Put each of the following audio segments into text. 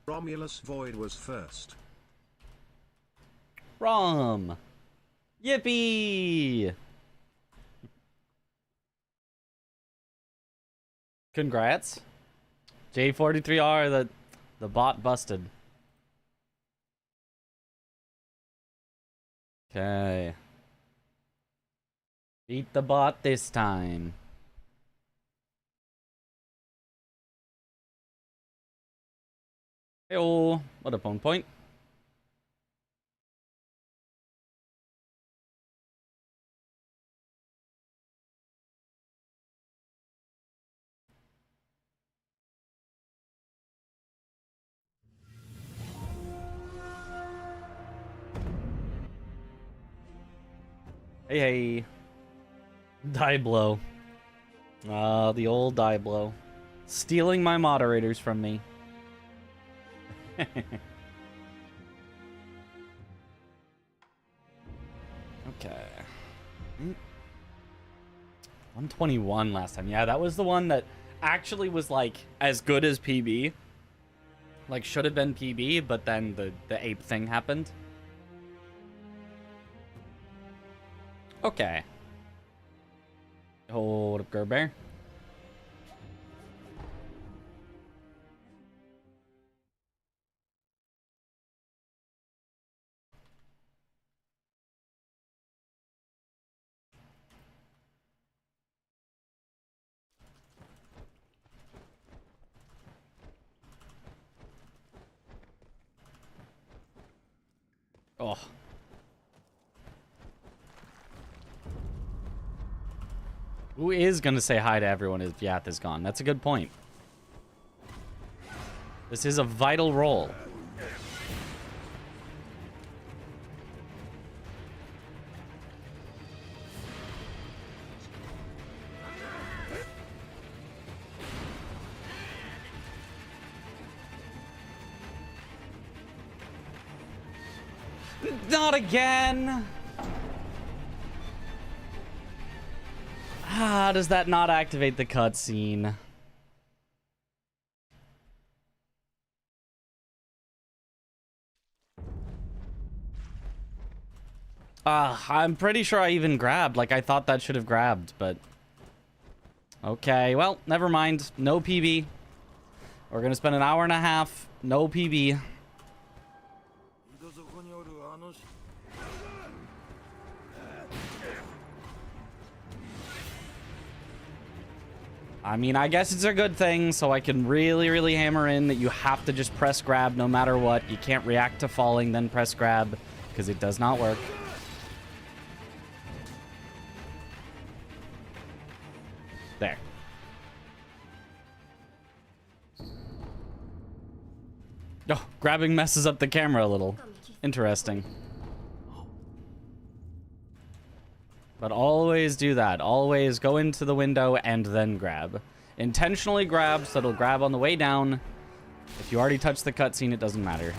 Romulus Void was first. Rom. Yippee! Congrats. J43R, the bot busted. Okay. Beat the bot this time. Hey-oh, what up on point? Hey, hey. Die blow. The old die blow. Stealing my moderators from me. Okay. 121 last time. Yeah, that was the one that actually was like as good as PB. Like should have been PB, but then the ape thing happened. Okay. Hold up, Gerbear. Oh. Who is going to say hi to everyone if Yath is gone? That's a good point. This is a vital role. Not again! How does that not activate the cutscene? I'm pretty sure I even grabbed. Like, I thought that should have grabbed, but... Okay, well, never mind. No PB. We're gonna spend an hour and a half. No PB. I mean, I guess it's a good thing, so I can really hammer in that you have to just press grab no matter what. You can't react to falling, then press grab, because it does not work. There. Oh, grabbing messes up the camera a little. Interesting. But always do that. Always go into the window and then grab. Intentionally grab, so it'll grab on the way down. If you already touched the cutscene, it doesn't matter.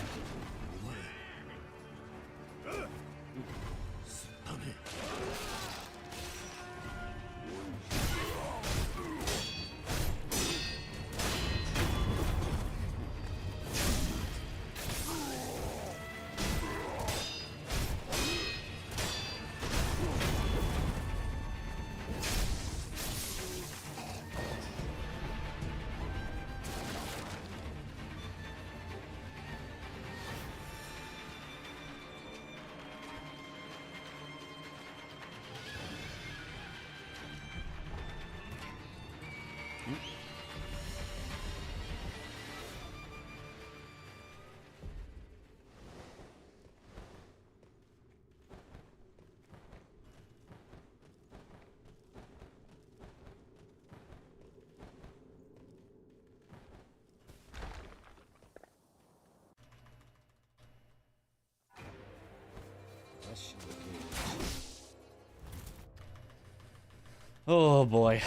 Oh boy.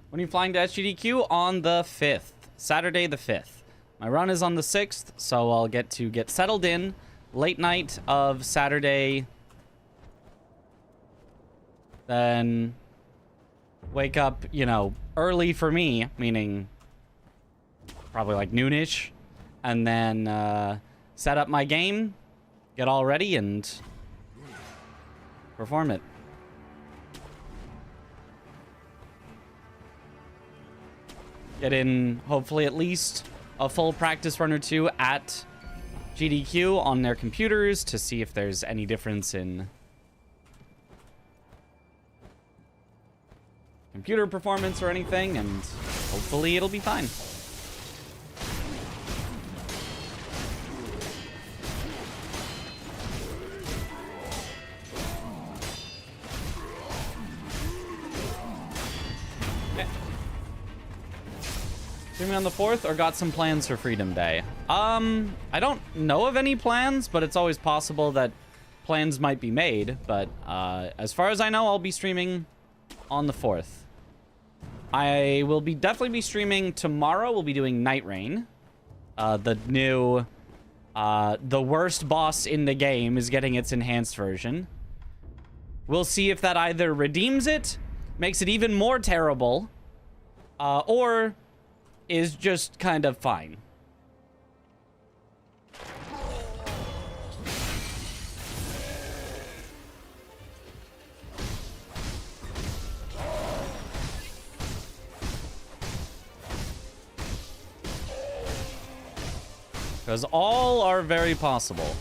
When are you flying to SGDQ? On the 5th. Saturday the 5th. My run is on the 6th, so I'll get settled in late night of Saturday. Then wake up, you know, early for me, meaning probably like noonish, and then set up my game, get all ready, and perform it. Get in, hopefully, at least a full practice run or two at GDQ on their computers to see if there's any difference in computer performance or anything, and hopefully it'll be fine. Streaming on the 4th, or got some plans for Freedom Day? I don't know of any plans, but it's always possible that plans might be made. But as far as I know, I'll be streaming on the 4th. I will definitely be streaming tomorrow. We'll be doing Night Rain. The new, the worst boss in the game is getting its enhanced version. We'll see if that either redeems it, makes it even more terrible, or is just kind of fine. Because all are very possible.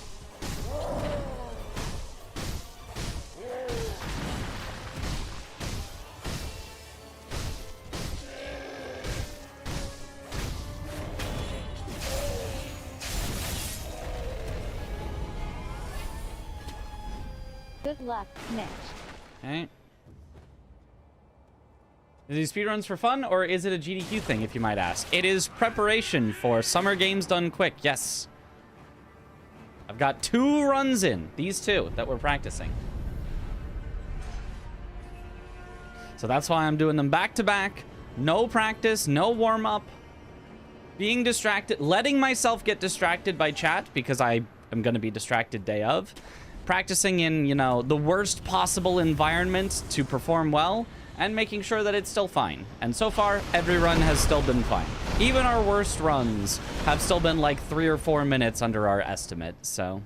Good luck, Mitch. Okay. Is these speedruns for fun, or is it a GDQ thing, if you might ask? It is preparation for Summer Games Done Quick, yes. I've got 2 runs in, these 2, that we're practicing. So that's why I'm doing them back-to-back. No practice, no warm-up. Being distracted, letting myself get distracted by chat, because I am going to be distracted day of. Practicing in, you know, the worst possible environment to perform well, and making sure that it's still fine. And so far, every run has still been fine. Even our worst runs have still been like 3 or 4 minutes under our estimate, so.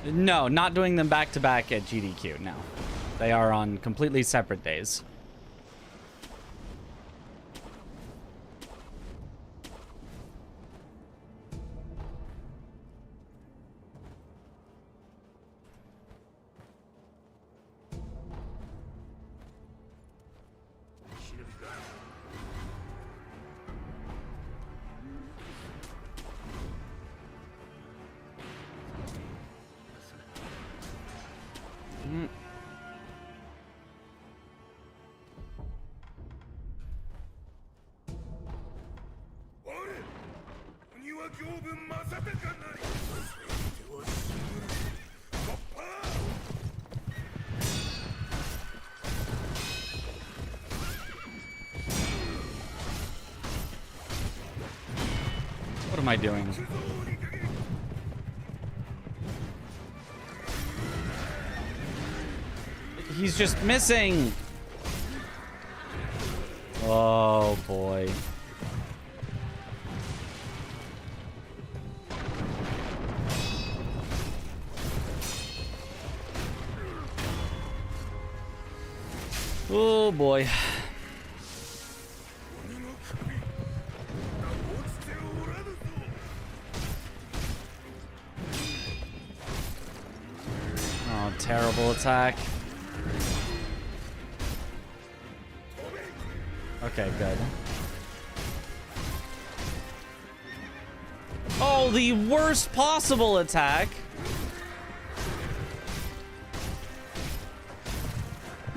No, not doing them back-to-back at GDQ, no. They are on completely separate days. What am I doing? He's just missing. Oh boy. Oh boy. Oh, terrible attack. Okay, good. Oh, the worst possible attack.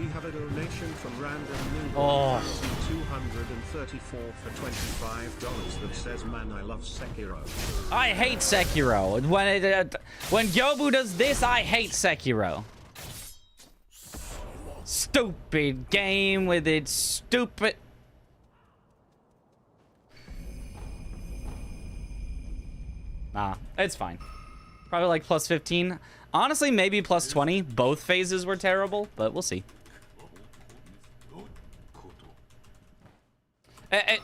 have a donation from Random Noob Oh. 234 for $25 that says, "Man, I love Sekiro." I hate Sekiro. When Yobu does this, I hate Sekiro. Stupid game with its stupid... Nah, it's fine. Probably like plus 15. Honestly, maybe plus 20. Both phases were terrible, but we'll see.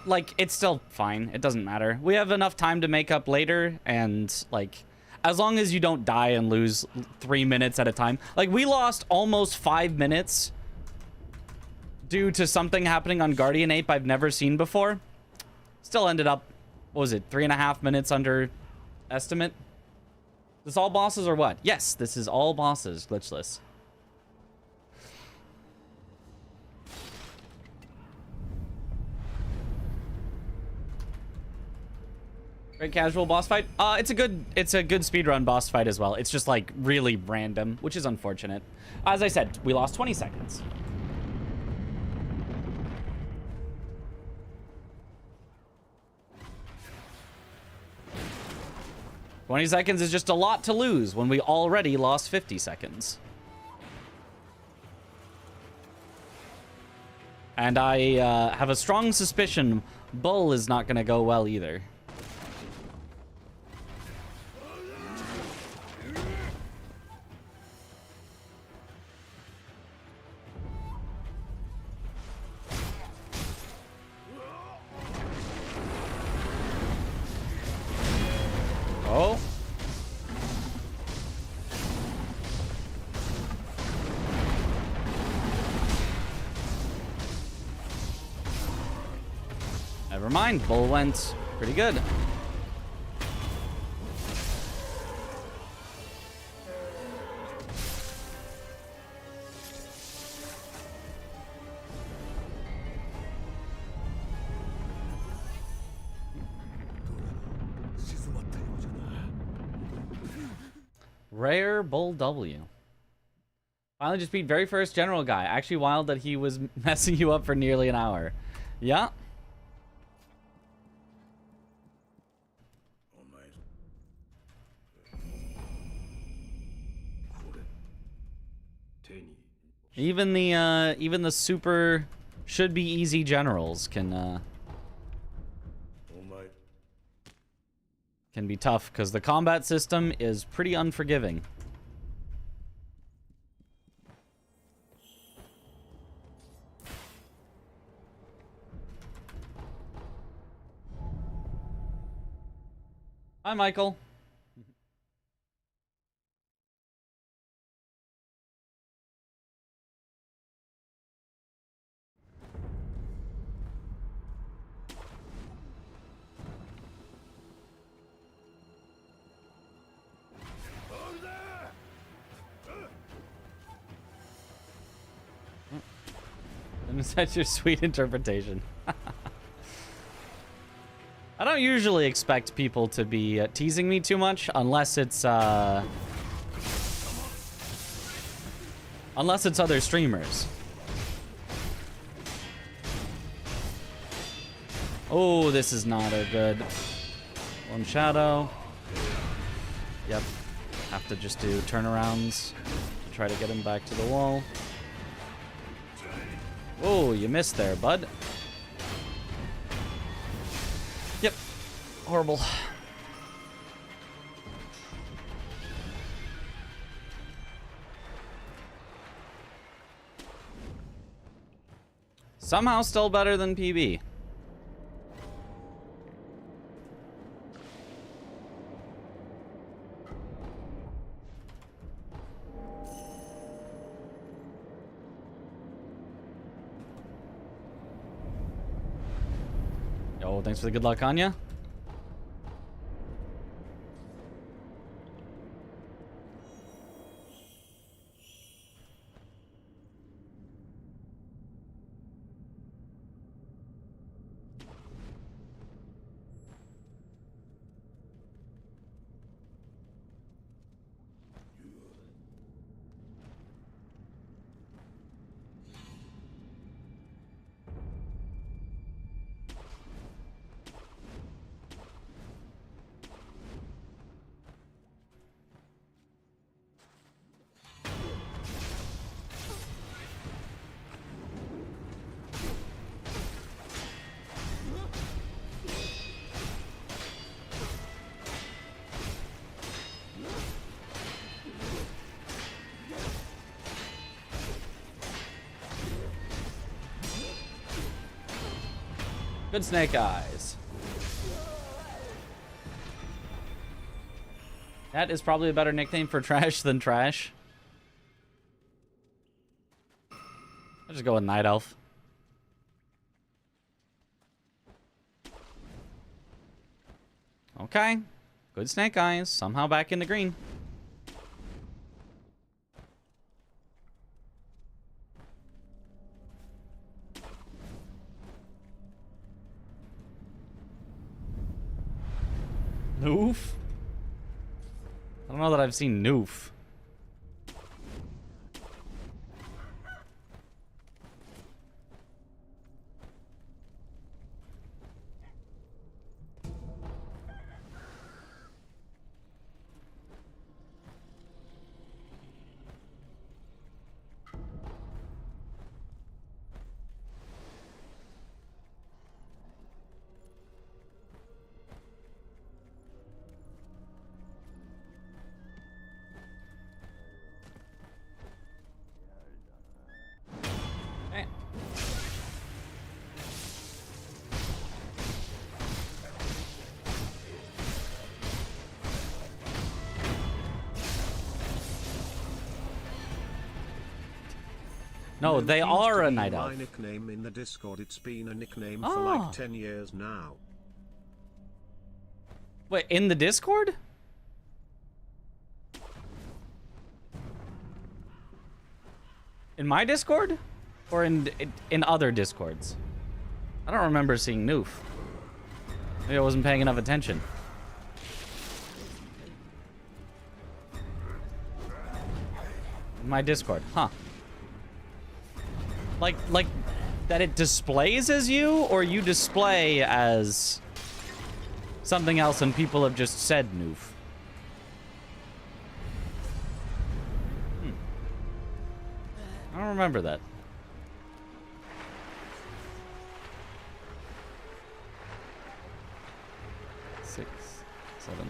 Like, it's still fine. It doesn't matter. We have enough time to make up later, and, like, as long as you don't die and lose 3 minutes at a time. Like, we lost almost 5 minutes due to something happening on Guardian Ape I've never seen before. Still ended up, what was it, 3.5 minutes under estimate? This all bosses or what? Yes, this is all bosses, glitchless. Great casual boss fight. It's a good speedrun boss fight as well. It's just like really random, which is unfortunate. As I said, we lost 20 seconds. $20 seconds is just a lot to lose when we already lost 50 seconds. And I have a strong suspicion Bull is not going to go well either. Oh. Never mind, Bull went pretty good. Rare Bull W. Finally just beat very first general guy. Actually wild that he was messing you up for nearly an hour. Yeah. Even the super should be easy generals can be tough because the combat system is pretty unforgiving. Hi, Michael. And is that your sweet interpretation? I don't usually expect people to be teasing me too much unless it's other streamers. Oh, this is not a good one. Shadow. Yep. Have to just do turnarounds to try to get him back to the wall. Oh, you missed there, bud. Yep. Horrible. Somehow still better than PB. Yo, thanks for the good luck, Anya. Good Snake Eyes. That is probably a better nickname for Trash than Trash. I'll just go with Night Elf. Okay. Good Snake Eyes. Somehow back into green. Noof? I don't know that I've seen Noof. No, they are a Night Elf. My nickname in the Discord, it's been a nickname for like 10 years now. Wait, in the Discord? In my Discord? Or in other Discords? I don't remember seeing Noof. Maybe I wasn't paying enough attention. In my Discord, huh? Like that it displays as you, or you display as something else and people have just said Noof? I don't remember that. Six, 7, 8, 9.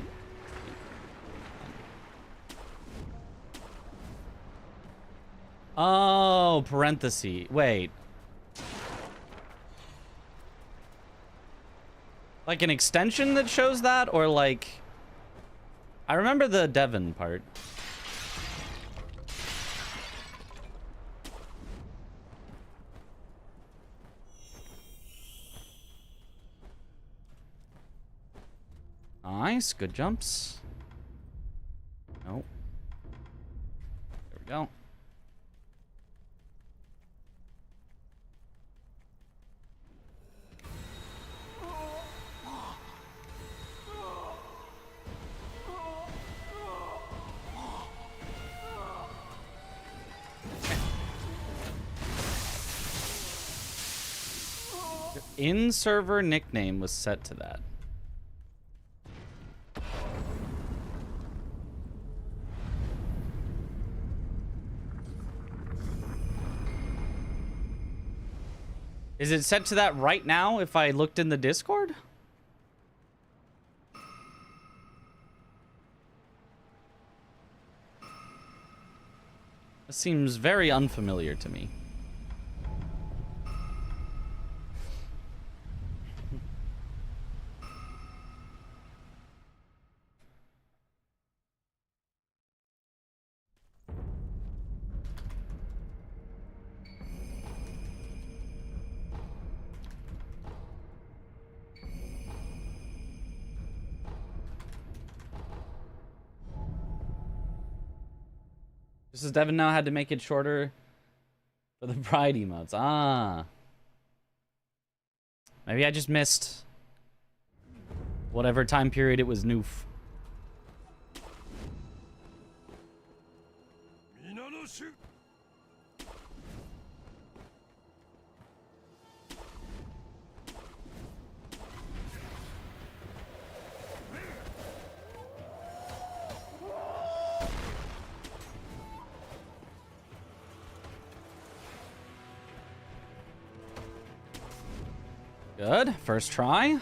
Oh, parenthesis. Wait. Like an extension that shows that, or like... I remember the Devon part. Nice, good jumps. Nope. There we go. In-server nickname was set to that. Is it set to that right now if I looked in the Discord? This seems very unfamiliar to me. This is Devin now had to make it shorter for the Pride emotes. Ah. Maybe I just missed whatever time period it was Noof. Good. First try.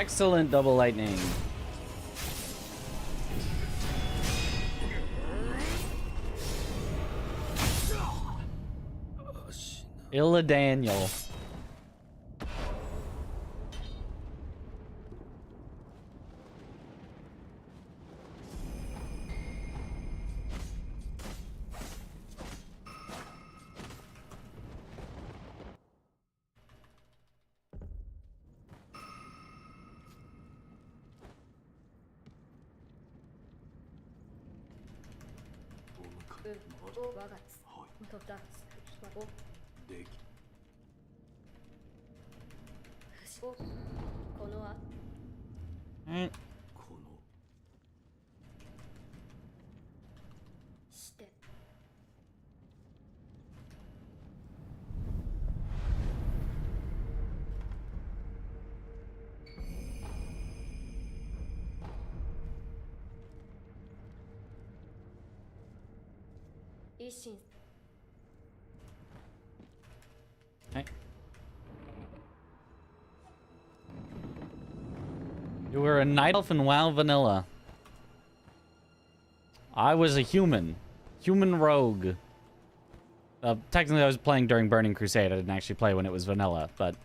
Excellent double lightning. Illa Daniel. Mm. Okay. You were a night elf in WoW Vanilla. I was a human. Human rogue. Technically, I was playing during Burning Crusade. I didn't actually play when it was vanilla, but...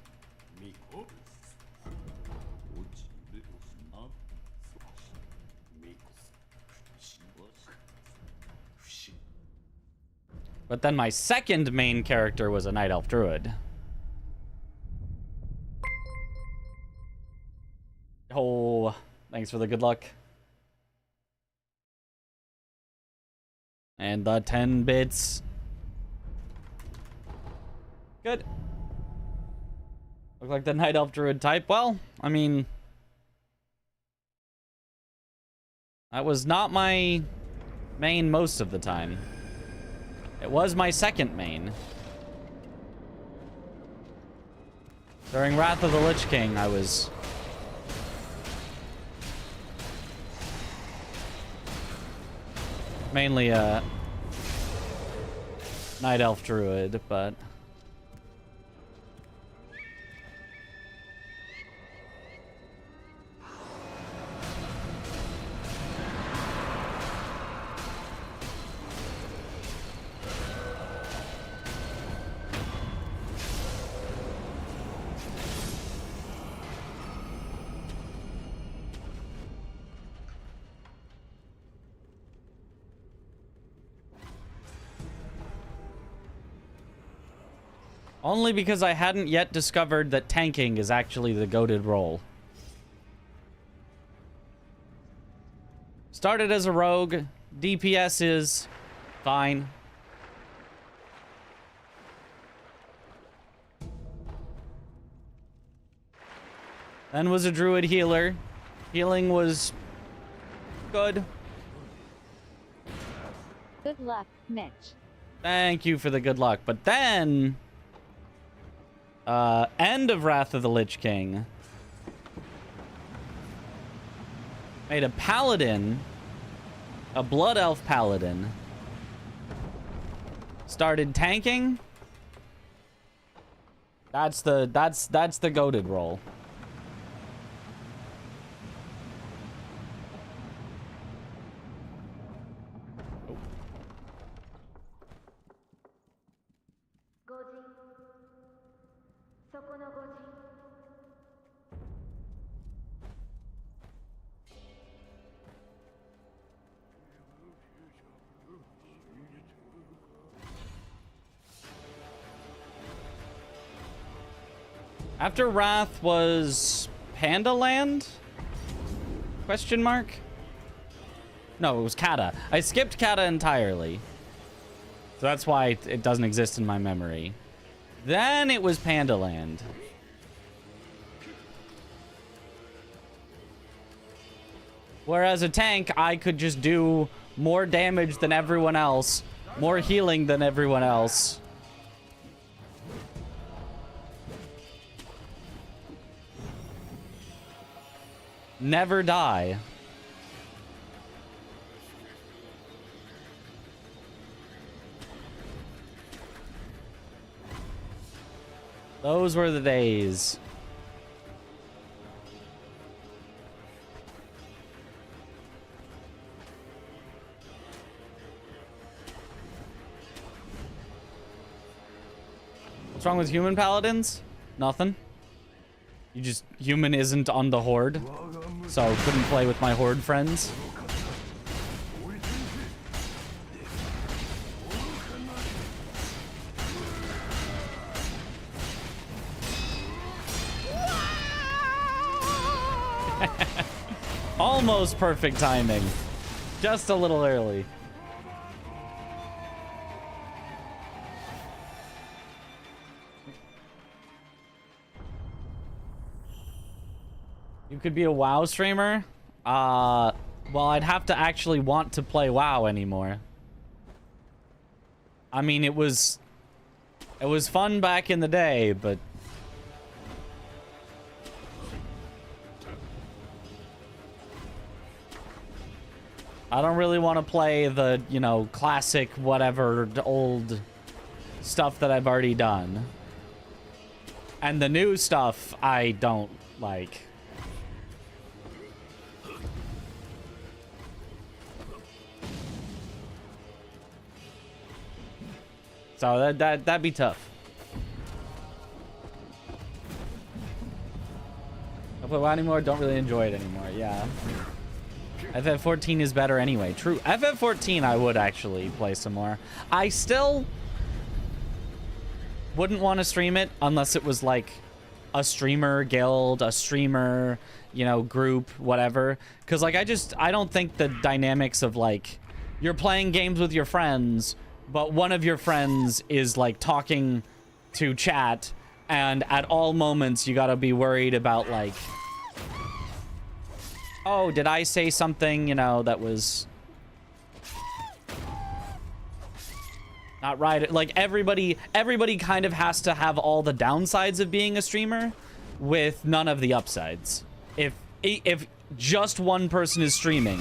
But then my second main character was a Night Elf Druid. Oh, thanks for the good luck. And the 10 bits. Good. Look like the Night Elf Druid type. Well, I mean... that was not my main most of the time. It was my second main. During Wrath of the Lich King, I was... mainly a Night Elf Druid, but... only because I hadn't yet discovered that tanking is actually the goated role. Started as a rogue. DPS is fine. Then was a druid healer. Healing was good. Good luck, Mitch. Thank you for the good luck. But then... end of Wrath of the Lich King. Made a paladin. A blood elf paladin. Started tanking. That's the goated role. After Wrath was Panda Land? Question mark? No, it was Kata. I skipped Kata entirely. So that's why it doesn't exist in my memory. Then it was Panda Land. Whereas a tank, I could just do more damage than everyone else, more healing than everyone else. Never die. Those were the days. What's wrong with human paladins? Nothing. You just... Human isn't on the horde. So couldn't play with my horde friends. Almost perfect timing. Just a little early. You could be a WoW streamer? Well, I'd have to actually want to play WoW anymore. I mean, it was fun back in the day, but I don't really want to play the, you know, classic whatever old stuff that I've already done. And the new stuff I don't like. So that'd be tough. Don't play WoW anymore, don't really enjoy it anymore, yeah. FF14 is better anyway. True. FF14 I would actually play some more. I still wouldn't want to stream it unless it was like a streamer guild, a streamer, you know, group, whatever. Because like I don't think the dynamics of like you're playing games with your friends, but one of your friends is like talking to chat, and at all moments you gotta be worried about like, oh, did I say something, you know, that was not right? Like everybody kind of has to have all the downsides of being a streamer with none of the upsides. If just one person is streaming,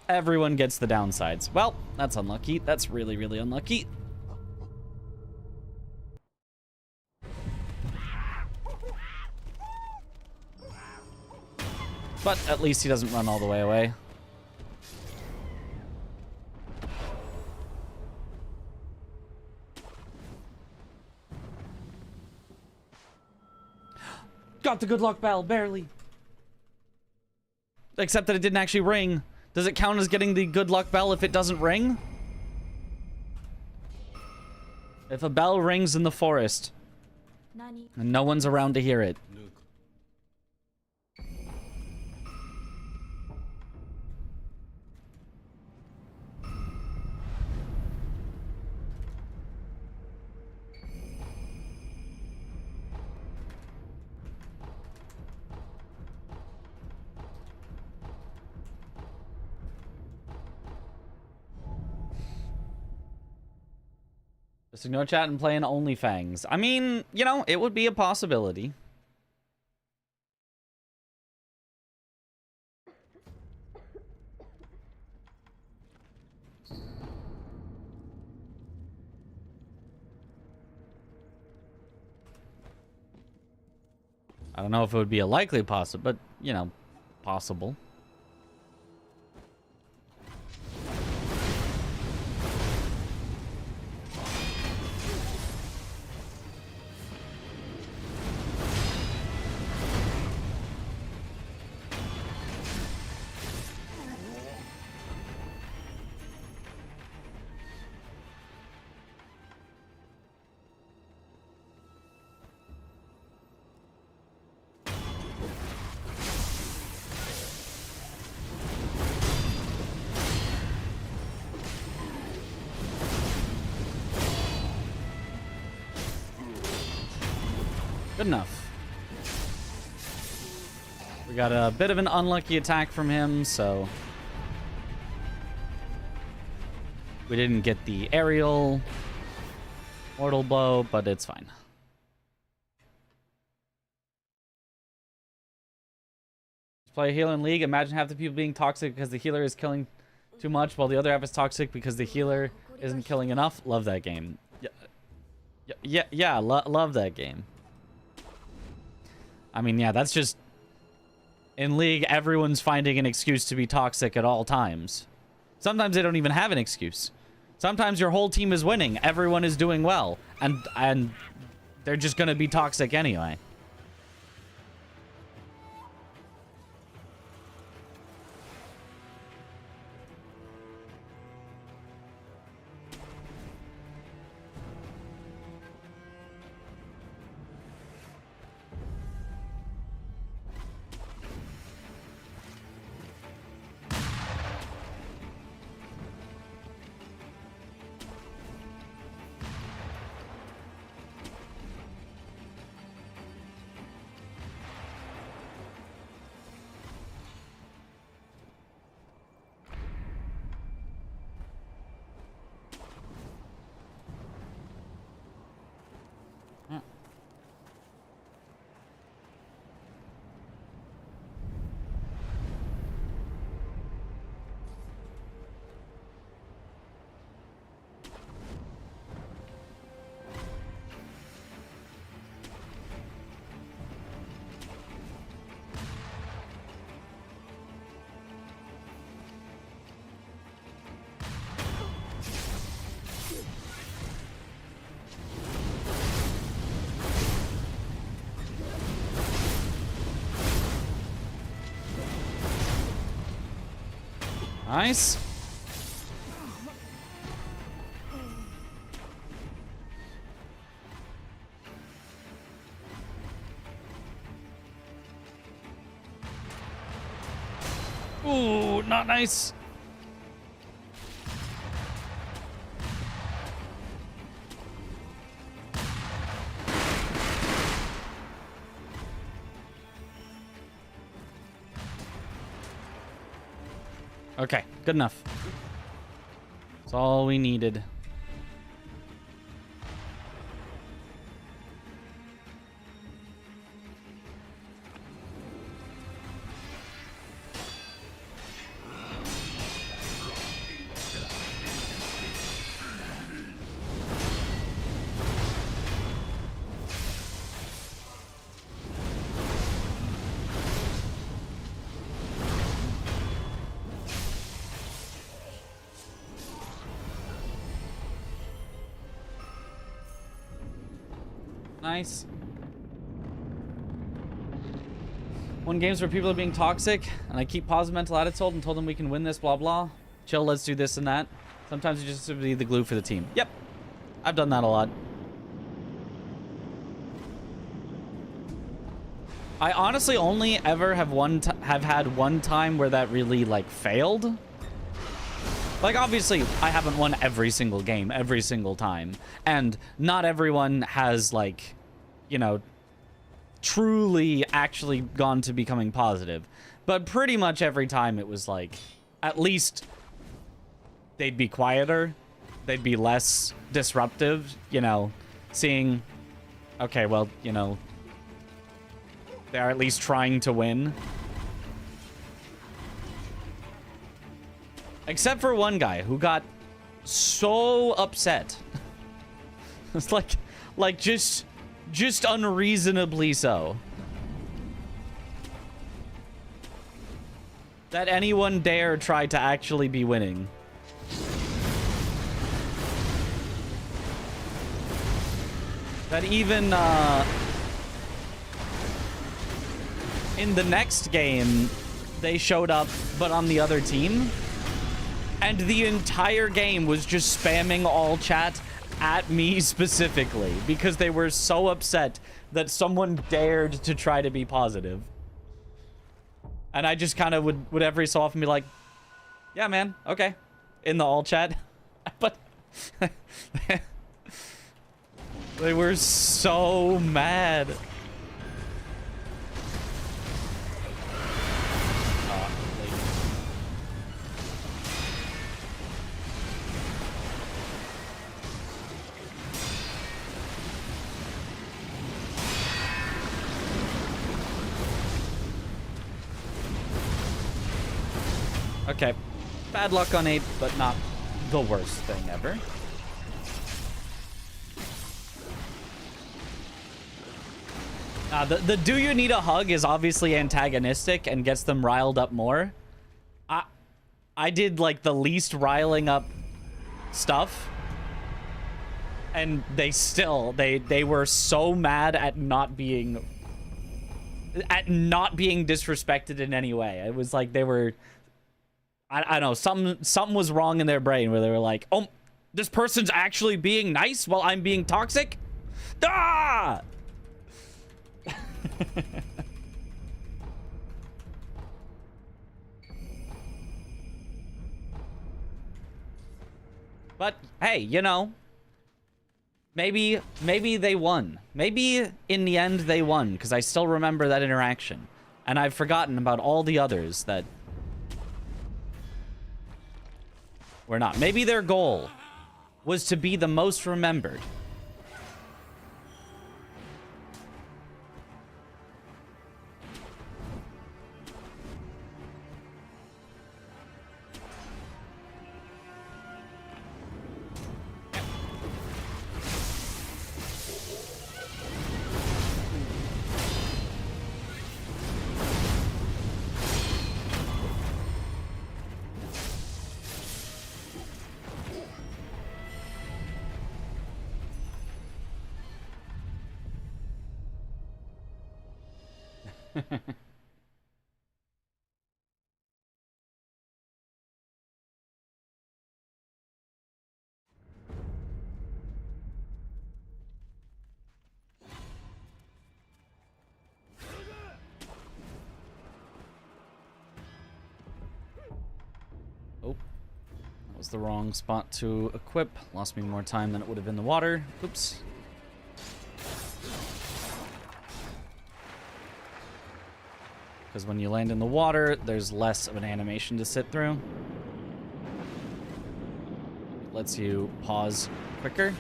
everyone gets the downsides. Well, that's unlucky. That's really, really unlucky. But at least he doesn't run all the way away. Got the good luck bell, barely. Except that it didn't actually ring. Does it count as getting the good luck bell if it doesn't ring? If a bell rings in the forest and no one's around to hear it. Just ignore chat and play an OnlyFangs. I mean, you know, it would be a possibility. I don't know if it would be a likely possible, but, you know, possible. Good enough. We got a bit of an unlucky attack from him, so we didn't get the aerial mortal blow, but it's fine. Play a healer in League. Imagine half the people being toxic because the healer is killing too much, while the other half is toxic because the healer isn't killing enough. Love that game. Yeah, love that game. I mean, yeah, that's just... In League, everyone's finding an excuse to be toxic at all times. Sometimes they don't even have an excuse. Sometimes your whole team is winning. Everyone is doing well. And they're just going to be toxic anyway. Nice. Ooh, not nice. Okay, good enough. That's all we needed. Nice. Won games where people are being toxic, and I keep positive mental attitude and told them we can win this, blah, blah. Chill, let's do this and that. Sometimes you just have to be the glue for the team. Yep. I've done that a lot. I honestly only ever have had one time where that really, like, failed. Like, obviously, I haven't won every single game, every single time. And not everyone has, like, you know, truly actually gone to becoming positive. But pretty much every time it was, like, at least they'd be quieter. They'd be less disruptive, you know, seeing, okay, well, you know, they're at least trying to win. Except for one guy who got so upset. It's like just unreasonably so. That anyone dare try to actually be winning. That even in the next game they showed up but on the other team. And the entire game was just spamming all chat at me specifically because they were so upset that someone dared to try to be positive. And I just kind of would every so often be like, yeah, man, okay. In the all chat. But they were so mad. Okay, bad luck on 8, but not the worst thing ever. The do you need a hug is obviously antagonistic and gets them riled up more. I did like the least riling up stuff. And they still, they were so mad at not being disrespected in any way. It was like they were, I don't know, something was wrong in their brain where they were like, oh, this person's actually being nice while I'm being toxic? Ah! But hey, you know, maybe they won. Maybe in the end they won, because I still remember that interaction. And I've forgotten about all the others that were not. Maybe their goal was to be the most remembered. Oh, that was the wrong spot to equip. Lost me more time than it would have in the water. Oops. Because when you land in the water, there's less of an animation to sit through. It lets you pause quicker.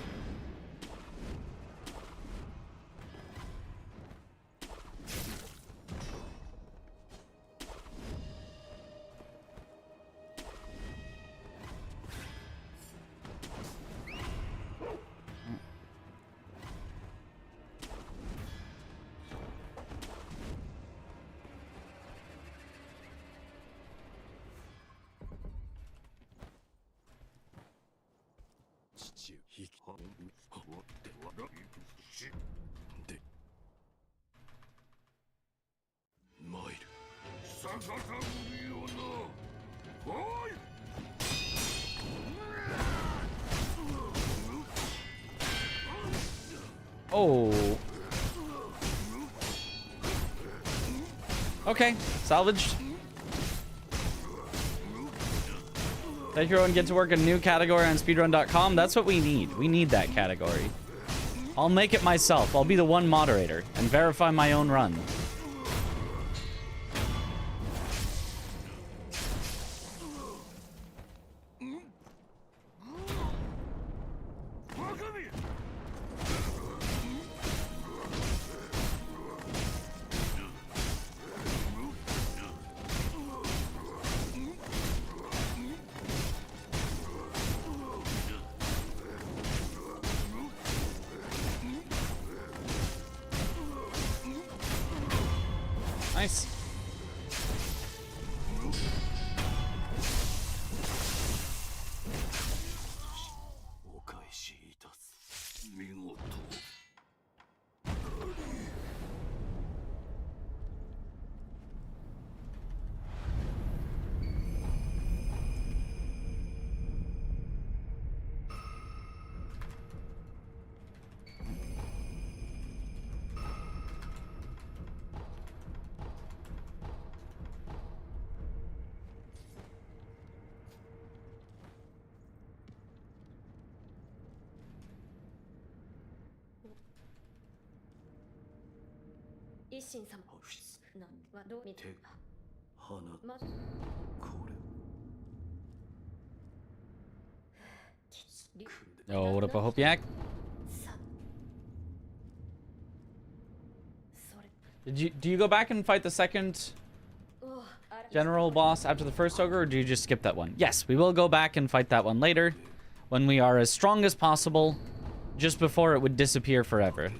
Oh. Okay, salvaged. Thank you, everyone. Get to work a new category on speedrun.com. That's what we need. We need that category. I'll make it myself. I'll be the one moderator and verify my own run. Nice. Oh, what up, a Hopiak? Do you go back and fight the second general boss after the first ogre, or do you just skip that one? Yes, we will go back and fight that one later when we are as strong as possible, just before it would disappear forever.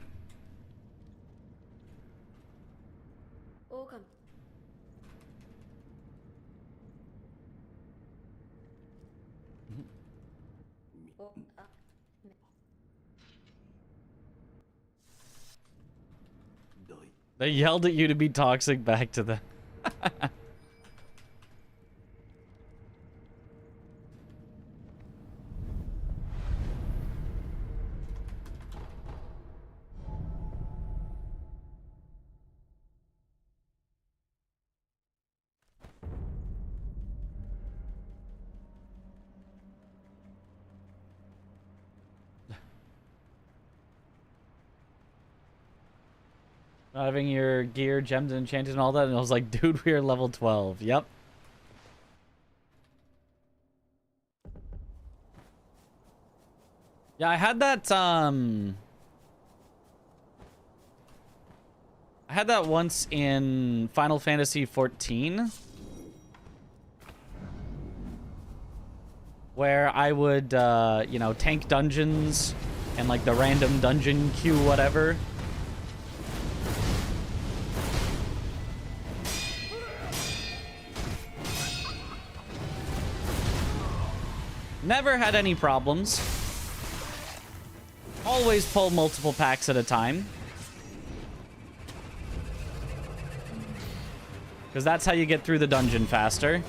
They yelled at you to be toxic back to them. Not having your gear, gems, and enchanted and all that. And I was like, dude, we are level 12. Yep. Yeah, I had that, I had that once in Final Fantasy 14. Where I would, you know, tank dungeons and like the random dungeon queue, whatever. Never had any problems. Always pull multiple packs at a time. Because that's how you get through the dungeon faster.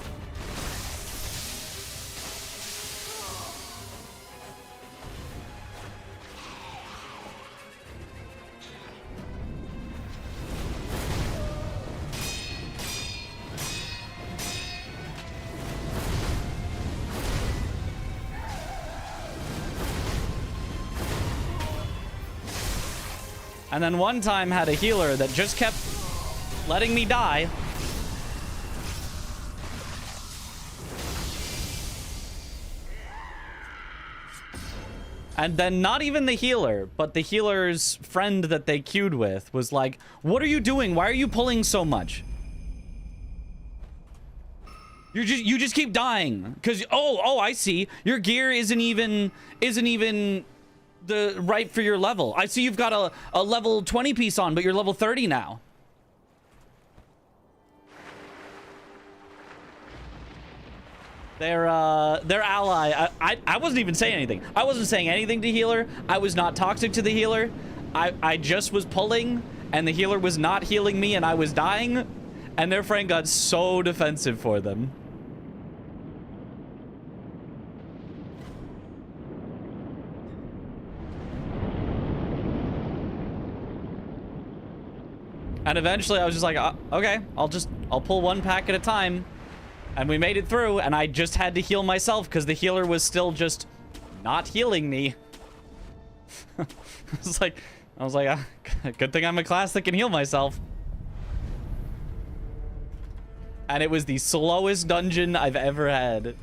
And then one time had a healer that just kept letting me die. And then not even the healer, but the healer's friend that they queued with was like, "What are you doing? Why are you pulling so much? You just keep dying. Cause oh, I see. Your gear isn't even the right for your level. I see you've got a level 20 piece on, but you're level 30 now." Their ally. I wasn't even saying anything. I wasn't saying anything to healer. I was not toxic to the healer. I just was pulling, and the healer was not healing me, and I was dying, and their friend got so defensive for them. And eventually I was just like, okay, I'll pull one pack at a time. And we made it through, and I just had to heal myself because the healer was still just not healing me. I was like, good thing I'm a class that can heal myself. And it was the slowest dungeon I've ever had.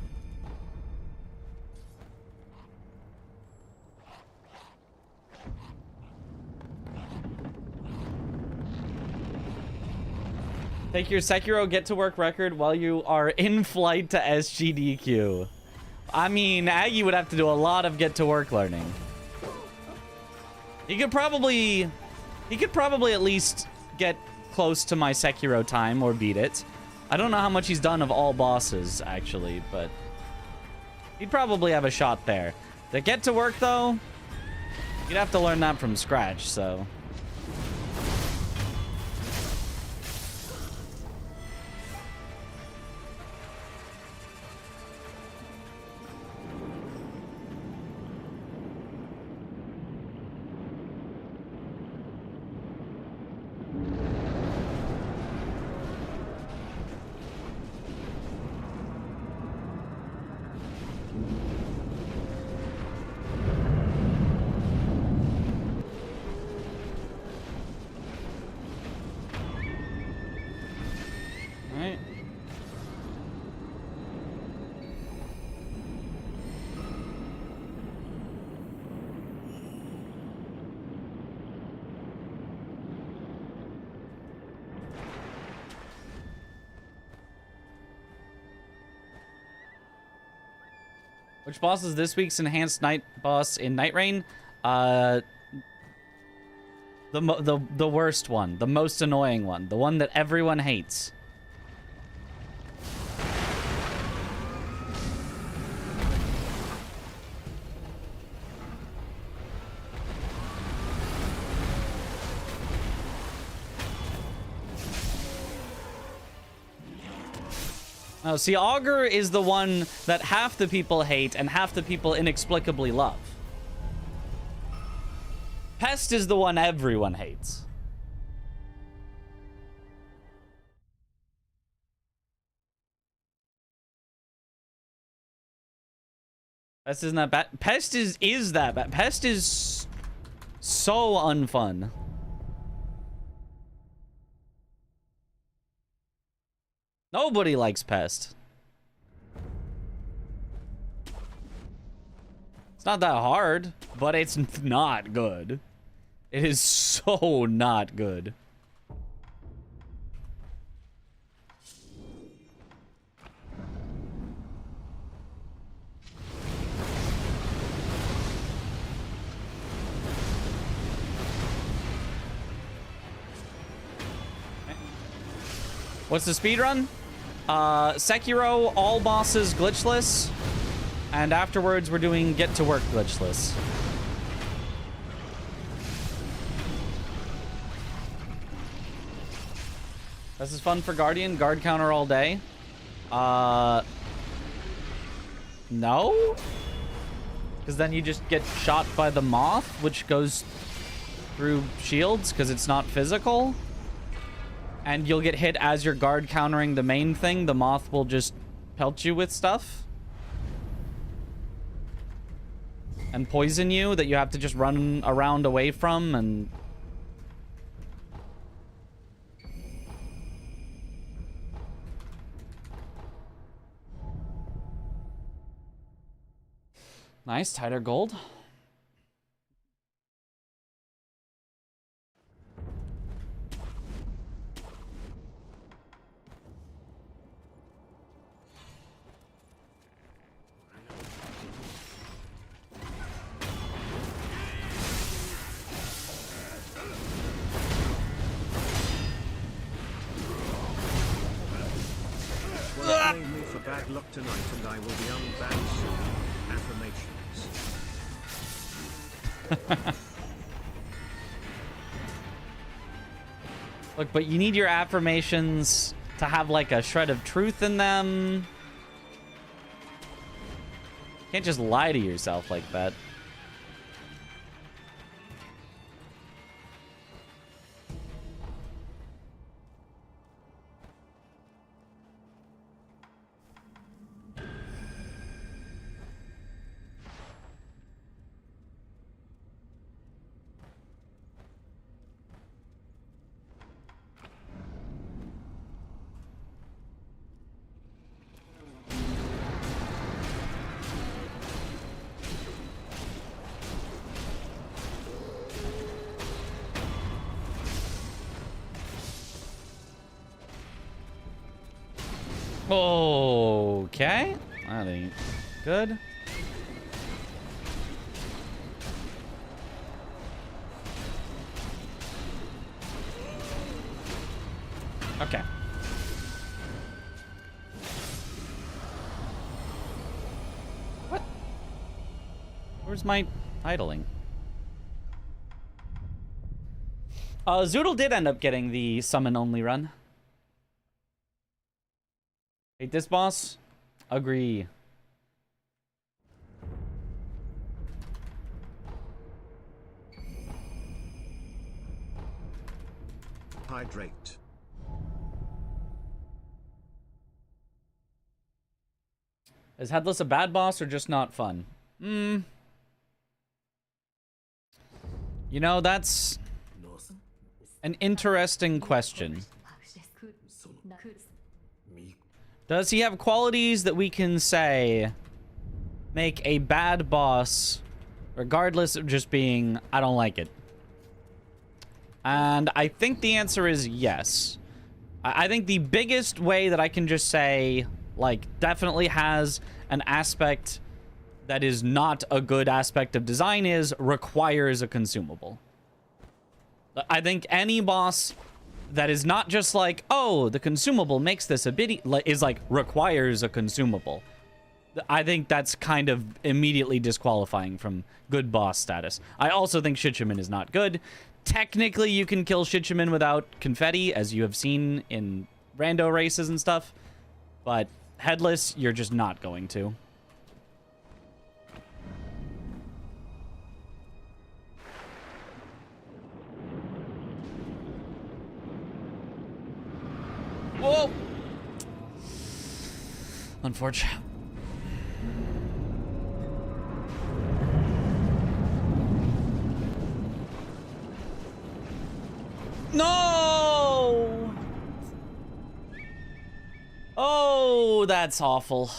Take your Sekiro get to work record while you are in flight to SGDQ. I mean, Aggie would have to do a lot of get to work learning. He could probably at least get close to my Sekiro time or beat it. I don't know how much he's done of all bosses, actually, but he'd probably have a shot there. The get to work, though, you'd have to learn that from scratch, so... Which boss is this week's enhanced night boss in Night Rain? The worst one, the most annoying one, the one that everyone hates. Oh, see, Augur is the one that half the people hate and half the people inexplicably love. Pest is the one everyone hates. Pest isn't that bad. Pest is that bad. Pest is so unfun. Nobody likes Pest. It's not that hard, but it's not good. It is so not good. What's the speedrun? Sekiro, all bosses glitchless. And afterwards, we're doing get to work glitchless. This is fun for Guardian. Guard counter all day. No? Because then you just get shot by the moth, which goes through shields because it's not physical. And you'll get hit as you're guard countering the main thing. The moth will just pelt you with stuff. And poison you that you have to just run around away from and... Nice, tighter gold. Well, blame me for bad luck tonight and I will be unbanned soon. Affirmations. Look, but you need your affirmations to have like a shred of truth in them. You can't just lie to yourself like that. Okay. That ain't good. Okay. What? Where's my idling? Zoodle did end up getting the summon only run. Hate this boss? Agree. Hydrate. Is Headless a bad boss or just not fun? You know, that's an interesting question. Does he have qualities that we can say make a bad boss regardless of just being, I don't like it? And I think the answer is yes. I think the biggest way that I can just say, like, definitely has an aspect that is not a good aspect of design is requires a consumable. I think any boss that is not just like, oh, the consumable makes this a bit, is like, requires a consumable. I think that's kind of immediately disqualifying from good boss status. I also think Shichiman is not good. Technically, you can kill Shichiman without confetti, as you have seen in rando races and stuff. But Headless, you're just not going to. Whoa! Unfortunate. No! Oh, that's awful.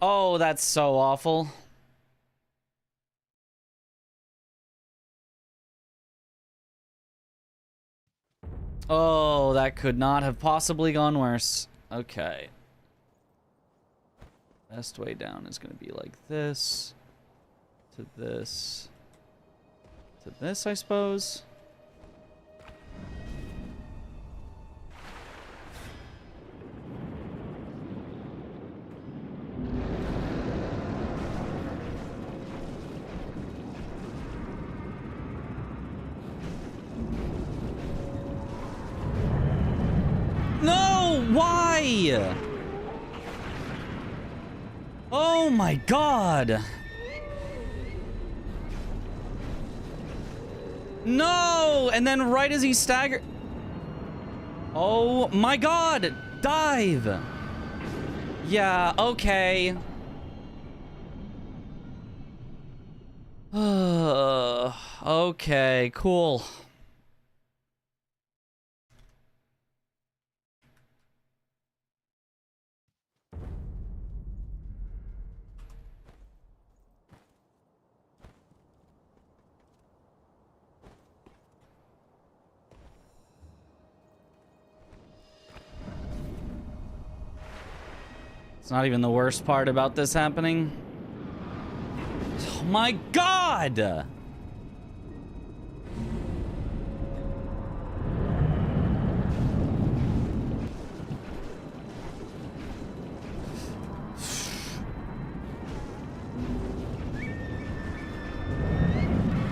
Oh, that's so awful. Oh, that could not have possibly gone worse. Okay. Best way down is going to be like this. To this. To this, I suppose. No! Why? Oh my god! No! And then right as he staggered... Oh my god! Dive! Yeah, okay. Okay, cool. It's not even the worst part about this happening. Oh my god!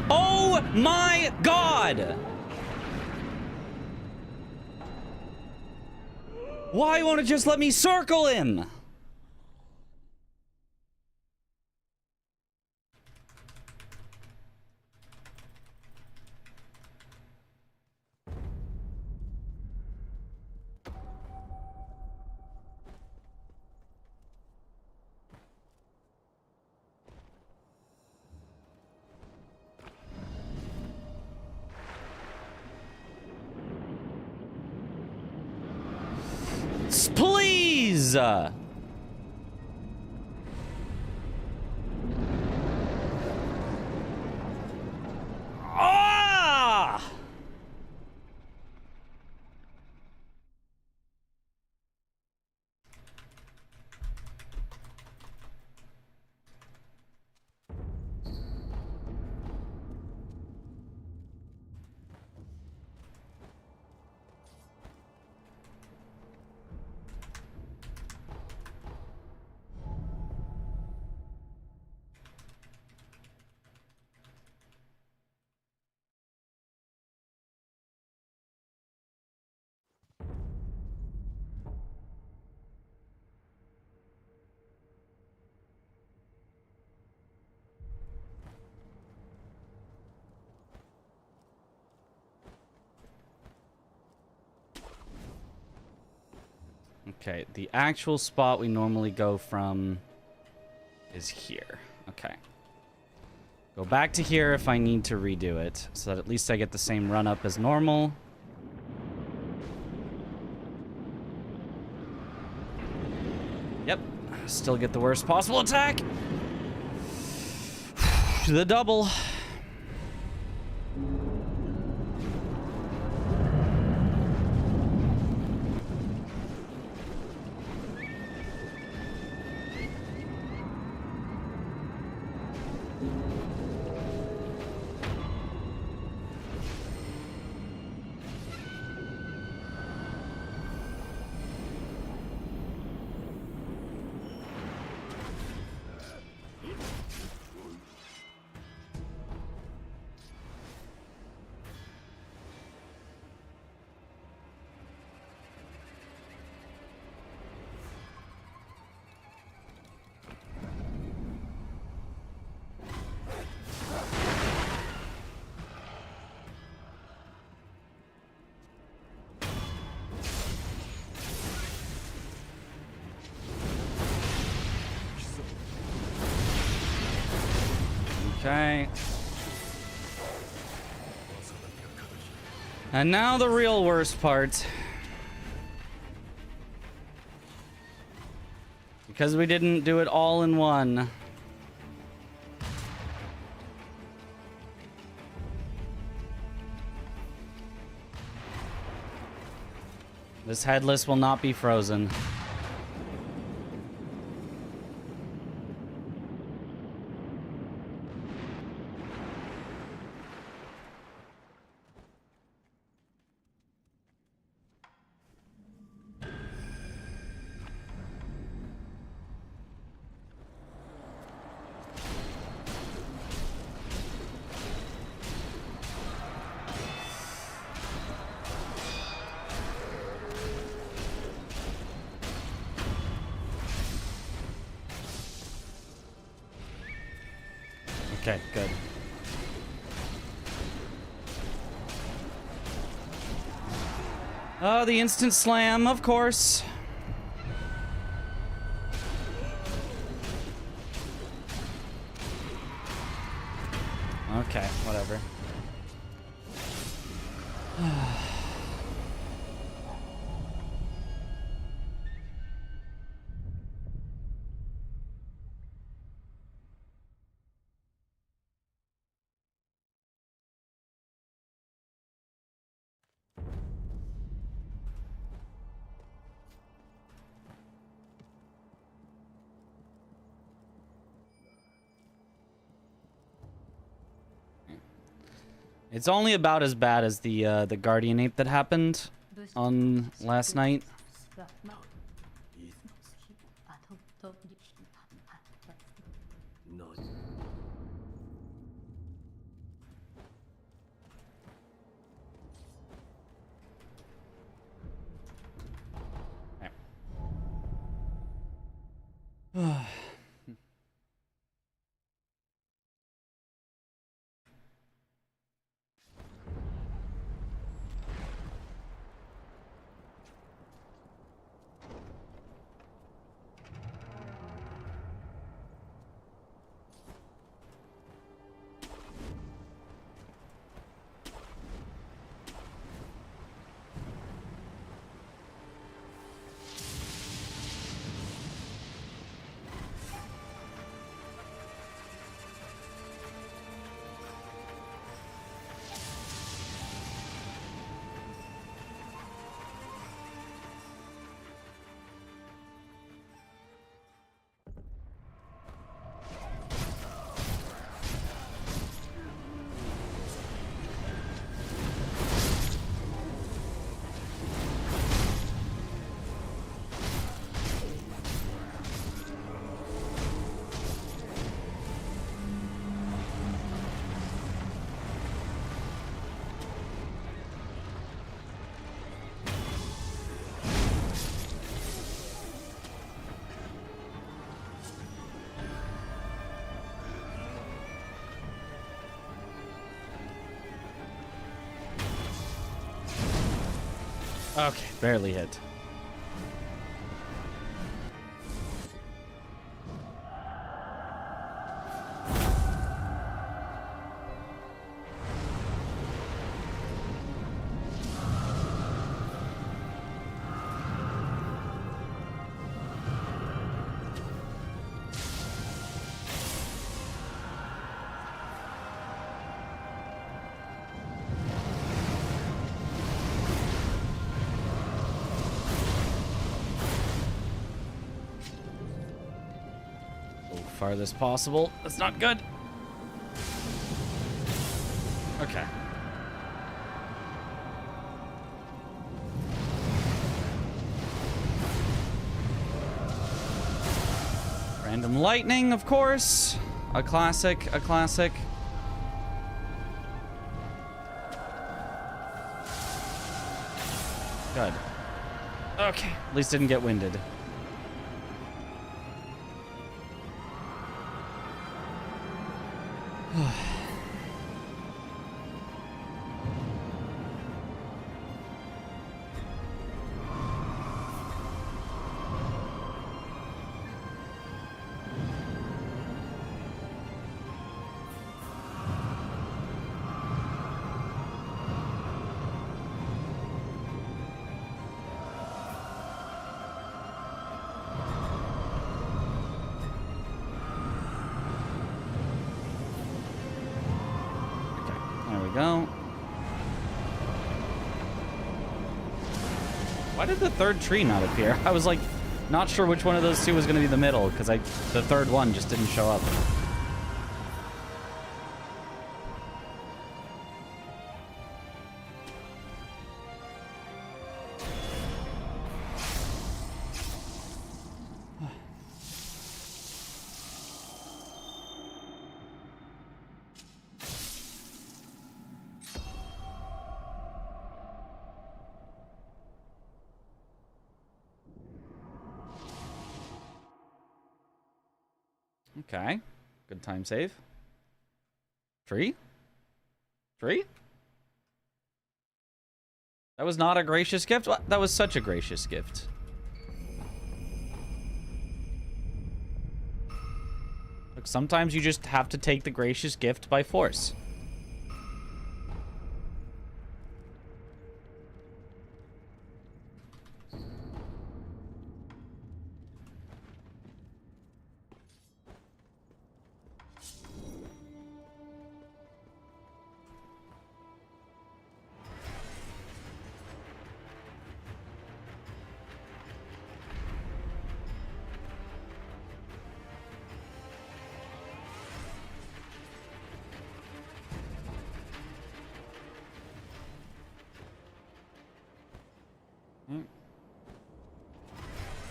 Oh my god! Why won't it just let me circle him? Please! Ah! Okay, the actual spot we normally go from is here. Okay. Go back to here if I need to redo it, so that at least I get the same run up as normal. Yep, still get the worst possible attack. The double. Okay. And now the real worst part. Because we didn't do it all in one. This headless will not be frozen. Okay, good. Oh, the instant slam, of course. Okay, whatever. It's only about as bad as the Guardian Ape that happened on last night. Okay, barely hit. Farthest possible. That's not good. Okay. Random lightning, of course. A classic, a classic. Good. Okay, at least didn't get winded. go. Why did the third tree not appear? I was like, not sure which one of those two was going to be the middle, because the third one just didn't show up. Okay. Good time save. Tree? Tree? That was not a gracious gift? What? That was such a gracious gift. Look, sometimes you just have to take the gracious gift by force.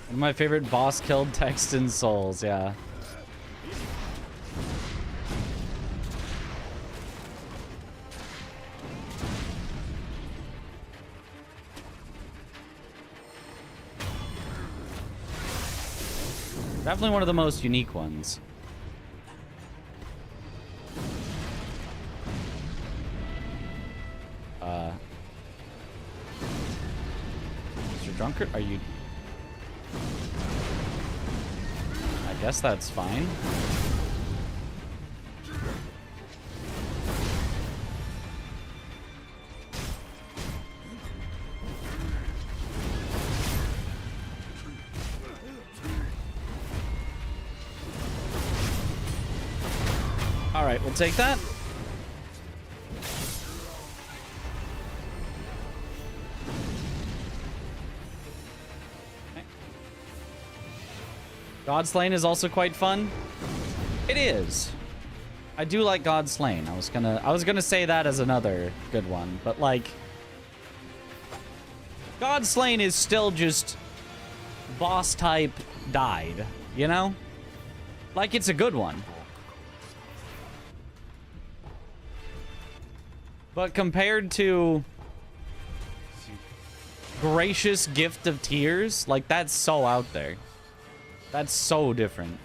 One of my favorite boss killed text in Souls, yeah. Definitely one of the most unique ones. Mr. Drunkard, are you... I guess that's fine. All right, we'll take that. God Slain is also quite fun. It is. I do like God Slain. I was gonna say that as another good one, but like God Slain is still just boss type died, you know? Like it's a good one. But compared to Gracious Gift of Tears, like that's so out there. That's so different.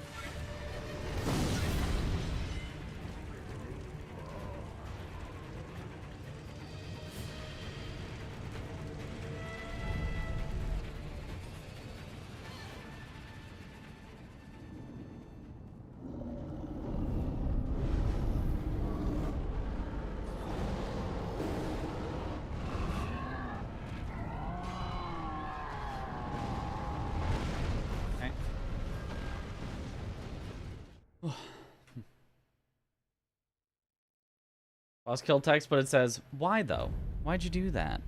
Boss kill text, but it says, why though? Why'd you do that?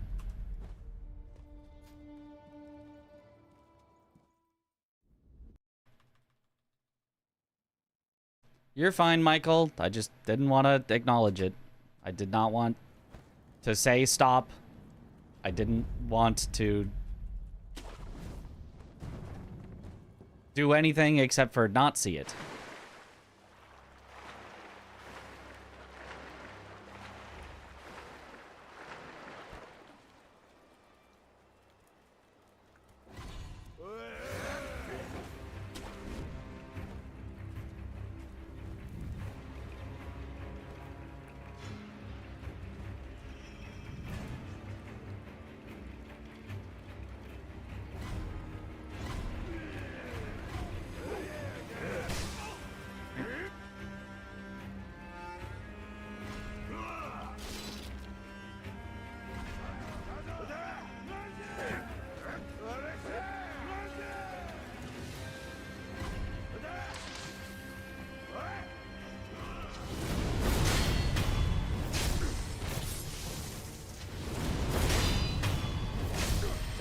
You're fine, Michael. I just didn't want to acknowledge it. I did not want to say stop. I didn't want to do anything except for not see it.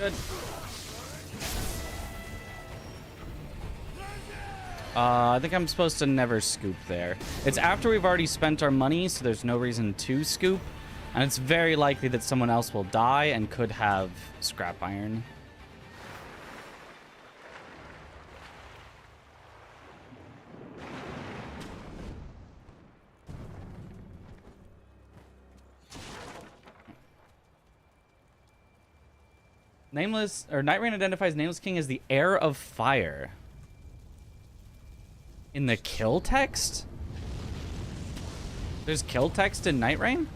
Good. I think I'm supposed to never scoop there. It's after we've already spent our money, so there's no reason to scoop. And it's very likely that someone else will die and could have scrap iron. Nameless, or Night Rain identifies Nameless King as the heir of fire. In the kill text? There's kill text in Night Rain?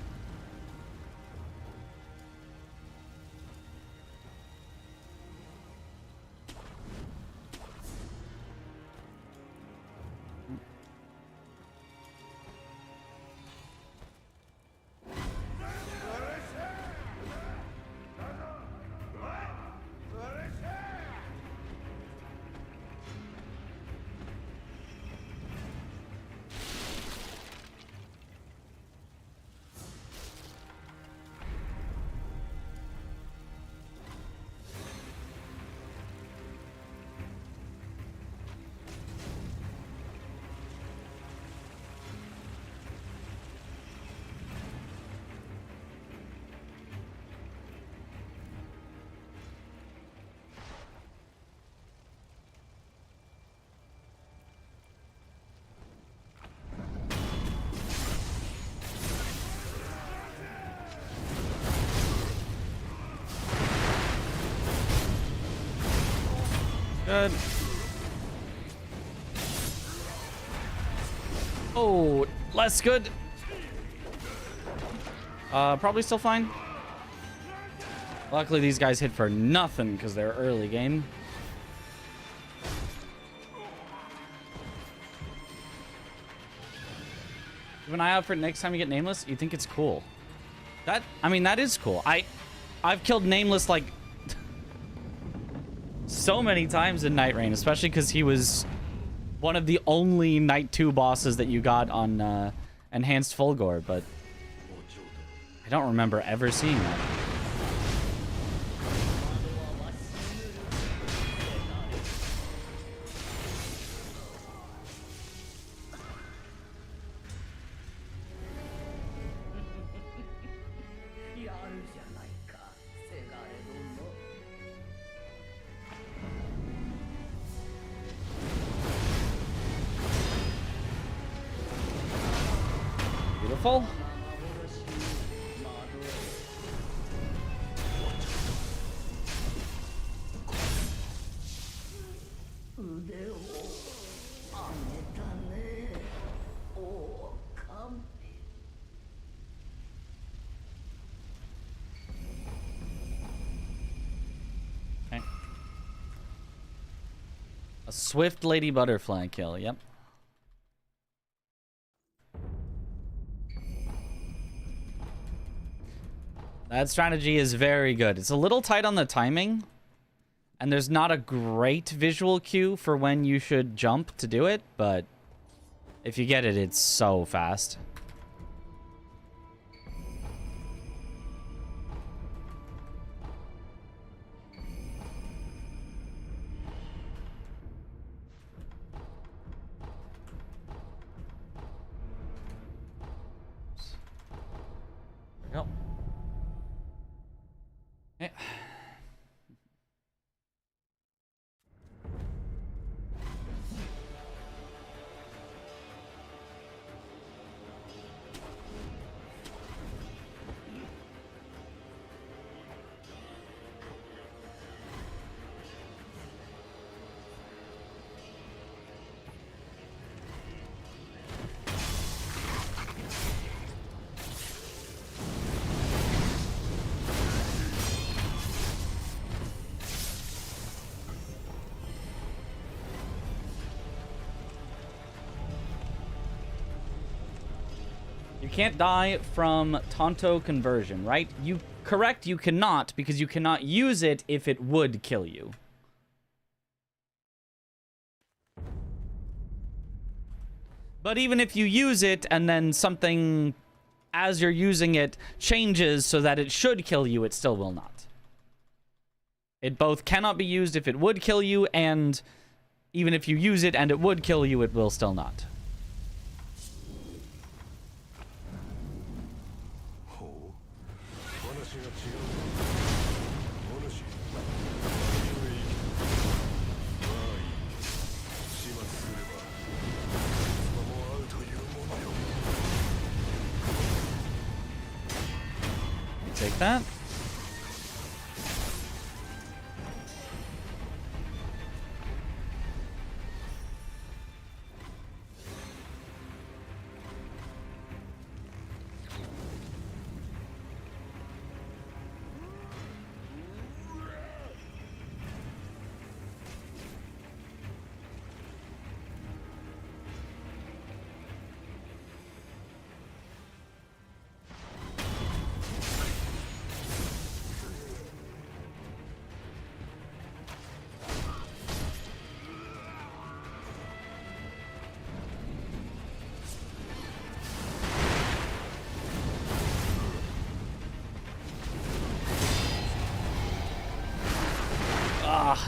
Good. Oh, less good. Probably still fine. Luckily, these guys hit for nothing because they're early game. Keep an eye out for it next time you get Nameless. You think it's cool? I mean, that is cool. I've killed Nameless like so many times in Night Rain, especially because he was one of the only Night 2 bosses that you got on Enhanced Fulgore, but I don't remember ever seeing that. Beautiful. Okay. A swift lady butterfly kill, yep. That strategy is very good. It's a little tight on the timing, and there's not a great visual cue for when you should jump to do it, but if you get it, it's so fast. There we go. Yeah. You can't die from Tonto conversion, right? Correct, you cannot, because you cannot use it if it would kill you. But even if you use it and then something, as you're using it, changes so that it should kill you, it still will not. It both cannot be used if it would kill you, and even if you use it and it would kill you, it will still not. Take that.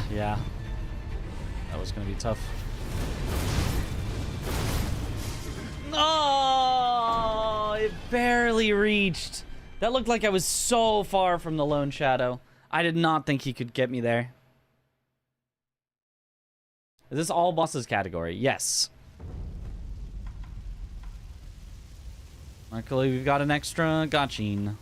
Yeah. That was gonna be tough. Oh, it barely reached. That looked like I was so far from the Lone Shadow. I did not think he could get me there. Is this all bosses category? Yes. Luckily, we've got an extra gotchin.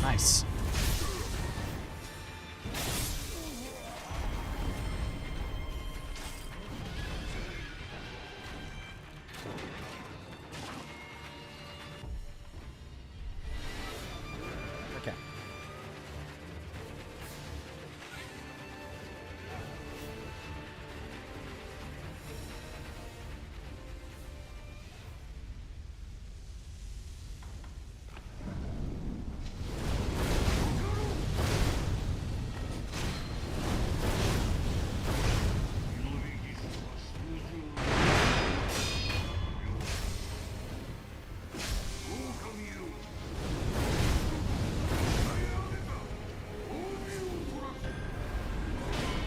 Nice. Okay.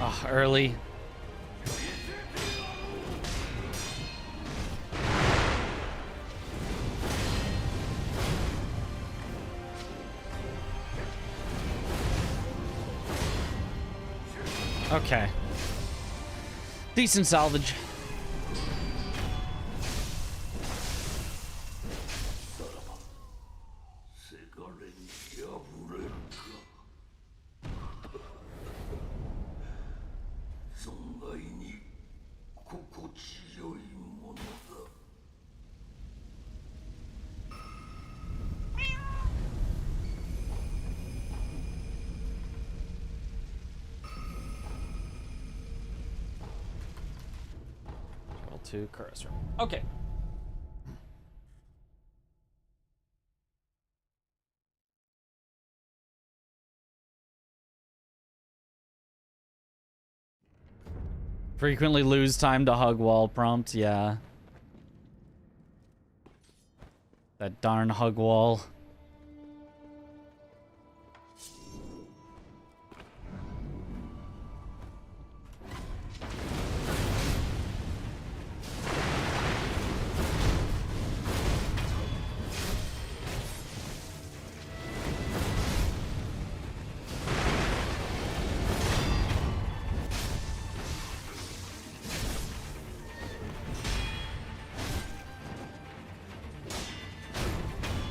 Oh, early. Okay. Decent salvage. To cursor. Okay. Frequently lose time to hug wall prompt, yeah. That darn hug wall.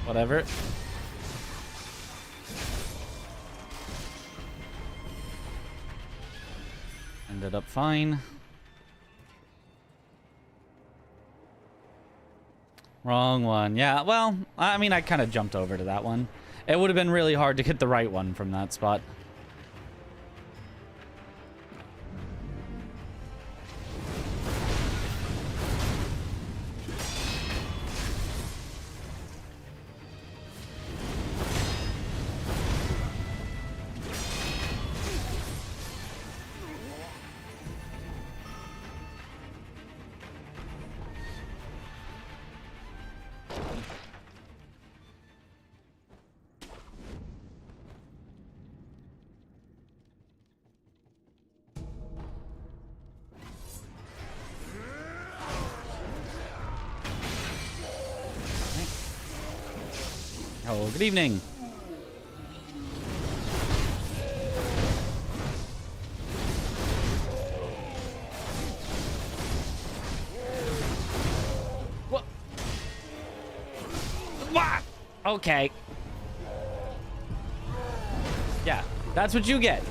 Whatever. Ended up fine. Wrong one. Yeah, well, I mean, I kind of jumped over to that one. It would have been really hard to get the right one from that spot. Oh, good evening. What? What? Okay. Yeah, that's what you get.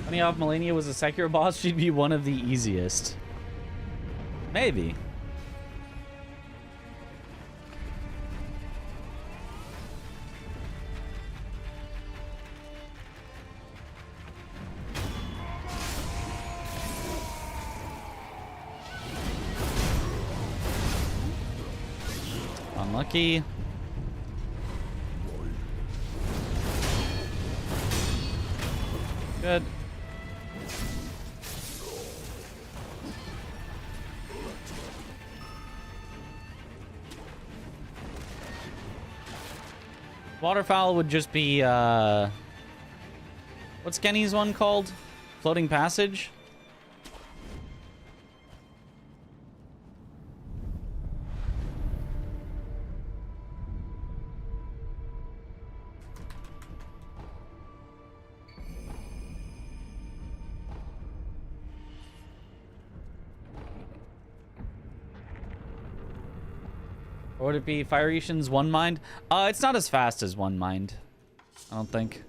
Funny how if Melania was a Sekiro boss, she'd be one of the easiest. Maybe. Unlucky. Good. Waterfowl would just be, what's Kenny's one called? Floating Passage? Or would it be Fire Ishin's One Mind? It's not as fast as One Mind, I don't think.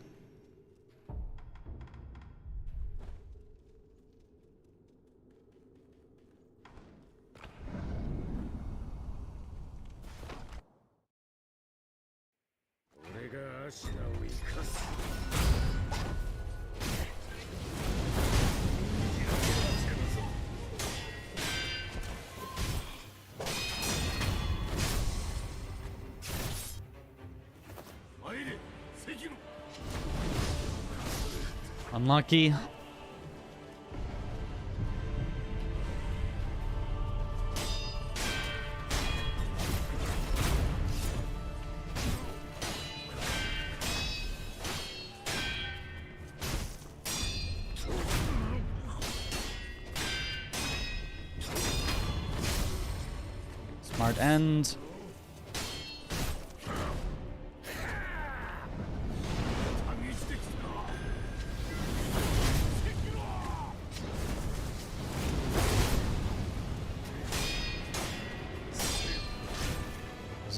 Unlucky. Smart end.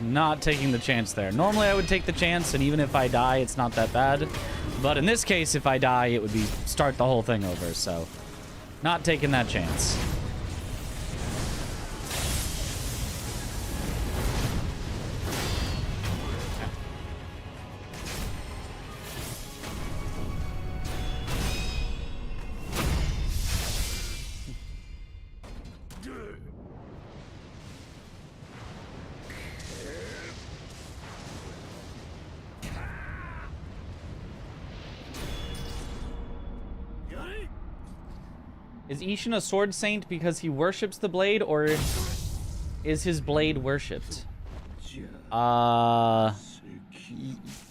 Not taking the chance there. Normally I would take the chance, and even if I die, it's not that bad. But in this case, if I die, it would be start the whole thing over, so not taking that chance. Is Ishin a sword saint because he worships the blade, or is his blade worshipped?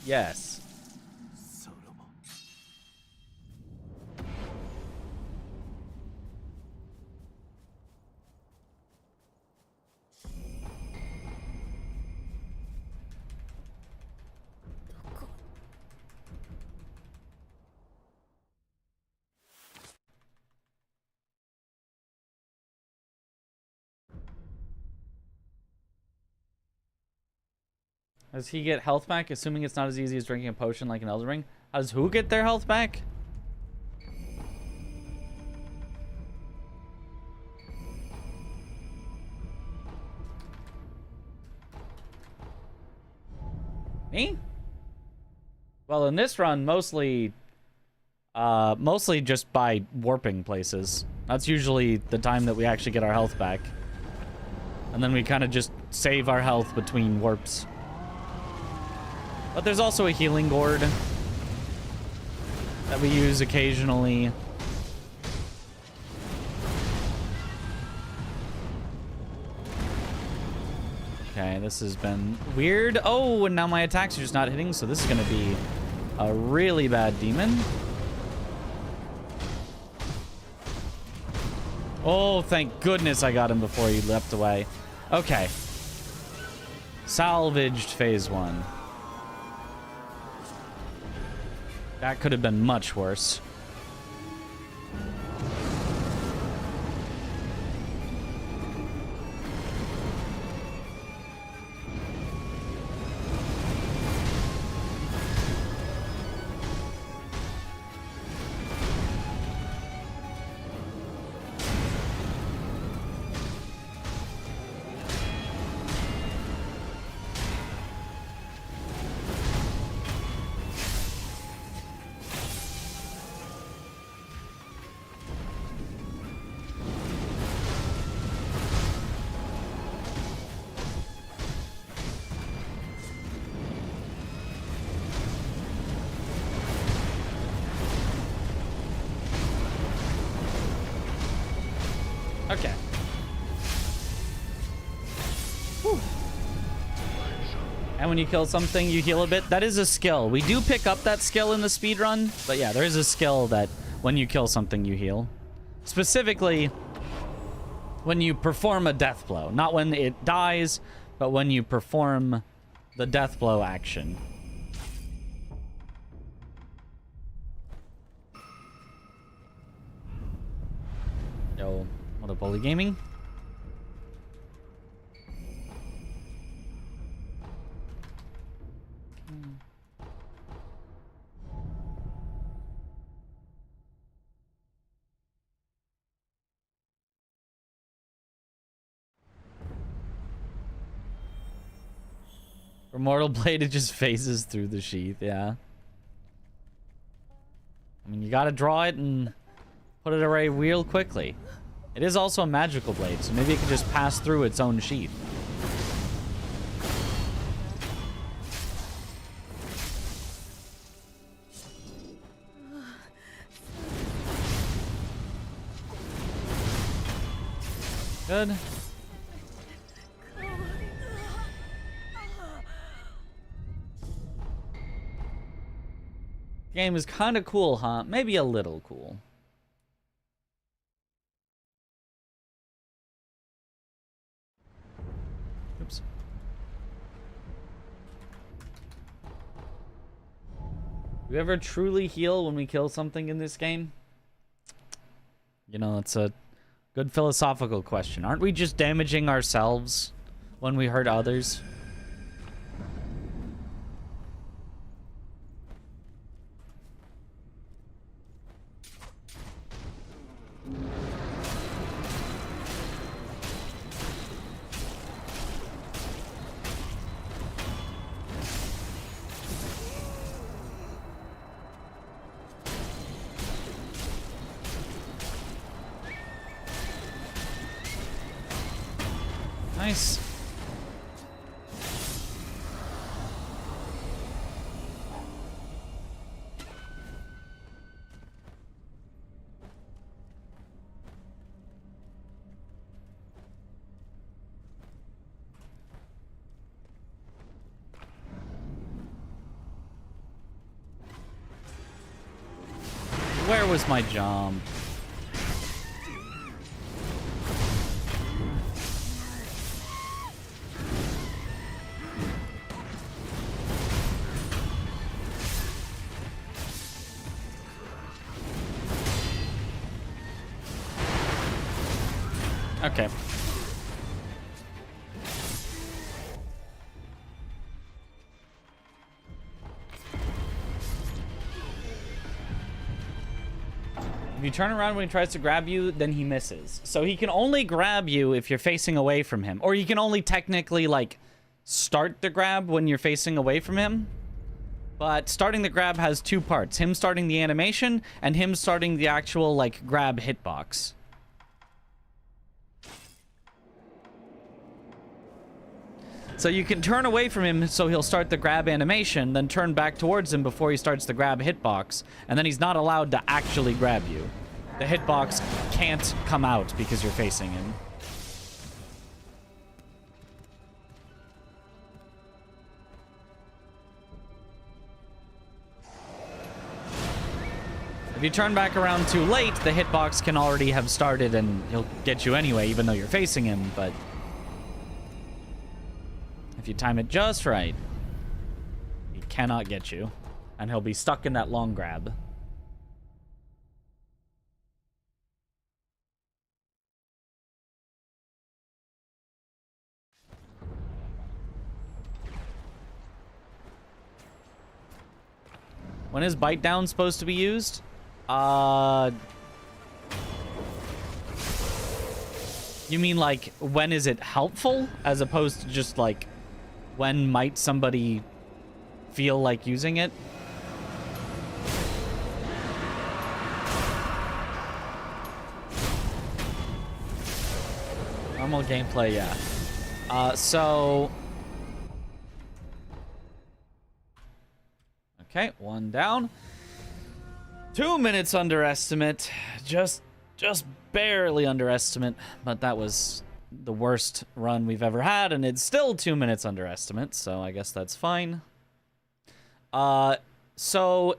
Yes. Does he get health back? Assuming it's not as easy as drinking a potion like an Elden Ring. How does who get their health back? Me? Well, in this run, mostly just by warping places. That's usually the time that we actually get our health back. And then we kind of just save our health between warps. But there's also a healing gourd that we use occasionally. Okay, this has been weird. Oh, and now my attacks are just not hitting, so this is going to be a really bad demon. Oh, thank goodness I got him before he leapt away. Okay. Salvaged phase 1. That could have been much worse. Okay. Whew. And when you kill something, you heal a bit. That is a skill. We do pick up that skill in the speedrun, but yeah, there is a skill that when you kill something, you heal. Specifically, when you perform a death blow. Not when it dies, but when you perform the death blow action. Yo. What up, Bully Gaming? For Mortal Blade, it just phases through the sheath, yeah. I mean, you gotta draw it and put it away real quickly. It is also a magical blade, so maybe it could just pass through its own sheath. Good. Game is kind of cool, huh? Maybe a little cool. Oops. Do we ever truly heal when we kill something in this game? You know, it's a good philosophical question. Aren't we just damaging ourselves when we hurt others? Nice. Where was my jump? Okay. If you turn around when he tries to grab you, then he misses. So he can only grab you if you're facing away from him. Or he can only technically, like, start the grab when you're facing away from him. But starting the grab has two parts. Him starting the animation and him starting the actual, like, grab hitbox. So you can turn away from him so he'll start the grab animation, then turn back towards him before he starts the grab hitbox, and then he's not allowed to actually grab you. The hitbox can't come out because you're facing him. If you turn back around too late, the hitbox can already have started and he'll get you anyway, even though you're facing him, but if you time it just right, he cannot get you, and he'll be stuck in that long grab. When is bite down supposed to be used? You mean like when is it helpful as opposed to just like when might somebody feel like using it? Normal gameplay, yeah. So okay, one down. 2 minutes underestimate. Just barely underestimate, but that was the worst run we've ever had, and it's still 2 minutes underestimate, so I guess that's fine. So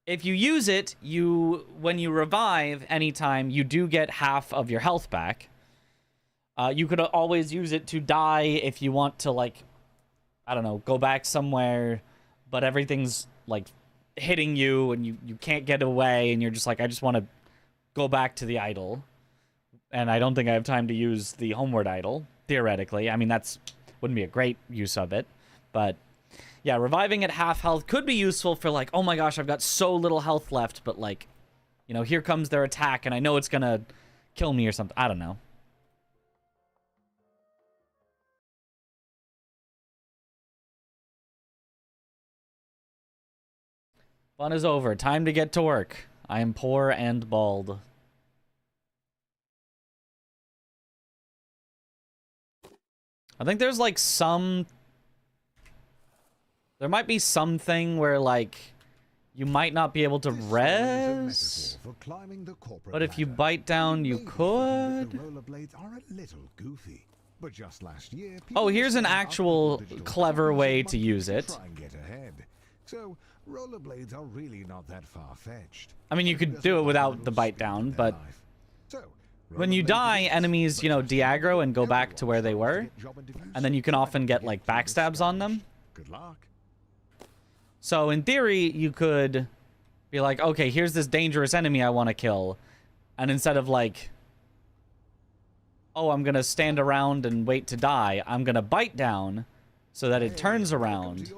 if you use it, when you revive anytime, you do get half of your health back. You could always use it to die if you want to, like, I don't know, go back somewhere, but everything's like hitting you and you can't get away, and you're just like, I just want to go back to the idol, and I don't think I have time to use the homeward idol, theoretically. I mean, wouldn't be a great use of it, but yeah, reviving at half health could be useful for like, oh my gosh, I've got so little health left, but like, you know, here comes their attack and I know it's gonna kill me or something. I don't know. Fun is over. Time to get to work. I am poor and bald. I think there's like there might be something where like you might not be able to res, but if you bite down, you could. Oh, here's an actual clever way to use it. So rollerblades are really not that far-fetched. I mean, you could do it without the bite down, but when you die, enemies, you know, de-aggro and go back to where they were, and then you can often get like backstabs on them. Good luck. So in theory, you could be like, okay, here's this dangerous enemy I want to kill, and instead of like, oh, I'm gonna stand around and wait to die, I'm gonna bite down so that it turns around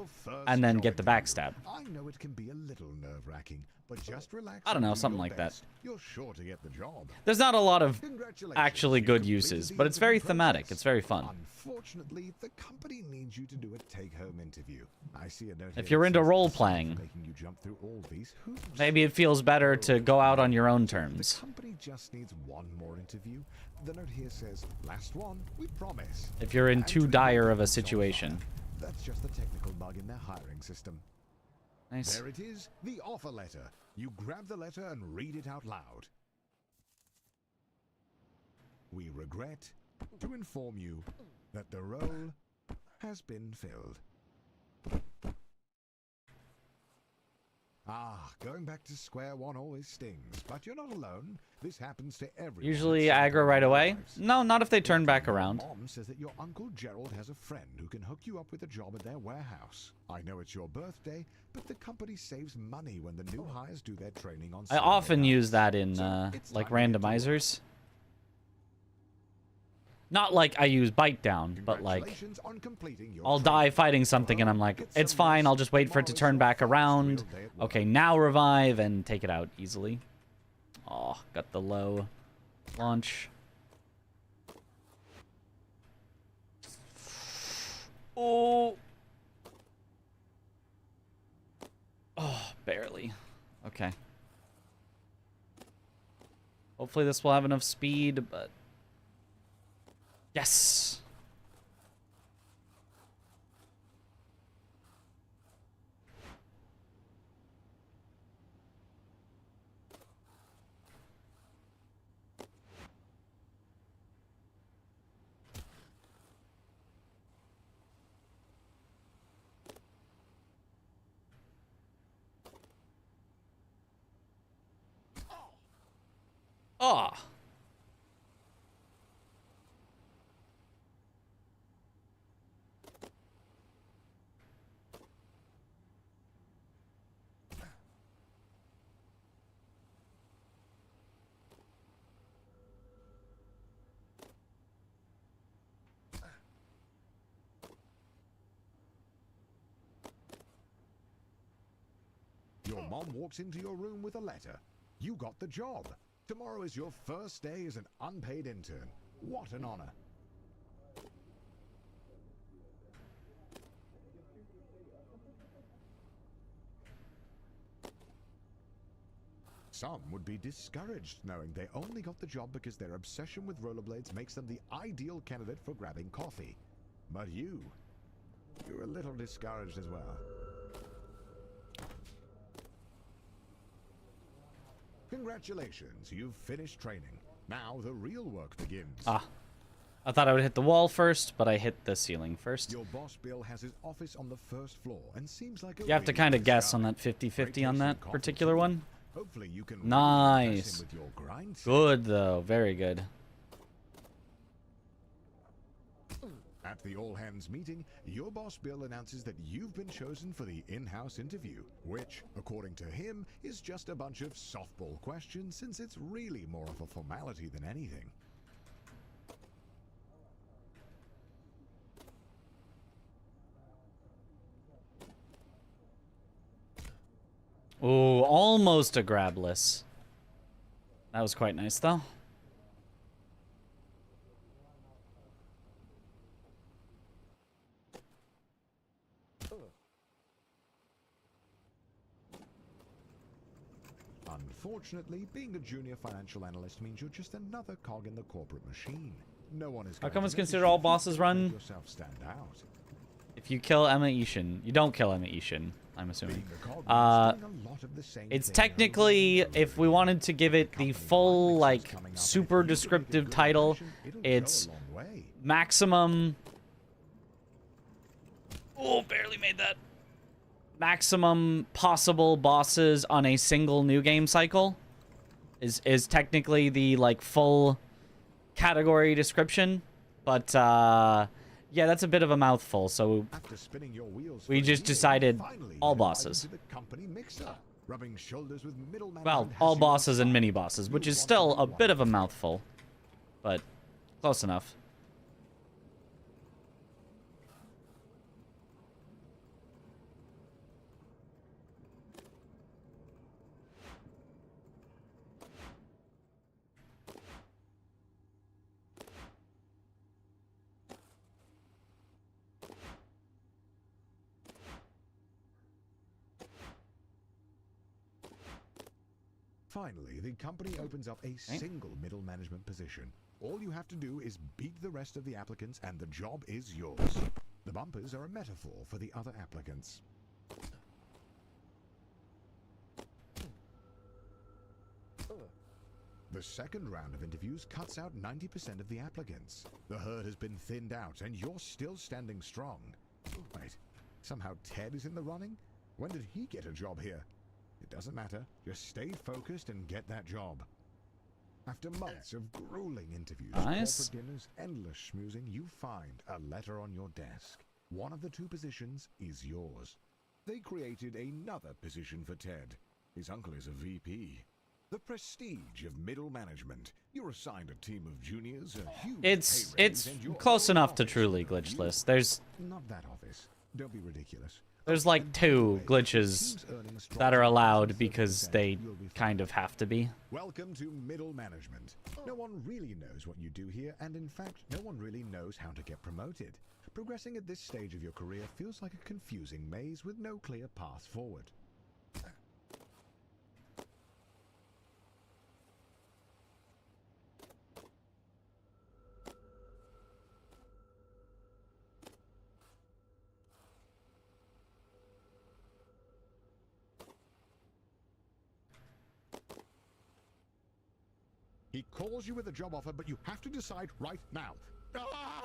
and then get the backstab. I know it can be a little nerve-wracking, but just relax. I don't know, something like that. You're sure to get the job. There's not a lot of actually good uses, but it's very thematic. It's very fun. Unfortunately, the company needs you to do a take-home interview. I see a note if you're into role-playing, maybe it feels better to go out on your own terms. The company just needs one more interview. The note here says, last one, we promise. If you're in too dire of a situation. That's just a technical bug in their hiring system. Nice. There it is, the offer letter. You grab the letter and read it out loud. We regret to inform you that the role has been filled. Ah, going back to square one always stings, but you're not alone. This happens to everyone. Usually aggro right away? No, not if they turn back around. Mom says that your Uncle Gerald has a friend who can hook you up with a job at their warehouse. I know it's your birthday, but the company saves money when the new hires do their training on Sunday. I often use that in like randomizers. Not like I use bite down, but like I'll die fighting something and I'm like, it's fine, I'll just wait for it to turn back around. Okay, now revive and take it out easily. Oh, got the low launch. Oh. Oh, barely. Okay. Hopefully this will have enough speed, but... Yes! Ah. Your mom walks into your room with a letter. You got the job. Tomorrow is your first day as an unpaid intern. What an honor. Some would be discouraged knowing they only got the job because their obsession with rollerblades makes them the ideal candidate for grabbing coffee. But you're a little discouraged as well. Congratulations, you've finished training. Now the real work begins. Ah. I thought I would hit the wall first, but I hit the ceiling first. Your boss Bill has his office on the first floor and seems like a You have to really kind of nice guess guy. on that 50-50 on Great that tasting particular coffee, one. too. Hopefully you can really Nice. impress him with your grind set. Good, though. Very good. At the all-hands meeting, your boss Bill announces that you've been chosen for the in-house interview, which, according to him, is just a bunch of softball questions since it's really more of a formality than anything. Ooh, almost a grabless. That was quite nice, though. Unfortunately, being a junior financial analyst means you're just another cog in the corporate machine. No one is How going come to it's notice considered you all if you bosses make run? yourself stand out. If you kill Emma Ishin. You don't kill Emma Ishin, I'm assuming. Being a cog means doing a lot of the same It's thing technically, over and over if we again. wanted to give it the Company full, like like, Lexus coming up, and if super you can make a descriptive good title, impression, it'll go it's a long way. maximum... Oh, barely made that. Maximum possible bosses on a single new game cycle is technically the, like, full category description. But, yeah, that's a bit of a mouthful, so After spinning your wheels we for a just year, decided finally all get invited bosses. to the company mixer, rubbing shoulders with middlemen Well, and all hashing bosses out and fun. mini bosses, which You'll is want still to a be bit of a one mouthful, but close enough. Finally, the company opens up a single middle management position. All you have to do is beat the rest of the applicants and the job is yours. The bumpers are a metaphor for the other applicants. The second round of interviews cuts out 90% of the applicants. The herd has been thinned out and you're still standing strong. Wait, somehow Ted is in the running? When did he get a job here? It doesn't matter. Just stay focused and get that job. After months of grueling interviews, Nice. corporate dinners, endless schmoozing, you find a letter on your desk. One of the two positions is yours. They created another position for Ted. His uncle is a VP. The prestige of middle management. You're assigned a team of juniors, a huge It's pay raise, and your close own enough to office. truly glitchless. There's Not that office. Don't be ridiculous. There's like And by the 2 way, glitches teams earning strong that are allowed 30%, because they you'll be fine. kind of have to be. Welcome to middle management. No one really knows what you do here, and in fact, no one really knows how to get promoted. Progressing at this stage of your career feels like a confusing maze with no clear path forward. He calls you with a job offer, but you have to decide right now. Ah!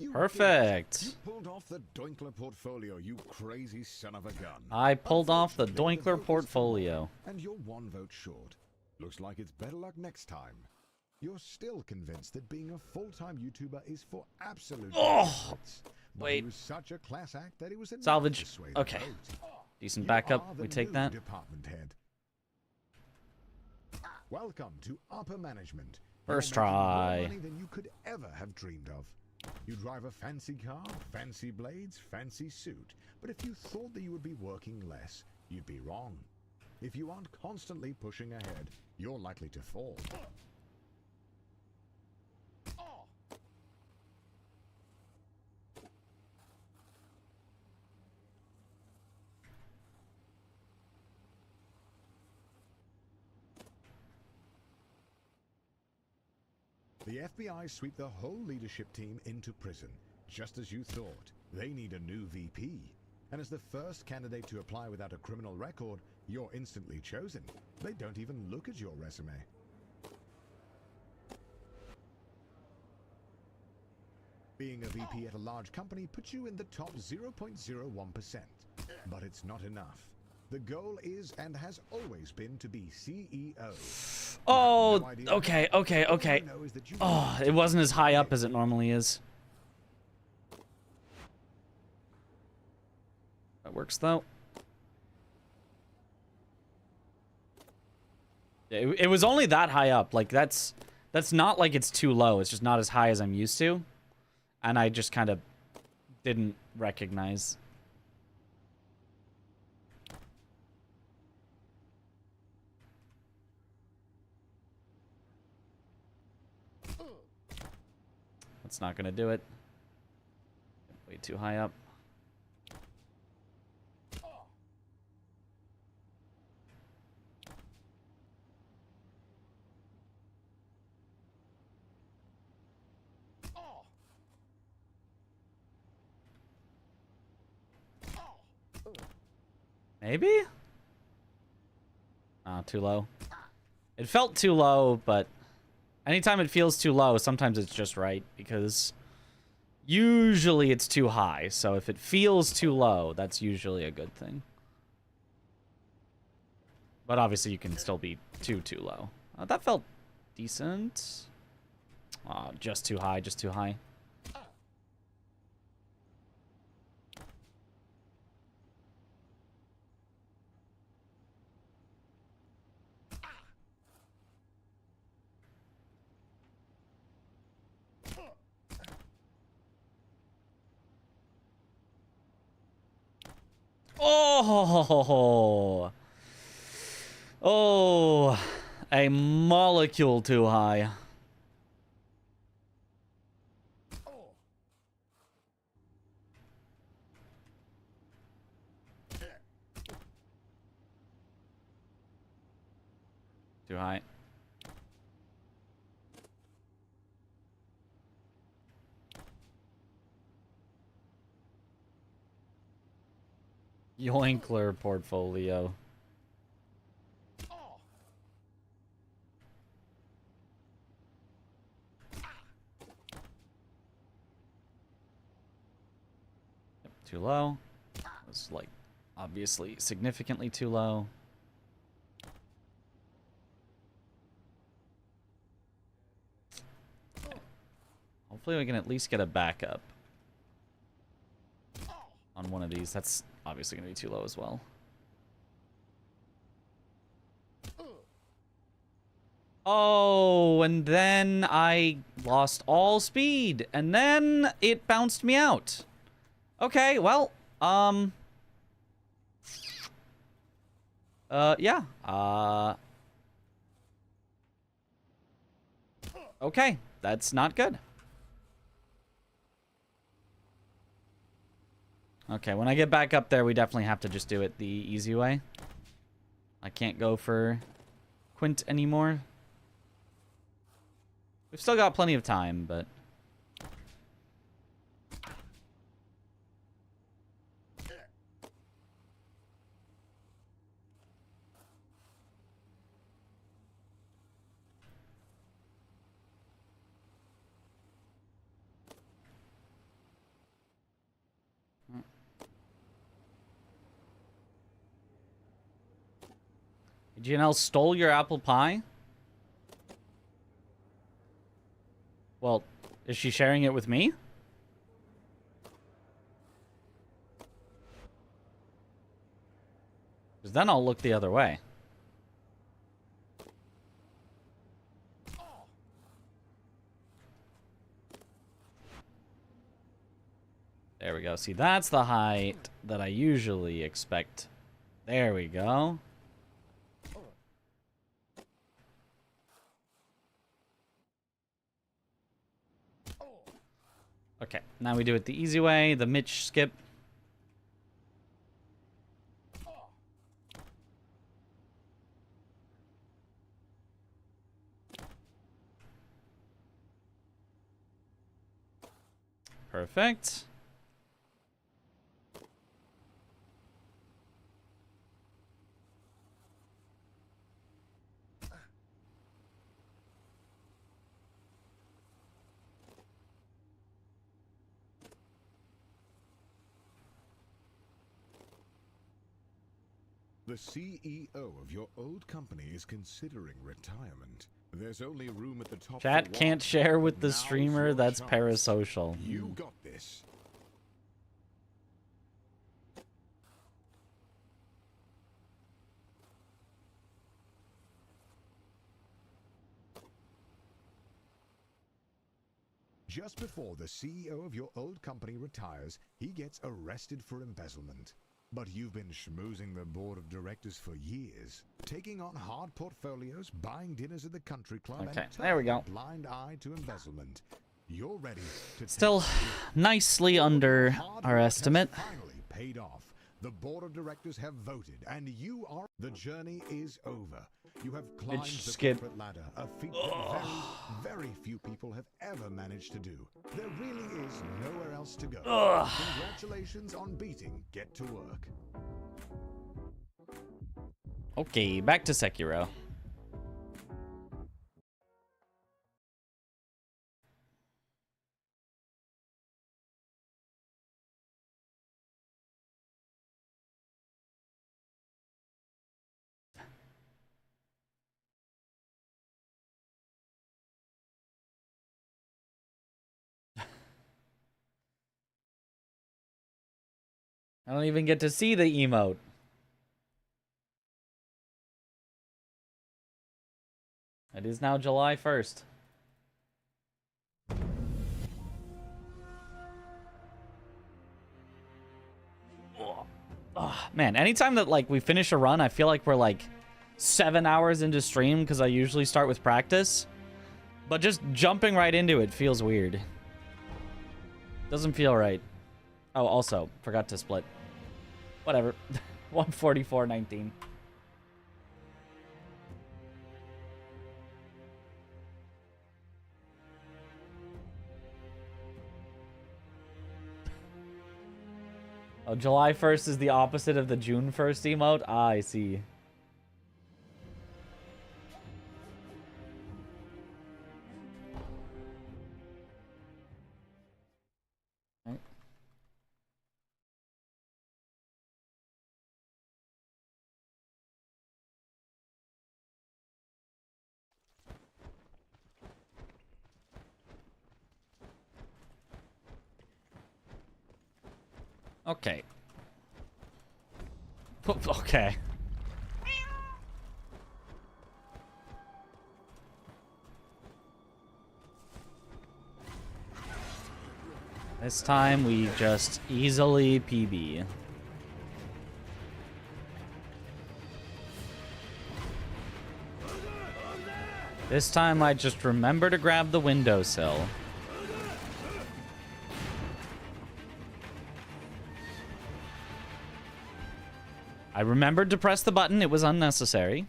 You Perfect. did it. You pulled off the Doinkler portfolio, you crazy son of a gun. I pulled off the Unfortunately, Doinkler vote is portfolio. for, and you're 1 vote short. Looks like it's better luck next time. You're still convinced that being a full-time YouTuber is for absolute idiots. But wait. He was such a class act that it was enough Salvage. to sway the Okay. vote. Decent You backup. are the We take new that. Department head. Welcome to upper management. First You're making more try. money than you could ever have dreamed of. You drive a fancy car, fancy blades, fancy suit. But if you thought that you would be working less, you'd be wrong. If you aren't constantly pushing ahead, you're likely to fall. The FBI sweep the whole leadership team into prison, just as you thought. They need a new VP. And as the first candidate to apply without a criminal record, you're instantly chosen. They don't even look at your resume. Being a VP at a large company puts you in the top 0.01%. But it's not enough. The goal is and has always been to be CEO. Oh, okay. Oh, it wasn't as high up as it normally is. That works though. It was only that high up. Like that's not like it's too low. It's just not as high as I'm used to. And I just kind of didn't recognize. That's not gonna do it. Way too high up. Maybe? Ah, too low. It felt too low, but anytime it feels too low, sometimes it's just right, because usually it's too high. So if it feels too low, that's usually a good thing. But obviously you can still be too low. That felt decent. Oh, just too high, just too high. Oh, oh, a molecule too high. Too high. Yoinkler portfolio. Too low. It's like obviously significantly too low. Okay. Hopefully we can at least get a backup on one of these. That's obviously going to be too low as well. Oh, and then I lost all speed, and then it bounced me out. Okay, well, yeah, okay, that's not good. Okay, when I get back up there, we definitely have to just do it the easy way. I can't go for Quint anymore. We've still got plenty of time, but... GNL stole your apple pie? Well, is she sharing it with me? Because then I'll look the other way. There we go. See, that's the height that I usually expect. There we go. Okay, now we do it the easy way, the Mitch skip. Perfect. The CEO of your old company is considering retirement. There's only room at the top. Chat can't share with the Now's streamer. your That's chance. parasocial. You got this. Just before the CEO of your old company retires, he gets arrested for embezzlement. But you've been schmoozing the board of directors for years, taking on hard portfolios, buying dinners at the country club, Okay, and there we go. turning a blind eye to embezzlement. You're ready to Still nicely under hard our work has estimate. finally paid off. The board of directors have voted, and you are. The journey is over. You have climbed the skip. corporate ladder, a feat that very few people have ever managed to do. There really is nowhere else to go. Congratulations on beating Get to Work. Okay, back to Sekiro. I don't even get to see the emote. It is now July 1st. Oh, man, anytime that like we finish a run, I feel like we're like 7 hours into stream because I usually start with practice. But just jumping right into it feels weird. Doesn't feel right. Oh, also, forgot to split. Whatever. 144.19. Oh, July 1st is the opposite of the June 1st emote? Ah, I see. Okay. Okay. This time we just easily PB. This time I just remember to grab the windowsill. I remembered to press the button. It was unnecessary.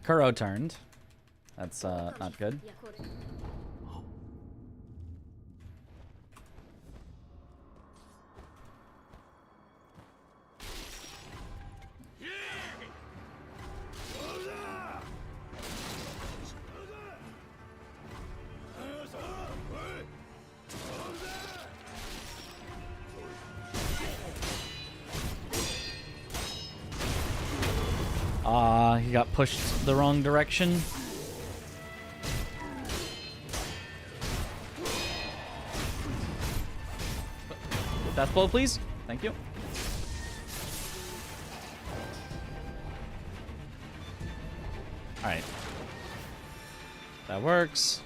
Kuro turned. That's not good. He got pushed the wrong direction. Death blow, please. Thank you. Alright. That works.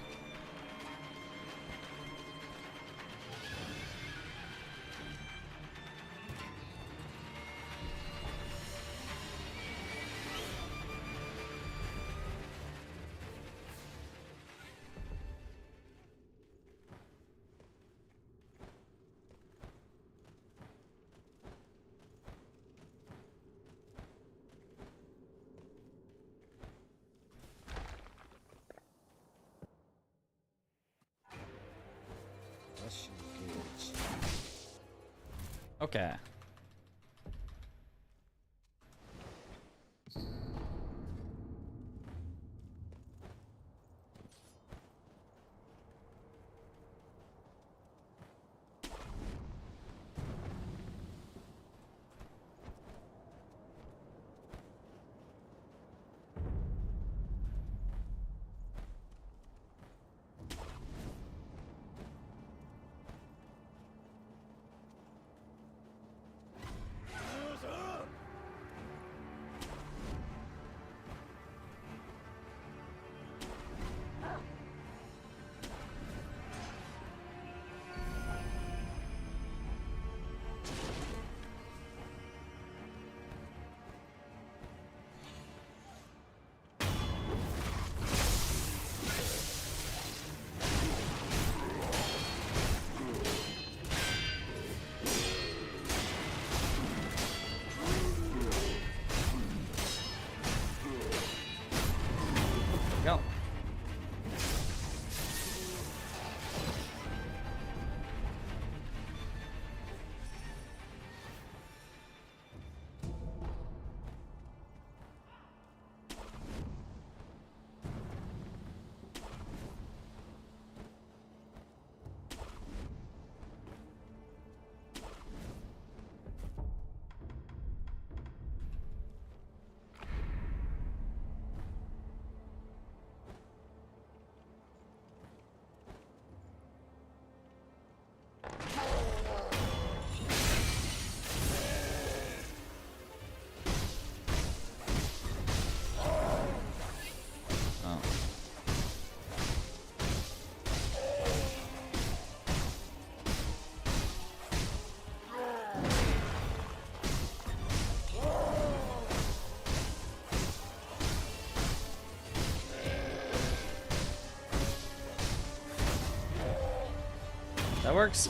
Okay. Go. That works.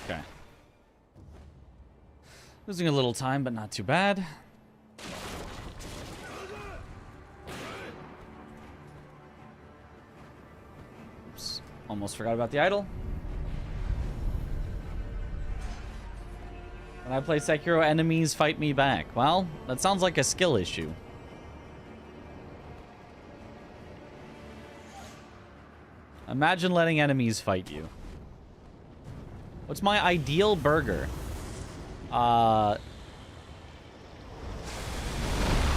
Okay. Losing a little time, but not too bad. Oops. Almost forgot about the idol. When I play Sekiro, enemies fight me back. Well, that sounds like a skill issue. Imagine letting enemies fight you. What's my ideal burger?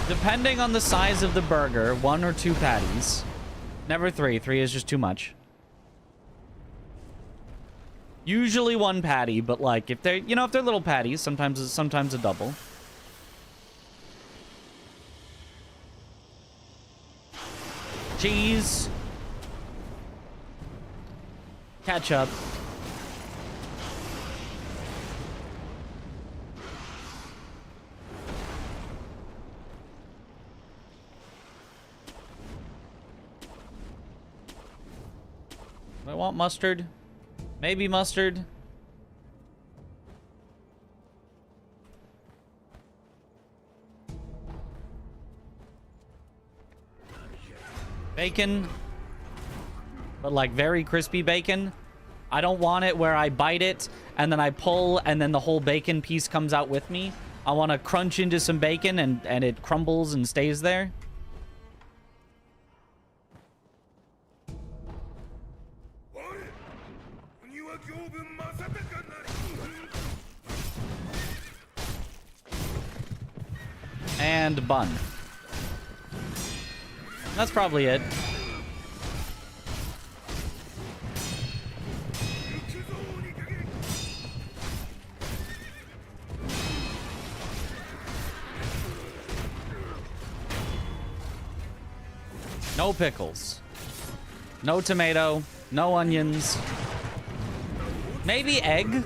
Depending on the size of the burger, 1 or 2 patties. Never 3. 3 is just too much. Usually 1 patty, but like if they're, you know, if they're little patties, sometimes a double. Cheese. Ketchup. I want mustard. Maybe mustard. Bacon. But like very crispy bacon. I don't want it where I bite it and then I pull and then the whole bacon piece comes out with me. I want to crunch into some bacon and it crumbles and stays there. And bun. That's probably it. No pickles. No tomato. No onions. Maybe egg.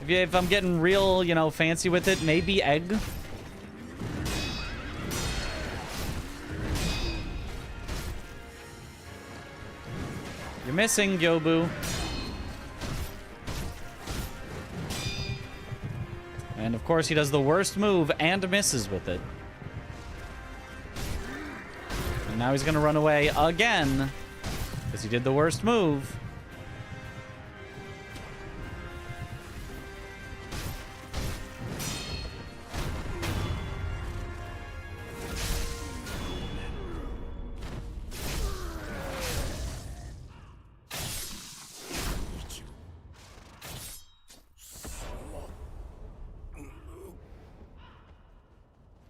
If I'm getting real, you know, fancy with it, maybe egg. You're missing, Gyobu. And of course he does the worst move and misses with it. And now he's gonna run away again. Because he did the worst move.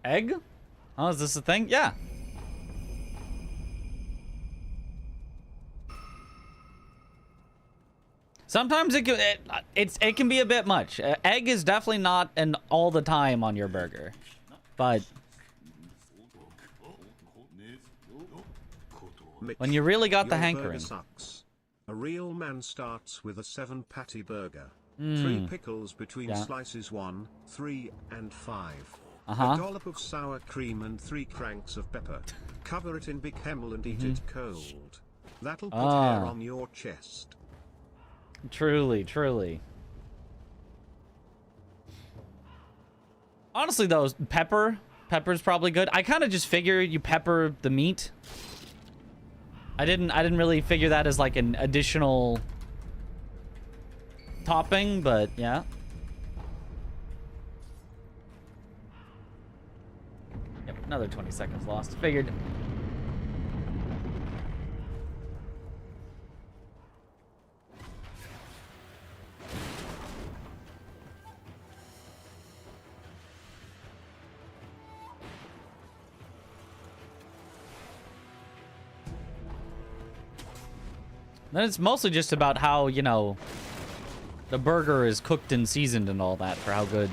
Egg? Oh, is this a thing? Yeah. Sometimes it can be a bit much. Egg is definitely not an all the time on your burger, but Mitch, when you really got the your hankering. burger sucks. A real man starts with a 7-patty burger. 3 pickles between slices 1, 3, and 5. A dollop of sour cream and 3 cranks of pepper. Cover it in bechamel and eat it cold. That'll put hair on your chest. Truly, truly. Honestly, though, pepper's probably good. I kind of just figure you pepper the meat. I didn't really figure that as like an additional topping, but yeah. Yep, another 20 seconds lost. Figured. Then it's mostly just about how, you know, the burger is cooked and seasoned and all that for how good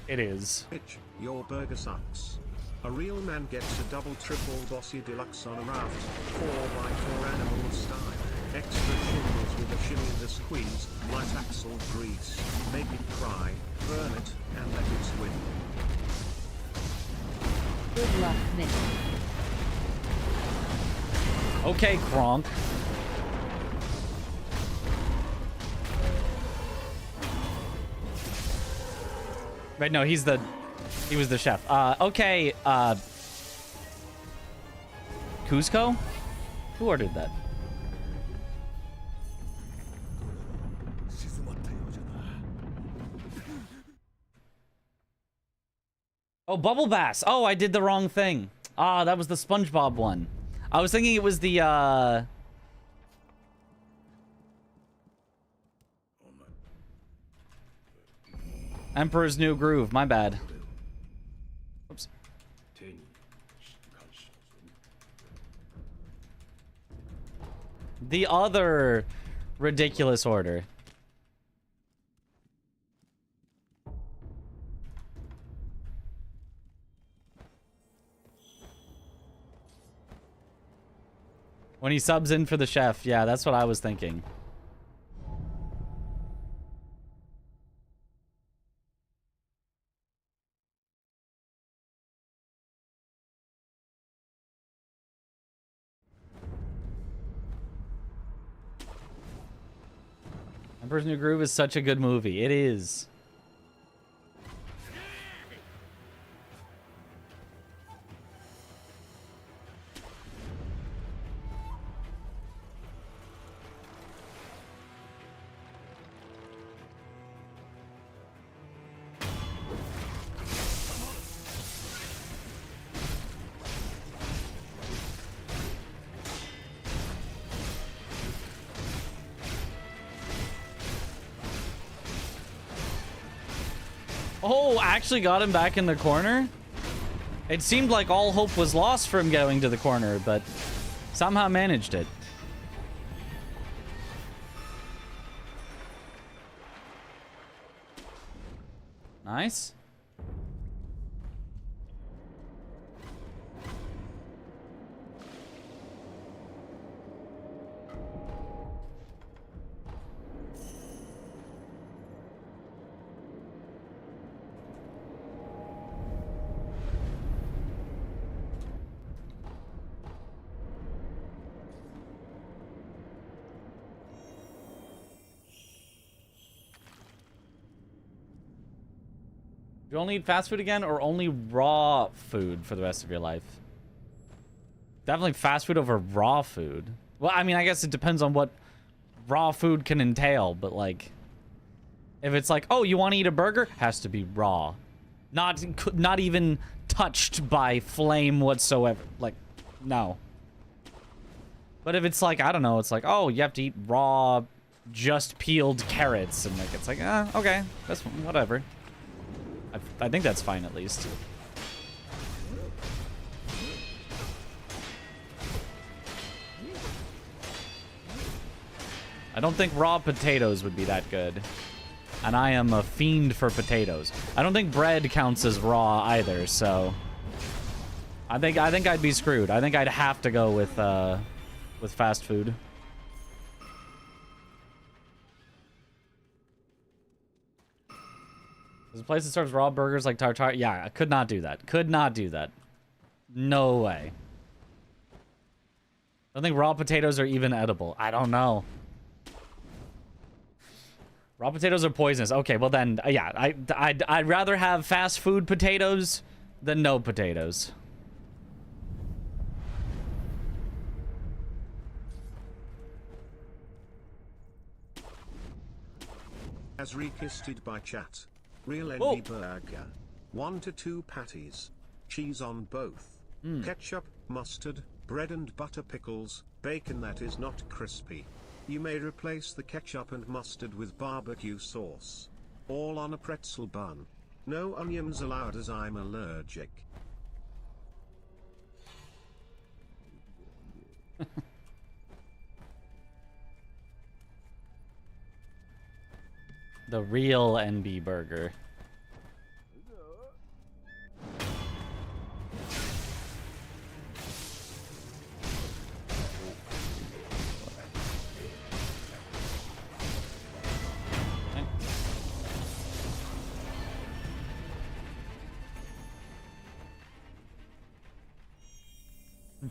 it is. Mitch, your burger sucks. A real man gets a double triple bossy deluxe on a raft, 4x4 animal style. Extra shingles with a shimmy and a squeeze, light axle grease, make it cry, burn it, and let it swim. Good luck, Mitch. Okay, Kronk. Right, no, he was the chef. Okay, Cusco? Who ordered that? Oh, Bubble Bass. Oh, I did the wrong thing. Ah, that was the SpongeBob one. I was thinking it was the, Emperor's New Groove. My bad. The other ridiculous order. When he subs in for the chef. Yeah, that's what I was thinking. Emperor's New Groove is such a good movie. It is. Oh, actually got him back in the corner? It seemed like all hope was lost for him going to the corner, but somehow managed it. Nice. Do you only eat fast food again or only raw food for the rest of your life? Definitely fast food over raw food. Well, I mean, I guess it depends on what raw food can entail, but like, if it's like, oh, you want to eat a burger? Has to be raw. Not even touched by flame whatsoever. Like, no. But if it's like, I don't know, it's like, oh, you have to eat raw, just peeled carrots, and like, it's like, okay, that's whatever. I think that's fine, at least. I don't think raw potatoes would be that good. And I am a fiend for potatoes. I don't think bread counts as raw either, so... I think I'd be screwed. I think I'd have to go with fast food. There's a place that serves raw burgers like tartare. Yeah, I could not do that. Could not do that. No way. I don't think raw potatoes are even edible. I don't know. Raw potatoes are poisonous. Okay, well then, yeah, I'd rather have fast food potatoes than no potatoes. As requested by chat. Real NB burger. 1 to 2 patties. Cheese on both. Ketchup, mustard, bread and butter pickles, bacon that is not crispy. You may replace the ketchup and mustard with barbecue sauce. All on a pretzel bun. No onions allowed as I'm allergic. The real NB burger.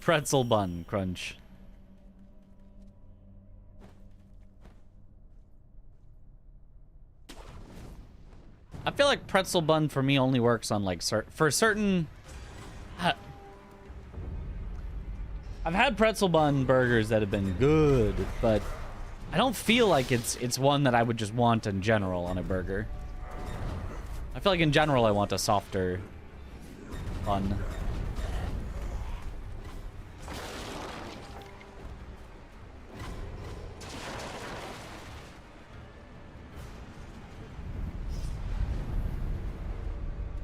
Pretzel bun crunch. I feel like pretzel bun for me only works on like for certain. I've had pretzel bun burgers that have been good, but I don't feel like it's one that I would just want in general on a burger. I feel like in general I want a softer bun.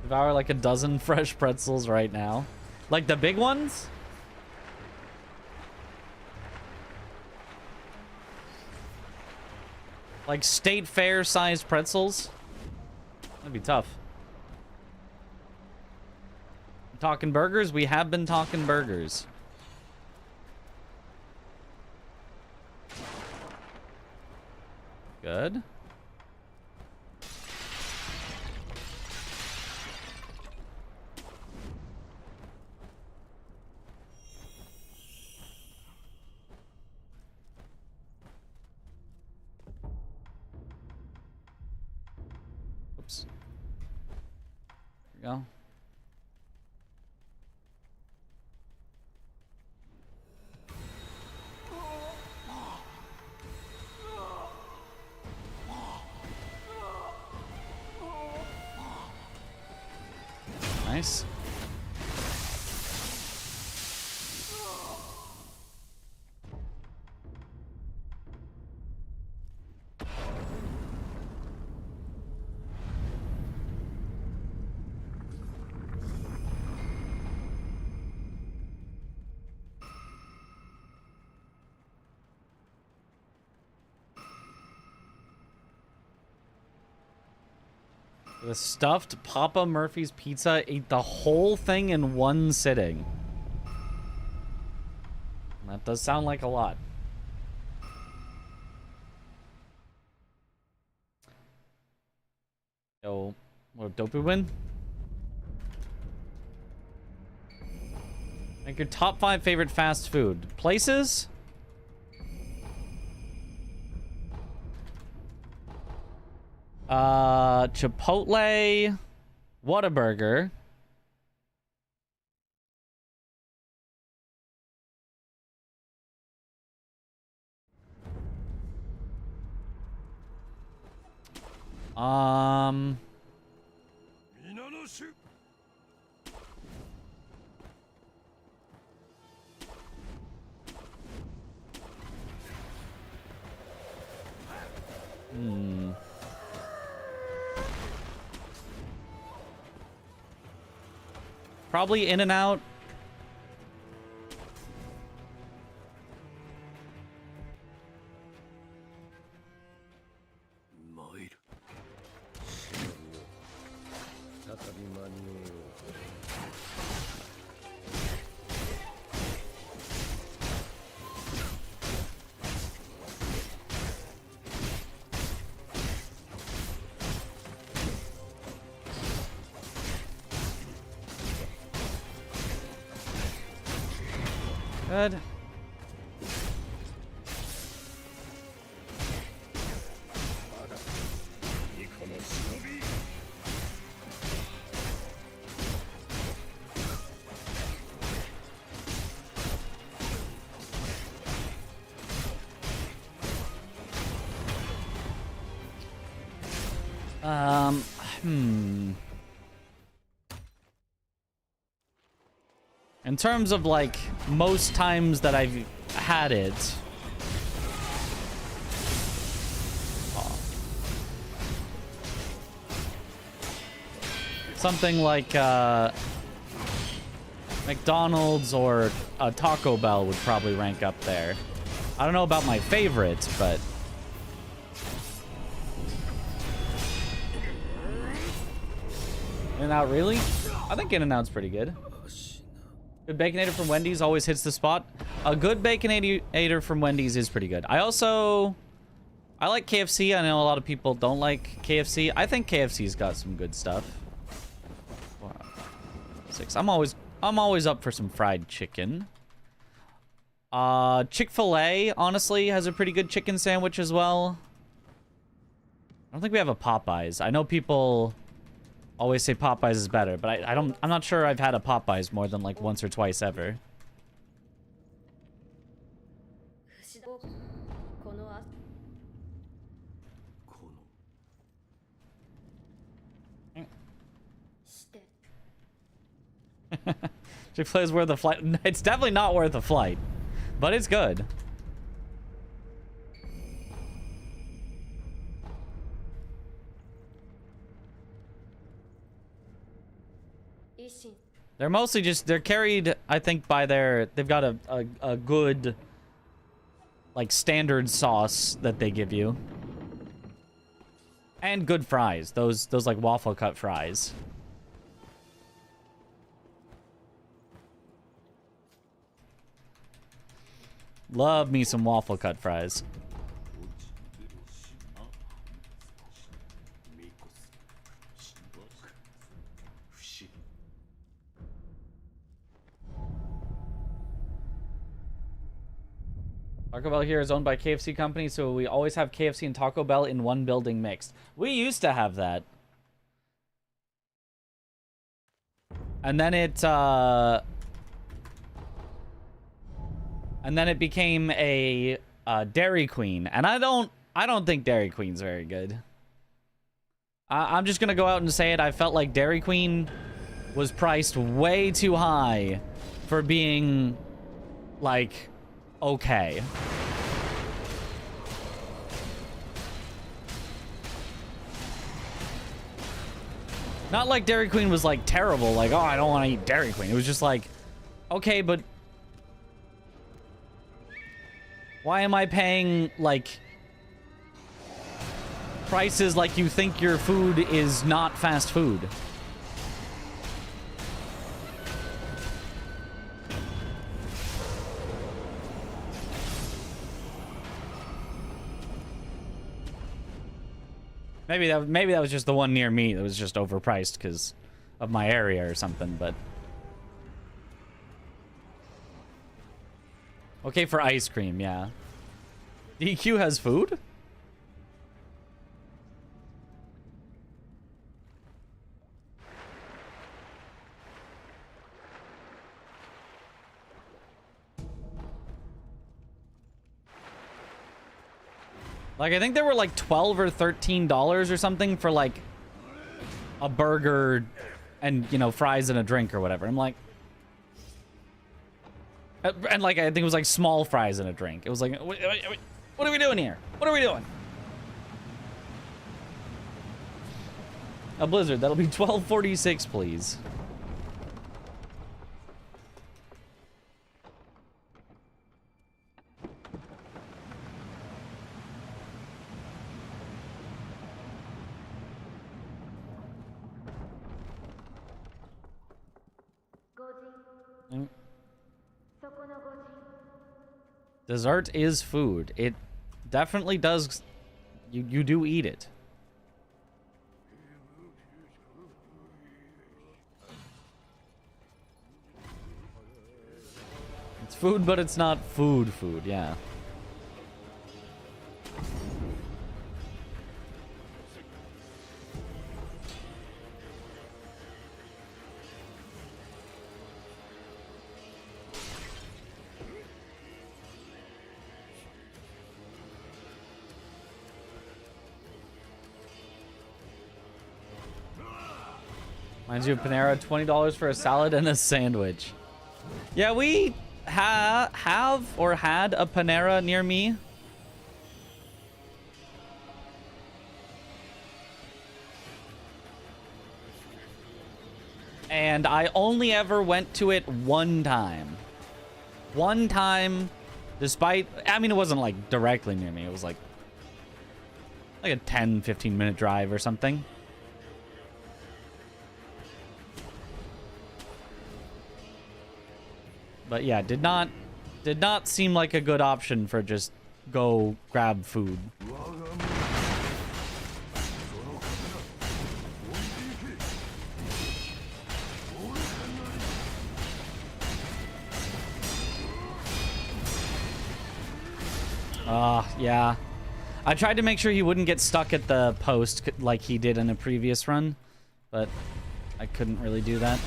Devour like a dozen fresh pretzels right now. Like the big ones? Like state fair sized pretzels? That'd be tough. Talking burgers? We have been talking burgers. Good. Oops. There we go. Nice. The stuffed Papa Murphy's pizza ate the whole thing in one sitting. That does sound like a lot. Yo, what dope we win? Like your top 5 favorite fast food places? Chipotle, Whataburger. Probably In-N-Out. Good. In terms of like most times that I've had it, something like McDonald's or a Taco Bell would probably rank up there. I don't know about my favorite, but In-N-Out, really? I think In-N-Out's pretty good. Good Baconator from Wendy's always hits the spot. A good Baconator from Wendy's is pretty good. I like KFC. I know a lot of people don't like KFC. I think KFC's got some good stuff. 6. I'm always up for some fried chicken. Chick-fil-A, honestly, has a pretty good chicken sandwich as well. I don't think we have a Popeyes. I know people always say Popeyes is better, but I'm not sure I've had a Popeyes more than like once or twice ever. Chick-fil-A is worth a flight. It's definitely not worth a flight, but it's good. They're mostly just, they're carried, I think, by their, they've got a good, like, standard sauce that they give you. And good fries. Those like, waffle cut fries. Love me some waffle cut fries. Taco Bell here is owned by KFC company, so we always have KFC and Taco Bell in one building mixed. We used to have that. And then it became a Dairy Queen, and I don't think Dairy Queen's very good. I'm just gonna go out and say it. I felt like Dairy Queen was priced way too high for being like okay. Not like Dairy Queen was like terrible, like, oh, I don't want to eat Dairy Queen. It was just like, okay, but why am I paying like prices like you think your food is not fast food? Maybe that was just the one near me that was just overpriced because of my area or something, but okay for ice cream, yeah. DQ has food? Like, I think they were like $12 or $13 or something for like a burger and, you know, fries and a drink or whatever. I'm like, and like, I think it was like small fries and a drink. It was like, what are we doing here? What are we doing? A Blizzard, that'll be $12.46, please. Dessert is food. It definitely does. You do eat it. It's food, but it's not food, yeah. Reminds you of Panera, $20 for a salad and a sandwich. Yeah, we have or had a Panera near me. And I only ever went to it one time. One time, despite, I mean, it wasn't like directly near me. It was like a 10, 15 minute drive or something. But yeah, did not seem like a good option for just go grab food. Yeah. I tried to make sure he wouldn't get stuck at the post like he did in a previous run, but I couldn't really do that.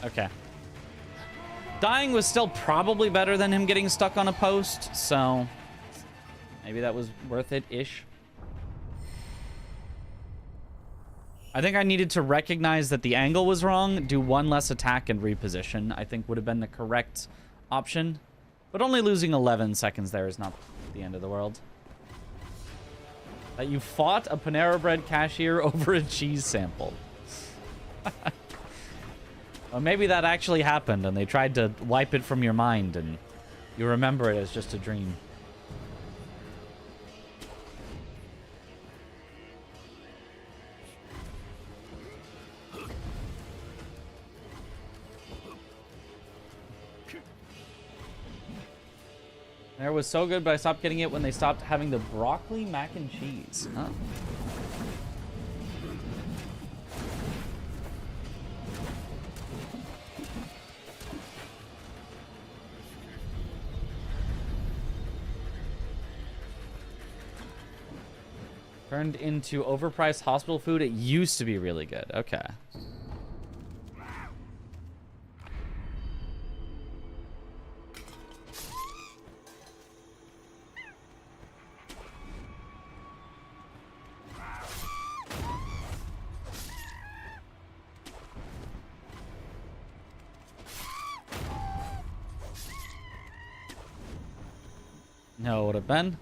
Okay. Dying was still probably better than him getting stuck on a post, so maybe that was worth it-ish. I think I needed to recognize that the angle was wrong, do one less attack, and reposition, I think would have been the correct option. But only losing 11 seconds there is not the end of the world. That you fought a Panera Bread cashier over a cheese sample. Or maybe that actually happened and they tried to wipe it from your mind and you remember it as just a dream. It was so good, but I stopped getting it when they stopped having the broccoli mac and cheese. Huh? Turned into overpriced hospital food. It used to be really good. Okay. No, it would have been.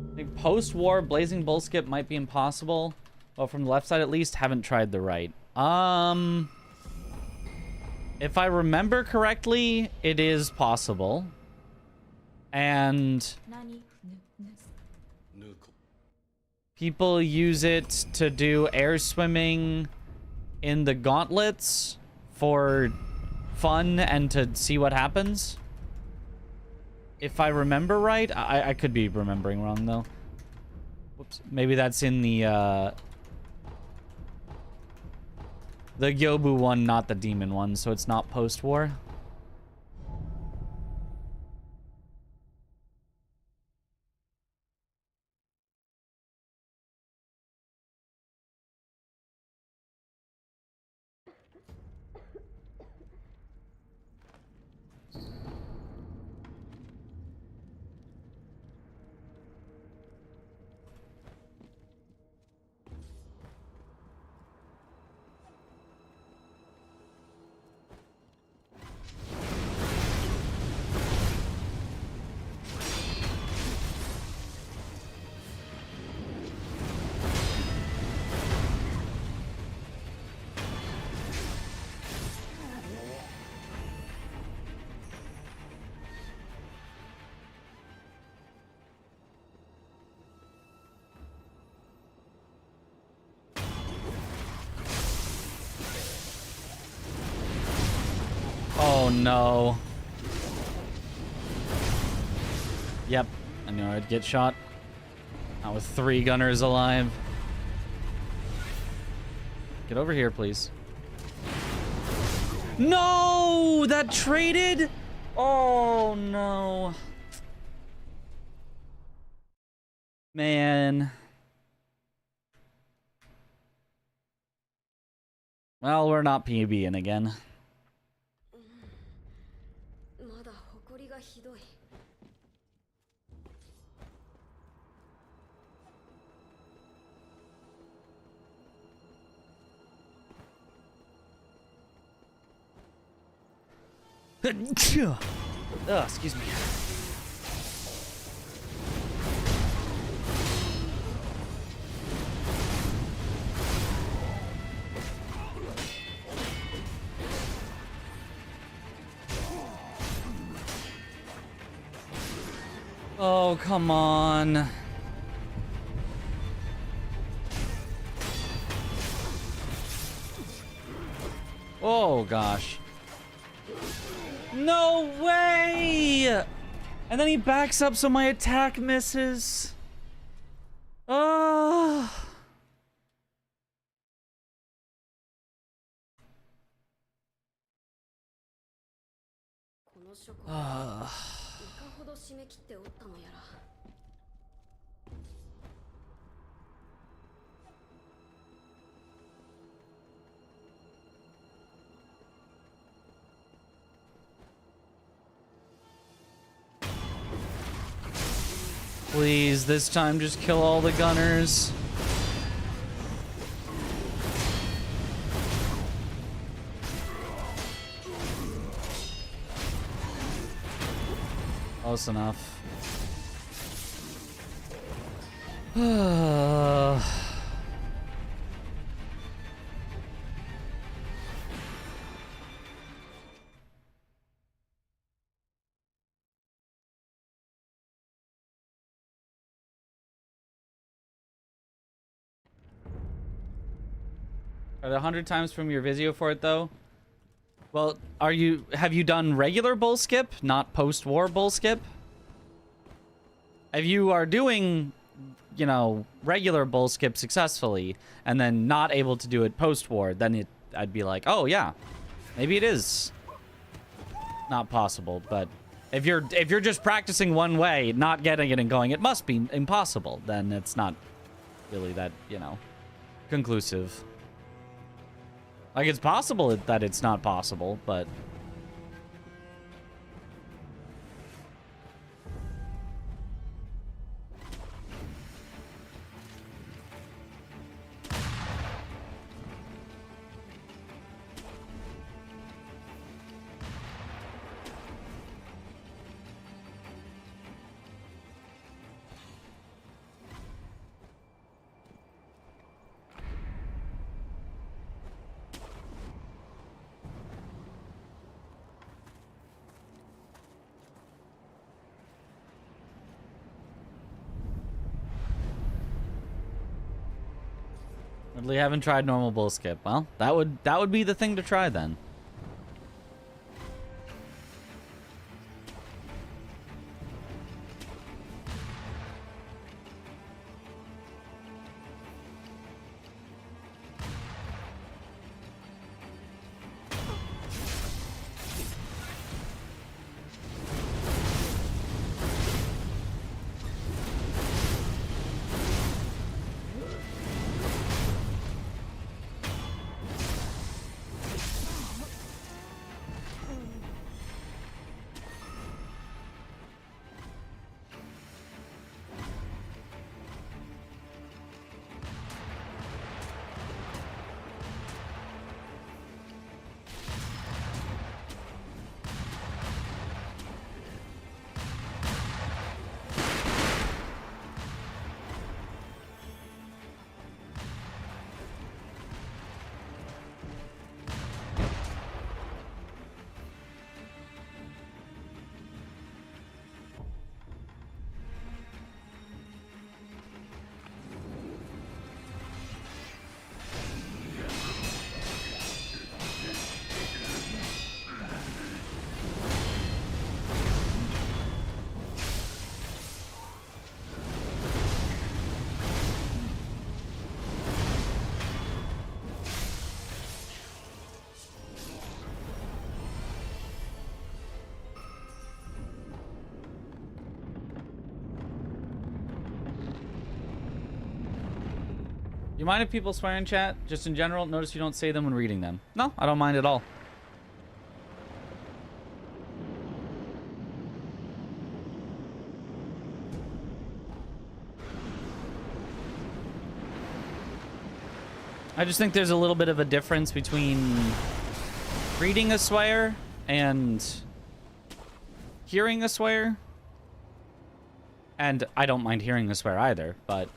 I think post-war Blazing Bull skip might be impossible. Well, from the left side at least, haven't tried the right. If I remember correctly, it is possible. And people use it to do air swimming in the gauntlets for fun and to see what happens. If I remember right, I could be remembering wrong though. Whoops. Maybe that's in the Gyobu one, not the demon one, so it's not post-war. Oh no. Yep, I knew I'd get shot. Not with 3 gunners alive. Get over here, please. No! That traded? Oh no. Man. Well, we're not PBing again. Excuse me. Oh, come on. Oh, gosh. No way! And then he backs up so my attack misses. Oh. Please, this time just kill all the gunners. Close enough. Are there 100 times from your video for it though? Well, have you done regular bull skip, not post-war bull skip? If you are doing, you know, regular bull skip successfully and then not able to do it post-war, then I'd be like, oh yeah, maybe it is not possible. But if you're just practicing one way, not getting it and going, it must be impossible, then it's not really that, you know, conclusive. Like, it's possible that it's not possible, but... Really haven't tried normal bull skip. Well, that would be the thing to try then. You mind if people swear in chat? Just in general, notice you don't say them when reading them. No, I don't mind at all. I just think there's a little bit of a difference between reading a swear and hearing a swear. And I don't mind hearing a swear either, but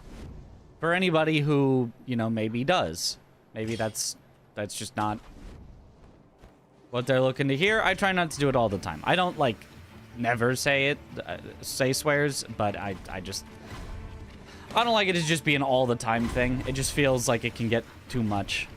for anybody who, you know, maybe does, maybe that's just not what they're looking to hear. I try not to do it all the time. I don't, like, never say swears, but I don't like it to just be an all the time thing. It just feels like it can get too much.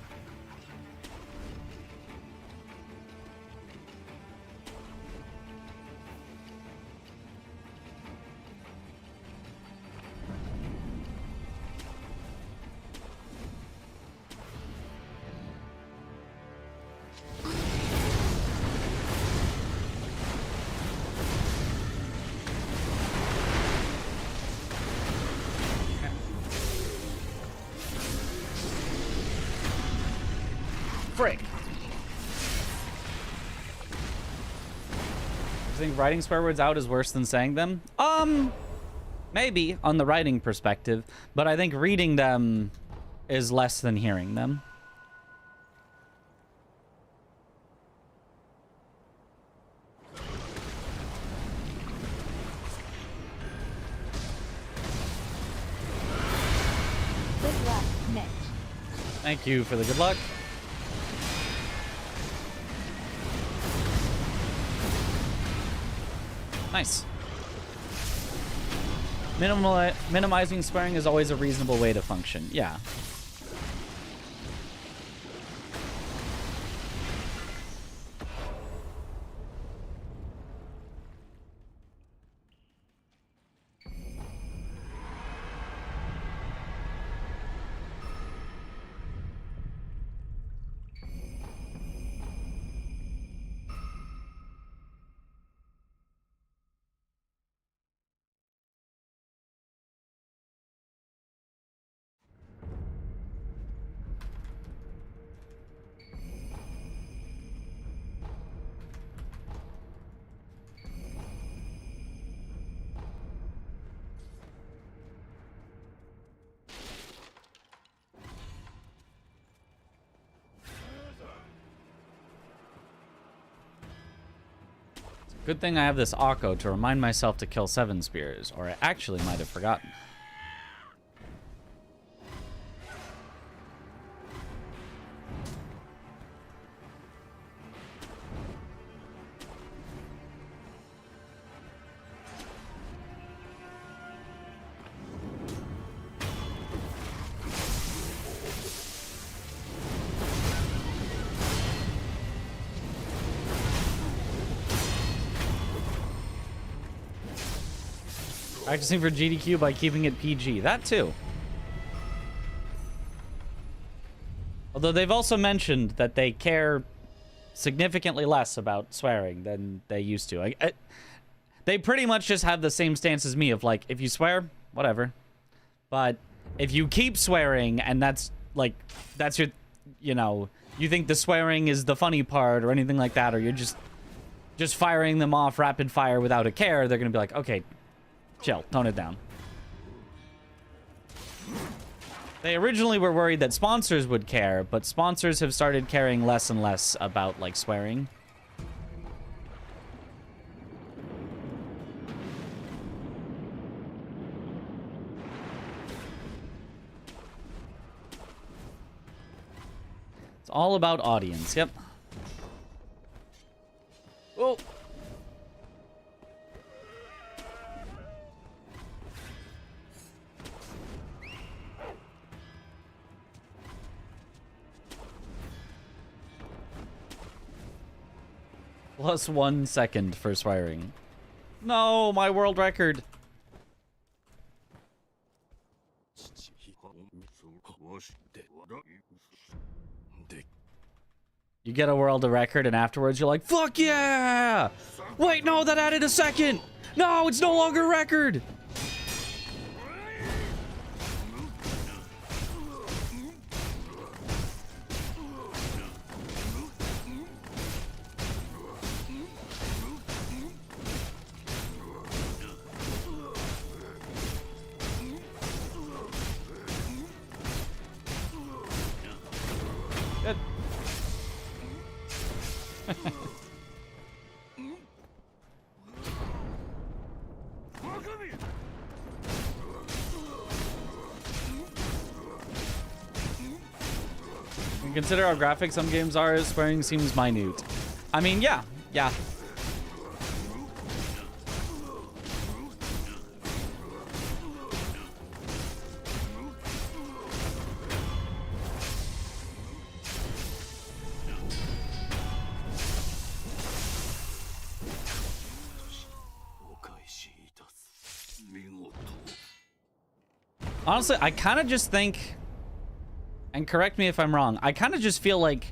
Frick. I think writing swear words out is worse than saying them. Maybe on the writing perspective, but I think reading them is less than hearing them. Good luck, Mitch. Thank you for the good luck. Nice. Minimizing swearing is always a reasonable way to function. Yeah. Good thing I have this Akko to remind myself to kill 7 spears, or I actually might have forgotten. Practicing for GDQ by keeping it PG. That too. Although they've also mentioned that they care significantly less about swearing than they used to. They pretty much just have the same stance as me of like, if you swear, whatever. But if you keep swearing and that's like, that's your, you know, you think the swearing is the funny part or anything like that, or you're just firing them off rapid fire without a care, they're going to be like, okay, chill, tone it down. They originally were worried that sponsors would care, but sponsors have started caring less and less about, like, swearing. It's all about audience, yep. Oh! Plus 1 second for swearing. No, my world record. You get a world record and afterwards you're like, fuck yeah! Wait, no, that added a second! No, it's no longer a record! Good. And consider how graphic some games are, swearing seems minute. I mean, yeah. Honestly, I kind of just think, and correct me if I'm wrong, I kind of just feel like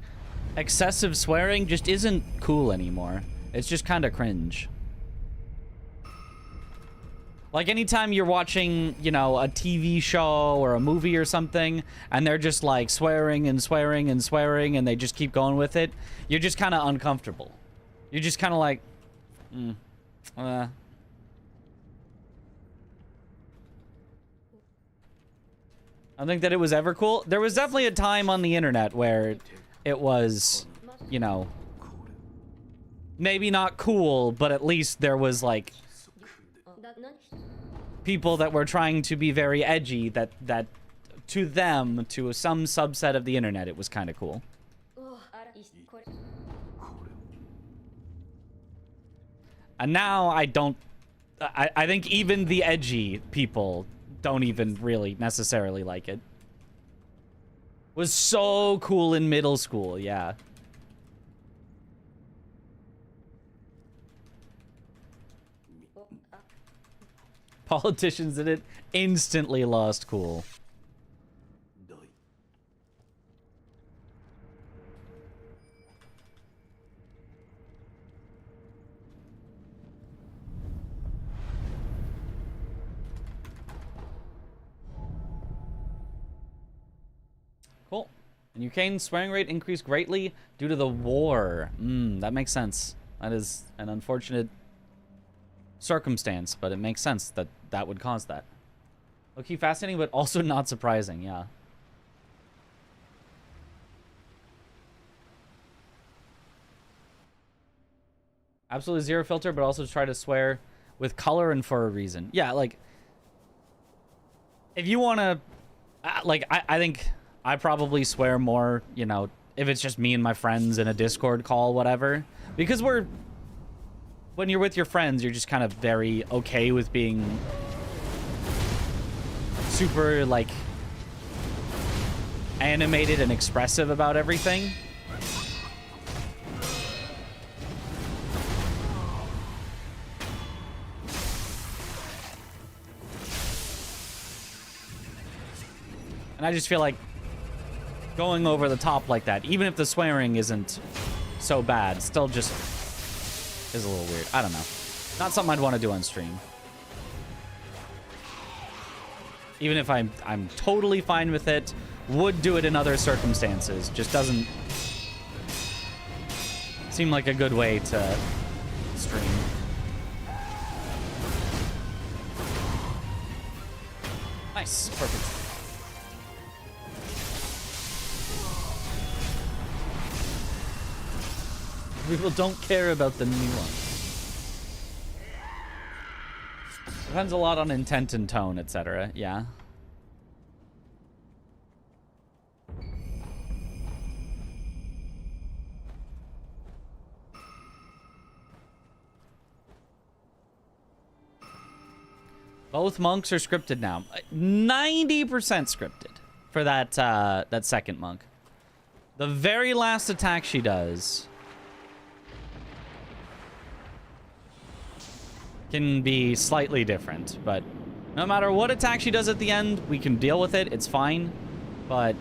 excessive swearing just isn't cool anymore. It's just kind of cringe. Like anytime you're watching, you know, a TV show or a movie or something, and they're just like swearing and swearing and swearing, and they just keep going with it, you're just kind of uncomfortable. You're just kind of like, I think that it was ever cool. There was definitely a time on the internet where it was, you know, maybe not cool, but at least there was like people that were trying to be very edgy that to them, to some subset of the internet, it was kind of cool. And now I think even the edgy people don't even really necessarily like it. Was so cool in middle school, yeah. Politicians in it instantly lost cool. Cool. In Ukraine, swearing rate increased greatly due to the war. That makes sense. That is an unfortunate circumstance, but it makes sense that that would cause that. Okay, fascinating, but also not surprising, yeah. Absolutely zero filter, but also try to swear with color and for a reason. Yeah, like, if you want to, like, I think I probably swear more, you know, if it's just me and my friends in a Discord call, whatever. Because when you're with your friends, you're just kind of very okay with being super, like, animated and expressive about everything. And I just feel like going over the top like that, even if the swearing isn't so bad, still just is a little weird. I don't know. Not something I'd want to do on stream. Even if I'm totally fine with it, would do it in other circumstances. Just doesn't seem like a good way to stream. Nice. Perfect. People don't care about the nuance. Depends a lot on intent and tone, etc. Yeah. Both monks are scripted now. 90% scripted for that that second monk. The very last attack she does can be slightly different, but no matter what attack she does at the end, we can deal with it. It's fine, but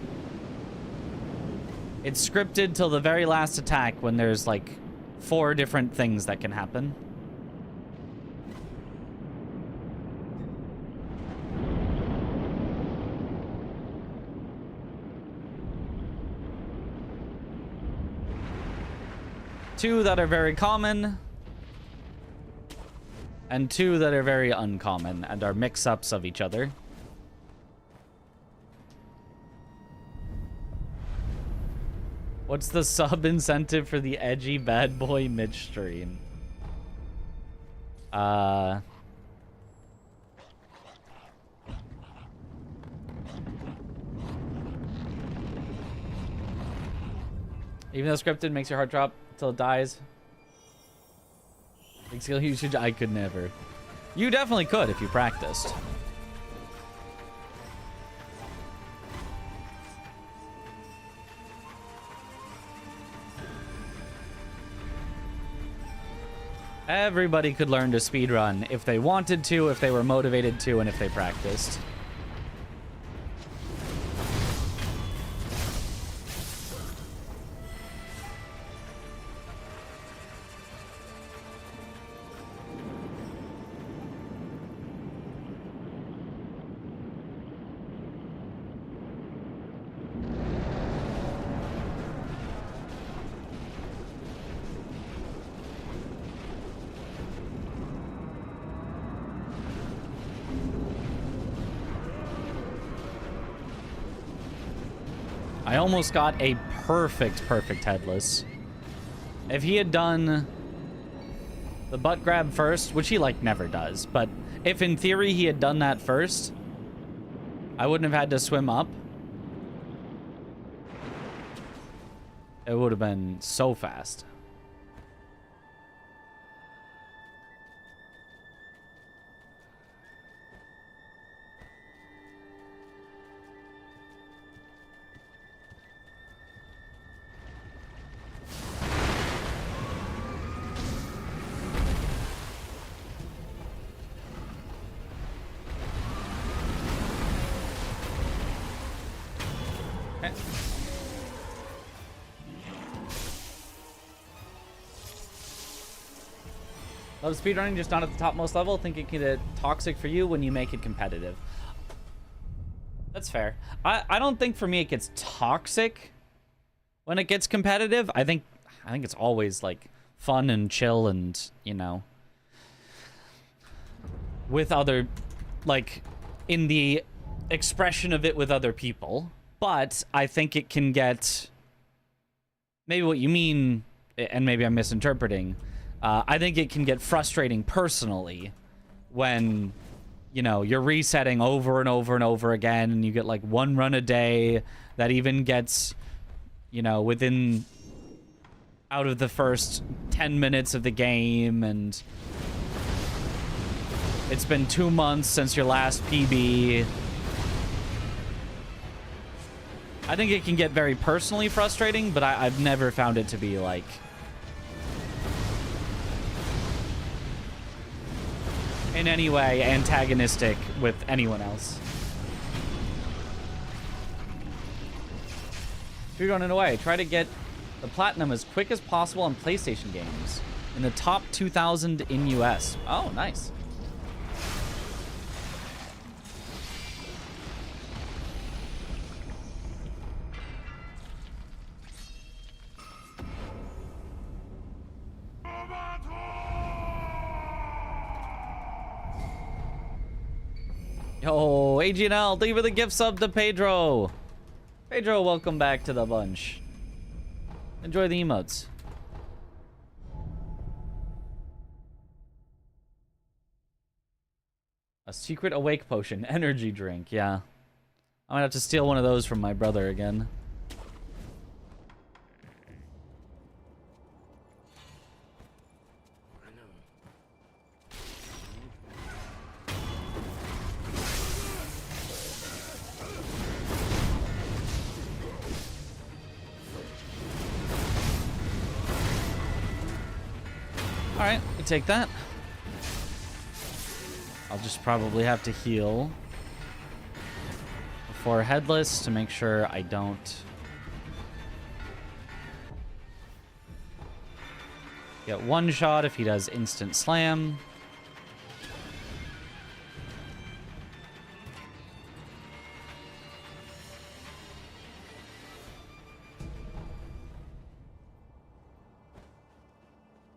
it's scripted till the very last attack when there's like 4 different things that can happen. Two that are very common, and 2 that are very uncommon and are mix-ups of each other. What's the sub incentive for the edgy bad boy midstream? Even though scripted makes your heart drop until it dies. Big skill usage, I could never. You definitely could if you practiced. Everybody could learn to speedrun if they wanted to, if they were motivated to, and if they practiced. I almost got a perfect Headless. If he had done the butt grab first, which he, like, never does, but if in theory he had done that first, I wouldn't have had to swim up. It would have been so fast. Love speedrunning, just not at the topmost level. Think it can get toxic for you when you make it competitive. That's fair. I don't think for me it gets toxic when it gets competitive. I think it's always like fun and chill and, you know, with other, like, in the expression of it with other people. But I think it can get, maybe what you mean, and maybe I'm misinterpreting, I think it can get frustrating personally when, you know, you're resetting over and over and over again, and you get like one run a day that even gets, you know, within, out of the first 10 minutes of the game, and it's been 2 months since your last PB. I think it can get very personally frustrating, but I've never found it to be like, in any way antagonistic with anyone else. Speedrunning away. Try to get the platinum as quick as possible on PlayStation games. In the top 2,000 in US. Oh, nice. Yo, AGNL, thank you for the gift sub to Pedro. Pedro, welcome back to the bunch. Enjoy the emotes. A secret awake potion, energy drink, yeah. I'm gonna have to steal one of those from my brother again. Alright, we take that. I'll just probably have to heal before Headless to make sure I don't get one shot if he does instant slam.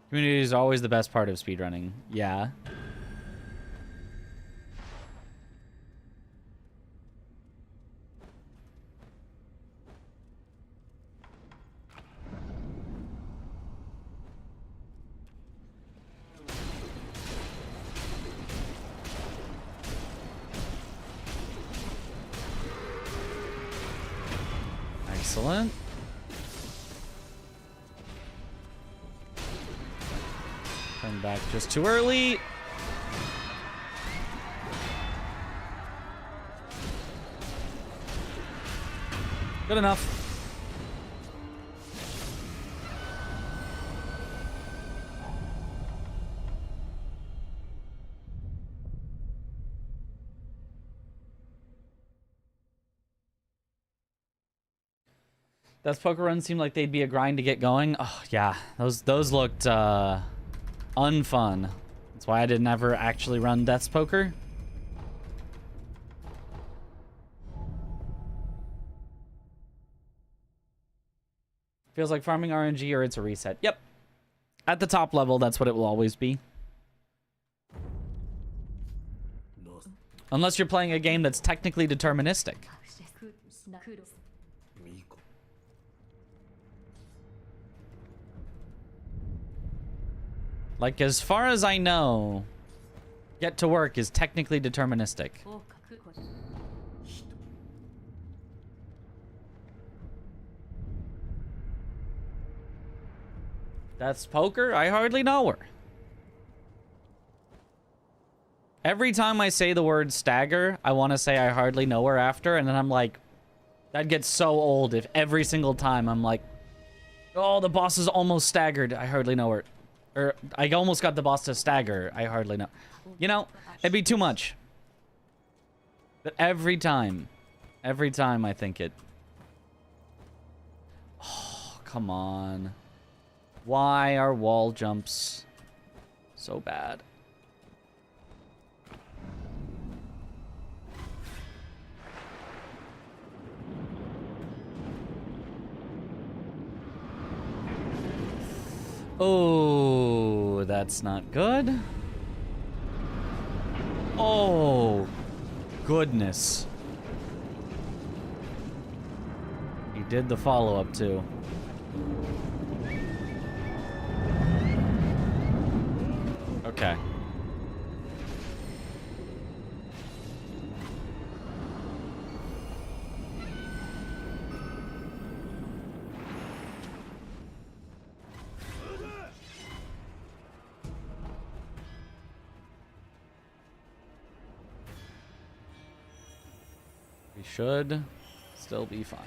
Community is always the best part of speedrunning. Yeah. Excellent. Turn back just too early. Good enough. Does poker runs seem like they'd be a grind to get going? Oh yeah, those looked unfun. That's why I didn't ever actually run Death's Poker. Feels like farming RNG or it's a reset. Yep. At the top level, that's what it will always be. Unless you're playing a game that's technically deterministic. Like, as far as I know, get to work is technically deterministic. That's poker? I hardly know her. Every time I say the word stagger, I want to say I hardly know her after, and then I'm like, that gets so old if every single time I'm like, oh, the boss is almost staggered, I hardly know her. Or, I almost got the boss to stagger, I hardly know. You know, it'd be too much. But every time I think it. Oh, come on. Why are wall jumps so bad? Oh, that's not good. Oh, goodness. He did the follow-up, too. Okay. We should still be fine.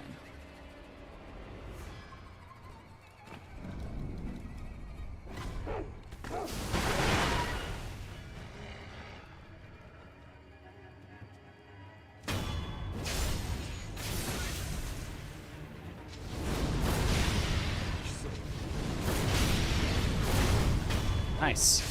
Nice.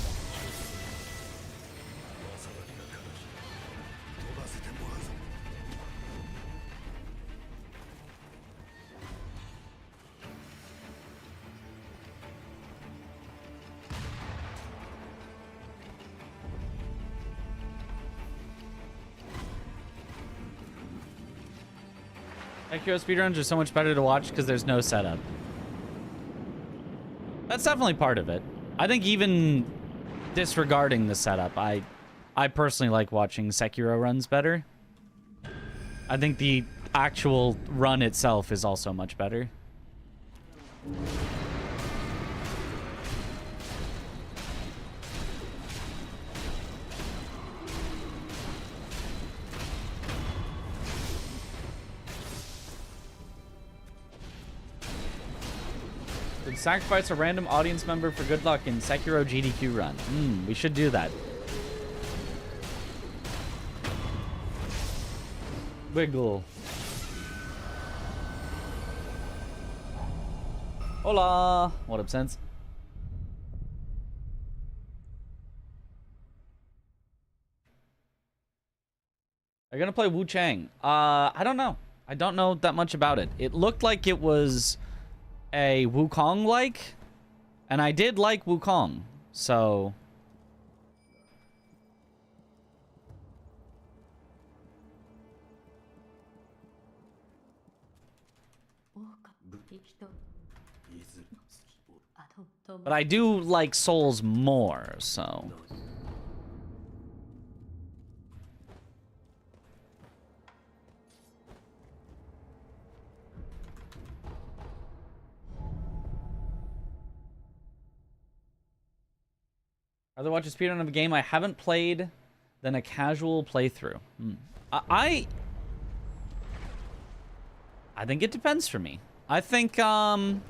Sekiro speedruns are so much better to watch because there's no setup. That's definitely part of it. I think even disregarding the setup, I personally like watching Sekiro runs better. I think the actual run itself is also much better. Would sacrifice a random audience member for good luck in Sekiro GDQ run. We should do that. Wiggle. Hola! What up, Sense? Are you gonna play Wu Chang? I don't know. I don't know that much about it. It looked like it was a Wukong-like, and I did like Wukong, so... But I do like Souls more, so... Rather watch a speedrun of a game I haven't played than a casual playthrough. I think it depends for me. I think a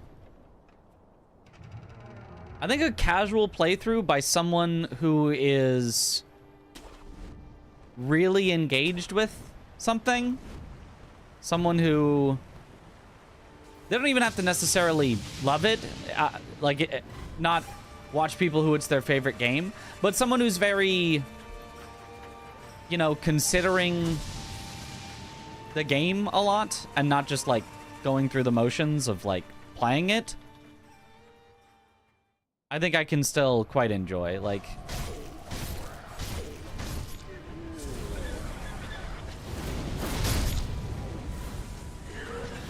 casual playthrough by someone who is really engaged with something, someone who they don't even have to necessarily love it, not watch people who it's their favorite game, but someone who's very, you know, considering the game a lot and not just like going through the motions of like playing it. I think I can still quite enjoy, like...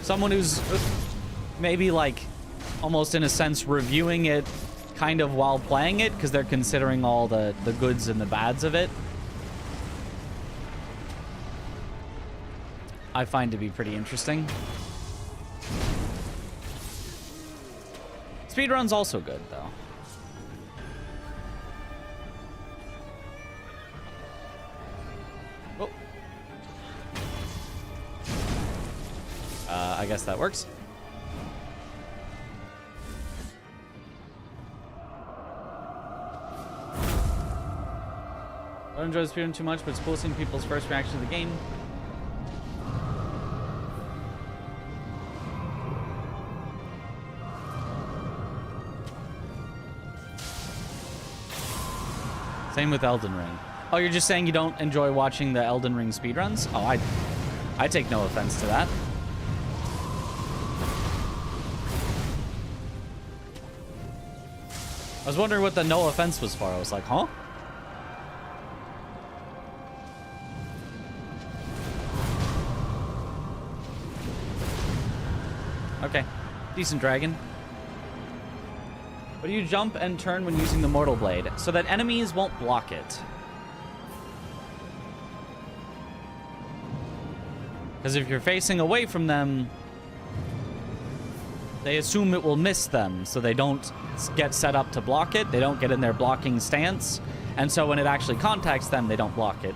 Someone who's maybe like almost in a sense reviewing it kind of while playing it because they're considering all the goods and the bads of it, I find to be pretty interesting. Speedrun's also good, though. Oh. I guess that works. I don't enjoy speedrun too much, but it's cool seeing people's first reaction to the game. Same with Elden Ring. Oh, you're just saying you don't enjoy watching the Elden Ring speedruns? Oh, I take no offense to that. I was wondering what the no offense was for. I was like, huh? Okay. Decent dragon. But you jump and turn when using the Mortal Blade, so that enemies won't block it. Because if you're facing away from them, they assume it will miss them, so they don't get set up to block it. They don't get in their blocking stance, and so when it actually contacts them, they don't block it.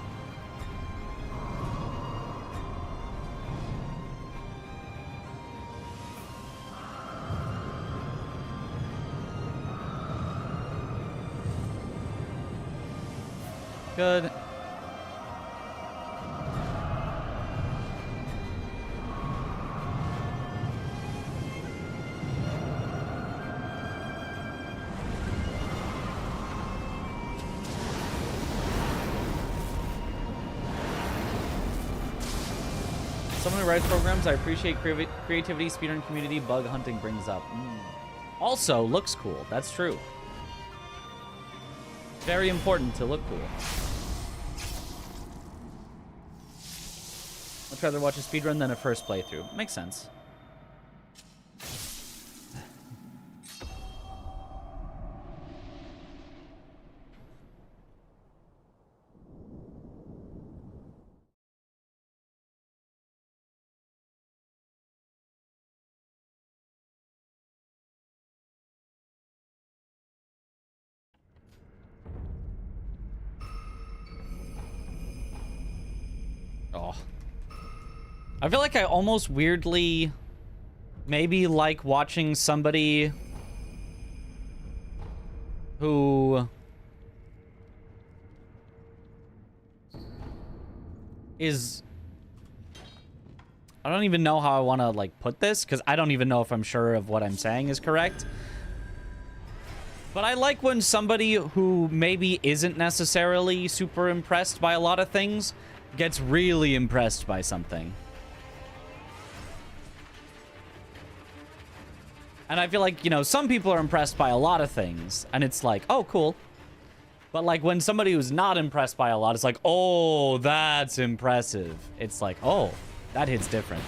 Good. Someone who writes programs, I appreciate creativity, speedrun community, bug hunting brings up. Also, looks cool. That's true. Very important to look cool. I'd rather watch a speedrun than a first playthrough. Makes sense. Oh. I feel like I almost weirdly maybe like watching somebody who is... I don't even know how I want to like put this, because I don't even know if I'm sure of what I'm saying is correct. But I like when somebody who maybe isn't necessarily super impressed by a lot of things gets really impressed by something. And I feel like, you know, some people are impressed by a lot of things, and it's like, oh, cool. But, like, when somebody who's not impressed by a lot, it's like, oh, that's impressive. It's like, oh, that hits different.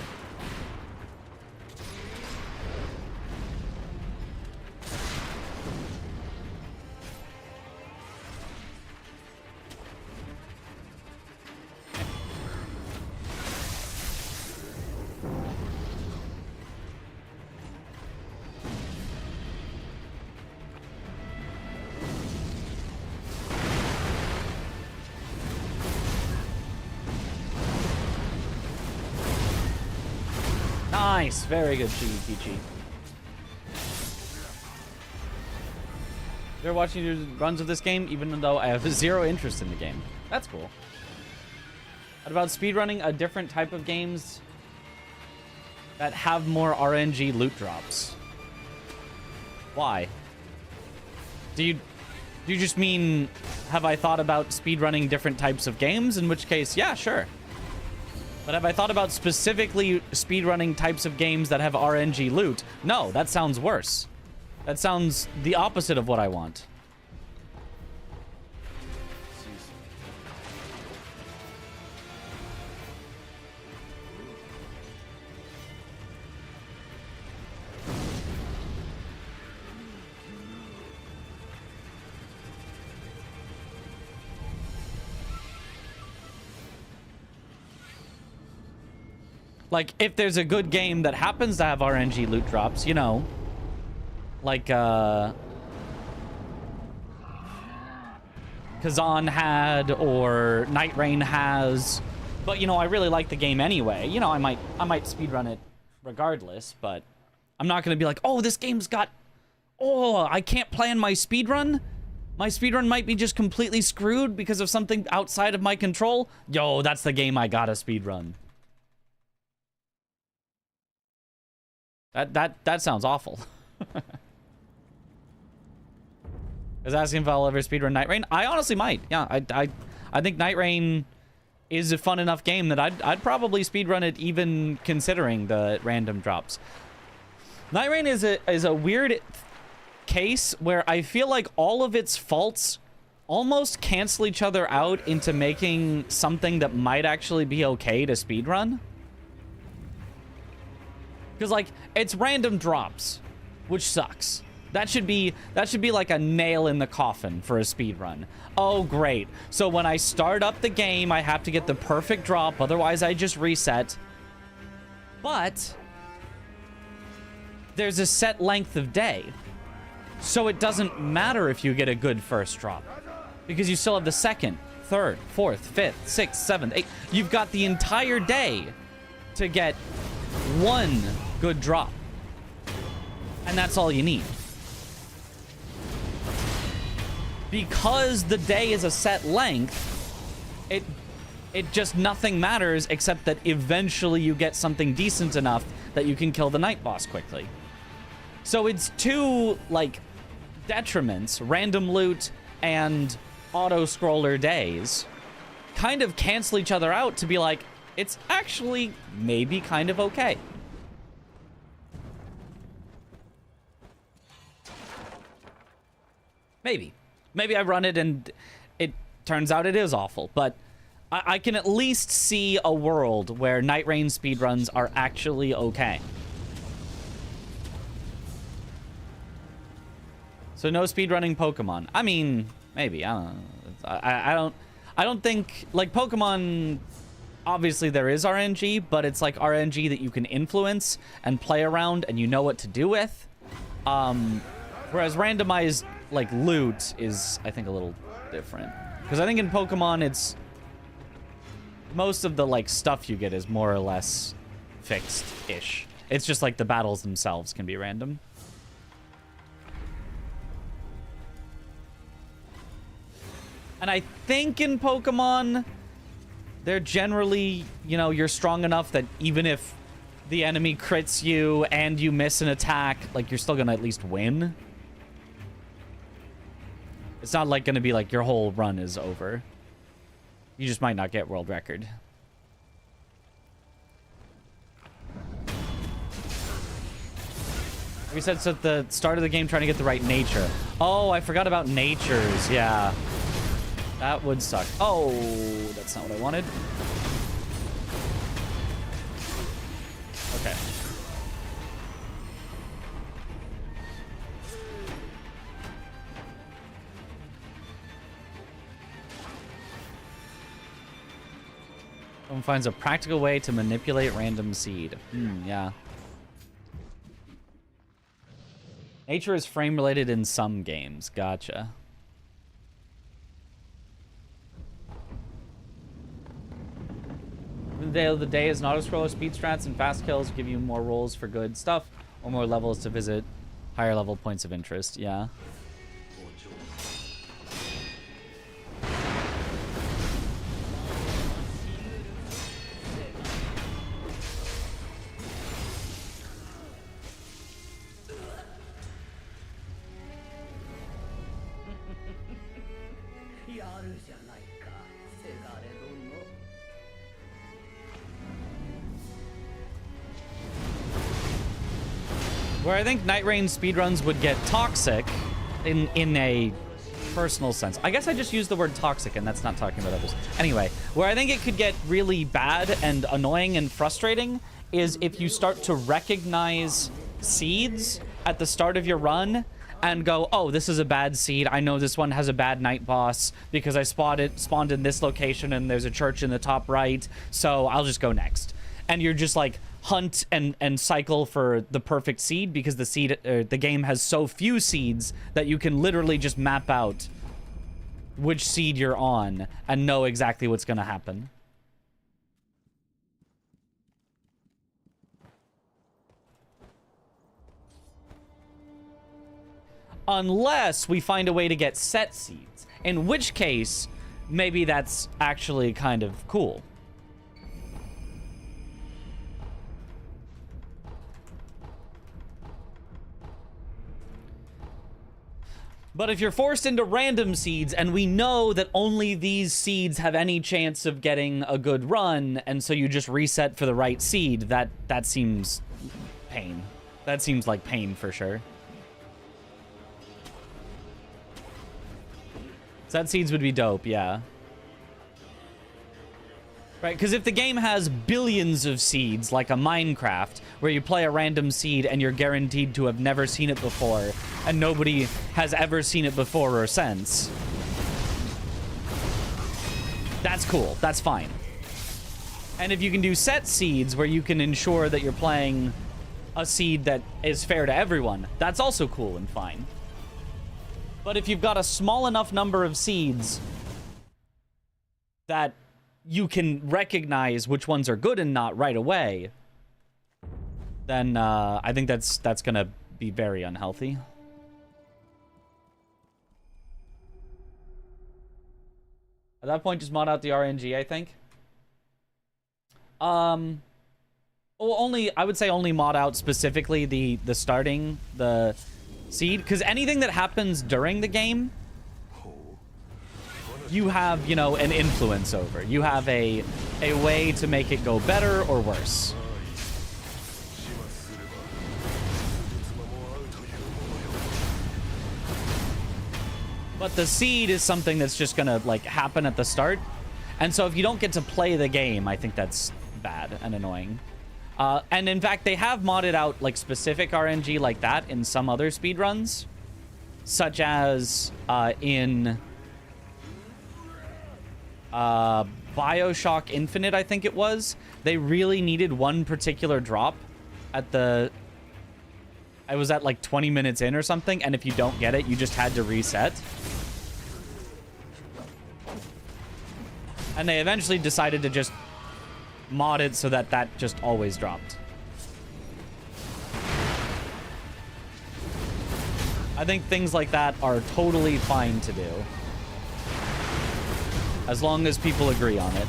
Nice, very good, Peachy. You're watching your runs of this game, even though I have zero interest in the game. That's cool. What about speedrunning a different type of games that have more RNG loot drops? Why? Do you just mean, have I thought about speedrunning different types of games? In which case, yeah, sure. But have I thought about specifically speedrunning types of games that have RNG loot? No, that sounds worse. That sounds the opposite of what I want. Like, if there's a good game that happens to have RNG loot drops, you know, like, Kazan had, or Night Rain has, but, you know, I really like the game anyway. You know, I might speedrun it regardless, but I'm not going to be like, oh, this game's got, oh, I can't plan my speedrun? My speedrun might be just completely screwed because of something outside of my control? Yo, that's the game I gotta speedrun. That sounds awful. I was asking if I'll ever speedrun Night Rain. I honestly might. Yeah, I think Night Rain is a fun enough game that I'd probably speedrun it, even considering the random drops. Night Rain is a weird case where I feel like all of its faults almost cancel each other out into making something that might actually be okay to speedrun. Because, like, it's random drops, which sucks. That should be like a nail in the coffin for a speedrun. Oh, great. So when I start up the game, I have to get the perfect drop, otherwise I just reset. But there's a set length of day. So it doesn't matter if you get a good first drop, because you still have the second, third, fourth, fifth, sixth, seventh, eighth. You've got the entire day to get one good drop. And that's all you need. Because the day is a set length, it just nothing matters except that eventually you get something decent enough that you can kill the night boss quickly. So it's two, like, detriments, random loot and auto-scroller days, kind of cancel each other out to be like, it's actually maybe kind of okay. Maybe. Maybe I run it and it turns out it is awful, but I can at least see a world where Night Rain speedruns are actually okay. So no speedrunning Pokemon. I mean, maybe. I don't know. I don't think, like, Pokemon, obviously there is RNG, but it's like RNG that you can influence and play around and you know what to do with. Whereas randomized, like, loot is, I think, a little different. Because I think in Pokemon, it's most of the, like, stuff you get is more or less fixed-ish. It's just like the battles themselves can be random. And I think in Pokemon, they're generally, you know, you're strong enough that even if the enemy crits you and you miss an attack, like, you're still gonna at least win. It's not like gonna be like your whole run is over. You just might not get world record. We said so at the start of the game trying to get the right nature. Oh, I forgot about natures. Yeah. That would suck. Oh, that's not what I wanted. Okay. Someone finds a practical way to manipulate random seed. Yeah. Nature is frame related in some games. Gotcha. The day is an auto-scroller, speed strats, and fast kills give you more rolls for good stuff, or more levels to visit higher level points of interest. Yeah. Where I think Night Rain speedruns would get toxic in a personal sense. I guess I just used the word toxic and that's not talking about others. Anyway, where I think it could get really bad and annoying and frustrating is if you start to recognize seeds at the start of your run and go, oh, this is a bad seed. I know this one has a bad night boss because I spawned in this location and there's a church in the top right, so I'll just go next. and you're just like hunt and cycle for the perfect seed, because the game has so few seeds that you can literally just map out which seed you're on and know exactly what's going to happen. Unless we find a way to get set seeds, in which case maybe that's actually kind of cool. But if you're forced into random seeds, and we know that only these seeds have any chance of getting a good run, and so you just reset for the right seed, that seems pain. That seems like pain for sure. Set seeds would be dope, yeah. Right, because if the game has billions of seeds, like a Minecraft, where you play a random seed and you're guaranteed to have never seen it before, and nobody has ever seen it before or since, that's cool. That's fine. And if you can do set seeds, where you can ensure that you're playing a seed that is fair to everyone, that's also cool and fine. But if you've got a small enough number of seeds that you can recognize which ones are good and not right away, then I think that's gonna be very unhealthy. At that point, just mod out the RNG, I think. Well, I would say only mod out specifically the starting, the seed, because anything that happens during the game, you have, you know, an influence over. You have a way to make it go better or worse. But the seed is something that's just gonna, like, happen at the start. And so if you don't get to play the game, I think that's bad and annoying. And in fact, they have modded out, like, specific RNG like that in some other speedruns. Such as in BioShock Infinite, I think it was. They really needed one particular drop at the... I was at like 20 minutes in or something, and if you don't get it, you just had to reset. And they eventually decided to just mod it so that that just always dropped. I think things like that are totally fine to do, as long as people agree on it.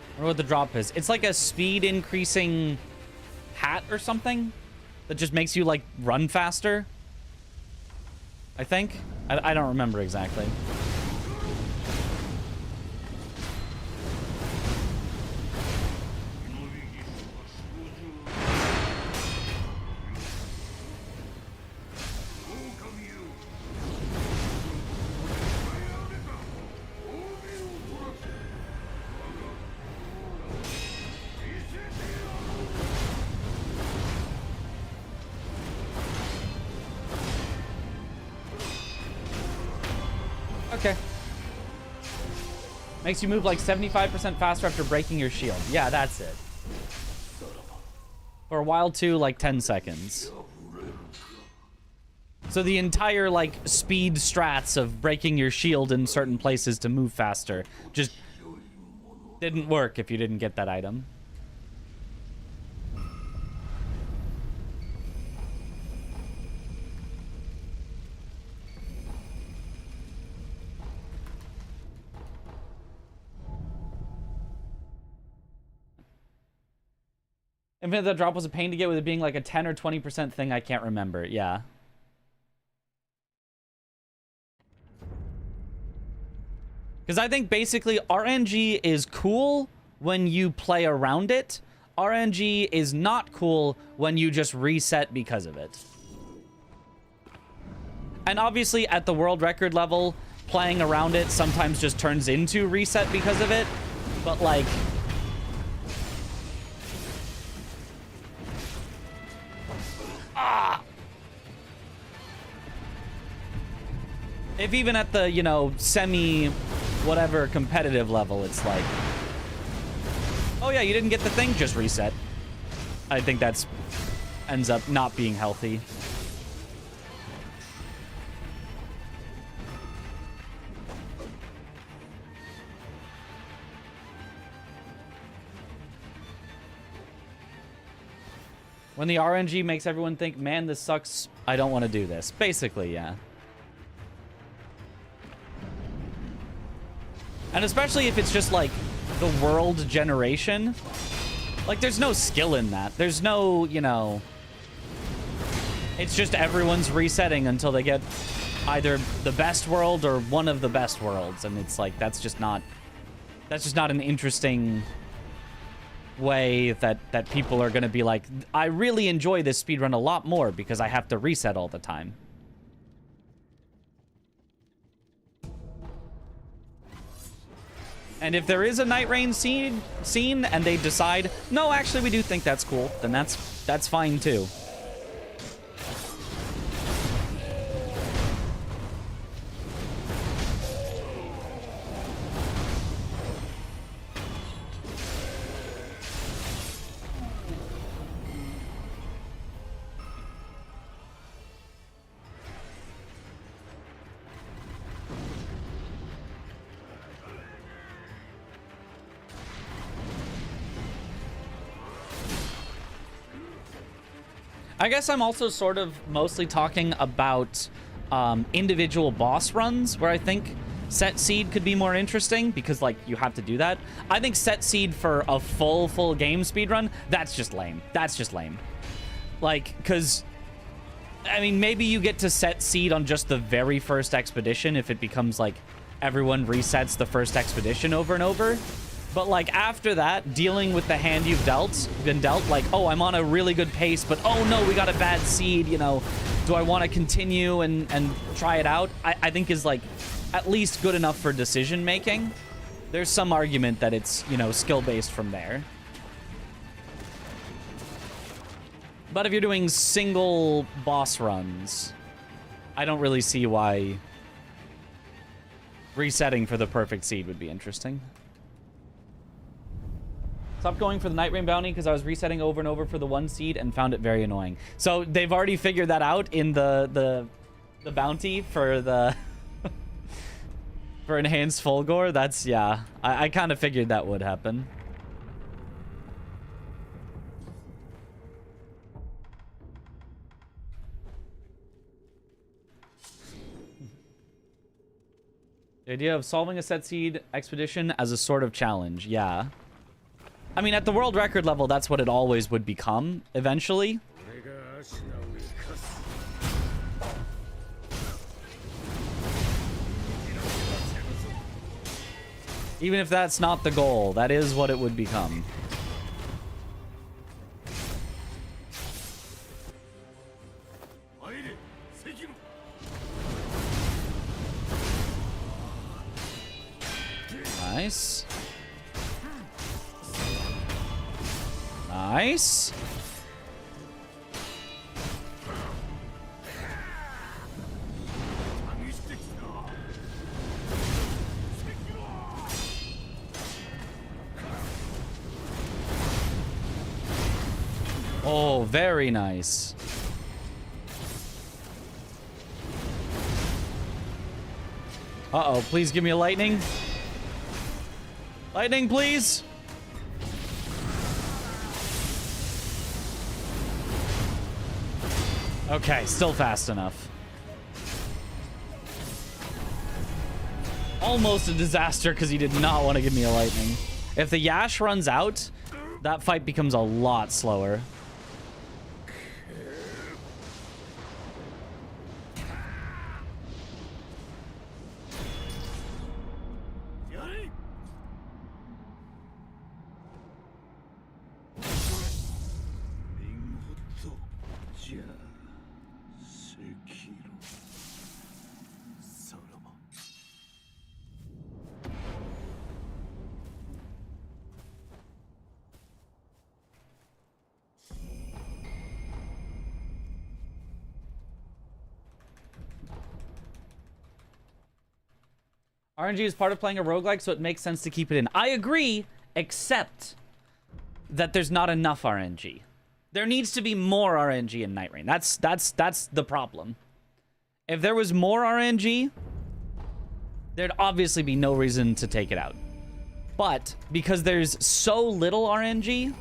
I wonder what the drop is. It's like a speed increasing hat or something that just makes you like run faster, I think. I don't remember exactly. Okay. Makes you move like 75% faster after breaking your shield. Yeah, that's it. For a while too, like 10 seconds. So the entire like speed strats of breaking your shield in certain places to move faster just didn't work if you didn't get that item. Infinite, that drop was a pain to get with it being like a 10 or 20% thing. I can't remember. Yeah. Because I think basically RNG is cool when you play around it. RNG is not cool when you just reset because of it. And obviously at the world record level, playing around it sometimes just turns into reset because of it. But like, if even at the, you know, semi whatever competitive level, it's like, oh yeah, you didn't get the thing, just reset. I think that's ends up not being healthy. When the RNG makes everyone think, man, this sucks, I don't want to do this. Basically, yeah. And especially if it's just like the world generation. Like, there's no skill in that. There's no, you know... It's just everyone's resetting until they get either the best world or one of the best worlds. And it's like, that's just not an interesting way that people are going to be like, I really enjoy this speedrun a lot more because I have to reset all the time. And if there is a Night Rain scene and they decide, no, actually we do think that's cool, then that's fine too. I guess I'm also sort of mostly talking about individual boss runs where I think set seed could be more interesting because, like, you have to do that. I think set seed for a full game speedrun, that's just lame. That's just lame. Like, because, I mean, maybe you get to set seed on just the very first expedition if it becomes, like, everyone resets the first expedition over and over. But, like, after that, dealing with the hand you've been dealt, like, oh, I'm on a really good pace, but, oh, no, we got a bad seed, you know. Do I want to continue and try it out? I think is, like, at least good enough for decision-making. There's some argument that it's, you know, skill-based from there. But if you're doing single boss runs, I don't really see why resetting for the perfect seed would be interesting. Stopped going for the Night Rain bounty because I was resetting over and over for the one seed and found it very annoying. So they've already figured that out in the bounty for the for enhanced Fulgore. That's, yeah, I kind of figured that would happen. The idea of solving a set seed expedition as a sort of challenge, yeah. I mean, at the world record level, that's what it always would become, eventually. Even if that's not the goal, that is what it would become. Nice. Nice. Oh, very nice. Uh-oh, please give me a lightning. Lightning, please. Okay, still fast enough. Almost a disaster because he did not want to give me a lightning. If the Yash runs out, that fight becomes a lot slower. RNG is part of playing a roguelike, so it makes sense to keep it in. I agree, except that there's not enough RNG. There needs to be more RNG in Night Rain. That's the problem. If there was more RNG, there'd obviously be no reason to take it out. But because there's so little RNG,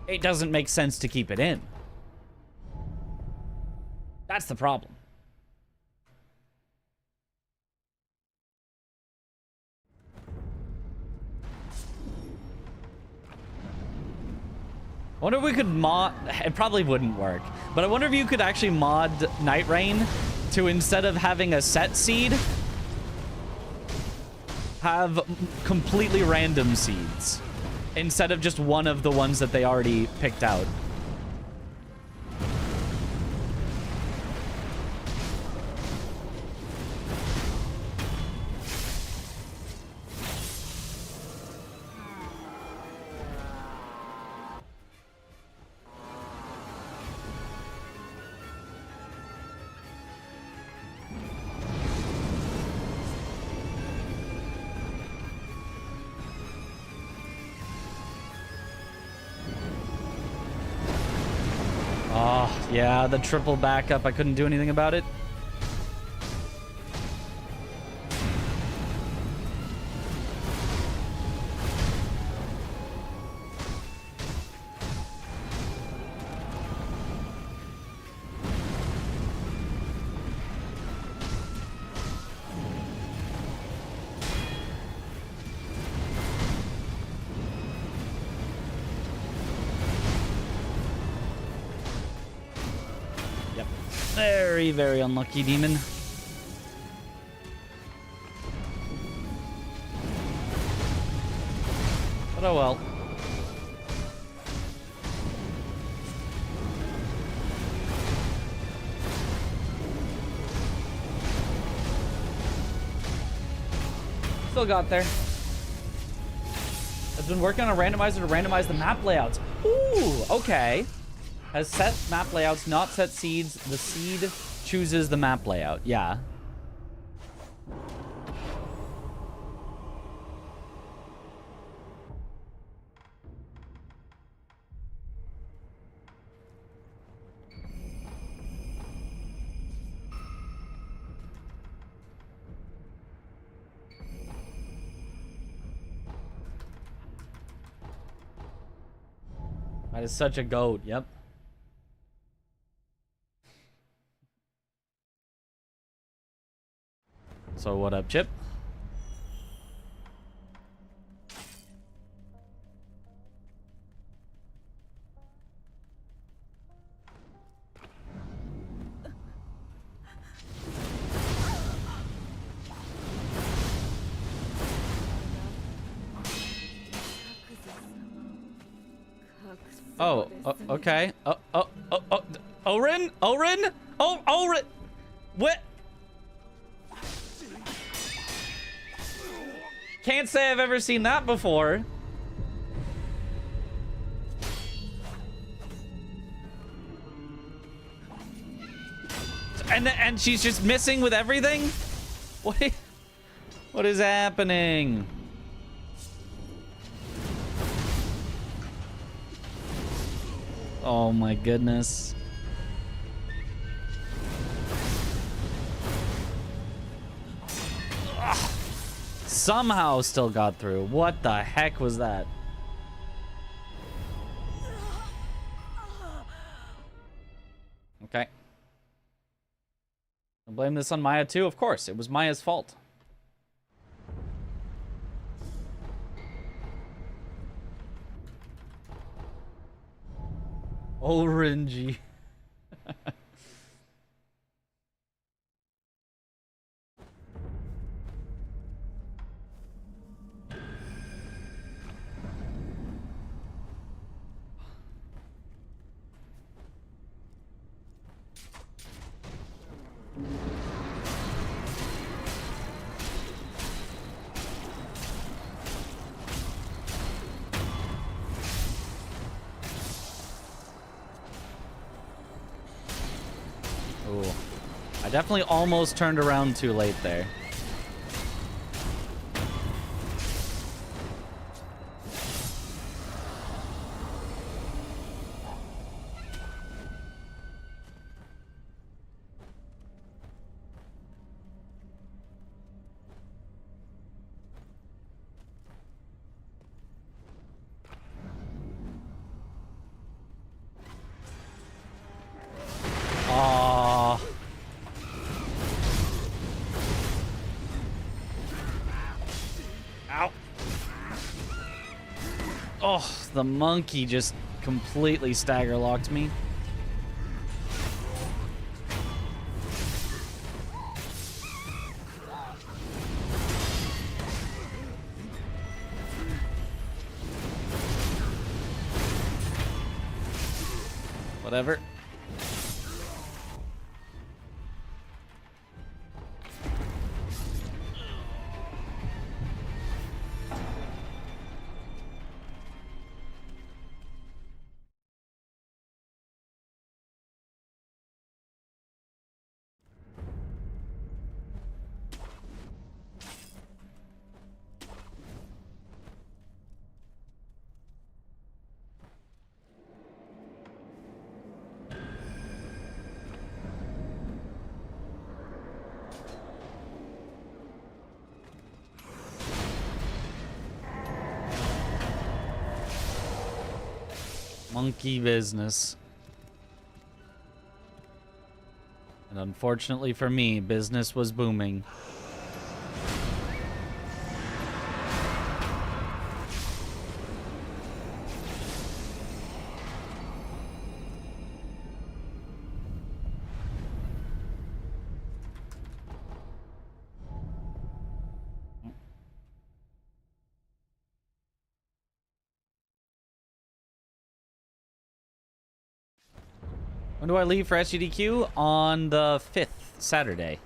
it doesn't make sense to keep it in. That's the problem. I wonder if we could mod... It probably wouldn't work. But I wonder if you could actually mod Night Rain to, instead of having a set seed, have completely random seeds. Instead of just one of the ones that they already picked out. Yeah, the triple backup. I couldn't do anything about it. Very, very unlucky, demon. But oh well. Still got there. Has been working on a randomizer to randomize the map layouts. Ooh, okay. Has set map layouts, not set seeds. The seed chooses the map layout. Yeah. That is such a goat. Yep. So what up, Chip? Oh, okay. Orin? Orin? Oh, Orin! What? Can't say I've ever seen that before. And she's just missing with everything? What is happening? Oh my goodness. Ugh. Somehow still got through. What the heck was that? Okay. I blame this on Maya too. Of course, it was Maya's fault. Orangey. Ooh. I definitely almost turned around too late there. Oh, the monkey just completely stagger locked me. Whatever. Monkey business. And unfortunately for me, business was booming. When do I leave for SGDQ? On the 5th, Saturday.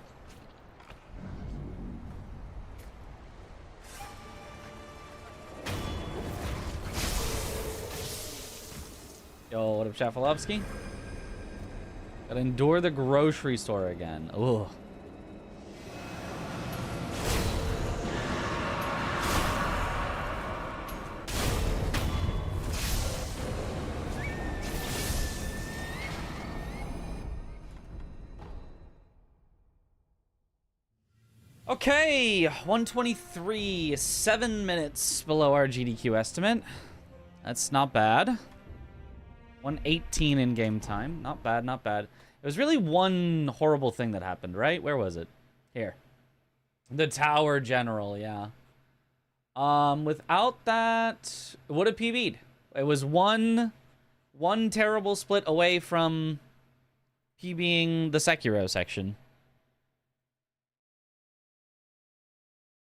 Yo, what up, Shafalovsky? Gotta endure the grocery store again. Ugh. Okay, 123, 7 minutes below our GDQ estimate. That's not bad. 118 in game time. Not bad, not bad. It was really one horrible thing that happened, right? Where was it? Here. The Tower General, yeah. Without that, it would have PB'd. It was one terrible split away from PBing the Sekiro section.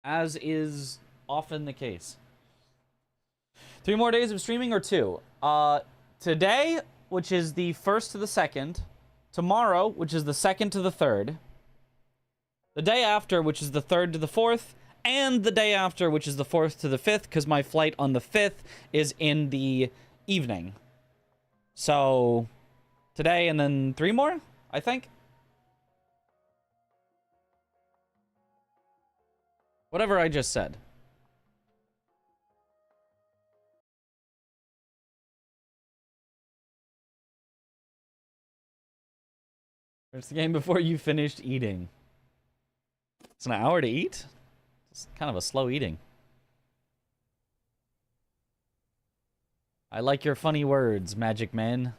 As is often the case. 3 more days of streaming or 2? Today, which is the 1st to the 2nd. Tomorrow, which is the 2nd to the 3rd. The day after, which is the 3rd to the 4th. And the day after, which is the 4th to the 5th, because my flight on the 5th is in the evening. So, today and then 3 more, I think. Whatever I just said. It's the game before you finished eating. It's an hour to eat? It's kind of a slow eating. I like your funny words, Magic Man.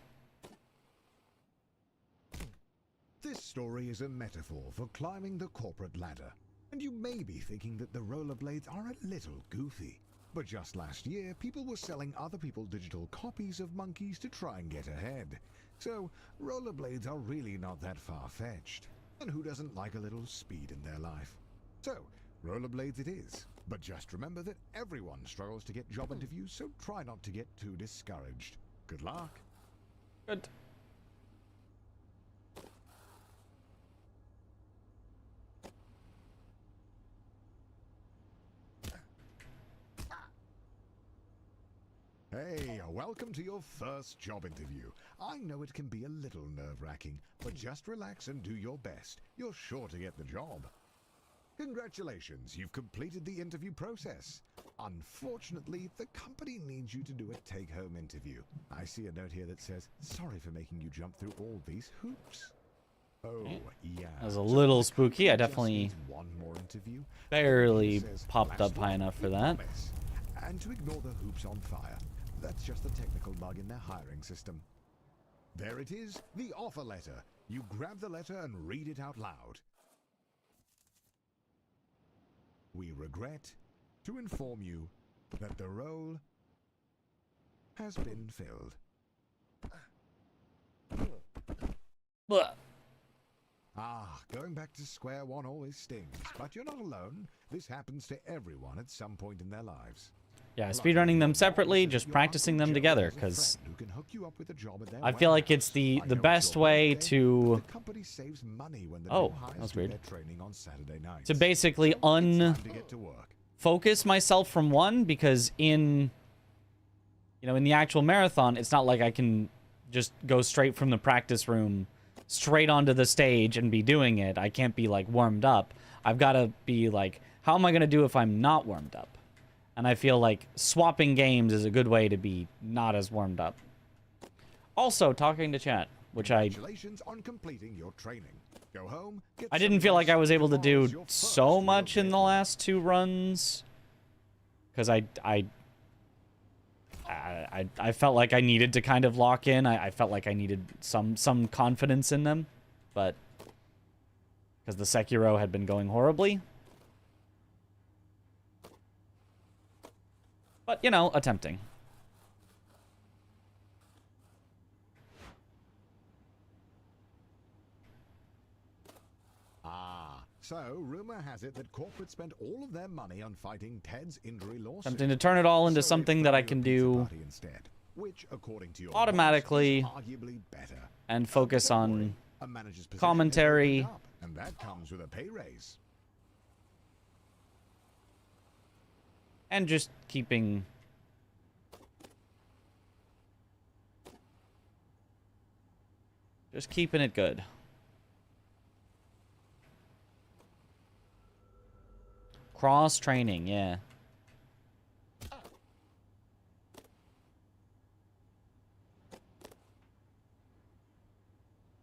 This story is a metaphor for climbing the corporate ladder. And you may be thinking that the rollerblades are a little goofy. But just last year, people were selling other people's digital copies of monkeys to try and get ahead. So, rollerblades are really not that far-fetched. And who doesn't like a little speed in their life? So, rollerblades it is. But just remember that everyone struggles to get job interviews, so try not to get too discouraged. Good luck. Good. Hey, welcome to your first job interview. I know it can be a little nerve-wracking, but just relax and do your best. You're sure to get the job. Congratulations, you've completed the interview process. Unfortunately, the company needs you to do a take-home interview. I see a note here that says, sorry for making you jump through all these hoops. Oh, yeah. That was a little spooky. I definitely one more interview. barely popped up high enough for that. And to ignore the hoops on fire. That's just a technical bug in their hiring system. There it is, the offer letter. You grab the letter and read it out loud. We regret to inform you that the role has been filled. Blah. Going back to square one always stings, but you're not alone. This happens to everyone at some point in their lives. Yeah, speedrunning them separately, just practicing them together, because I feel like it's the best way to... Oh, that was weird. To basically unfocus myself from one, because in the actual marathon, it's not like I can just go straight from the practice room straight onto the stage and be doing it. I can't be, like, warmed up. I've got to be, like, how am I going to do if I'm not warmed up? And I feel like swapping games is a good way to be not as warmed up. Also, talking to chat, which I didn't feel like I was able to do so much in the last 2 runs. Because I felt like I needed to kind of lock in. I felt like I needed some confidence in them. But because the Sekiro had been going horribly. But, attempting. So rumor has it that corporate spent all of their money on fighting Ted's injury lawsuit. Attempting to turn it all into something that I can do instead, which, according to your automatically boss, is arguably better. and focus on A manager's position commentary. has opened up, and that comes with a pay raise. And just keeping... Just keeping it good. Cross-training, yeah.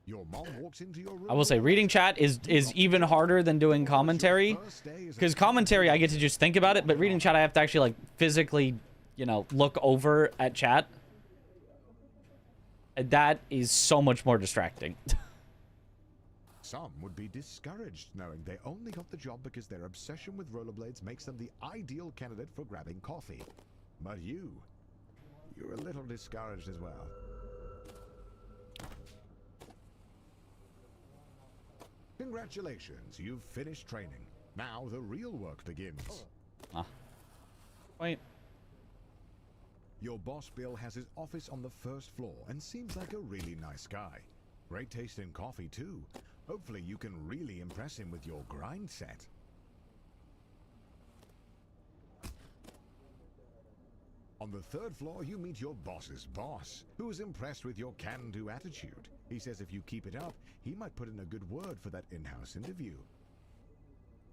Your mom walks into your room. I will say, reading chat is even harder than doing commentary. Because commentary, I get to just think about it, but reading chat, I have to actually, like, physically, look over at chat. And that is so much more distracting. Some would be discouraged knowing they only got the job because their obsession with rollerblades makes them the ideal candidate for grabbing coffee. But you're a little discouraged as well. Congratulations, you've finished training. Now the real work begins. Wait. Your boss Bill has his office on the first floor and seems like a really nice guy. Great taste in coffee too. Hopefully you can really impress him with your grind set. On the third floor, you meet your boss's boss, who is impressed with your can-do attitude. He says if you keep it up, he might put in a good word for that in-house interview.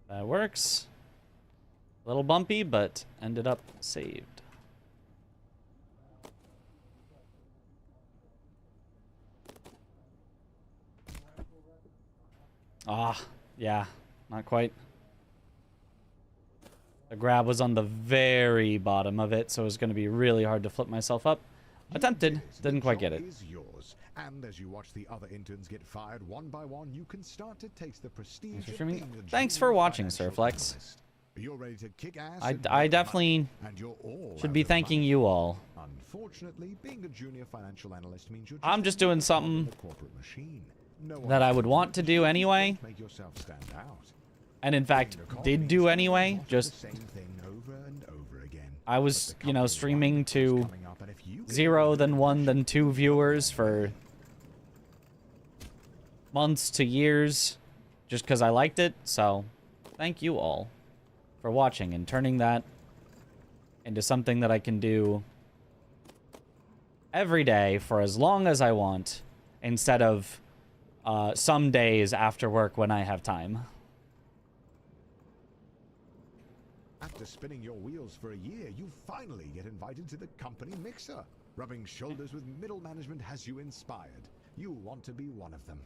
That works. A little bumpy, but ended up saved. Yeah, not quite. The grab was on the very bottom of it, so it was going to be really hard to flip myself up. Attempted, didn't quite get it. Yours. And as you watch the other interns get fired one by one, you can start to taste the prestige. Thanks for watching, Sirflex. You're ready to kick ass. I definitely should be thanking you all. Unfortunately, being a junior financial analyst means you're I'm just doing something that I would want to do anyway, and in fact did do anyway. Just I was, streaming to 0, then 1, then 2 viewers for months to years, just because I liked it. So thank you all for watching and turning that into something that I can do every day for as long as I want, instead of some days after work when I have time. After spinning your wheels for a year, you finally get invited to the company mixer. Rubbing shoulders with middle management has you inspired. You want to be one of them.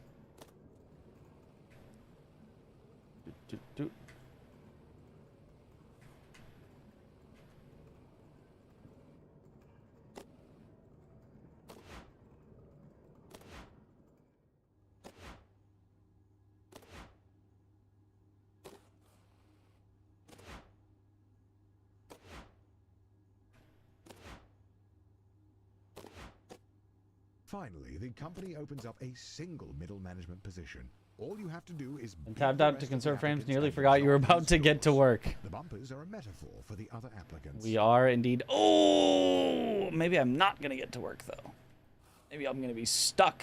Finally, the company opens up a single middle management position. All you have to do is And beat tapped the out rest to of the conserve frames. applicants Nearly and forgot you were your job about is to get to yours. work. The bumpers are a metaphor for the other applicants. We are indeed. Oh, maybe I'm not gonna get to work though. Maybe I'm gonna be stuck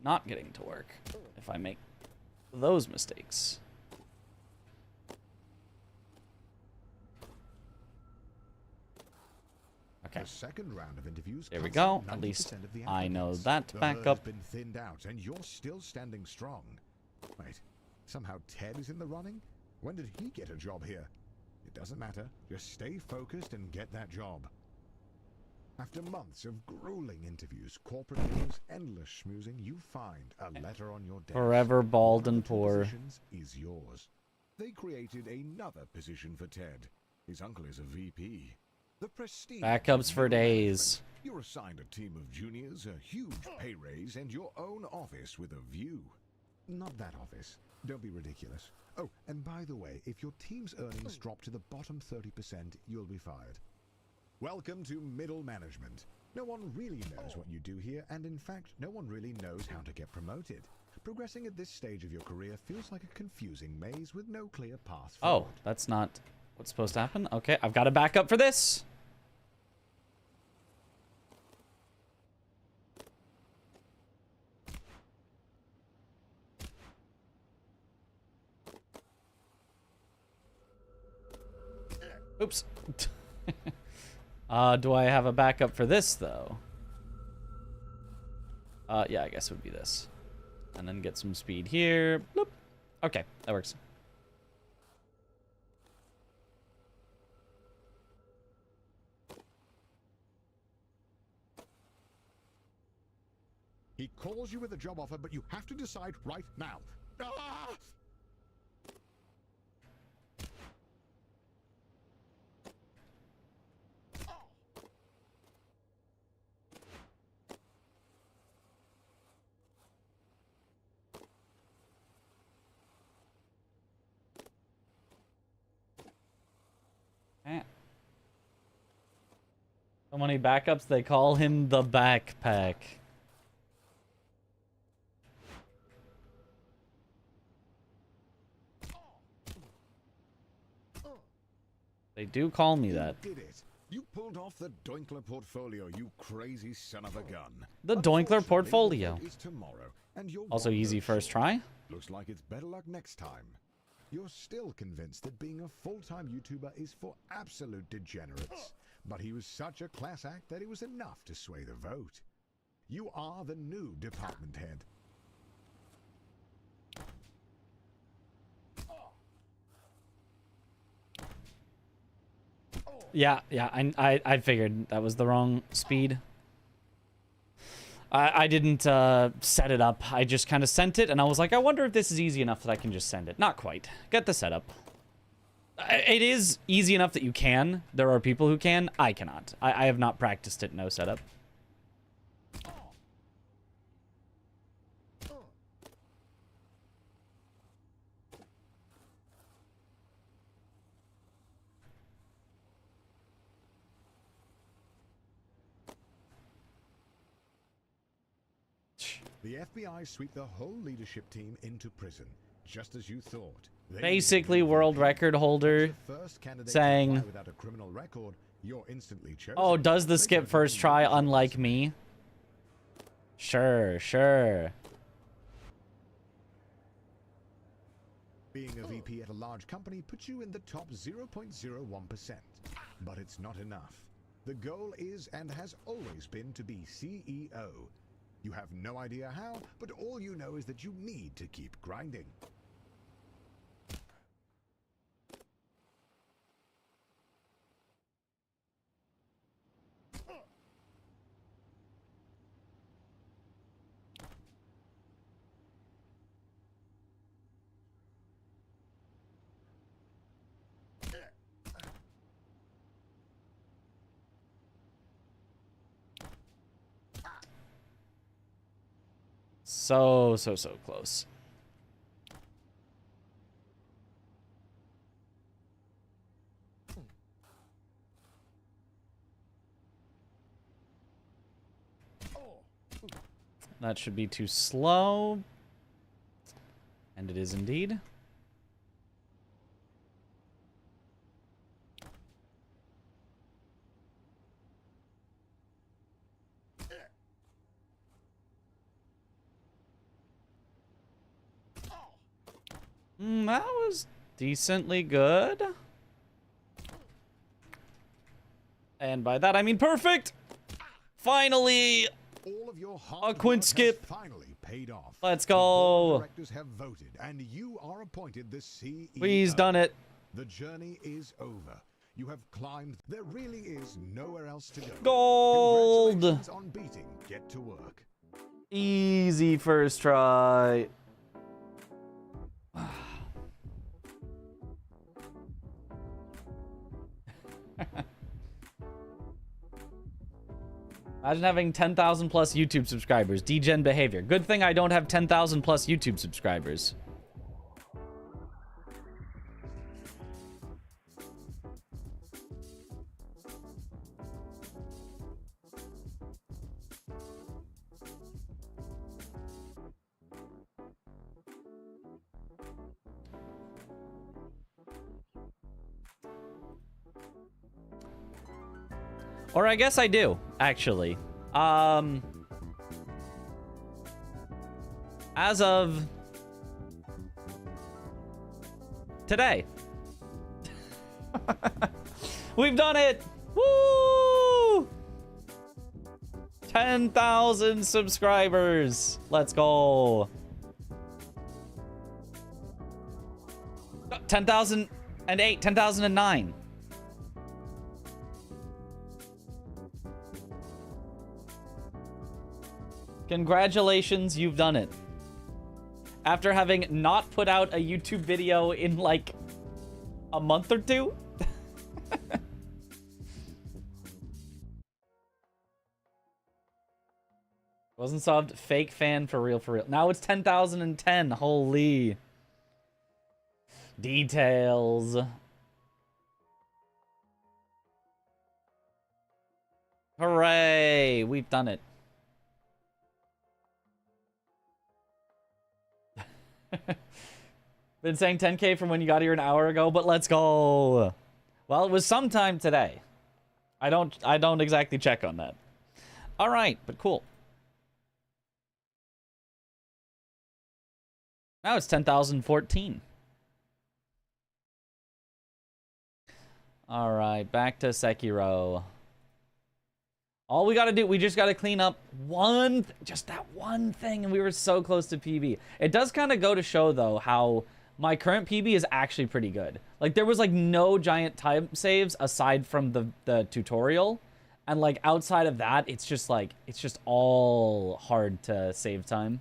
not getting to work if I make those mistakes. Okay. The second round of interviews. There we cuts go. out At least 90% of the I know applicants. that The back herd up. has been thinned out, and you're still standing strong. Wait, somehow Ted is in the running? When did he get a job here? It doesn't matter. Just stay focused and get that job. After months of grueling interviews, corporate meetings, endless schmoozing, you find a letter on your desk. Forever bald One of and the two poor. positions is yours. They created another position for Ted. His uncle is a VP. The prestige. Backups for days. You're assigned a team of juniors, a huge pay raise, and your own office with a view. Not that office. Don't be ridiculous. Oh, and by the way, if your team's earnings drop to the bottom 30%, you'll be fired. Welcome to middle management. No one really knows what you do here, and in fact, no one really knows how to get promoted. Progressing at this stage of your career feels like a confusing maze with no clear path forward. Oh, that's not what's supposed to happen? Okay, I've got to back up for this. Oops. Do I have a backup for this, though? Yeah, I guess it would be this. And then get some speed here. Bloop. Okay, that works. He calls you with a job offer, but you have to decide right now. Ah! Eh. So many backups, they call him the backpack. They do call me that. You did it. You pulled off the Doinkler portfolio, you crazy son of a gun. The Doinkler Unfortunately, portfolio. the vote is tomorrow, and you're Also one easy vote first short. try. Looks like it's better luck next time. You're still convinced that being a full-time YouTuber is for absolute degenerates. But he was such a class act that it was enough to sway the vote. You are the new department head. Yeah, I figured that was the wrong speed. I didn't set it up. I just kind of sent it, and I was like, I wonder if this is easy enough that I can just send it. Not quite. Get the setup. It is easy enough that you can. There are people who can. I cannot. I have not practiced it, no setup. The FBI sweep the whole leadership team into prison, just as you thought. They Basically, knew world you. record holder The first candidate to saying, apply without a criminal record, you're instantly chosen. oh, does the They skip don't first even try look at your unlike resume. me? Sure, sure. Being a VP at a large company puts you in the top 0.01%. But it's not enough. The goal is and has always been to be CEO. You have no idea how, but all you know is that you need to keep grinding. So close. That should be too slow. And it is indeed. That was decently good. And by that I mean perfect! Finally! All of your A hard quint work skip. has finally paid off. Let's The board go. of directors have voted, and you are appointed the CEO. We've done it. The journey is over. You have climbed. There really is nowhere else to go. Gold! Congratulations on beating. Get to work. Easy first try. Imagine having 10,000 plus YouTube subscribers. Degen behavior. Good thing I don't have 10,000 plus YouTube subscribers. Or I guess I do, actually. As of today. We've done it! Woo! 10,000 subscribers. Let's go. 10,008, 10,009. Congratulations, you've done it. After having not put out a YouTube video in like a month or two. Wasn't subbed, fake fan for real, for real. Now it's 10,010, holy. Details. Hooray, we've done it. Been saying 10K from when you got here an hour ago, but let's go. Well, it was sometime today. I don't exactly check on that. All right, but cool. Now it's 10,014. All right, back to Sekiro. All we gotta do, we just gotta clean up just that one thing, and we were so close to PB. It does kind of go to show, though, how my current PB is actually pretty good. Like, there was, like, no giant time saves aside from the tutorial. And, like, outside of that, it's just, like, it's just all hard to save time.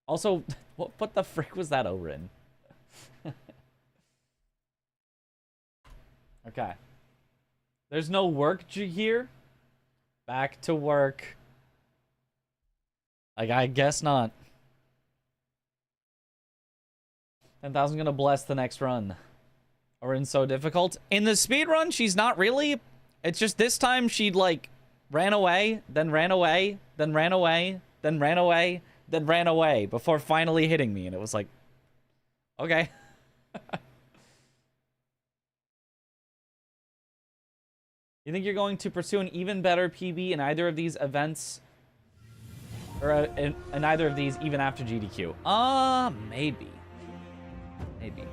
Also, what the frick was that Orin? Okay. There's no work here. Back to work. Like, I guess not. 10,000 gonna bless the next run. Orin's so difficult. In the speed run, she's not really. It's just this time she, like, ran away, then ran away, then ran away, then ran away, then ran away before finally hitting me. And it was like, okay. You think you're going to pursue an even better PB in either of these events? Or in either of these even after GDQ? Maybe. Maybe.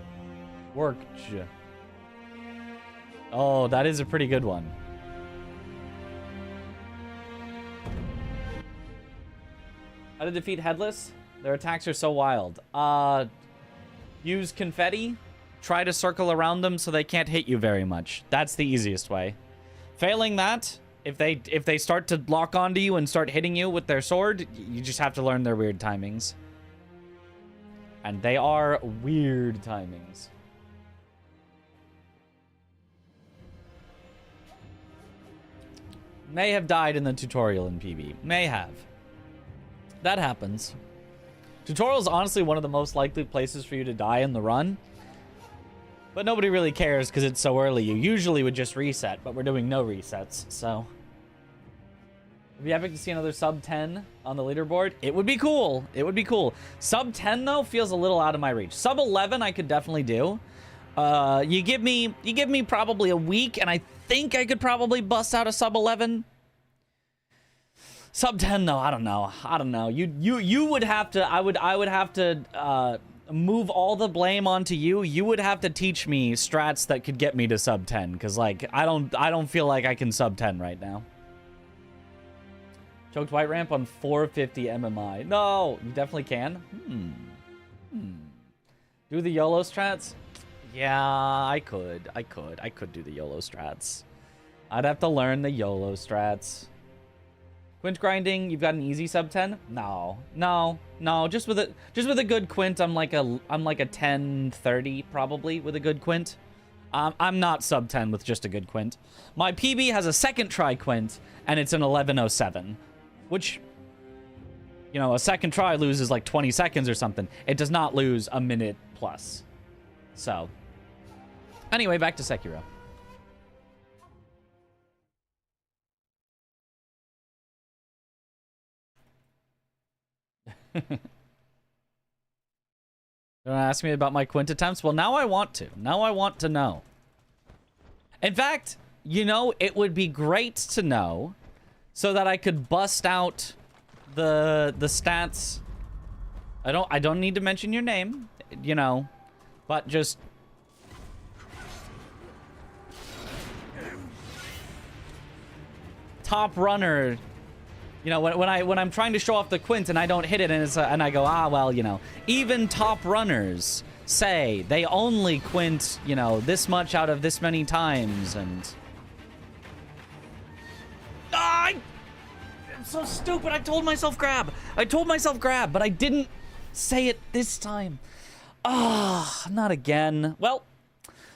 Work. Oh, that is a pretty good one. How to defeat Headless? Their attacks are so wild. Use confetti. Try to circle around them so they can't hit you very much. That's the easiest way. Failing that, if they start to lock onto you and start hitting you with their sword, you just have to learn their weird timings. And they are weird timings. May have died in the tutorial in PB. May have. That happens. Tutorial is honestly one of the most likely places for you to die in the run. But nobody really cares because it's so early. You usually would just reset, but we're doing no resets, so. It'd be epic to see another sub 10 on the leaderboard. It would be cool. It would be cool. Sub 10 though feels a little out of my reach. Sub 11 I could definitely do. You give me probably a week, and I think I could probably bust out a sub 11. Sub 10 though, I don't know. I don't know. You would have to. I would have to move all the blame onto you. You would have to teach me strats that could get me to sub 10, because like I don't feel like I can sub 10 right now. Choked white ramp on 450 MMI. No, you definitely can. Do the YOLO strats? Yeah, I could do the YOLO strats. I'd have to learn the YOLO strats. Quint grinding, you've got an easy sub 10? No. Just with a good quint, I'm like a 10-30 probably with a good quint. I'm not sub 10 with just a good quint. My PB has a second try quint, and it's an 1107, which, you know, a second try loses like 20 seconds or something. It does not lose a minute plus. So, anyway, back to Sekiro. Don't ask me about my quint attempts. Well, now I want to. Now I want to know. In fact, you know, it would be great to know so that I could bust out the stats. I don't need to mention your name, you know, but just top runner. You know, when I'm trying to show off the quint and I don't hit it, and I go, ah, well, you know, even top runners say they only quint, you know, this much out of this many times, and I'm so stupid. I told myself grab, but I didn't say it this time. Ah, not again. Well,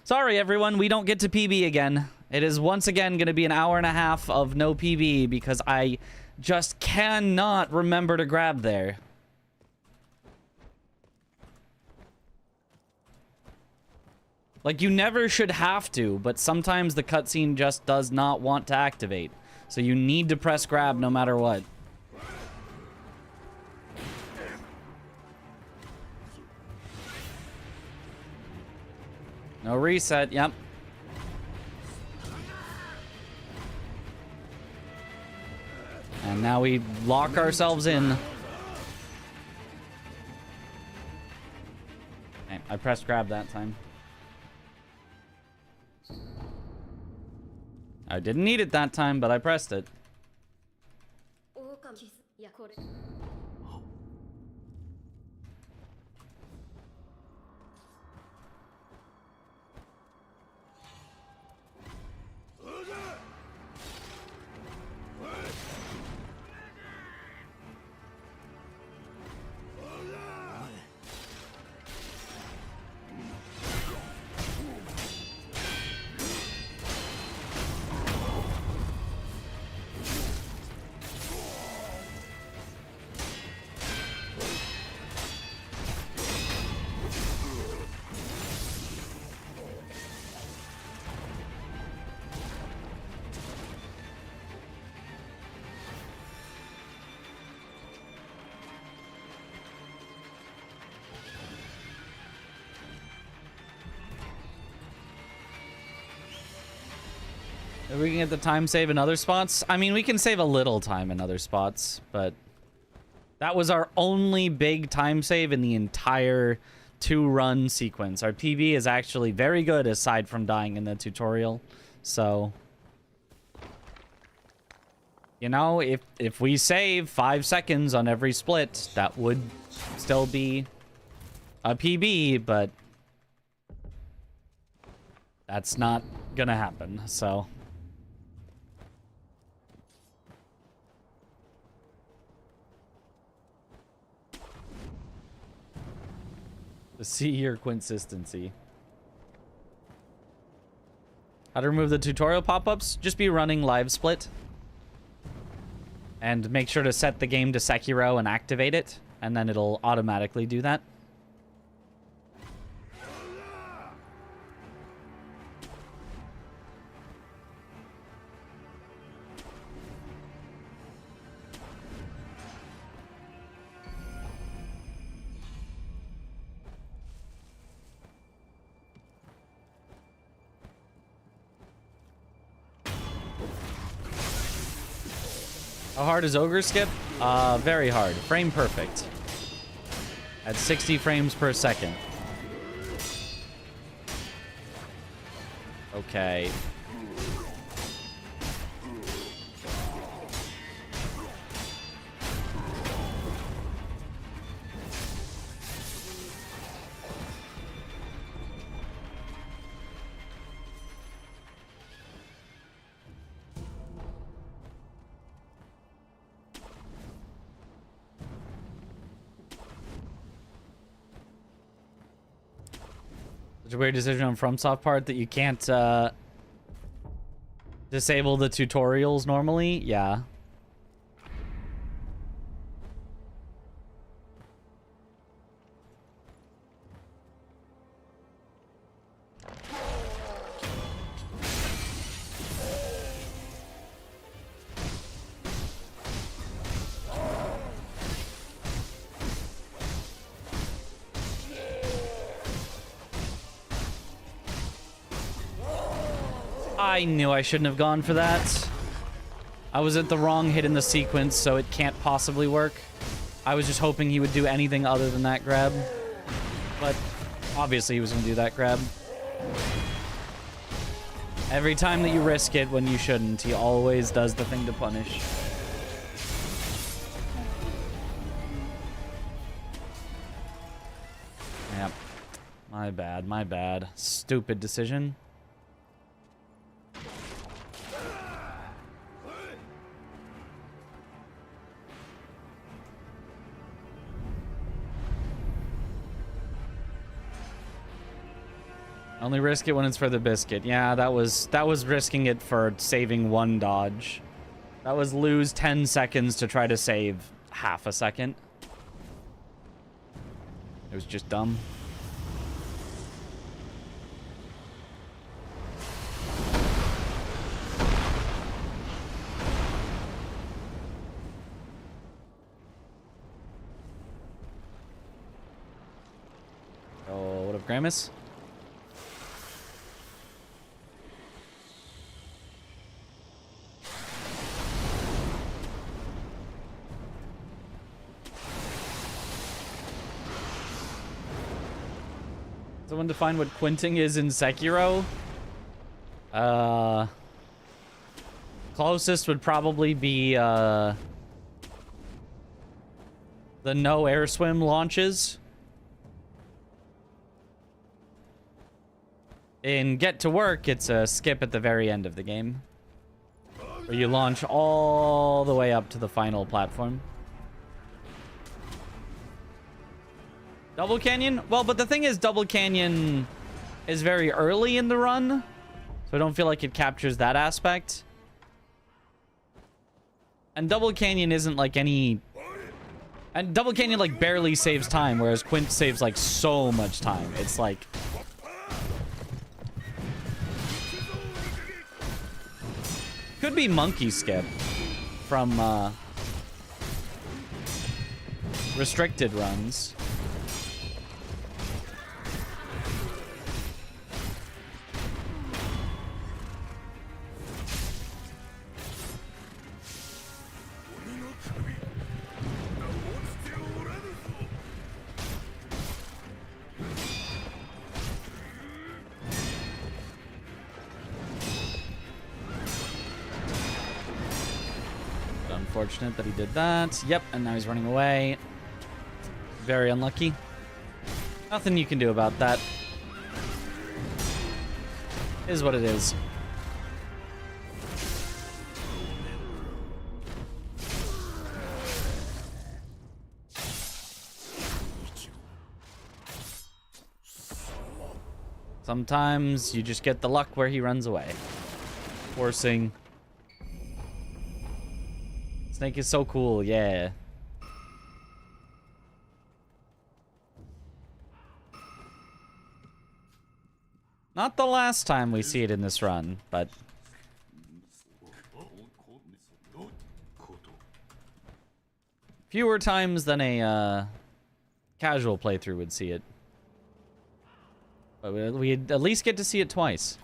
sorry everyone, we don't get to PB again. It is once again going to be an hour and a half of no PB because I just cannot remember to grab there. Like, you never should have to, but sometimes the cutscene just does not want to activate. So you need to press grab no matter what. No reset, yep. And now we lock ourselves in. Okay, I pressed grab that time. I didn't need it that time, but I pressed it. We can get the time save in other spots. I mean, we can save a little time in other spots, but that was our only big time save in the entire 2-run sequence. Our PB is actually very good aside from dying in the tutorial. So, you know, if we save 5 seconds on every split, that would still be a PB, but that's not gonna happen, so. To see your consistency. How to remove the tutorial pop-ups? Just be running live split. And make sure to set the game to Sekiro and activate it. And then it'll automatically do that. How hard is Ogre Skip? Very hard. Frame perfect. At 60 frames per second. Okay. Such a weird decision on FromSoft part that you can't disable the tutorials normally. Yeah. I knew I shouldn't have gone for that. I was at the wrong hit in the sequence, so it can't possibly work. I was just hoping he would do anything other than that grab. But obviously he was going to do that grab. Every time that you risk it when you shouldn't, he always does the thing to punish. Yep. My bad, my bad. Stupid decision. Only risk it when it's for the biscuit. Yeah, that was risking it for saving one dodge. That was lose 10 seconds to try to save half a second. It was just dumb. Oh, what up, Gramus? Someone define what quinting is in Sekiro? Closest would probably be, the no air swim launches. In Get to Work, it's a skip at the very end of the game, where you launch all the way up to the final platform. Double Canyon? Well, but the thing is, Double Canyon is very early in the run, so I don't feel like it captures that aspect. And Double Canyon isn't like any... And Double Canyon like barely saves time, whereas Quint saves like so much time. It's like... Could be Monkey Skip from restricted runs. Unfortunate that he did that. Yep, and now he's running away. Very unlucky. Nothing you can do about that. Is what it is. Sometimes you just get the luck where he runs away. Forcing. Snake is so cool, yeah. Not the last time we see it in this run, but... fewer times than a casual playthrough would see it. But we'd at least get to see it twice.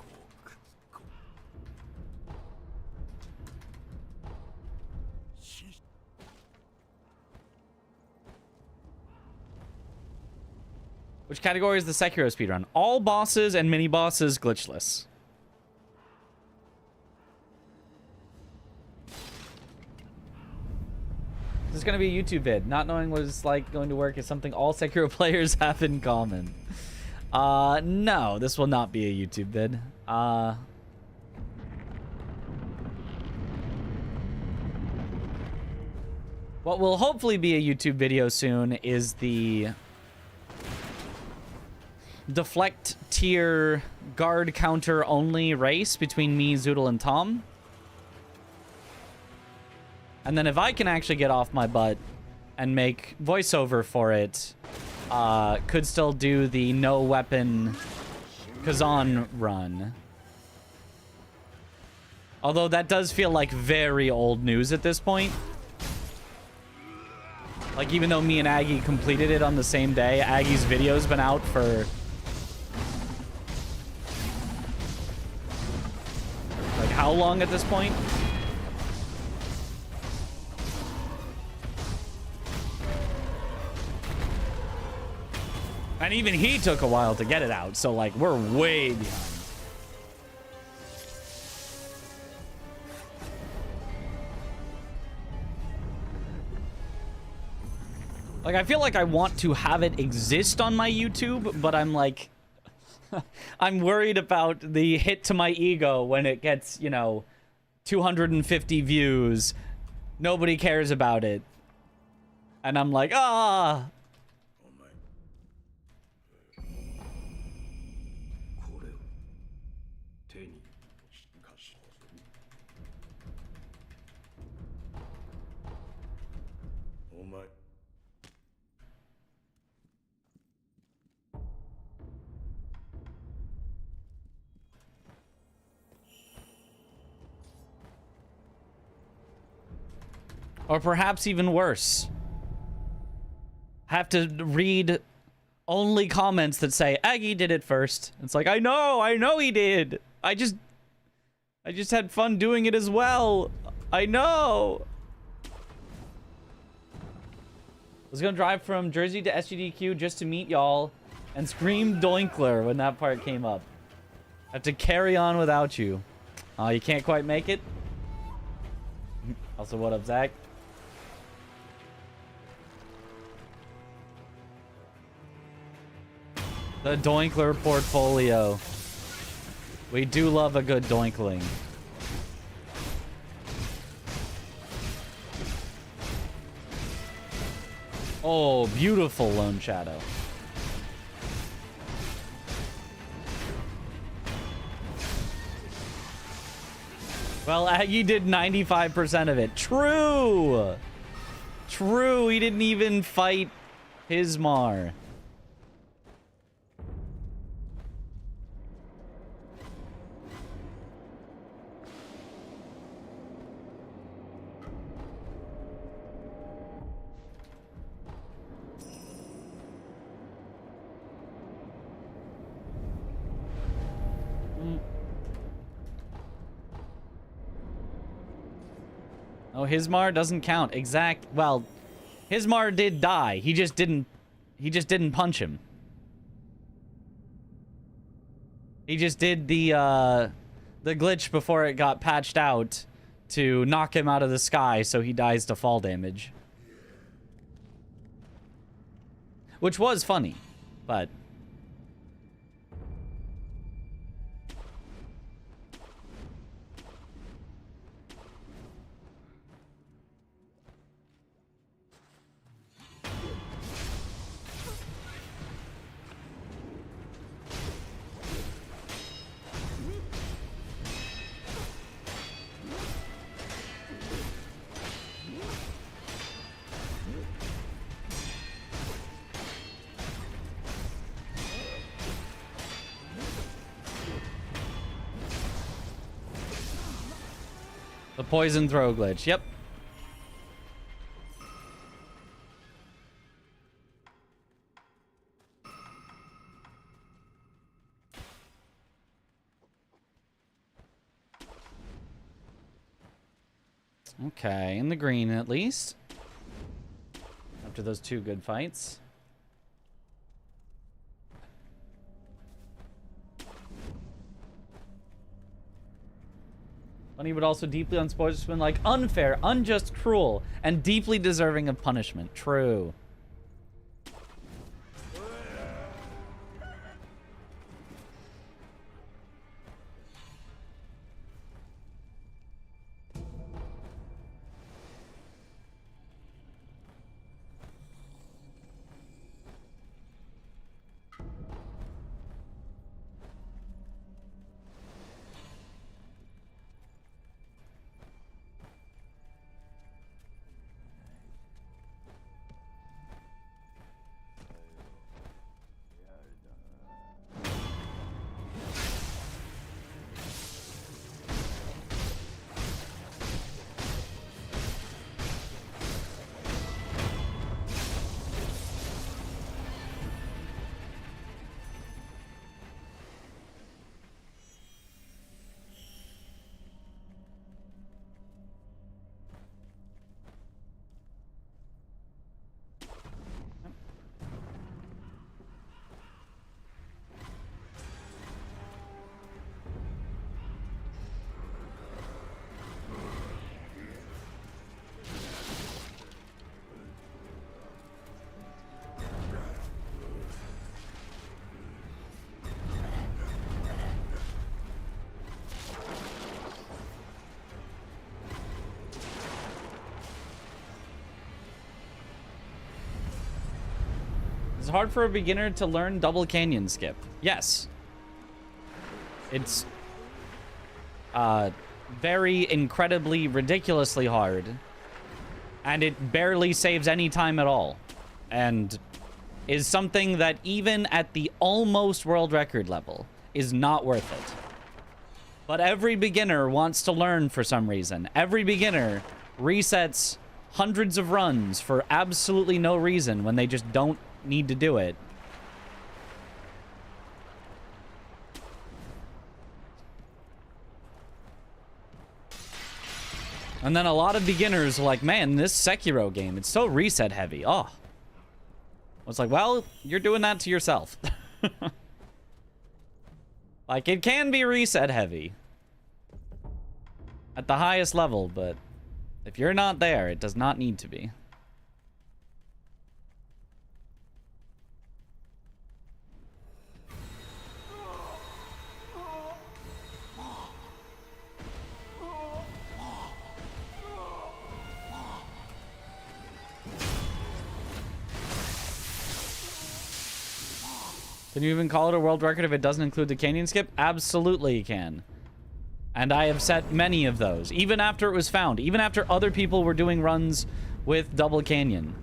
Which category is the Sekiro speedrun? All bosses and mini bosses glitchless. This is going to be a YouTube vid. Not knowing what it's like going to work is something all Sekiro players have in common. No, this will not be a YouTube vid. What will hopefully be a YouTube video soon is the deflect tier guard counter only race between me, Zoodle, and Tom. And then if I can actually get off my butt and make voiceover for it, could still do the no weapon Kazan run. Although that does feel like very old news at this point. Like, even though me and Aggie completed it on the same day, Aggie's video's been out for... like, how long at this point? And even he took a while to get it out, so, like, we're way behind. Like, I feel like I want to have it exist on my YouTube, but I'm like... I'm worried about the hit to my ego when it gets, you know, 250 views. Nobody cares about it. And I'm like, ah... Or perhaps even worse. Have to read only comments that say, Aggie did it first. It's like, I know he did. I just had fun doing it as well. I know. I was gonna drive from Jersey to SGDQ just to meet y'all and scream Doinkler when that part came up. Have to carry on without you. Oh, you can't quite make it? Also, what up, Zach? The Doinkler portfolio. We do love a good doinkling. Oh, beautiful Lone Shadow. Well, Aggie did 95% of it. True! True, he didn't even fight Pismar. Oh, Hismar doesn't count. Well, Hismar did die. He just didn't punch him. He just did the glitch before it got patched out to knock him out of the sky so he dies to fall damage. Which was funny, but... The poison throw glitch. Yep. Okay, in the green at least. After those two good fights. Funny, but also deeply unsportsmanlike, unfair, unjust, cruel, and deeply deserving of punishment. True. It's hard for a beginner to learn double canyon skip. Yes. It's very incredibly, ridiculously hard. And it barely saves any time at all. And is something that even at the almost world record level is not worth it. But every beginner wants to learn for some reason. Every beginner resets hundreds of runs for absolutely no reason when they just don't need to do it. And then a lot of beginners are like, man, this Sekiro game, it's so reset heavy. Oh. It's like, well, you're doing that to yourself. Like, it can be reset heavy at the highest level, but if you're not there, it does not need to be. Can you even call it a world record if it doesn't include the canyon skip? Absolutely you can. And I have set many of those, even after it was found, even after other people were doing runs with double canyon.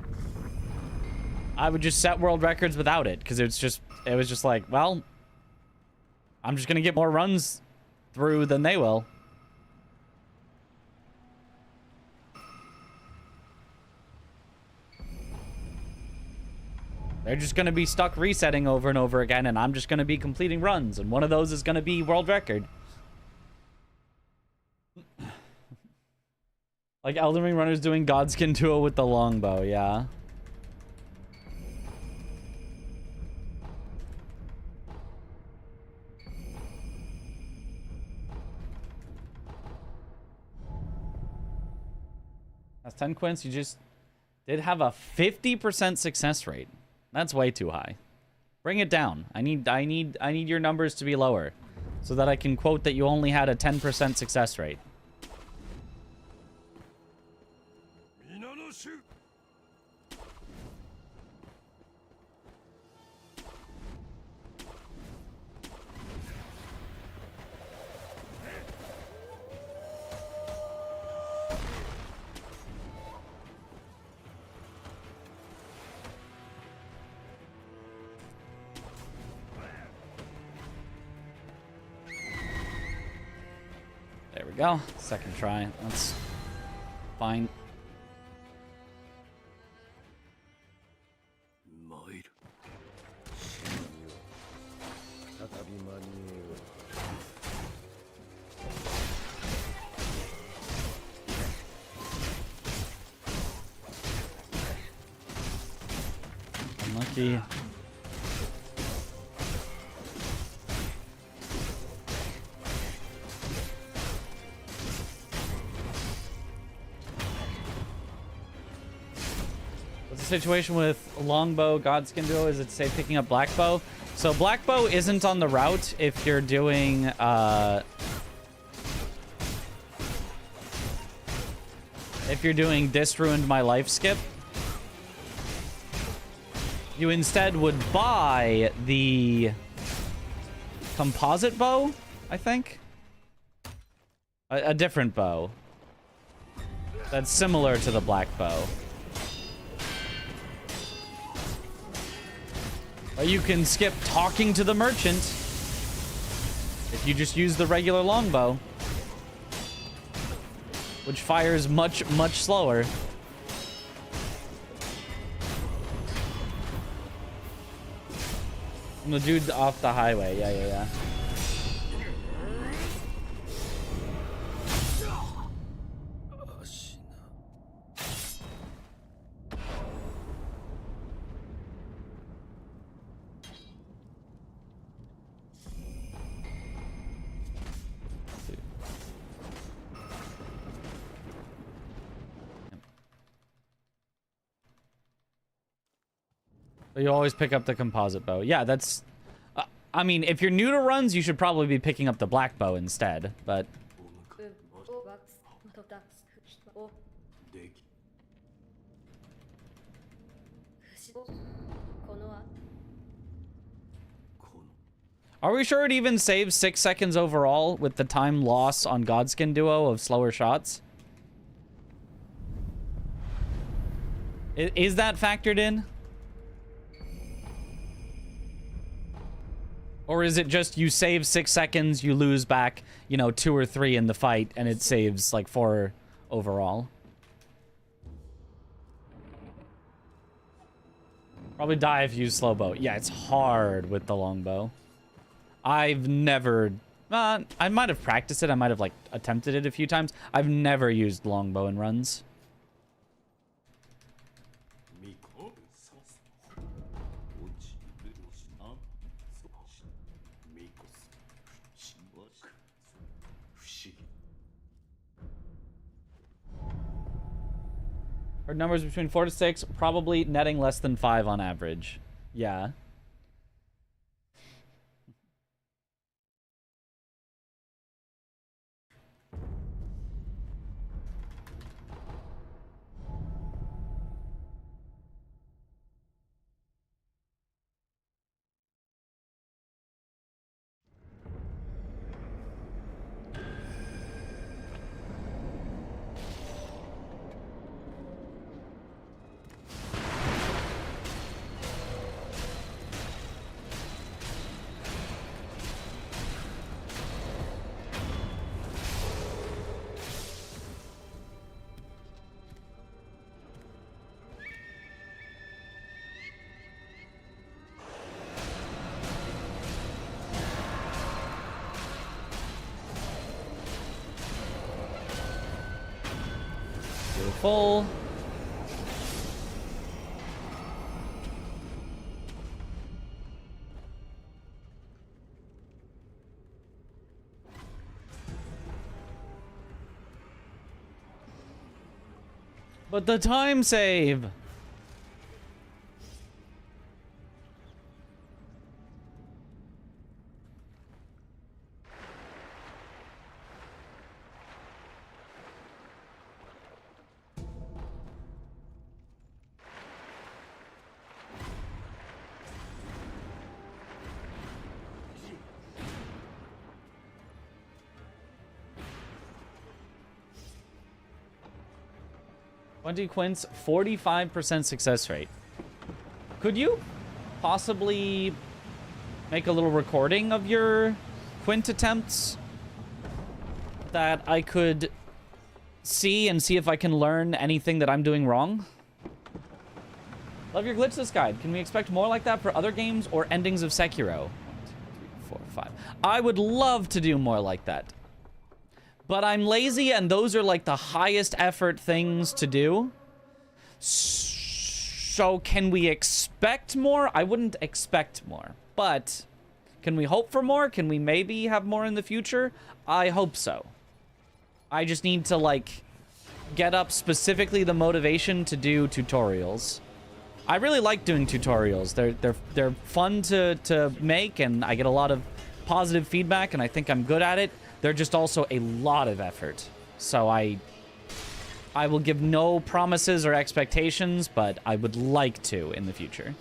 I would just set world records without it, because it was just like, well, I'm just gonna get more runs through than they will. They're just going to be stuck resetting over and over again, and I'm just going to be completing runs, and one of those is going to be world record. Like Elden Ring runners doing Godskin duo with the longbow, yeah. That's 10 quints. You just did have a 50% success rate. That's way too high. Bring it down. I need your numbers to be lower so that I can quote that you only had a 10% success rate. There we go. Second try. That's fine. Unlucky. the situation with longbow, Godskin duo? Is it say picking up black bow? So black bow isn't on the route if you're doing This Ruined My Life skip. You instead would buy the composite bow, I think. A different bow that's similar to the black bow. But you can skip talking to the merchant if you just use the regular longbow, which fires much, much slower. I'm the dude off the highway. Yeah. You always pick up the composite bow. Yeah, that's... I mean, if you're new to runs, you should probably be picking up the black bow instead, but... Are we sure it even saves 6 seconds overall with the time loss on Godskin duo of slower shots? Is that factored in? Or is it just you save 6 seconds, you lose back, you know, 2 or 3 in the fight, and it saves like 4 overall? Probably die if you use slow bow. Yeah, it's hard with the longbow. I've never... I might have practiced it. I might have, like, attempted it a few times. I've never used longbow in runs. Our numbers between 4 to 6, probably netting less than 5 on average. Yeah. Full. But the time save. Quints, 45% success rate. Could you possibly make a little recording of your Quint attempts that I could see and see if I can learn anything that I'm doing wrong? Love your glitchless guide. Can we expect more like that for other games or endings of Sekiro? 1, 2, 3, 4, 5. I would love to do more like that. But I'm lazy, and those are, like, the highest effort things to do. So, can we expect more? I wouldn't expect more. But, can we hope for more? Can we maybe have more in the future? I hope so. I just need to, like, get up specifically the motivation to do tutorials. I really like doing tutorials. They're fun to make, and I get a lot of positive feedback, and I think I'm good at it. They're just also a lot of effort. So I will give no promises or expectations, but I would like to in the future.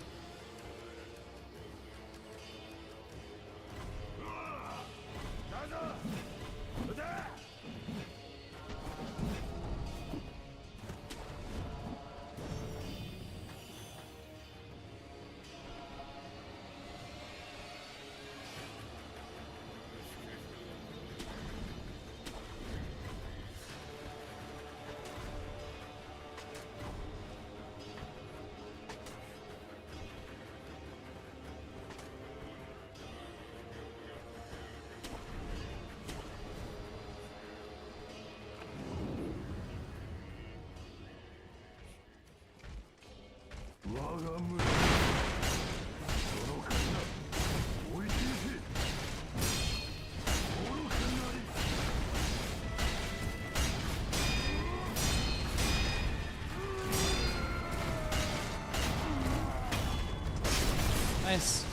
Nice.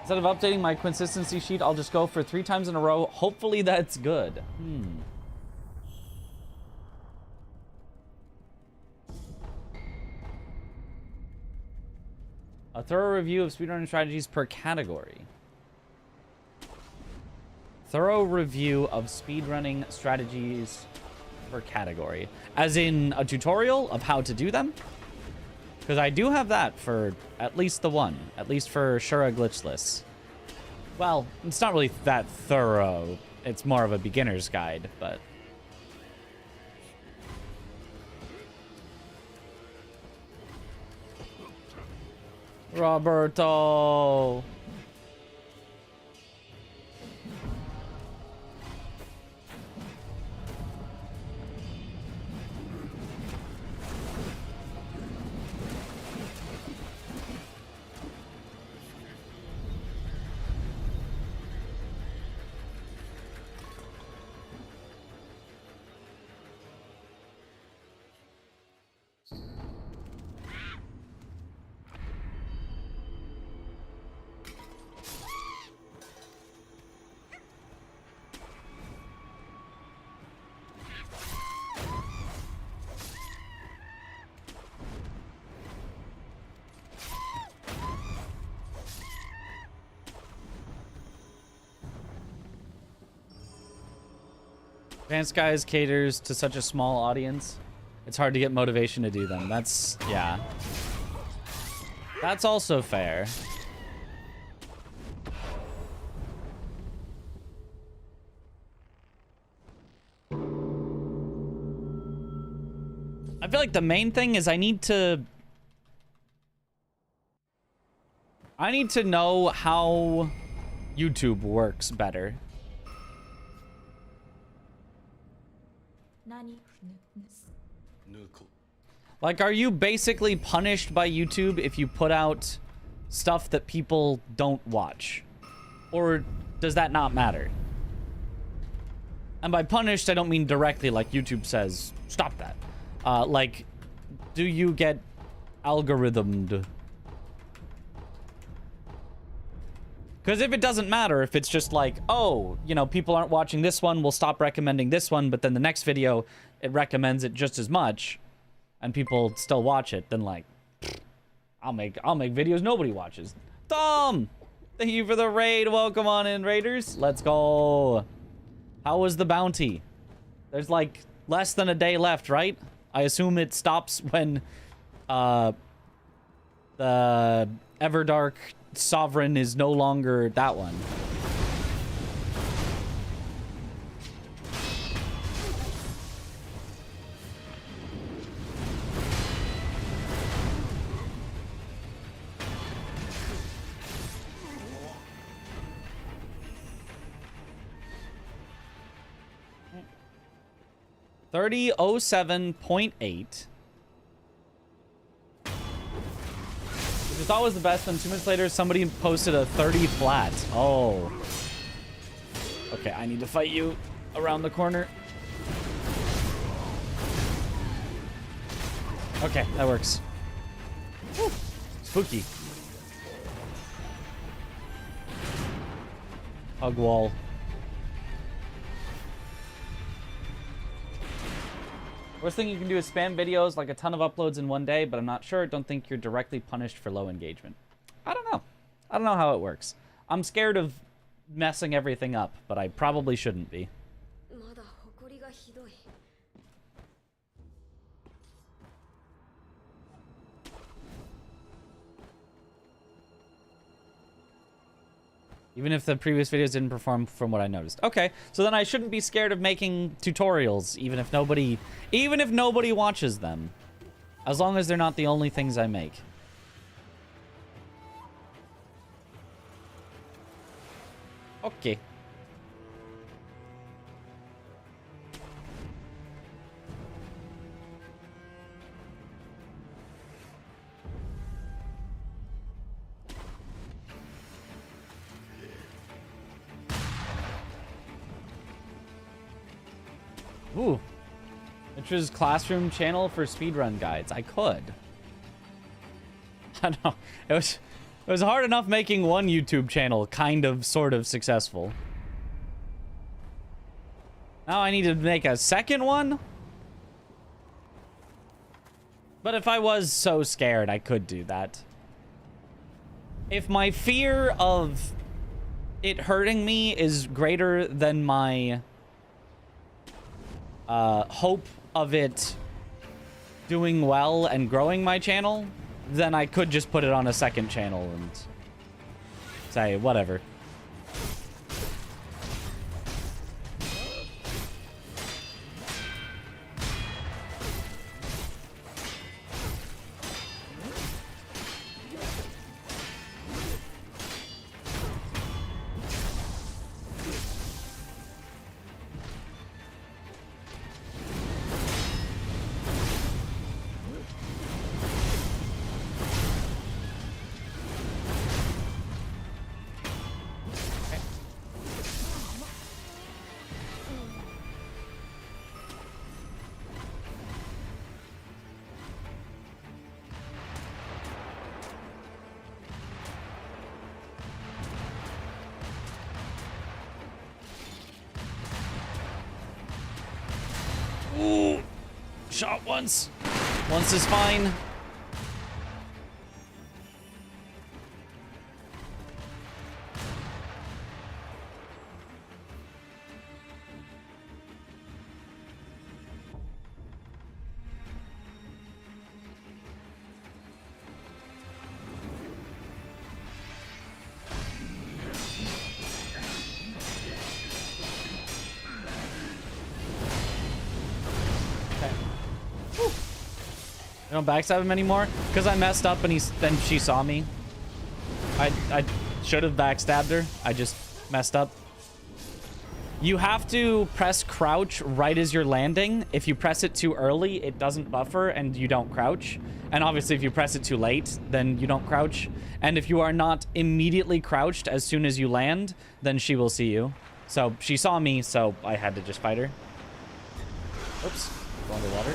Instead of updating my consistency sheet, I'll just go for 3 times in a row. Hopefully that's good. A thorough review of speedrunning strategies per category. Thorough review of speedrunning strategies per category. As in a tutorial of how to do them? Because I do have that for at least the one. At least for Shura Glitchless. Well, it's not really that thorough. It's more of a beginner's guide, but... Roberto! Advanced Guys caters to such a small audience. It's hard to get motivation to do them. That's, yeah. That's also fair. I feel like the main thing is I need to know how YouTube works better. Like, are you basically punished by YouTube if you put out stuff that people don't watch? Or does that not matter? And by punished, I don't mean directly like YouTube says, stop that. Like, do you get algorithmed? Because if it doesn't matter, if it's just like, oh, you know, people aren't watching this one, we'll stop recommending this one, but then the next video, it recommends it just as much, and people still watch it, then like, I'll make videos nobody watches. Tom! Thank you for the raid. Welcome on in, Raiders. Let's go. How was the bounty? There's like less than a day left, right? I assume it stops when the Everdark Sovereign is no longer that one. $30.07.8. Which I thought was the best, then 2 minutes later, somebody posted a 30 flat. Oh. Okay, I need to fight you around the corner. Okay, that works. Woo. Spooky. Hug wall. Worst thing you can do is spam videos, like a ton of uploads in one day, but I'm not sure. Don't think you're directly punished for low engagement. I don't know. I don't know how it works. I'm scared of messing everything up, but I probably shouldn't be. Even if the previous videos didn't perform from what I noticed. Okay, so then I shouldn't be scared of making tutorials, even if nobody watches them. As long as they're not the only things I make. Okay. Ooh. Intra's classroom channel for speedrun guides. I could. I know. It was hard enough making one YouTube channel kind of sort of successful. Now I need to make a second one? But if I was so scared, I could do that. If my fear of it hurting me is greater than my hope of it doing well and growing my channel, then I could just put it on a second channel and say whatever. Ooh, shot once. Once is fine. I don't backstab him anymore because I messed up and then she saw me. I should have backstabbed her. I just messed up. You have to press crouch right as you're landing. If you press it too early, it doesn't buffer and you don't crouch. And obviously if you press it too late, then you don't crouch. And if you are not immediately crouched as soon as you land, then she will see you. So she saw me, so I had to just fight her. Oops, go underwater.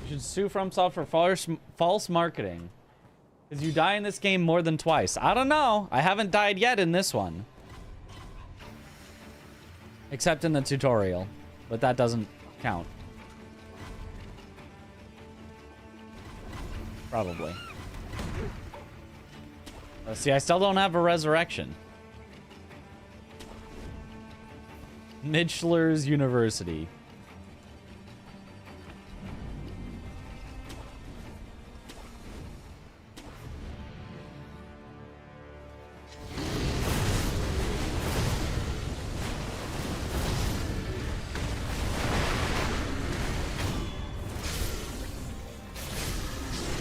Should sue From Software for false marketing. Because you die in this game more than twice. I don't know. I haven't died yet in this one. Except in the tutorial. But that doesn't count. Probably. See, I still don't have a resurrection. Mitchler's University.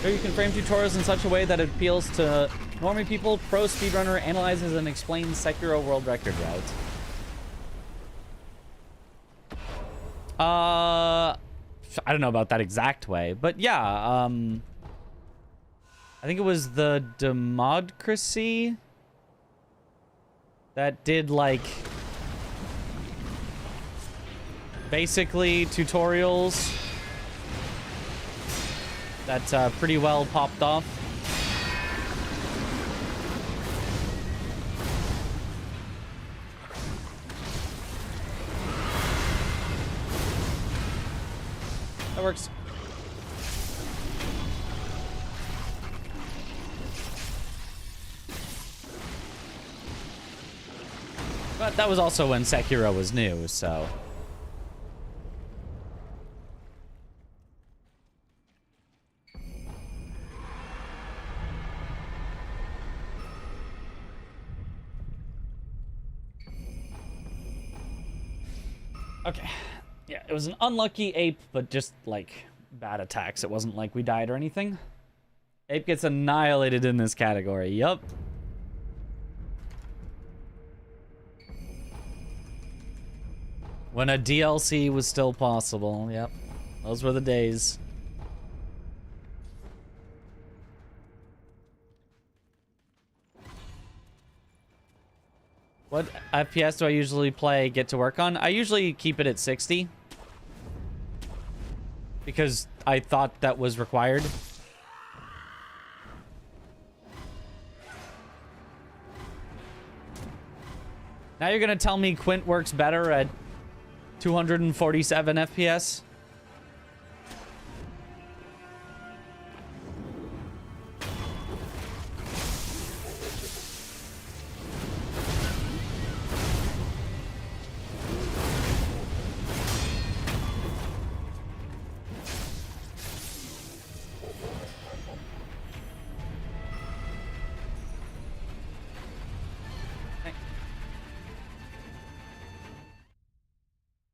You can frame tutorials in such a way that it appeals to normie people. Pro speedrunner analyzes and explains Sekiro world record routes. I don't know about that exact way, but yeah, I think it was the Democracy that did, like, basically tutorials that pretty well popped off. That works. But that was also when Sekiro was new, so... Okay. Yeah, it was an unlucky ape, but just, like, bad attacks. It wasn't like we died or anything. Ape gets annihilated in this category. Yup. When a DLC was still possible. Yep. Those were the days. What FPS do I usually play Get to Work on? I usually keep it at 60. Because I thought that was required. Now you're gonna tell me Quint works better at 247 FPS?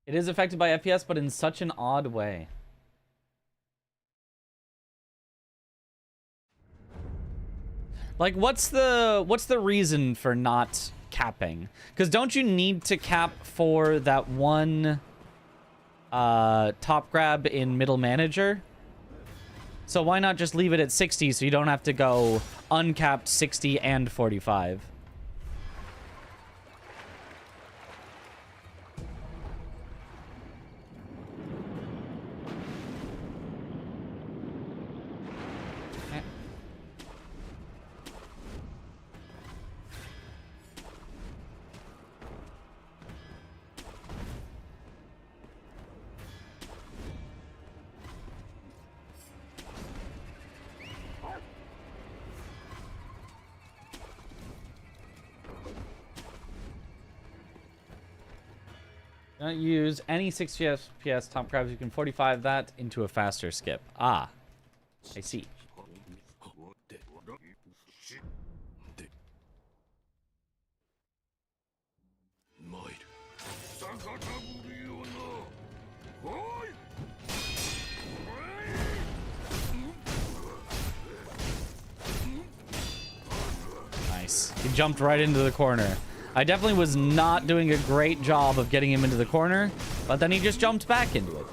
It is affected by FPS, but in such an odd way. Like, what's the reason for not capping? Because don't you need to cap for that one top grab in middle manager? So why not just leave it at 60 so you don't have to go uncapped 60 and 45? Don't use any 60 FPS top grabs. You can 45 that into a faster skip. Ah, I see. Nice. He jumped right into the corner. I definitely was not doing a great job of getting him into the corner, but then he just jumped back into it.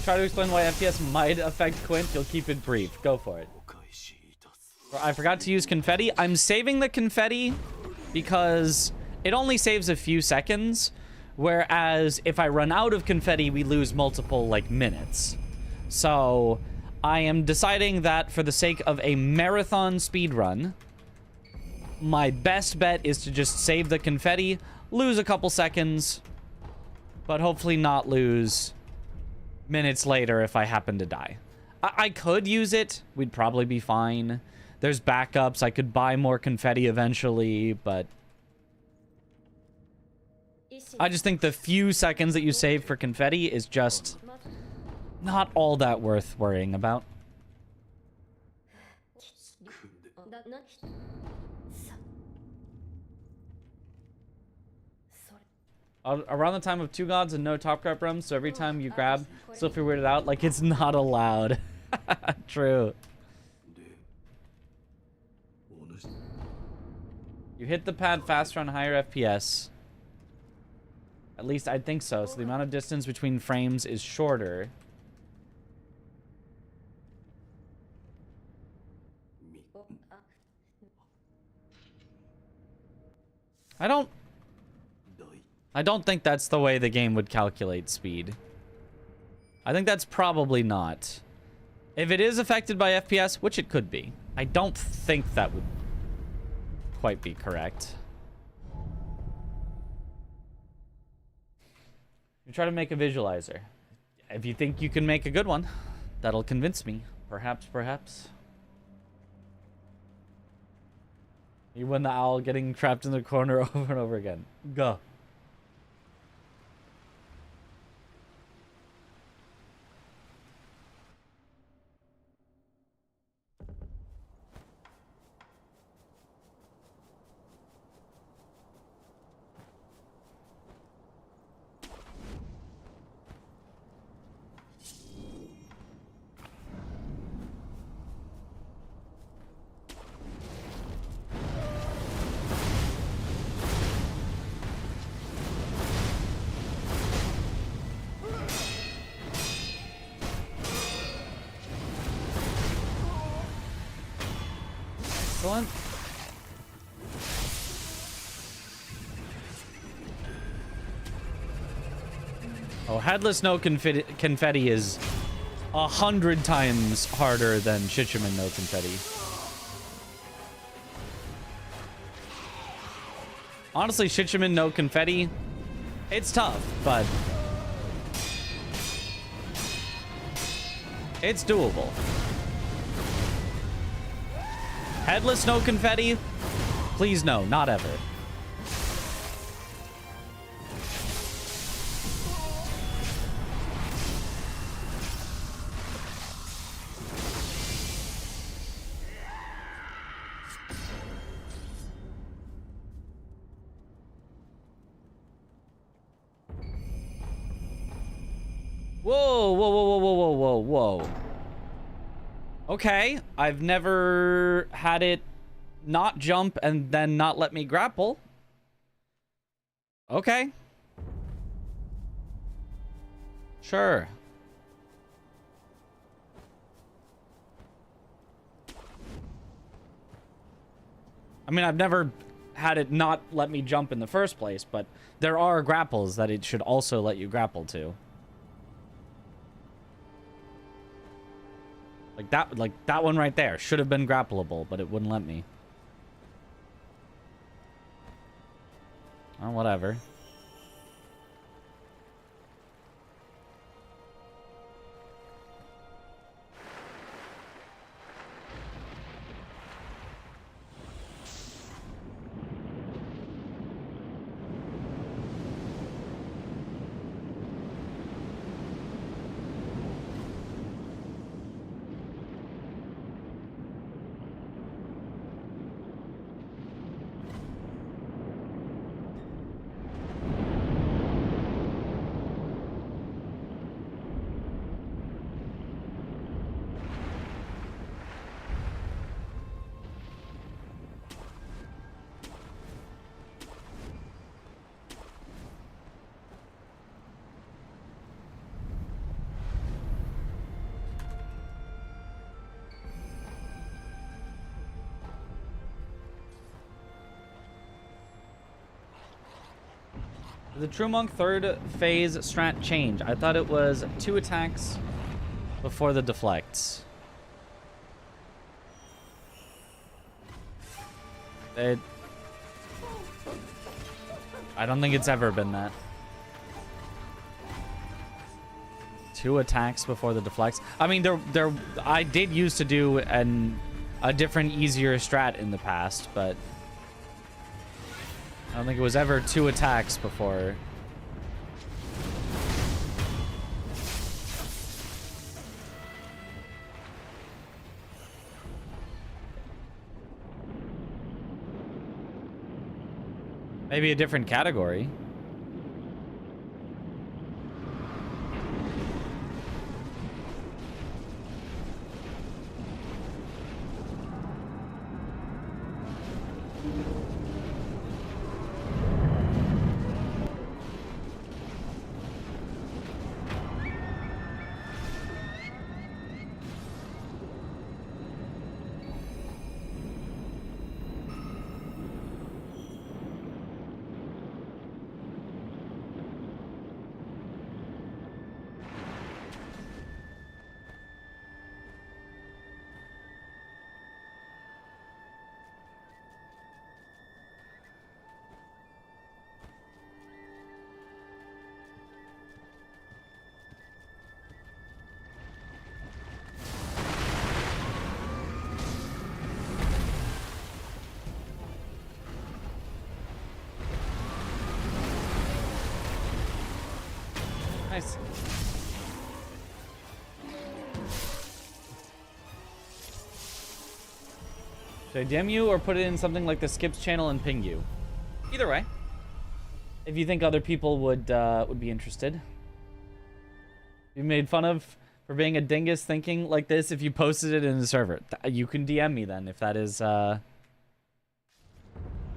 Try to explain why FPS might affect Quint. You'll keep it brief. Go for it. I forgot to use confetti. I'm saving the confetti because it only saves a few seconds, whereas if I run out of confetti, we lose multiple, like, minutes. So I am deciding that for the sake of a marathon speedrun, my best bet is to just save the confetti, lose a couple seconds, but hopefully not lose minutes later if I happen to die. I could use it. We'd probably be fine. There's backups. I could buy more confetti eventually, but I just think the few seconds that you save for confetti is just not all that worth worrying about. Around the time of 2 gods and no top grab rooms, so every time you grab, still feel weirded out, like it's not allowed. True. You hit the pad faster on higher FPS. At least I think so. So the amount of distance between frames is shorter. I don't think that's the way the game would calculate speed. I think that's probably not. If it is affected by FPS, which it could be, I don't think that would quite be correct. You try to make a visualizer. If you think you can make a good one, that'll convince me. Perhaps. You win the owl getting trapped in the corner over and over again. Go. Excellent. Oh, Headless no confetti is 100 times harder than Shichiman no confetti. Honestly, Shichiman no confetti, it's tough, but it's doable. Headless no confetti? Please no, not ever. Whoa, whoa, whoa, whoa, whoa, whoa, whoa, whoa. Okay, I've never had it not jump and then not let me grapple. Okay. Sure. I mean, I've never had it not let me jump in the first place, but there are grapples that it should also let you grapple to. Like that one right there should have been grappleable, but it wouldn't let me. Oh, whatever. The True Monk third phase strat change. I thought it was 2 attacks before the deflects. I don't think it's ever been that. 2 attacks before the deflects. I mean, I did used to do a different, easier strat in the past, but I don't think it was ever 2 attacks before. Maybe a different category. Nice. Should I DM you or put it in something like the Skips channel and ping you? Either way. If you think other people would be interested. You made fun of for being a dingus thinking like this if you posted it in the server. You can DM me then if that is if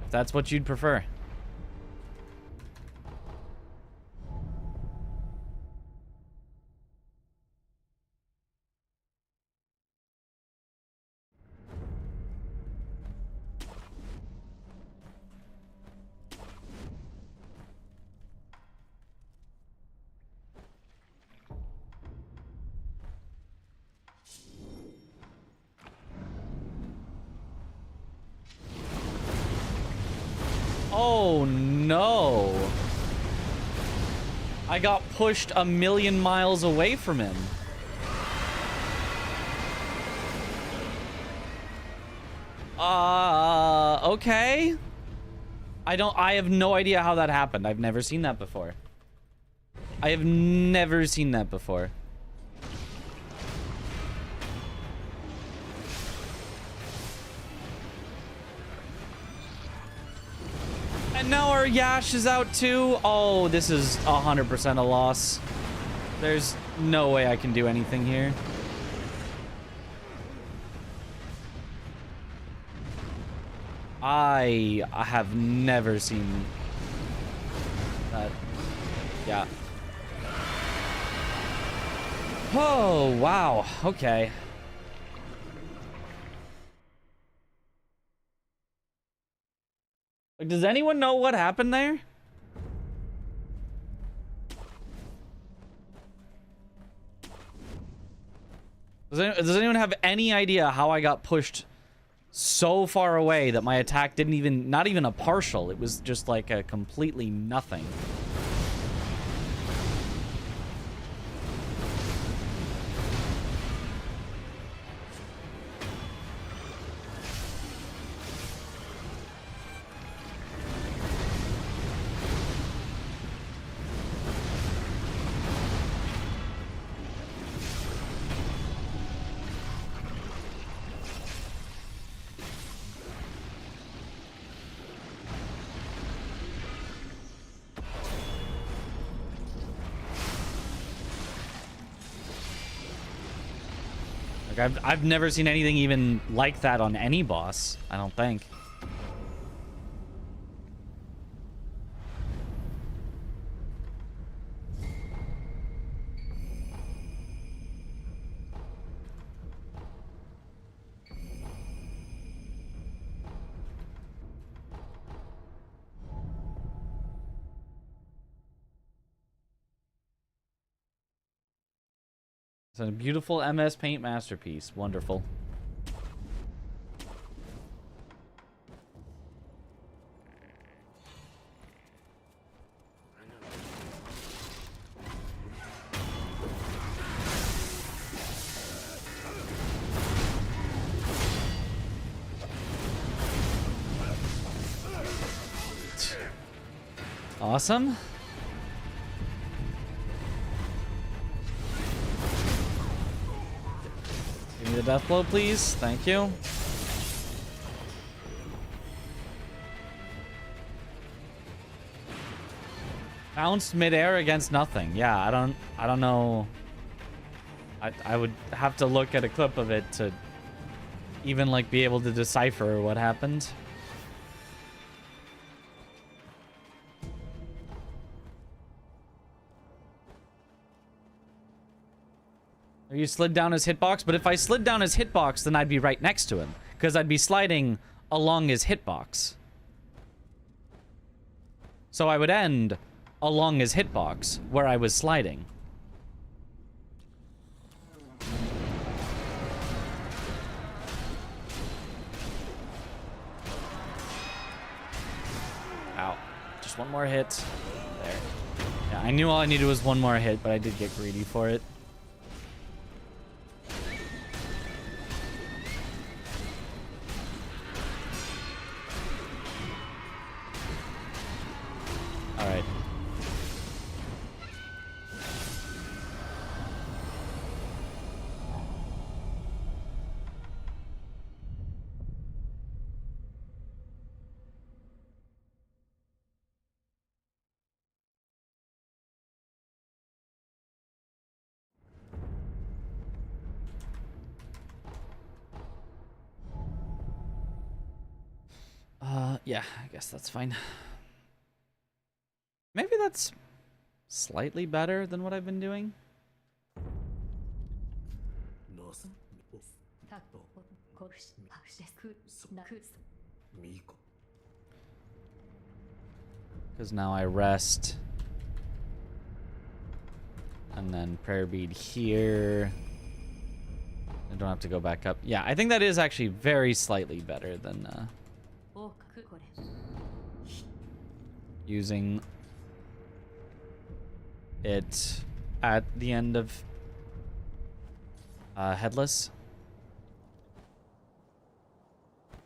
that's what you'd prefer. Oh no. I got pushed a million miles away from him. Okay. I have no idea how that happened. I've never seen that before. I have never seen that before. And now our Yash is out too. Oh, this is 100% a loss. There's no way I can do anything here. I have never seen that. Yeah. Oh, wow. Okay. Like, does anyone know what happened there? Does anyone have any idea how I got pushed so far away that my attack didn't even, not even a partial, it was just like a completely nothing. I've never seen anything even like that on any boss, I don't think. It's a beautiful MS Paint masterpiece. Wonderful. Awesome. Give me the death blow, please. Thank you. Bounced midair against nothing. Yeah, I don't know. I would have to look at a clip of it to even like be able to decipher what happened. You slid down his hitbox, but if I slid down his hitbox, then I'd be right next to him because I'd be sliding along his hitbox. So I would end along his hitbox where I was sliding. Ow. Just one more hit. There. Yeah, I knew all I needed was one more hit, but I did get greedy for it. All right. Yeah, I guess that's fine. Maybe that's slightly better than what I've been doing. Because now I rest. And then prayer bead here. I don't have to go back up. Yeah, I think that is actually very slightly better than using it at the end of Headless.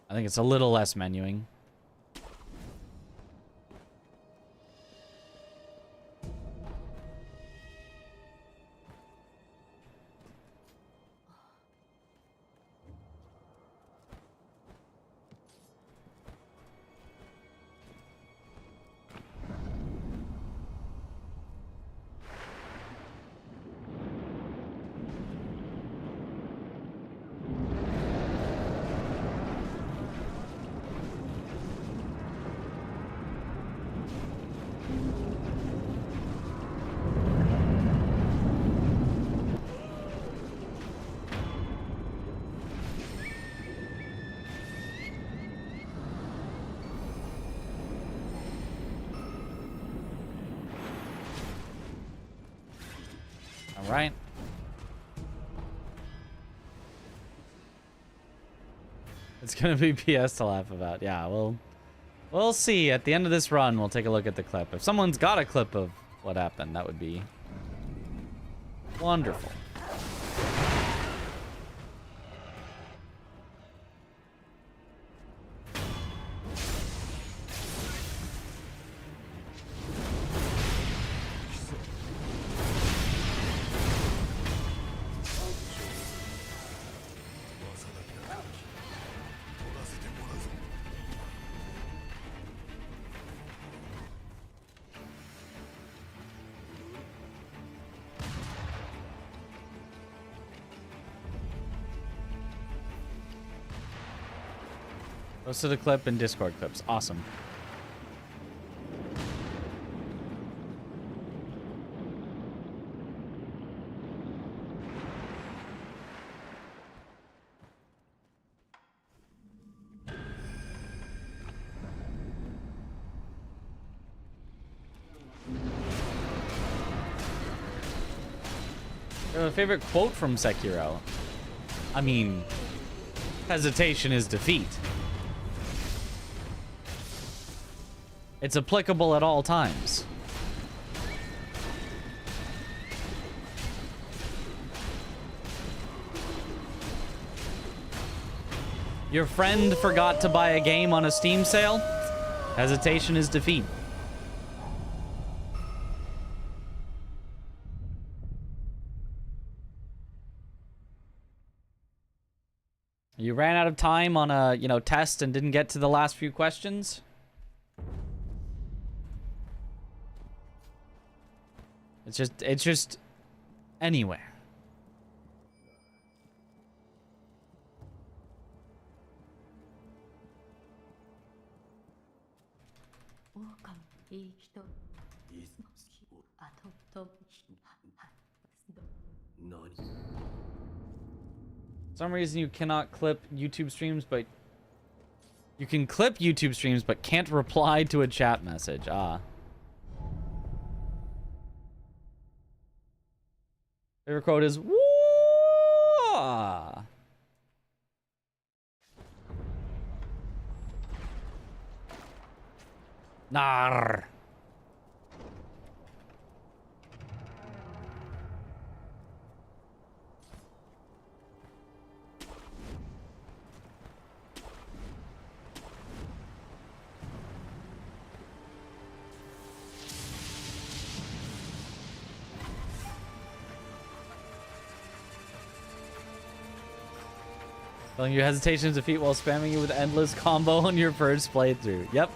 I think it's a little less menuing. Right. It's gonna be PS to laugh about. Yeah, we'll see. At the end of this run, we'll take a look at the clip. If someone's got a clip of what happened, that would be wonderful. Posted a clip and Discord clips. Awesome. Favorite quote from Sekiro? I mean, hesitation is defeat. It's applicable at all times. Your friend forgot to buy a game on a Steam sale? Hesitation is defeat. You ran out of time on a, test and didn't get to the last few questions? It's just anywhere. For some reason you cannot clip YouTube streams, but you can clip YouTube streams, but can't reply to a chat message. Ah. Favorite quote is, "Woo!" Nar. Feeling your hesitation to defeat while spamming you with endless combo on your first playthrough. Yep.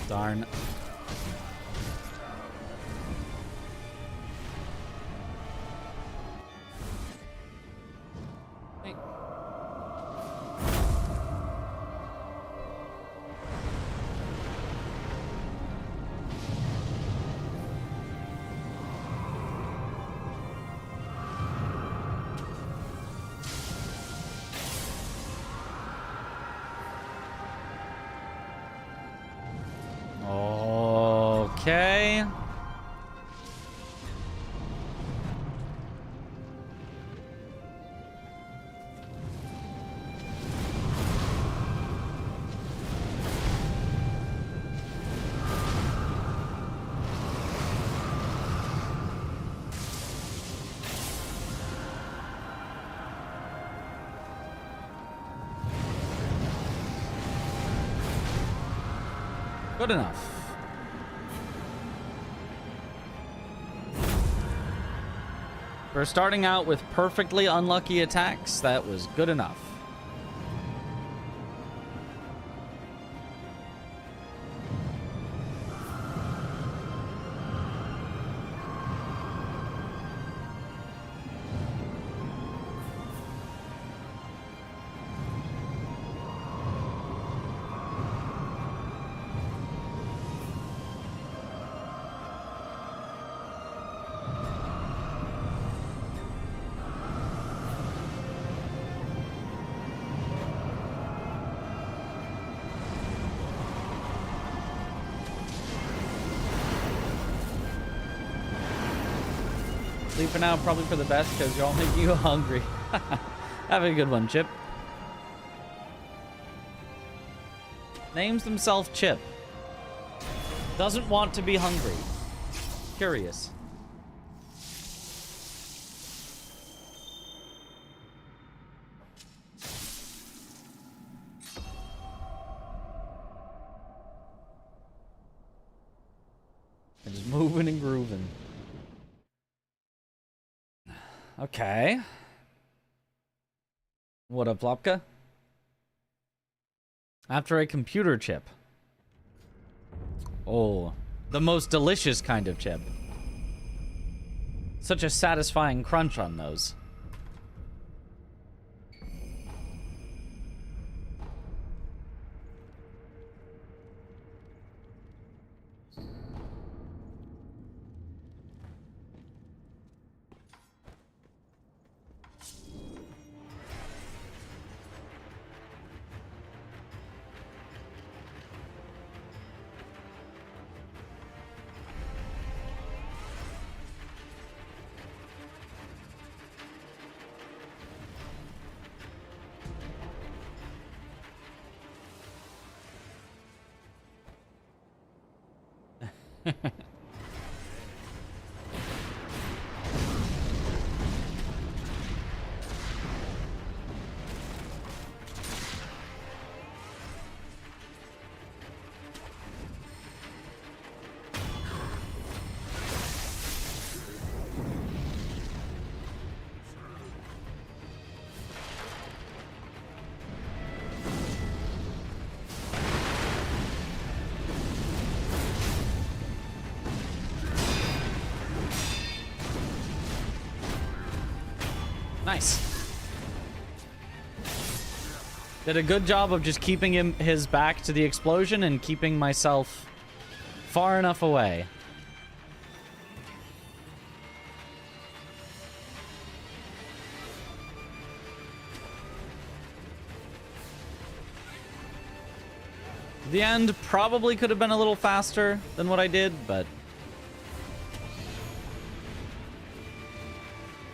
Darn. Hey. Okay. Good enough. For starting out with perfectly unlucky attacks, that was good enough. Sleep for now, probably for the best, because you're all making you hungry. Have a good one, Chip. Names himself Chip. Doesn't want to be hungry. Curious. And just moving and grooving. Okay. What up, Plopka? After a computer chip. Oh, the most delicious kind of chip. Such a satisfying crunch on those. Nice. Did a good job of just keeping his back to the explosion and keeping myself far enough away. The end probably could have been a little faster than what I did, but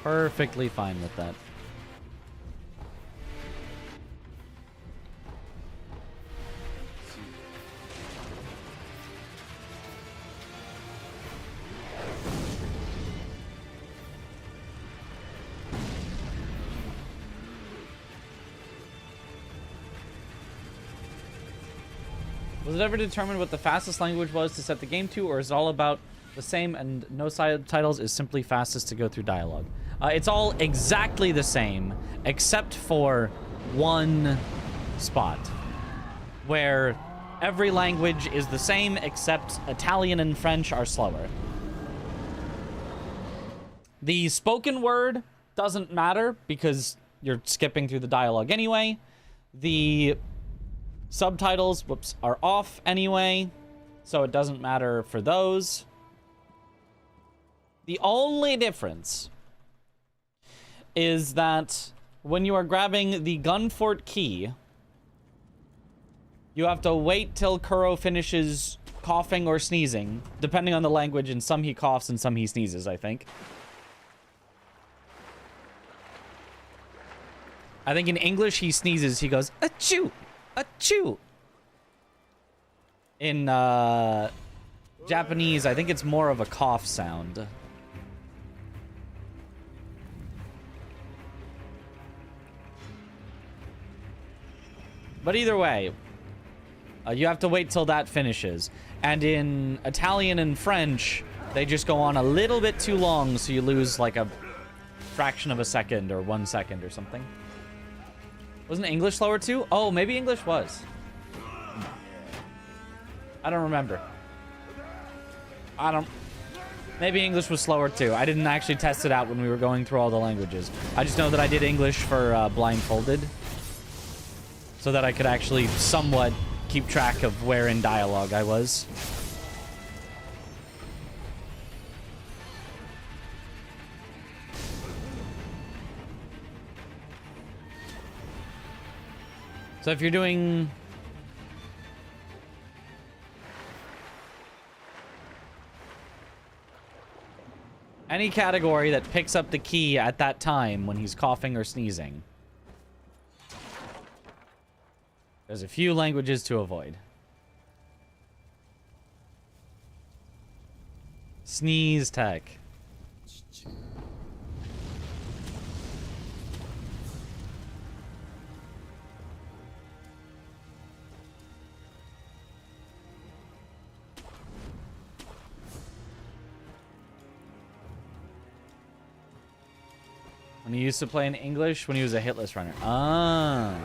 perfectly fine with that. Was it ever determined what the fastest language was to set the game to, or is it all about the same and no subtitles is simply fastest to go through dialogue? It's all exactly the same, except for one spot, where every language is the same, except Italian and French are slower. The spoken word doesn't matter, because you're skipping through the dialogue anyway. The subtitles, whoops, are off anyway, so it doesn't matter for those. The only difference is that when you are grabbing the gun fort key, you have to wait till Kuro finishes coughing or sneezing, depending on the language, and some he coughs and some he sneezes, I think. I think in English he sneezes, he goes, achoo, achoo. In Japanese, I think it's more of a cough sound. But either way, you have to wait till that finishes. And in Italian and French, they just go on a little bit too long, so you lose like a fraction of a second or 1 second or something. Wasn't English slower too? Oh, maybe English was. I don't remember. Maybe English was slower too. I didn't actually test it out when we were going through all the languages. I just know that I did English for blindfolded, so that I could actually somewhat keep track of where in dialogue I was. So if you're doing any category that picks up the key at that time when he's coughing or sneezing, there's a few languages to avoid. Sneeze tech. When he used to play in English when he was a hitless runner. Ah.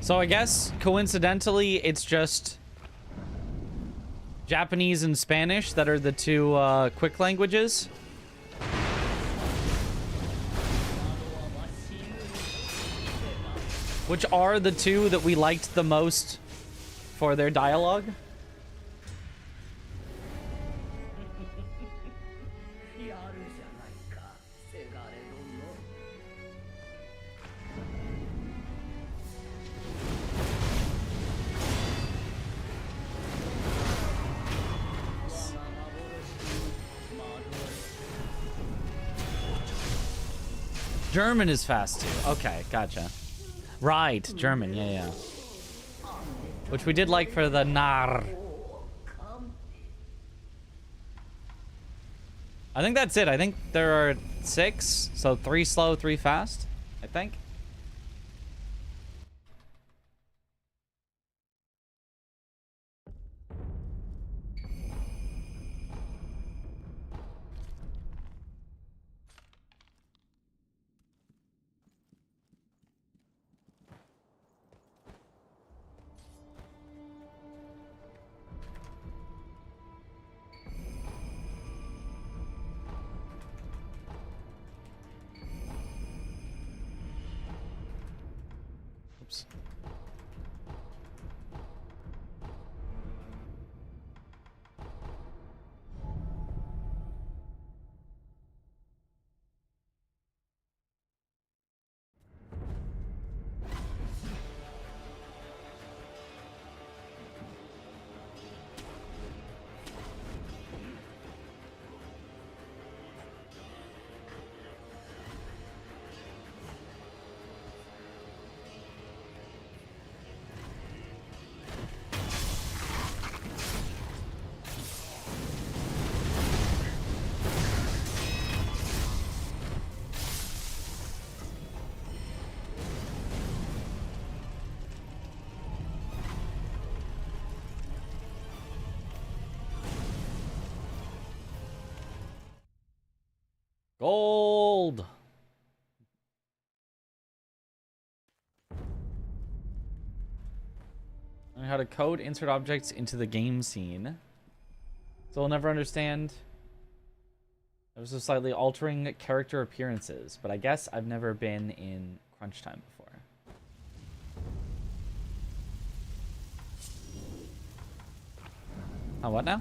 So I guess coincidentally, it's just Japanese and Spanish that are the two quick languages. Which are the two that we liked the most for their dialogue. German is fast too. Okay, gotcha. Right, German, yeah. Which we did like for the Nar. I think that's it. I think there are 6, so 3 slow, 3 fast, I think. Oops. Gold. Learn how to code insert objects into the game scene. So we'll never understand. There's a slightly altering character appearances, but I guess I've never been in crunch time before. Oh, what now?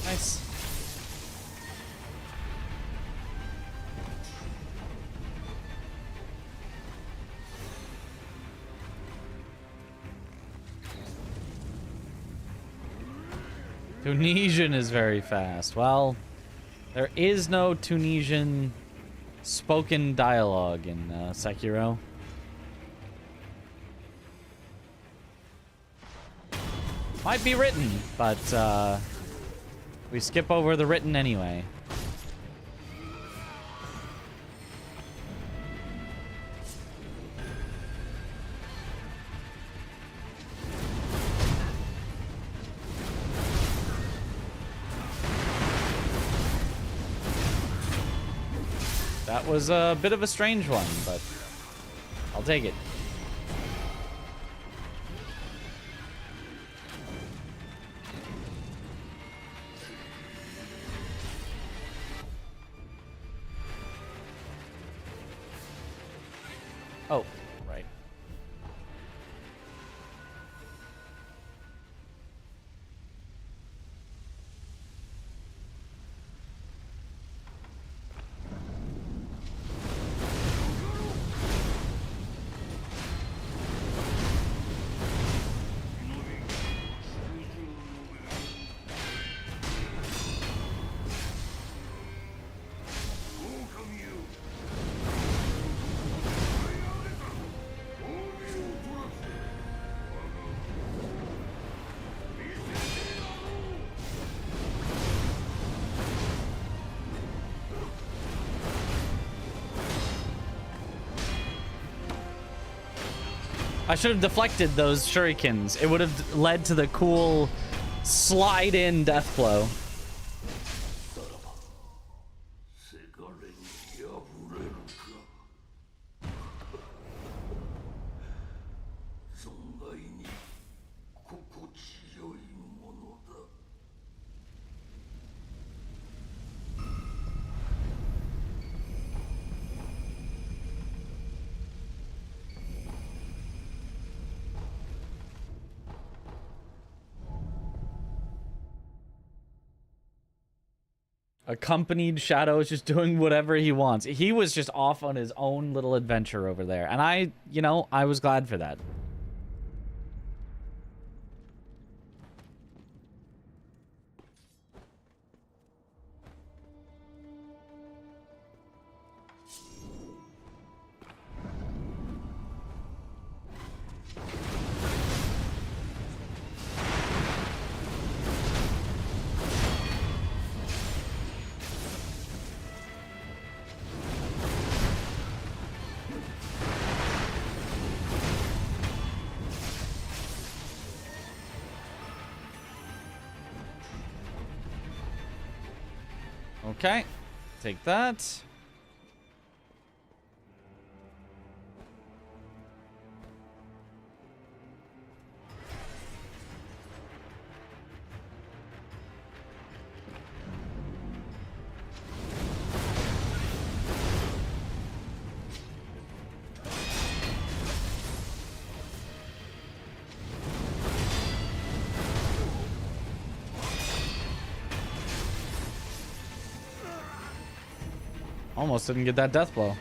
Nice. Tunisian is very fast. Well, there is no Tunisian spoken dialogue in Sekiro. Might be written, but we skip over the written anyway. That was a bit of a strange one, but I'll take it. Oh, right. I should have deflected those shurikens. It would have led to the cool slide-in death blow. Accompanied Shadow is just doing whatever he wants. He was just off on his own little adventure over there. And I, you know, I was glad for that. Okay, take that. Almost didn't get that death blow.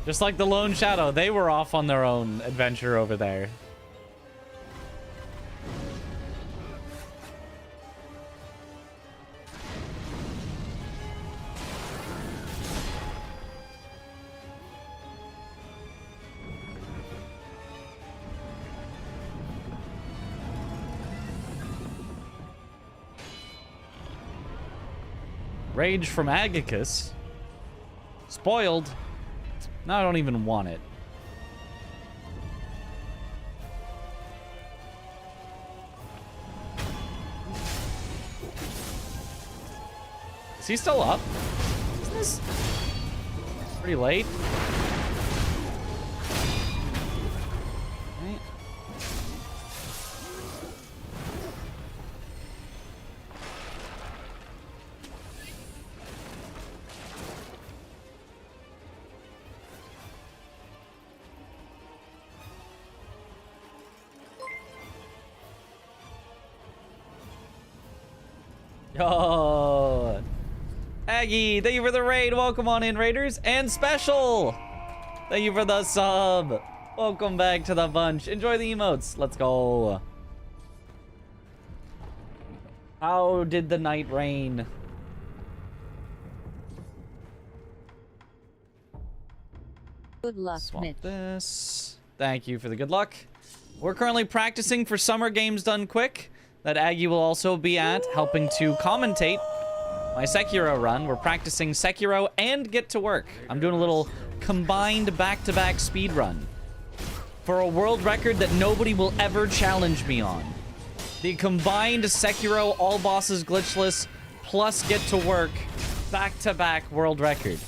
Just like the Lone Shadow, they were off on their own adventure over there. Rage from Agacus. Spoiled. Now I don't even want it. Is he still up? Isn't this pretty late? Right. Yo, Aggie, thank you for the raid. Welcome on in, Raiders. And Special, thank you for the sub. Welcome back to the bunch. Enjoy the emotes. Let's go. How did the night rain? Good luck, Swap Mitch. this. Thank you for the good luck. We're currently practicing for Summer Games Done Quick that Aggie will also be at, helping to commentate my Sekiro run. We're practicing Sekiro and Get to Work. I'm doing a little combined back-to-back speed run for a world record that nobody will ever challenge me on. The combined Sekiro all bosses glitchless plus Get to Work back-to-back world record.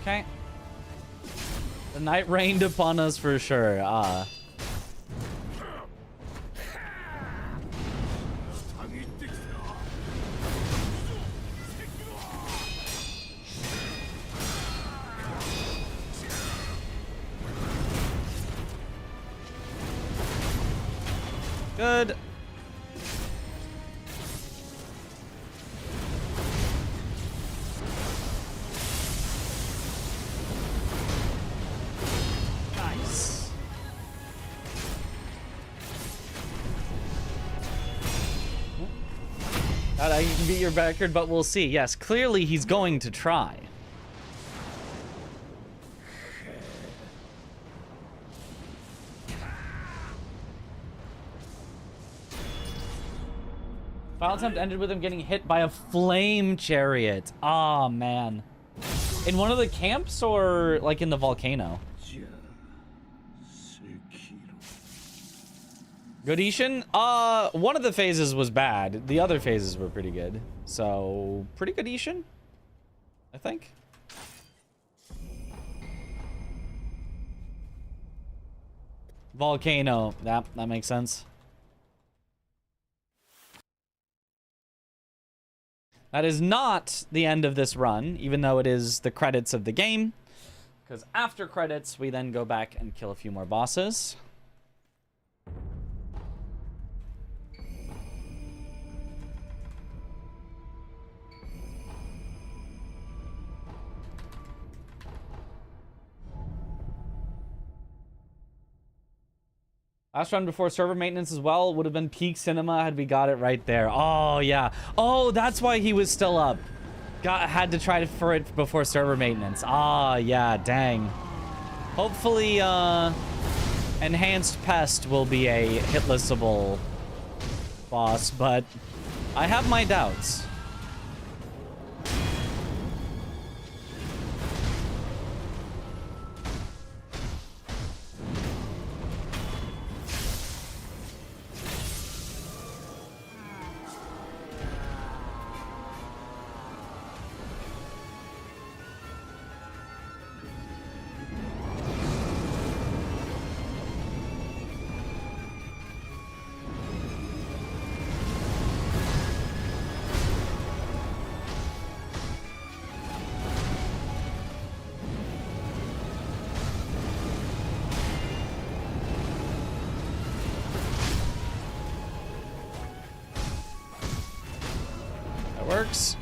Okay. The night rained upon us for sure. Good. Nice. Not how you can beat your record, but we'll see. Yes, clearly he's going to try. Final attempt ended with him getting hit by a flame chariot. Ah, man. In one of the camps or like in the volcano? Good Ishin? One of the phases was bad. The other phases were pretty good. So, pretty good Ishin, I think. Volcano. That makes sense. That is not the end of this run, even though it is the credits of the game. Because after credits, we then go back and kill a few more bosses. Last run before server maintenance as well would have been peak cinema had we got it right there. Oh, yeah. Oh, that's why he was still up. Had to try for it before server maintenance. Ah, yeah, dang. Hopefully, Enhanced Pest will be a hitlessable boss, but I have my doubts. Works.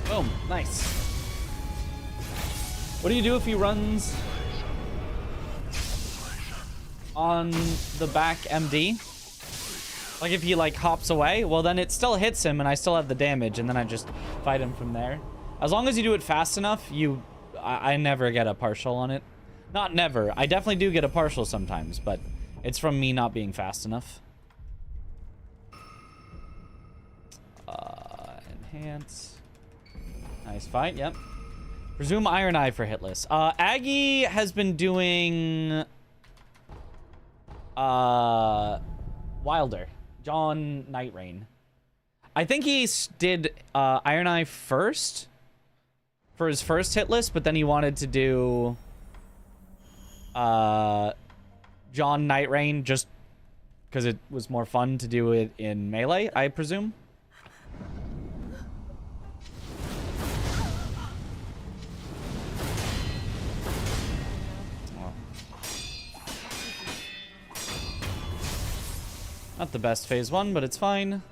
Boom, nice. What do you do if he runs on the back MD? Like if he like hops away, well then it still hits him and I still have the damage and then I just fight him from there. As long as you do it fast enough, I never get a partial on it. Not never. I definitely do get a partial sometimes, but it's from me not being fast enough. Enhance. Nice fight, yep. Presume Iron Eye for hitless. Aggie has been doing Wilder, John Nightrain. I think he did Iron Eye first for his first hit list, but then he wanted to do John Nightrain just because it was more fun to do it in melee, I presume. Not the best phase one, but it's fine.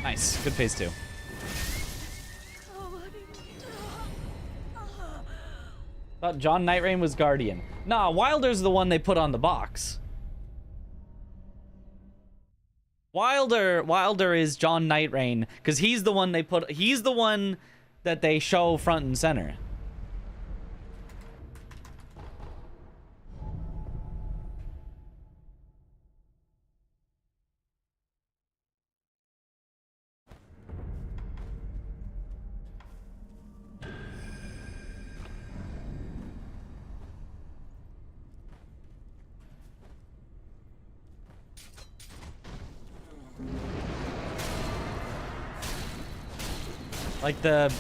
Nice. Good phase two. Thought John Nightrain was Guardian. Nah, Wilder's the one they put on the box. Wilder is John Nightrain because he's the one he's the one that they show front and center. Like the,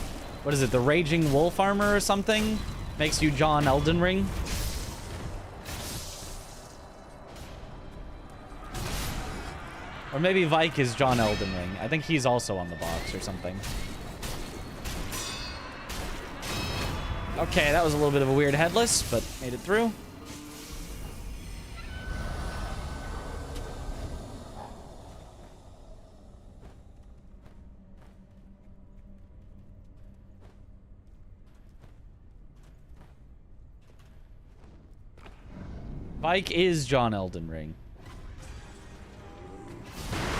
what is it, the Raging Wolf armor or something? Makes you John Elden Ring. Or maybe Vike is John Elden Ring. I think he's also on the box or something. Okay, that was a little bit of a weird headless, but made it through. Vike is John Elden Ring.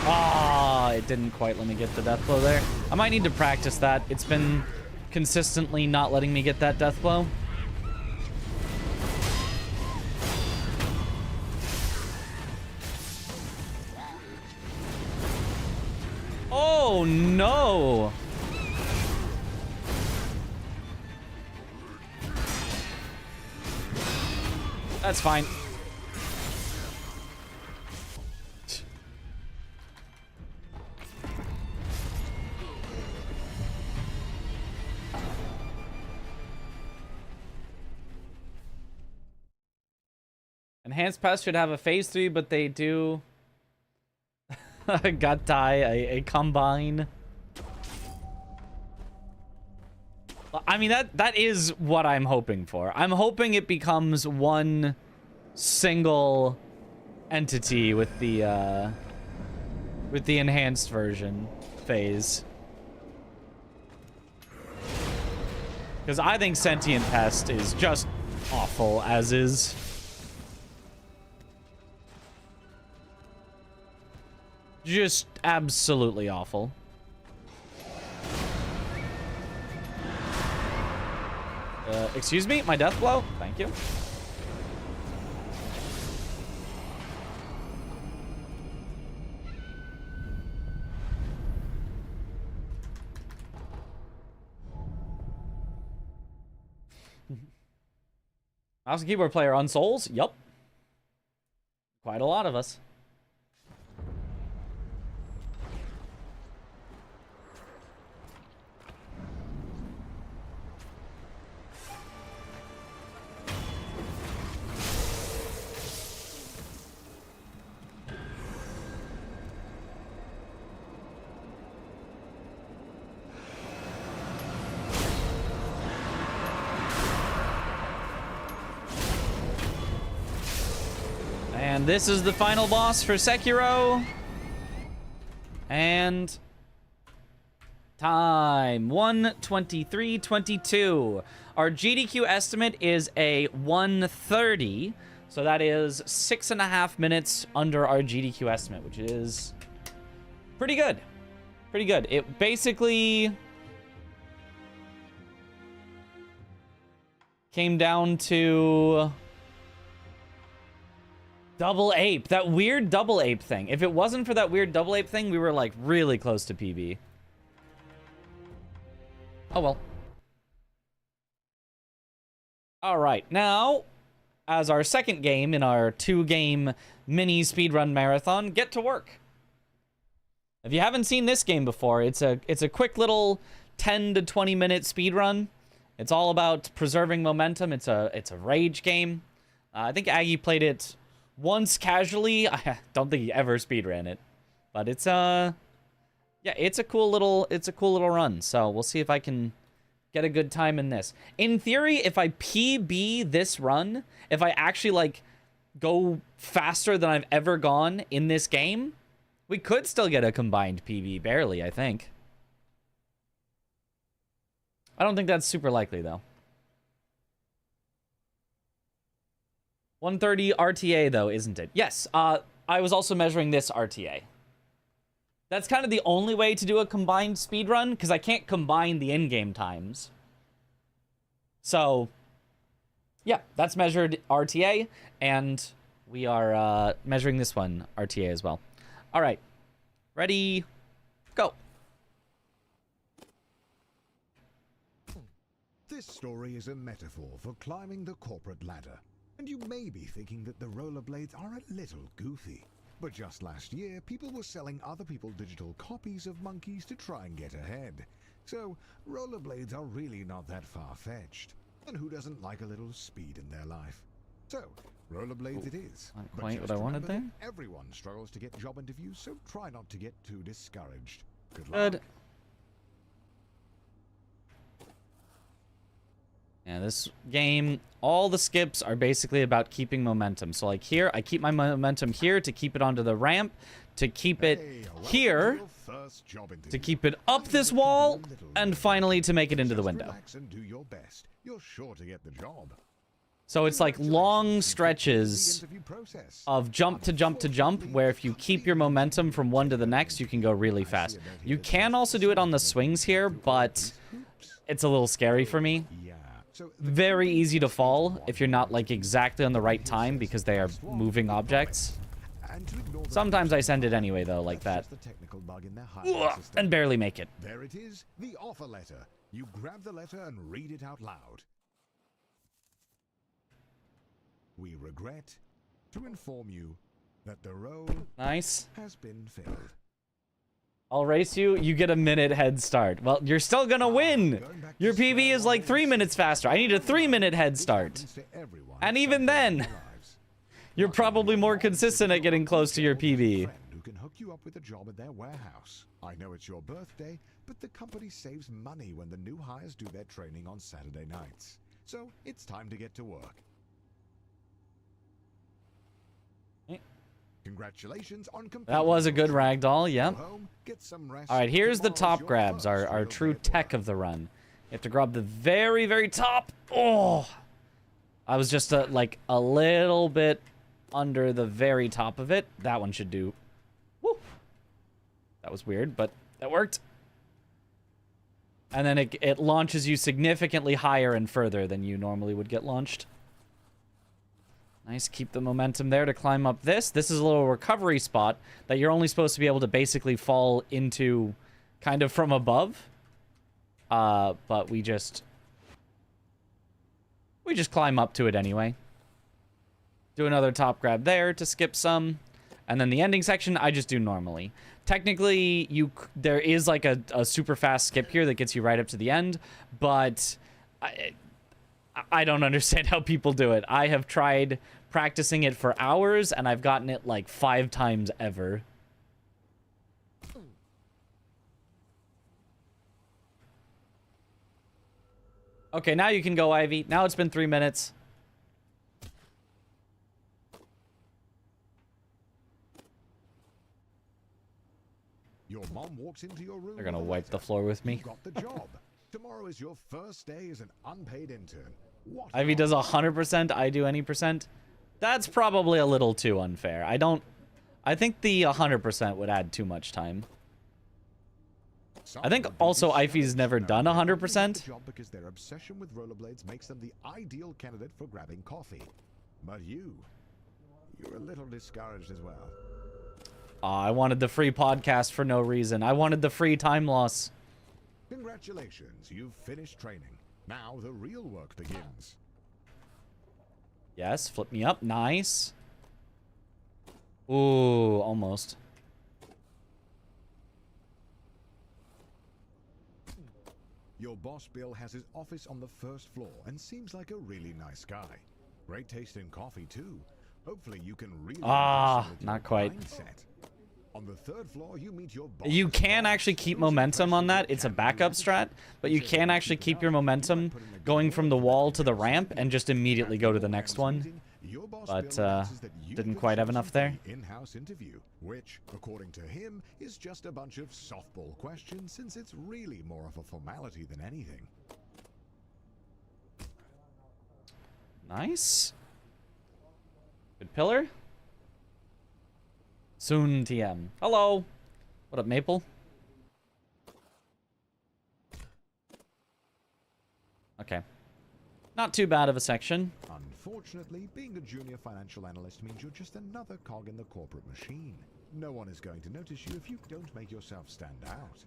Ah, it didn't quite let me get the death blow there. I might need to practice that. It's been consistently not letting me get that death blow. Oh no! That's fine. Enhanced Pass should have a phase 3, but they do. Got die, a combine. I mean, that is what I'm hoping for. I'm hoping it becomes one single entity with the enhanced version phase. Because I think Sentient Pest is just awful as is. Just absolutely awful. Excuse me, my death blow? Thank you. Mouse and keyboard player on Souls? Yup. Quite a lot of us. And this is the final boss for Sekiro. And time 1:23:22. Our GDQ estimate is a 1:30, so that is 6.5 minutes under our GDQ estimate, which is pretty good. Pretty good. It basically came down to double ape. That weird double ape thing. If it wasn't for that weird double ape thing, we were like really close to PB. Oh well. All right, now, as our second game in our 2-game mini speedrun marathon, get to work. If you haven't seen this game before, it's a quick little 10 to 20 minute speedrun. It's all about preserving momentum. It's a rage game. I think Aggie played it once casually. I don't think he ever speedran it, but it's yeah, it's a cool little run. So we'll see if I can get a good time in this. In theory, if I PB this run, if I actually like go faster than I've ever gone in this game, we could still get a combined PB, barely, I think. I don't think that's super likely though. 130 RTA though, isn't it? Yes, I was also measuring this RTA. That's kind of the only way to do a combined speedrun, because I can't combine the in-game times. So, yeah, that's measured RTA, and we are measuring this one RTA as well. All right, ready, go. This story is a metaphor for climbing the corporate ladder. And you may be thinking that the rollerblades are a little goofy. But just last year, people were selling other people's digital copies of monkeys to try and get ahead. So, rollerblades are really not that far-fetched. And who doesn't like a little speed in their life? So, rollerblades it is. Not But quite what just I wanted remember there. that everyone struggles to get job interviews, so try not to get too discouraged. Good luck. Good. Yeah, this game, all the skips are basically about keeping momentum. So like here, I keep my momentum here to keep it onto the ramp, to keep it here, to keep it up this wall, and finally to make it into the window. Relax and do your best. You're sure to get the job. So it's like long stretches The interview process. of jump to jump to jump, where if you keep your momentum from one to the next, you can go really fast. You can also do it on the swings here, but it's a little scary for me. Yeah. So Very easy to fall if you're not like exactly on the right time because they are moving objects. and to ignore the Sometimes I send it anyway though, like that's that. just a technical bug in their hiring system. And barely make it. There it is, the offer letter. You grab the letter and read it out loud. We regret to inform you that the role Nice. has been filled. I'll race you. You get a minute head start. Well, you're still gonna win. Your PB is like 3 minutes faster. I need a 3-minute head start. Happens to everyone And at even some point in then, their lives. you're probably more consistent at getting close to your PB. Friend who can hook you up with a job at their warehouse. I know it's your birthday, but the company saves money when the new hires do their training on Saturday nights. So it's time to get to work. Congratulations on completing That was a good your training. ragdoll, yeah. Go home, get some rest. All right, here's the Tomorrow's top your grabs, first our real true day at tech work. of the run. You have to grab the very, very top. Oh, I was just like a little bit under the very top of it. That one should do. Woo. That was weird, but that worked. And then it launches you significantly higher and further than you normally would get launched. Nice, keep the momentum there to climb up this. This is a little recovery spot that you're only supposed to be able to basically fall into kind of from above. But we just climb up to it anyway. Do another top grab there to skip some. And then the ending section, I just do normally. Technically, there is like a super fast skip here that gets you right up to the end, but I don't understand how people do it. I have tried practicing it for hours, and I've gotten it like 5 times ever. Okay, now you can go, Ivy. Now it's been 3 minutes. Your mom walks into your room. They're gonna with a wipe the letter. floor with me. You got the job. Tomorrow is your first day as an unpaid intern. What Ivy an does honor. 100%, I do any percent. That's probably a little too unfair. I think the 100% would add too much time. I think Some would be also Ivy's discouraged never now done they don't 100%. get the job because their obsession with rollerblades makes them the ideal candidate for grabbing coffee. But you're a little discouraged as well. I wanted the free podcast for no reason. I wanted the free time loss. Congratulations, you've finished training. Now the real work begins. Yes, flip me up. Nice. Ooh, almost. Your boss Bill has his office on the first floor and seems like a really nice guy. Great taste in coffee too. Hopefully you can really impress him with not your quite. mindset. On the third floor, you meet your boss. You can actually keep momentum on that. It's a backup strat, but you can actually keep your momentum going from the wall to the ramp and just immediately go to the next one. But, didn't quite have enough there. In-house interview, which, according to him, is just a bunch of softball questions since it's really more of a formality than anything. Nice. Good pillar. Soon TM. Hello. What up, Maple? Okay. Not too bad of a section. Unfortunately, being a junior financial analyst means you're just another cog in the corporate machine. No one is going to notice you if you don't make yourself stand out.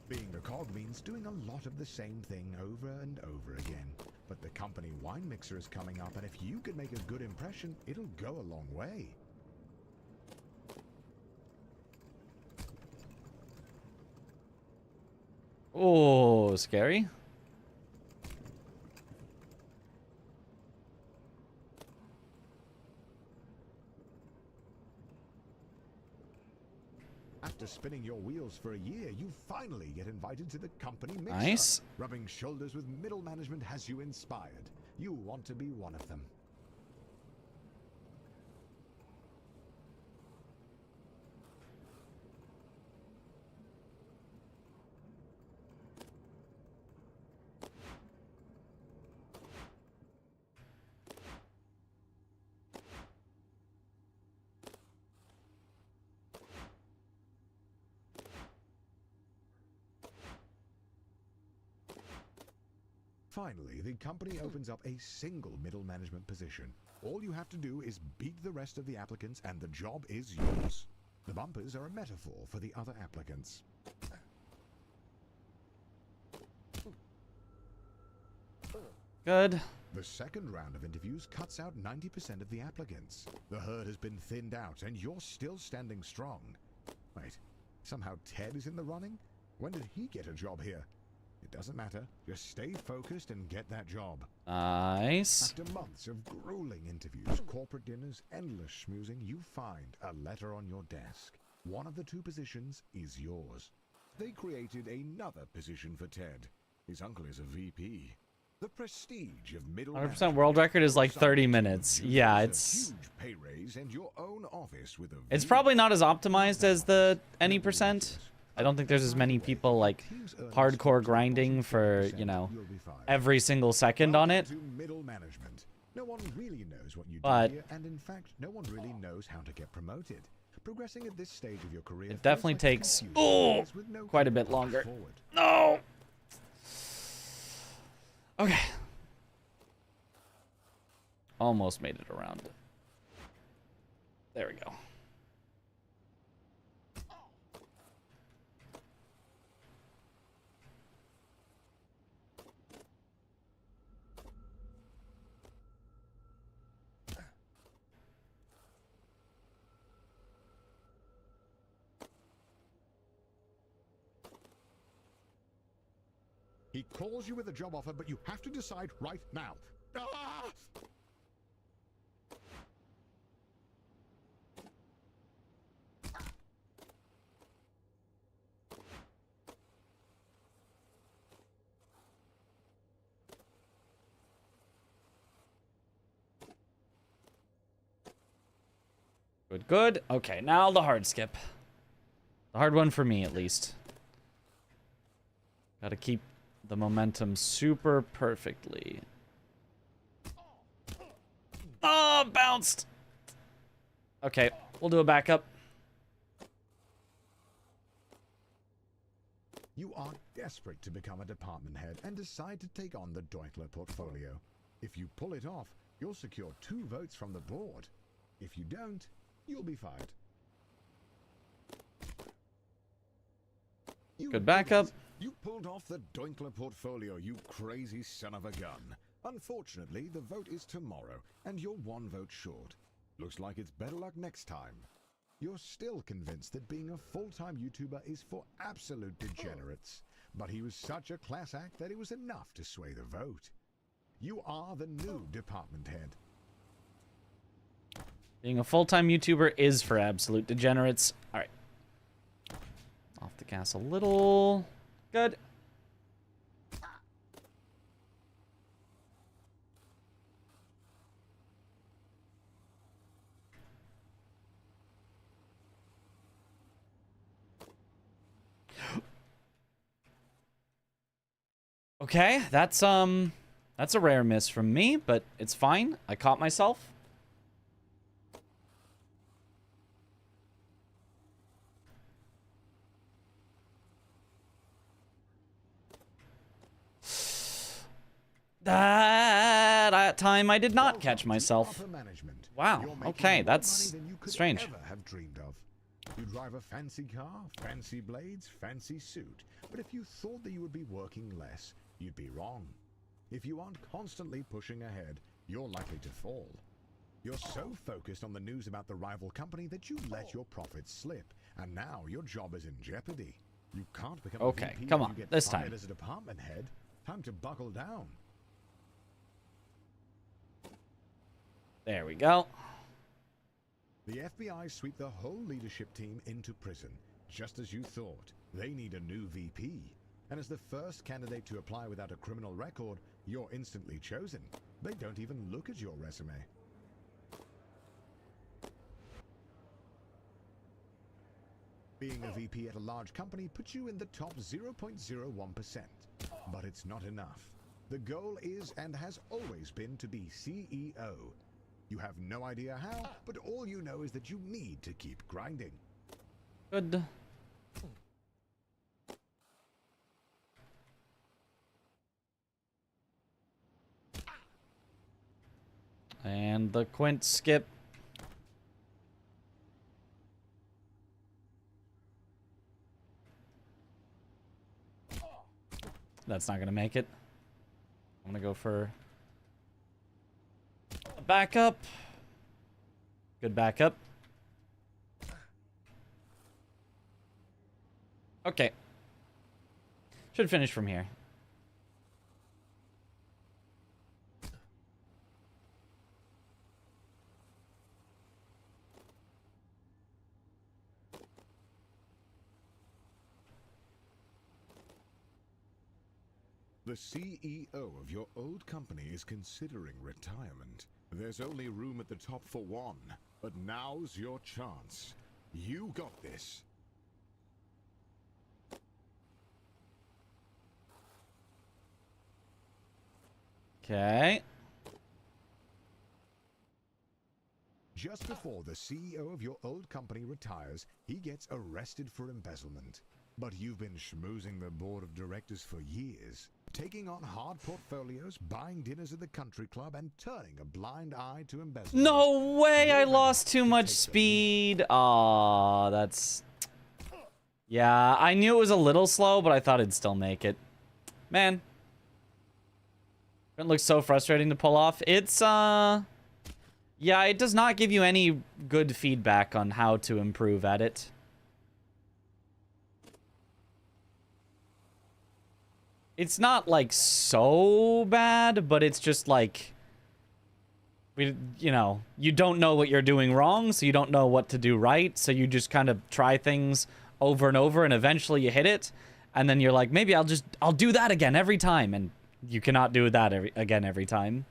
Being a cog means doing a lot of the same thing over and over again. But the company wine mixer is coming up, and if you can make a good impression, it'll go a long way. Oh, scary. After spinning your wheels for a year, you finally get invited to the company mix-up. Nice. Rubbing shoulders with middle management has you inspired. You want to be one of them. Finally, the company opens up a single middle management position. All you have to do is beat the rest of the applicants and the job is yours. The bumpers are a metaphor for the other applicants. Good. The second round of interviews cuts out 90% of the applicants. The herd has been thinned out and you're still standing strong. Wait, somehow Ted is in the running? When did he get a job here? It doesn't matter. Just stay focused and get that job. Nice. After months of grueling interviews, corporate dinners, endless schmoozing, you find a letter on your desk. One of the two positions is yours. They created another position for Ted. His uncle is a VP. The prestige of middle 100% world record is like 30 minutes. Yeah, it's... huge pay raise and your own office with a It's probably not as optimized as the any percent. I don't think there's as many people like hardcore grinding for, you know, every single second on it. No one really knows what you But do here, and in fact, no one really knows how to get promoted. Progressing at this stage of your career, it definitely takes quite a bit longer. forward. No. Okay. Almost made it around. There we go. He calls you with a job offer, but you have to decide right now. Ah! Good, good. Okay, now the hard skip. The hard one for me, at least. Gotta keep the momentum super perfectly. Oh, bounced! Okay, we'll do a backup. You are desperate to become a department head and decide to take on the Deutler portfolio. If you pull it off, you'll secure 2 votes from the board. If you don't, you'll be fired. Good backup. You pulled off the Deutler portfolio, you crazy son of a gun. Unfortunately, the vote is tomorrow, and you're 1 vote short. Looks like it's better luck next time. You're still convinced that being a full-time YouTuber is for absolute degenerates, but he was such a class act that it was enough to sway the vote. You are the new department head. Being a full-time YouTuber is for absolute degenerates. All right. Off the gas a little. Good. Okay, that's a rare miss from me, but it's fine. I caught myself. That time I did not catch myself. Wow, okay, that's strange. You drive a fancy car, fancy blades, fancy suit. But if you thought that you would be working less, you'd be wrong. If you aren't constantly pushing ahead, you're likely to fall. You're so focused on the news about the rival company that you let your profits slip, and now your job is in jeopardy. You can't become Okay, a VP come when on, you get this fired time. as a department head. Time to buckle down. There we go. The FBI sweep the whole leadership team into prison. Just as you thought, they need a new VP. And as the first candidate to apply without a criminal record, you're instantly chosen. They don't even look at your resume. Being a VP at a large company puts you in the top 0.01%. But it's not enough. The goal is and has always been to be CEO. You have no idea how, but all you know is that you need to keep grinding. Good. And the Quint skip. That's not gonna make it. I'm gonna go for a backup. Good backup. Okay. Should finish from here. The CEO of your old company is considering retirement. There's only room at the top for one, but now's your chance. You got this. Okay. Just before the CEO of your old company retires, he gets arrested for embezzlement. But you've been schmoozing the board of directors for years, taking on hard portfolios, buying dinners at the country club, and turning a blind eye to embezzlement. No way, I You're lost ready too to much take the speed. Aw, that's... Yeah, I knew it was a little slow, but I thought it'd still make it. Man. It looks so frustrating to pull off. It's, yeah, it does not give you any good feedback on how to improve at it. It's not, like, so bad, but it's just, like... you know, you don't know what you're doing wrong, so you don't know what to do right, so you just kind of try things over and over, and eventually you hit it, and then you're like, maybe I'll do that again every time, and you cannot do that again every time.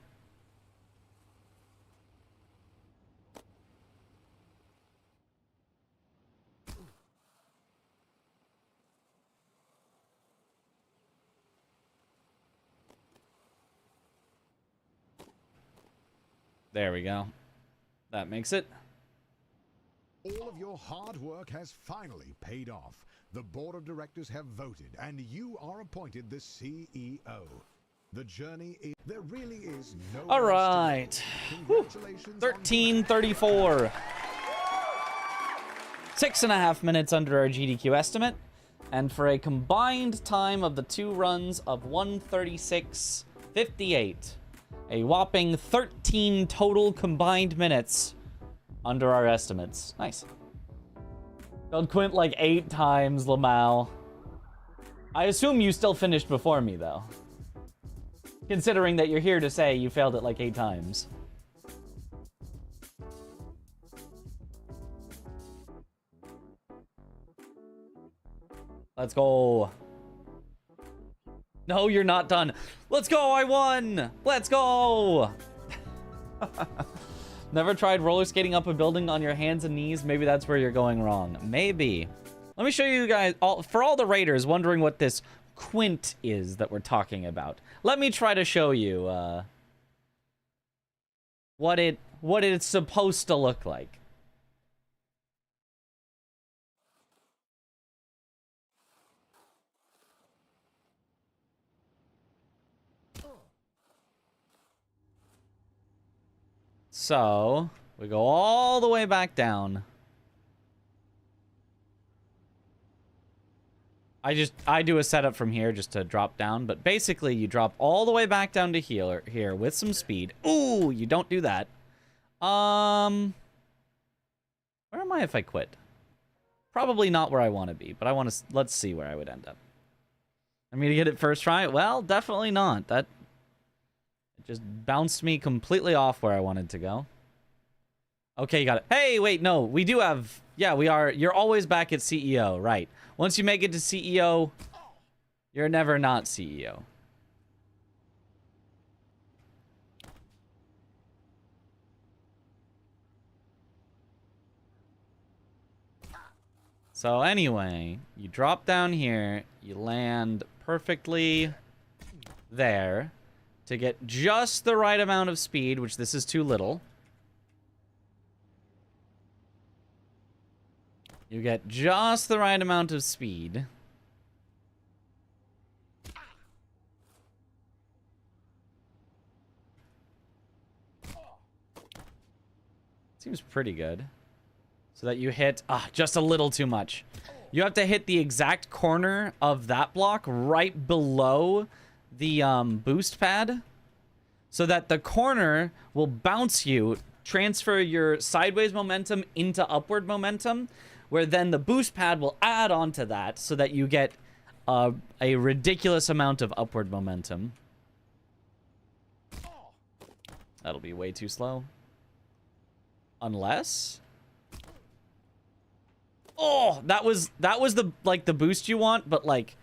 There we go. That makes it. All of your hard work has finally paid off. The board of directors have voted, and you are appointed the CEO. The journey is... There really is no... All right. Congratulations. 13:34. 6.5 minutes under our GDQ estimate. And for a combined time of the two runs of 1:36:58. A whopping 13 total combined minutes under our estimates. Nice. Killed Quint like 8 times, Lamau. I assume you still finished before me, though. Considering that you're here to say you failed it like 8 times. Let's go. No, you're not done. Let's go, I won! Let's go! Never tried roller skating up a building on your hands and knees? Maybe that's where you're going wrong. Maybe. Let me show you guys, for all the raiders wondering what this Quint is that we're talking about. Let me try to show you what it's supposed to look like. So, we go all the way back down. I do a setup from here just to drop down, but basically you drop all the way back down to here with some speed. Ooh, you don't do that. Where am I if I quit? Probably not where I want to be, but I want to... Let's see where I would end up. I'm going to get it first try? Well, definitely not. That just bounced me completely off where I wanted to go. Okay, you got it. Hey, wait, no. We do have... Yeah, we are... You're always back at CEO, right. Once you make it to CEO, you're never not CEO. So anyway, you drop down here, you land perfectly there to get just the right amount of speed, which this is too little. You get just the right amount of speed. Seems pretty good. So that you hit just a little too much. You have to hit the exact corner of that block right below the boost pad so that the corner will bounce you, transfer your sideways momentum into upward momentum, where then the boost pad will add on to that so that you get a ridiculous amount of upward momentum. That'll be way too slow. Unless... Oh, that was the the boost you want, but like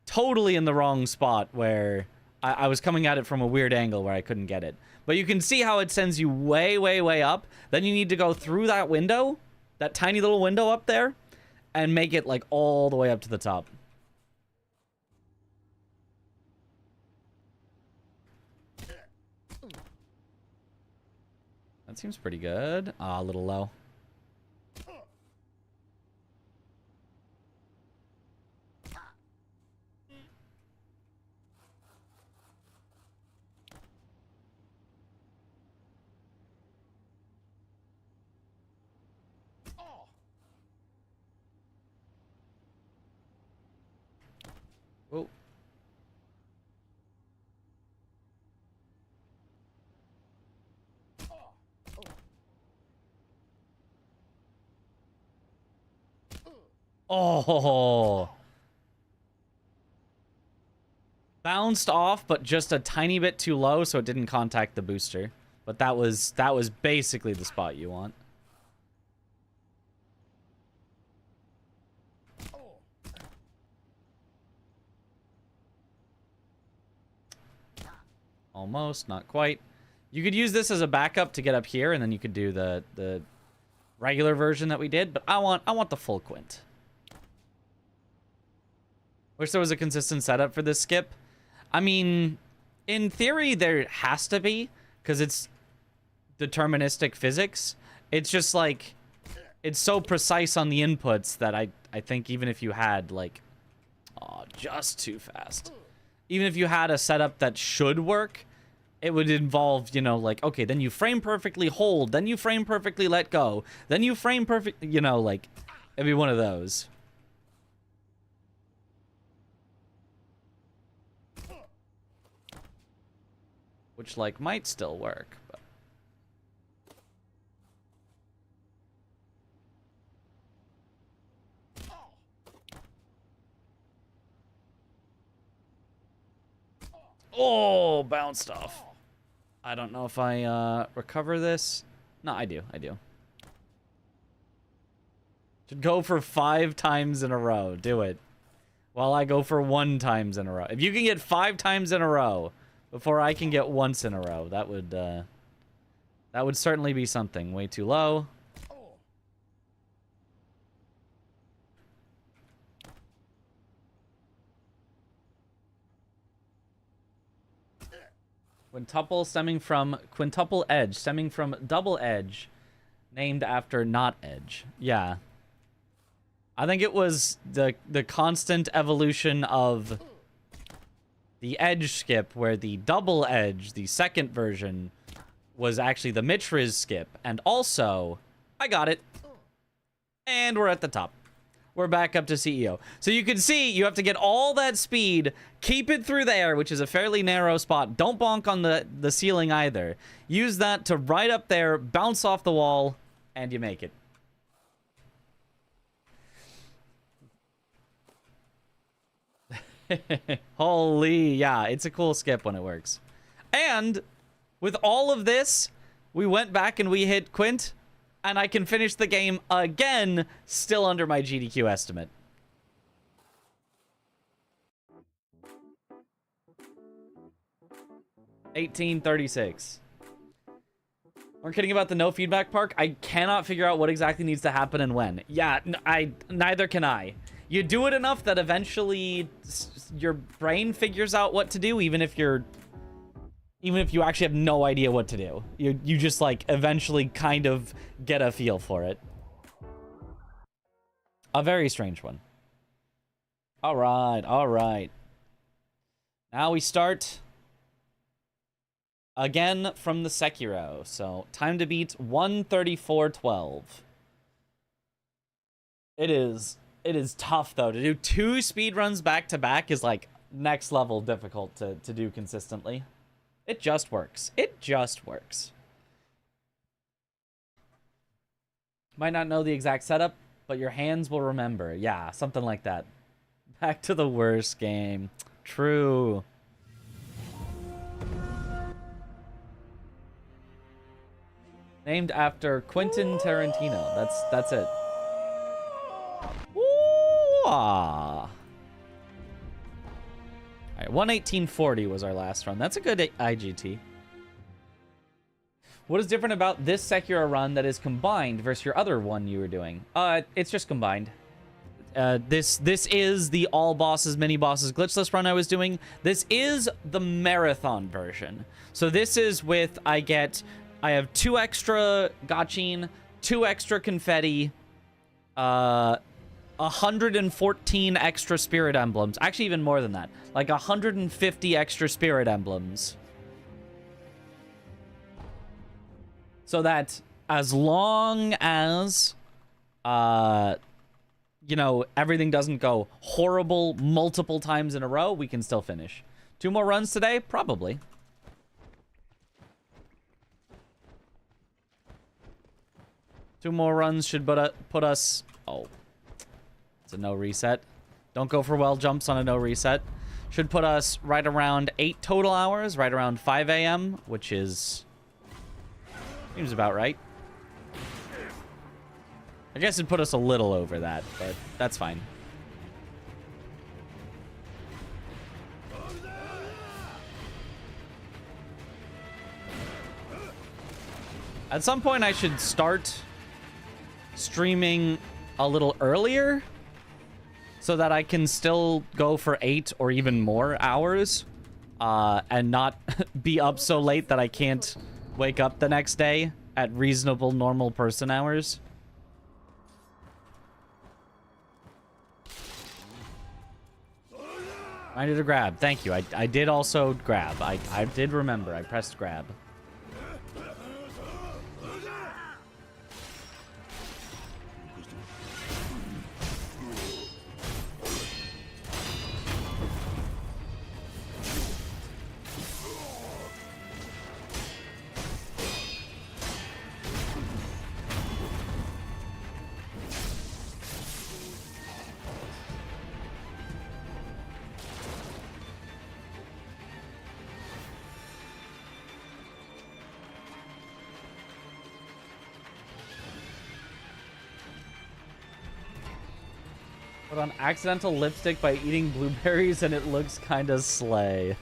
totally in the wrong spot where I was coming at it from a weird angle where I couldn't get it. But you can see how it sends you way, way, way up. Then you need to go through that window, that tiny little window up there, and make it like all the way up to the top. That seems pretty good. A little low. Oh. Oh. Bounced off, but just a tiny bit too low, so it didn't contact the booster. But that was basically the spot you want. Almost, not quite. You could use this as a backup to get up here, and then you could do the regular version that we did, but I want the full quint. Wish there was a consistent setup for this skip. I mean, in theory, there has to be, because it's deterministic physics. It's just like, it's so precise on the inputs that I think even if you had, like, oh, just too fast. Even if you had a setup that should work, it would involve, you know, like, okay, then you frame perfectly hold, then you frame perfectly let go, then you frame perfect, you know, like, it'd be one of those. Which, like, might still work, but... Oh, bounced off. I don't know if I recover this. No, I do. Should go for 5 times in a row. Do it. While I go for 1 times in a row. If you can get 5 times in a row before I can get once in a row, that would certainly be something. Way too low. Quintuple edge, stemming from double edge, named after not edge. Yeah. I think it was the constant evolution of the edge skip, where the double edge, the second version, was actually the Mitriz skip. And also, I got it. And we're at the top. We're back up to CEO. So you can see you have to get all that speed, keep it through there, which is a fairly narrow spot. Don't bonk on the ceiling either. Use that to right up there, bounce off the wall, and you make it. Holy, yeah, it's a cool skip when it works. And with all of this, we went back and we hit Quint, and I can finish the game again, still under my GDQ estimate. $18.36. We're kidding about the no feedback park. I cannot figure out what exactly needs to happen and when. Yeah, neither can I. You do it enough that eventually your brain figures out what to do, even if you actually have no idea what to do. You just like eventually kind of get a feel for it. A very strange one. All right, all right. Now we start again from the Sekiro. So time to beat 134.12. It is tough though. To do 2 speedruns back to back is like next level difficult to do consistently. It just works. It just works. Might not know the exact setup, but your hands will remember. Yeah, something like that. Back to the worst game. True. Named after Quentin Tarantino. That's it. Ooh, ah. All right, 118.40 was our last run. That's a good IGT. What is different about this Sekiro run that is combined versus your other one you were doing? It's just combined. This is the all bosses, mini bosses, glitchless run I was doing. This is the marathon version. So this is with I have 2 extra gaching, 2 extra confetti, 114 extra spirit emblems. Actually, even more than that. Like 150 extra spirit emblems. So that as long as, you know, everything doesn't go horrible multiple times in a row, we can still finish. 2 more runs today? Probably. Two more runs should put us... Oh. It's a no reset. Don't go for well jumps on a no reset. Should put us right around 8 total hours, right around 5 a.m., which is... seems about right. I guess it'd put us a little over that, but that's fine. At some point, I should start streaming a little earlier so that I can still go for 8 or even more hours and not be up so late that I can't wake up the next day at reasonable normal person hours. I did a grab. Thank you. I did also grab. I did remember. I pressed grab. Put on accidental lipstick by eating blueberries and it looks kinda slay.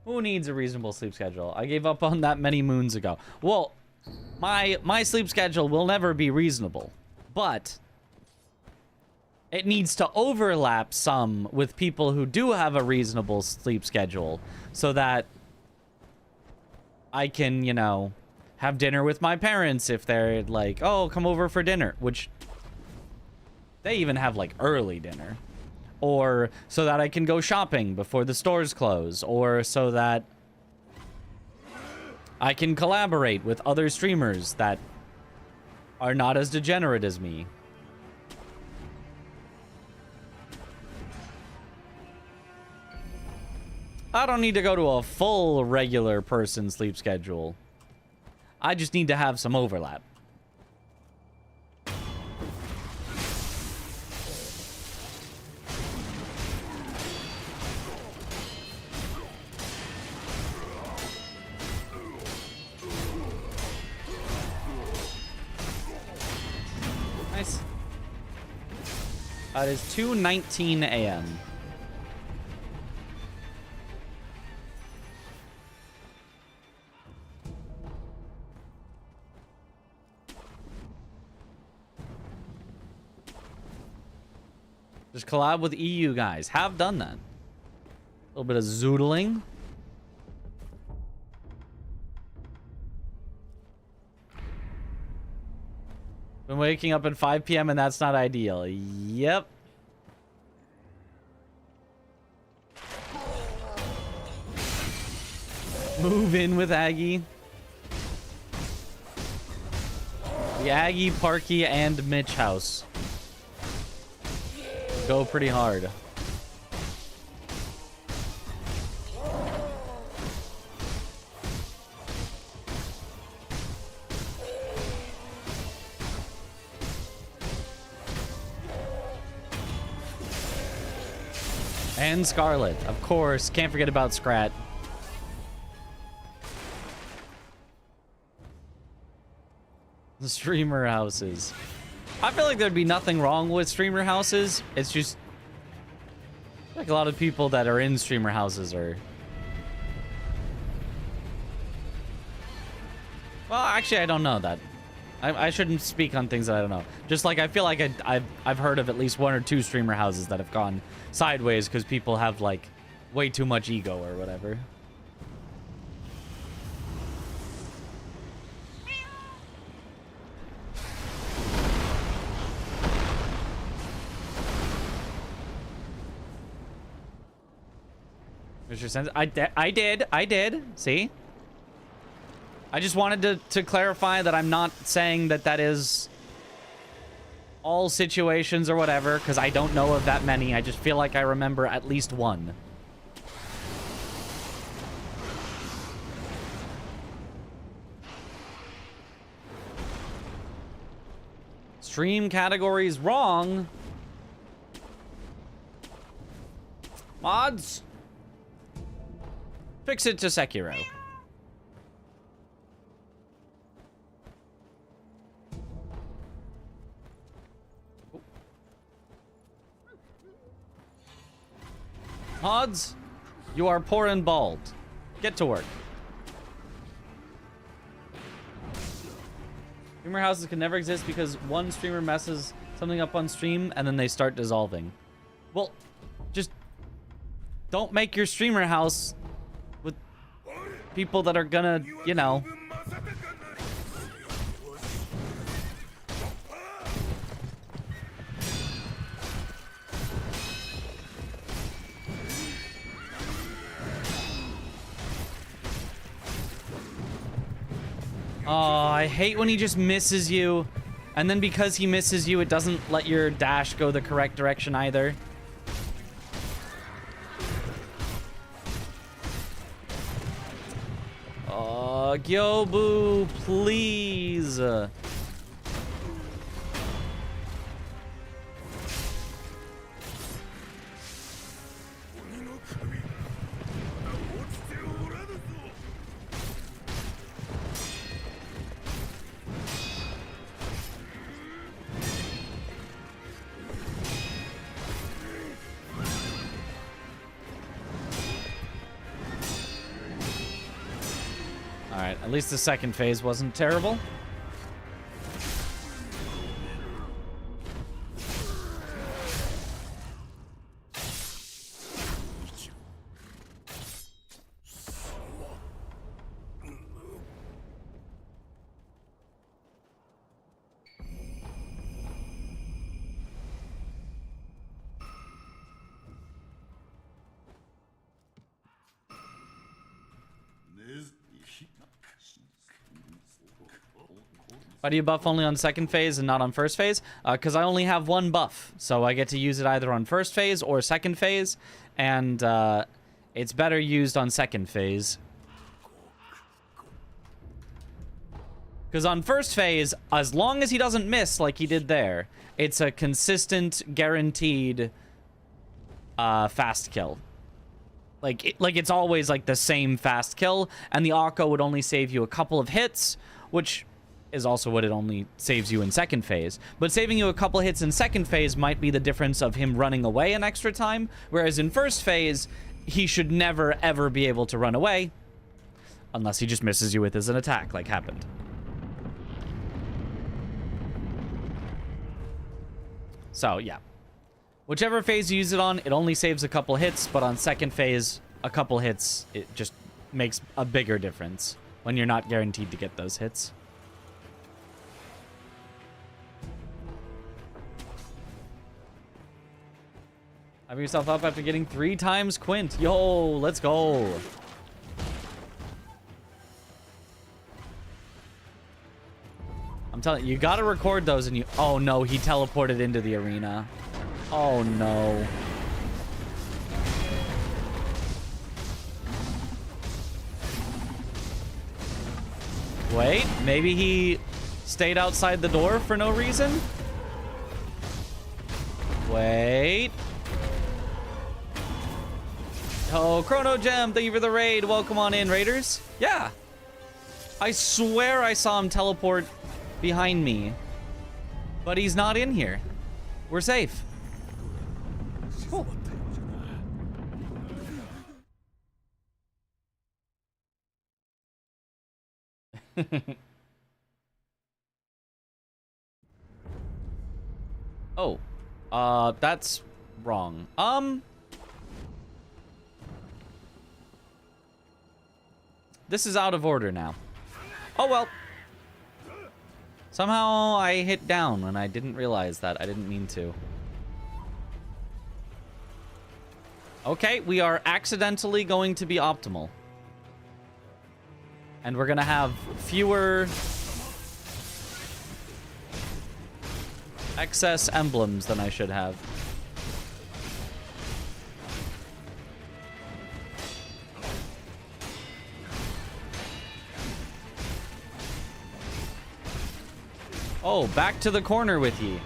Who needs a reasonable sleep schedule? I gave up on that many moons ago. Well, my sleep schedule will never be reasonable, but it needs to overlap some with people who do have a reasonable sleep schedule so that I can, you know, have dinner with my parents if they're like, oh, come over for dinner, which they even have like early dinner. Or so that I can go shopping before the stores close. Or so that I can collaborate with other streamers that are not as degenerate as me. I don't need to go to a full regular person sleep schedule. I just need to have some overlap. Nice. It is 2:19 a.m. Just collab with EU guys. Have done that. A little bit of zoodling. Been waking up at 5 p.m. and that's not ideal. Yep. Move in with Aggie. The Aggie, Parky, and Mitch house. Go pretty hard. And Scarlet, of course. Can't forget about Scrat. The streamer houses. I feel like there'd be nothing wrong with streamer houses. It's just like a lot of people that are in streamer houses are. Well, actually, I don't know that. I shouldn't speak on things that I don't know. Just like I feel like I've heard of at least 1 or 2 streamer houses that have gone sideways because people have like way too much ego or whatever. Mr. Sense, I did. See? I just wanted to clarify that I'm not saying that that is all situations or whatever, because I don't know of that many. I just feel like I remember at least one. Stream categories wrong. Mods? Fix it to Sekiro. Mods, you are poor and bald. Get to work. Streamer houses can never exist because one streamer messes something up on stream and then they start dissolving. Well, just don't make your streamer house with people that are gonna, you know. Oh, I hate when he just misses you. And then because he misses you, it doesn't let your dash go the correct direction either. Oh, Gyobu, please. Alright, at least the second phase wasn't terrible. Why do you buff only on second phase and not on first phase? Because I only have one buff, so I get to use it either on first phase or second phase, and it's better used on second phase. Because on first phase, as long as he doesn't miss like he did there, it's a consistent, guaranteed fast kill. Like it's always like the same fast kill, and the Akko would only save you a couple of hits, which is also what it only saves you in second phase. But saving you a couple hits in second phase might be the difference of him running away an extra time, whereas in first phase, he should never, ever be able to run away, unless he just misses you with his attack, like happened. So, yeah. Whichever phase you use it on, it only saves a couple hits, but on second phase, a couple hits, it just makes a bigger difference when you're not guaranteed to get those hits. Have yourself up after getting 3 times Quint. Yo, let's go. I'm telling you, you gotta record those and you... Oh no, he teleported into the arena. Oh no. Wait, maybe he stayed outside the door for no reason? Wait. Oh, Chrono Gem, thank you for the raid. Welcome on in, raiders. Yeah. I swear I saw him teleport behind me. But he's not in here. We're safe. Cool. Oh. That's wrong. This is out of order now. Oh well. Somehow I hit down and I didn't realize that. I didn't mean to. Okay, we are accidentally going to be optimal. And we're gonna have fewer excess emblems than I should have. Oh, back to the corner with ye.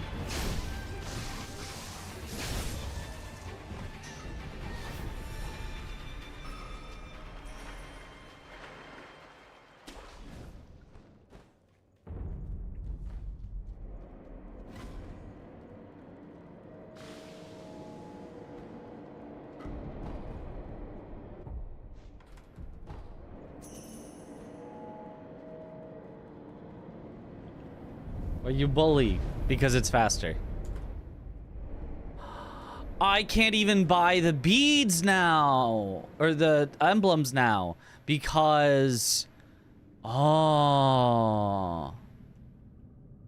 Or you bully because it's faster. I can't even buy the beads now. Or the emblems now. Because... Oh.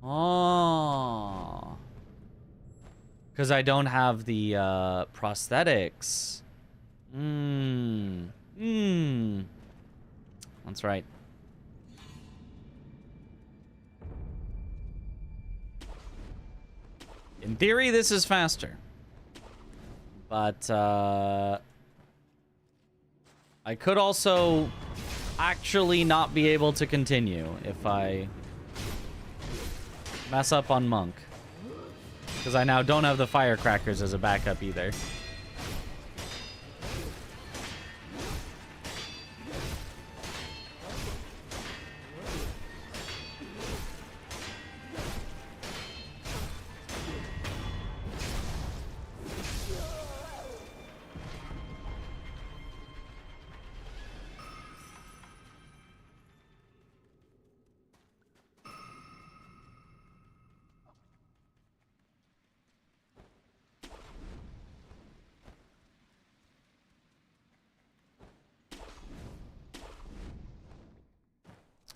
Oh. Because I don't have the prosthetics. That's right. In theory, this is faster. But, I could also actually not be able to continue if I mess up on Monk. Because I now don't have the firecrackers as a backup either.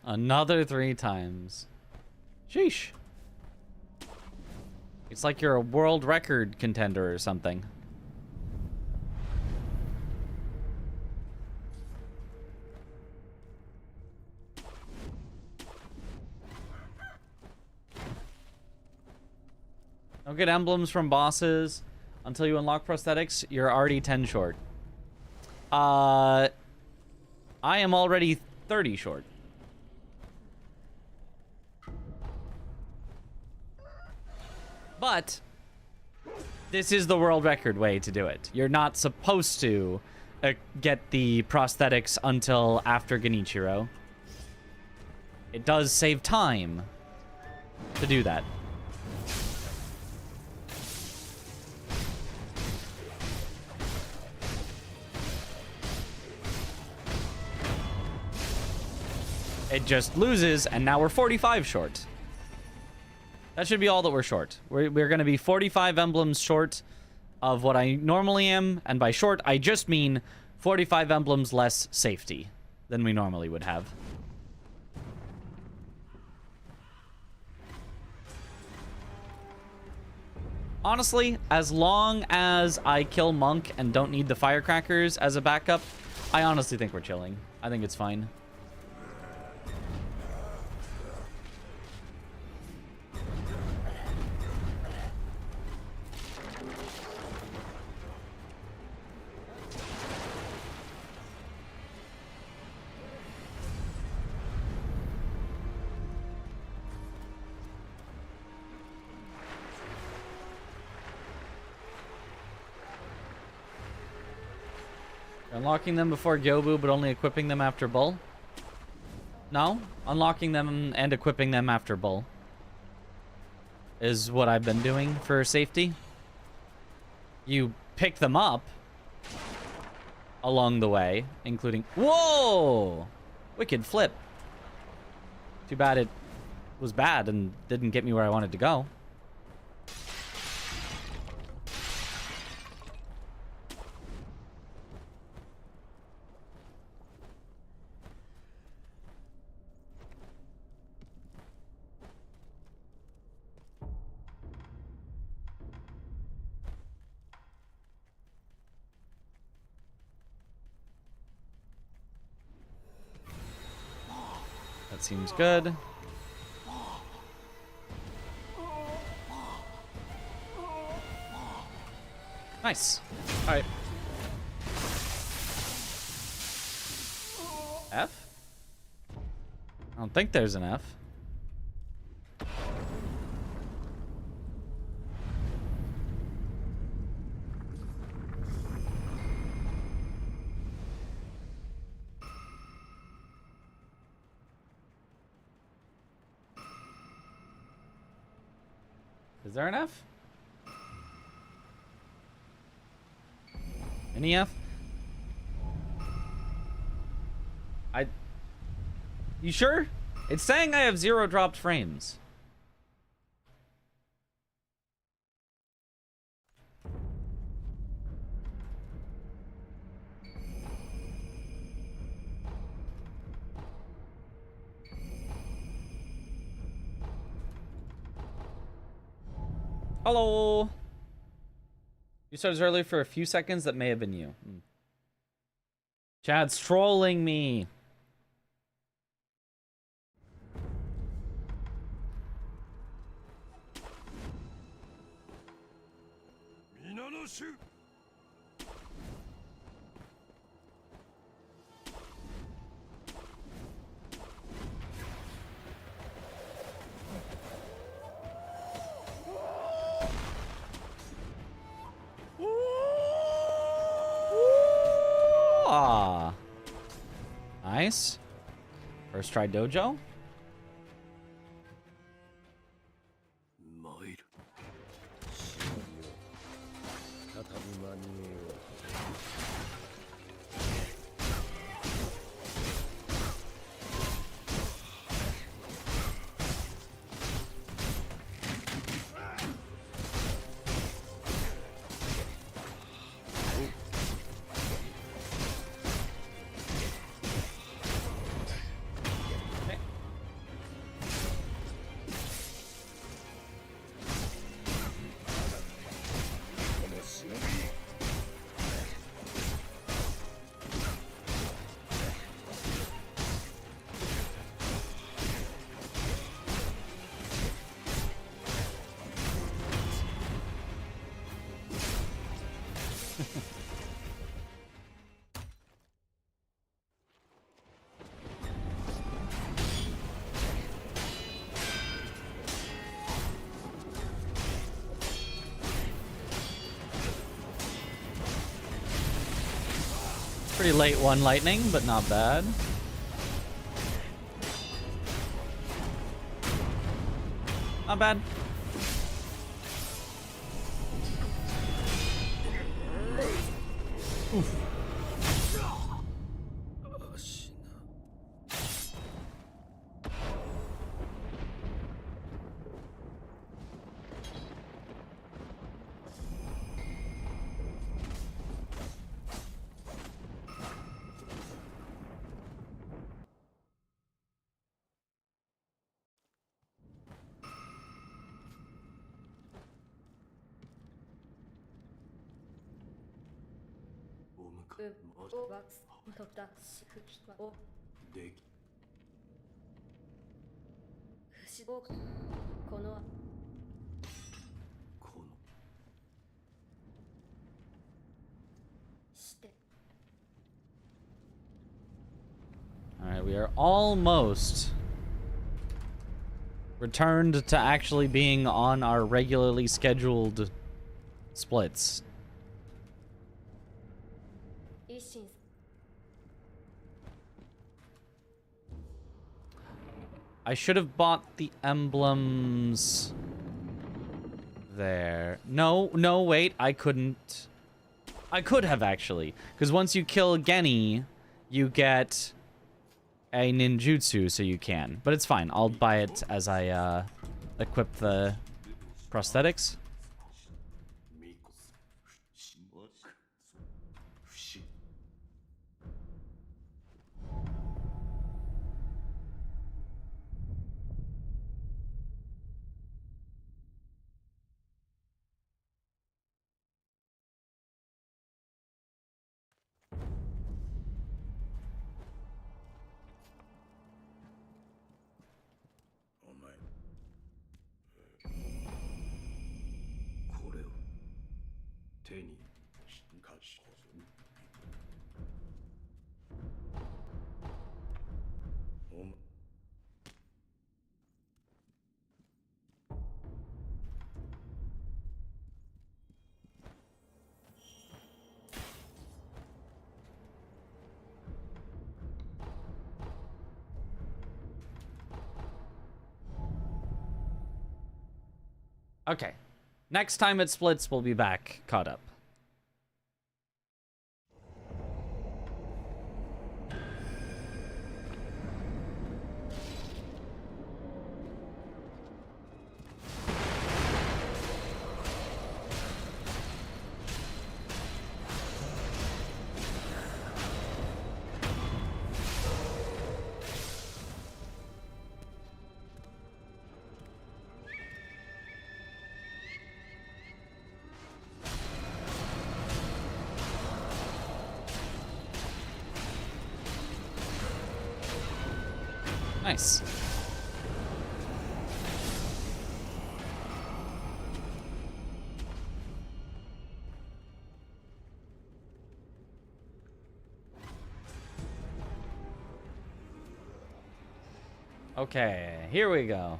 Another 3 times. Sheesh. It's like you're a world record contender or something. Don't get emblems from bosses until you unlock prosthetics. You're already 10 short. I am already 30 short. But this is the world record way to do it. You're not supposed to get the prosthetics until after Genichiro. It does save time to do that. It just loses, and now we're 45 short. That should be all that we're short. We're going to be 45 emblems short of what I normally am. And by short, I just mean 45 emblems less safety than we normally would have. Honestly, as long as I kill Monk and don't need the firecrackers as a backup, I honestly think we're chilling. I think it's fine. Unlocking them before Gyobu, but only equipping them after Bull? No, unlocking them and equipping them after Bull is what I've been doing for safety. You pick them up along the way, including... Whoa! Wicked flip. Too bad it was bad and didn't get me where I wanted to go. That seems good. Nice. All right. F? I don't think there's an F. Is there an F? Any F? You sure? It's saying I have 0 dropped frames. Hello. You started early for a few seconds. That may have been you. Chad's trolling me. Ah, nice. First try dojo. Pretty late one lightning, but not bad. Not bad. Oof. Alright, we are almost returned to actually being on our regularly scheduled splits. I should have bought the emblems there. No, wait, I couldn't. I could have, actually. Because once you kill Genny, you get a ninjutsu, so you can. But it's fine. I'll buy it as I equip the prosthetics. Okay. Next time it splits, we'll be back caught up. Nice. Okay, here we go.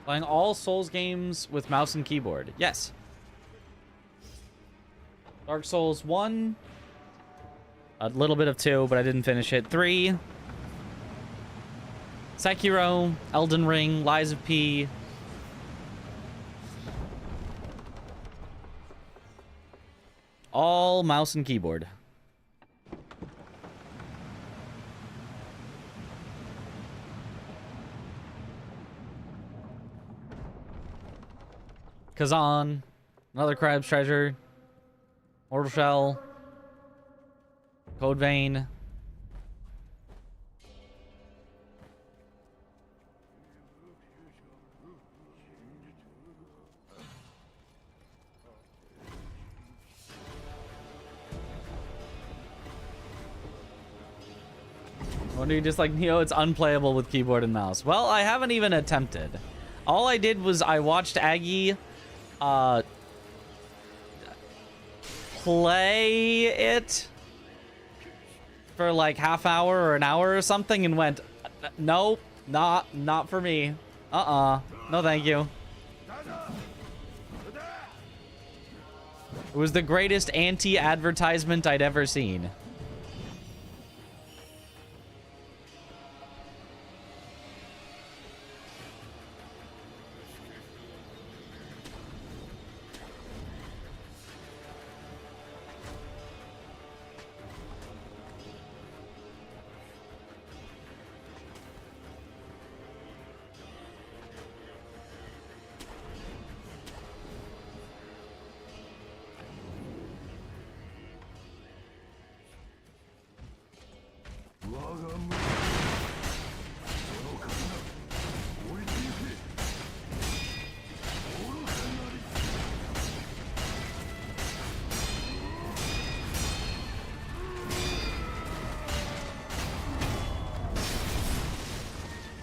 Playing all Souls games with mouse and keyboard. Yes. Dark Souls 1. A little bit of 2, but I didn't finish it. 3. Sekiro, Elden Ring, Lies of P. All mouse and keyboard. Kazan, another Crab's Treasure, Mortal Shell, Code Vein. What do you just like, Neo? It's unplayable with keyboard and mouse. Well, I haven't even attempted. All I did was I watched Aggie play it for like half hour or an hour or something and went, nope, not for me. No thank you. It was the greatest anti-advertisement I'd ever seen.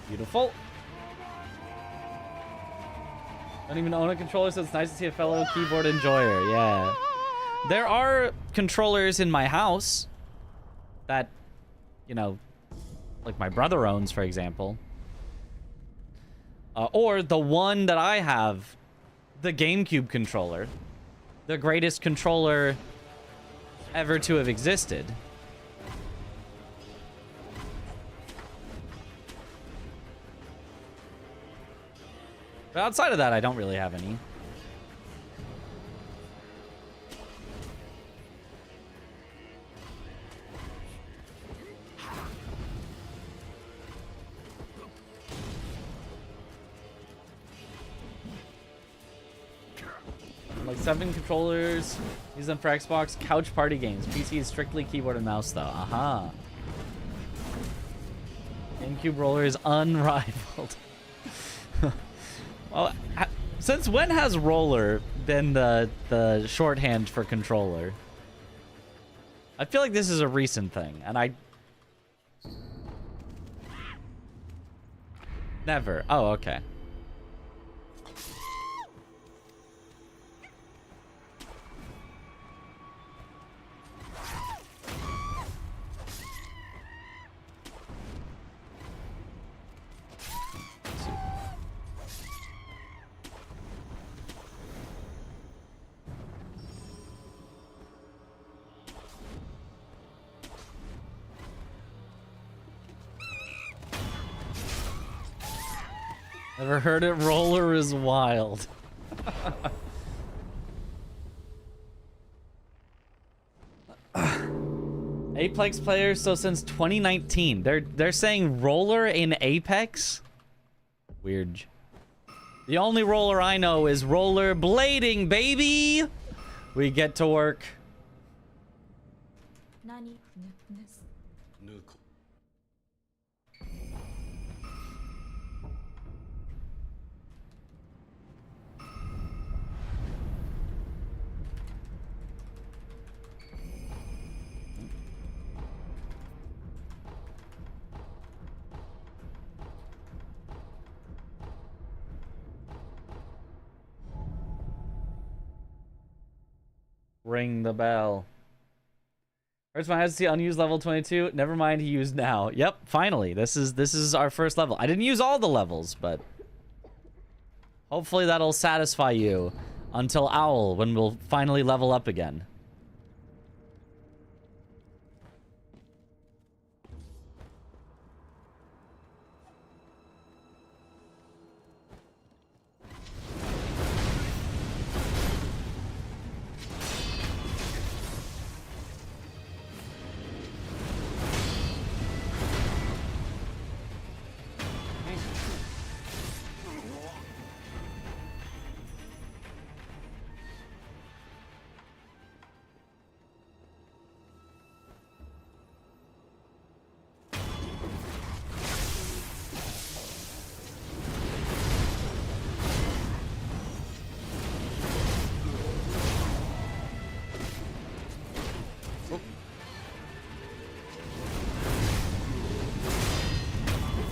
Beautiful. Don't even own a controller, so it's nice to see a fellow keyboard enjoyer. Yeah. There are controllers in my house that, you know, like my brother owns, for example. Or the one that I have, the GameCube controller. The greatest controller ever to have existed. But outside of that, I don't really have any. Like 7 controllers. Use them for Xbox couch party games. PC is strictly keyboard and mouse though. Aha. GameCube roller is unrivaled. Well, since when has roller been the shorthand for controller? I feel like this is a recent thing, and I... Never. Oh, okay. Never heard it. Roller is wild. Apex players, so since 2019. They're saying roller in Apex? Weird. The only roller I know is roller blading, baby! We get to work. Ring the bell. Hurts my eyes to see unused level 22. Never mind, he used now. Yep, finally. This is our first level. I didn't use all the levels, but hopefully that'll satisfy you until Owl, when we'll finally level up again.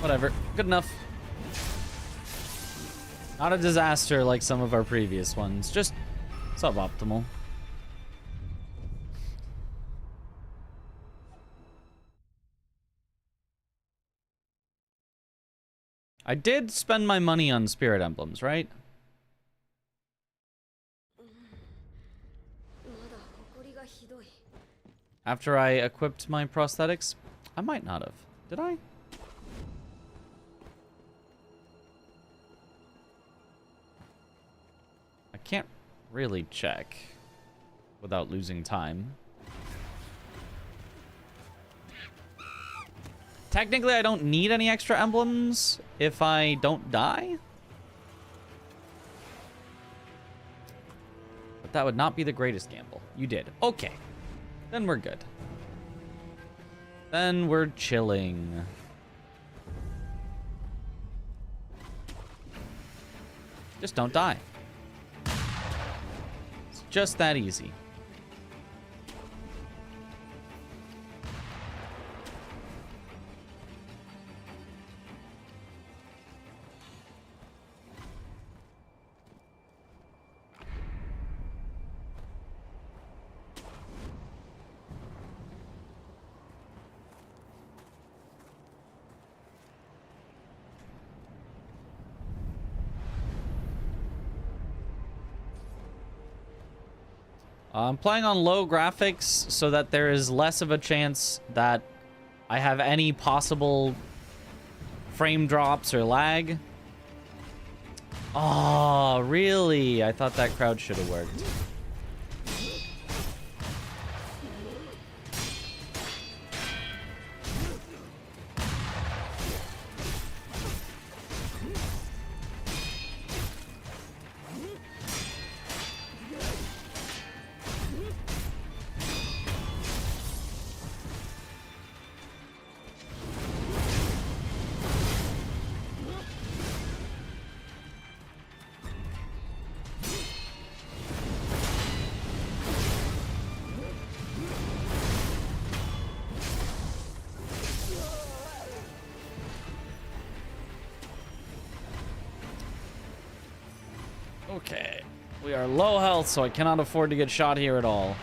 Whatever. Good enough. Not a disaster like some of our previous ones, just suboptimal. I did spend my money on spirit emblems, right? After I equipped my prosthetics? I might not have. Did I? I can't really check without losing time. Technically, I don't need any extra emblems if I don't die. But that would not be the greatest gamble. You did. Okay. Then we're good. Then we're chilling. Just don't die. It's just that easy. I'm playing on low graphics so that there is less of a chance that I have any possible frame drops or lag. Oh, really? I thought that crowd should have worked. Okay, we are low health, so I cannot afford to get shot here at all.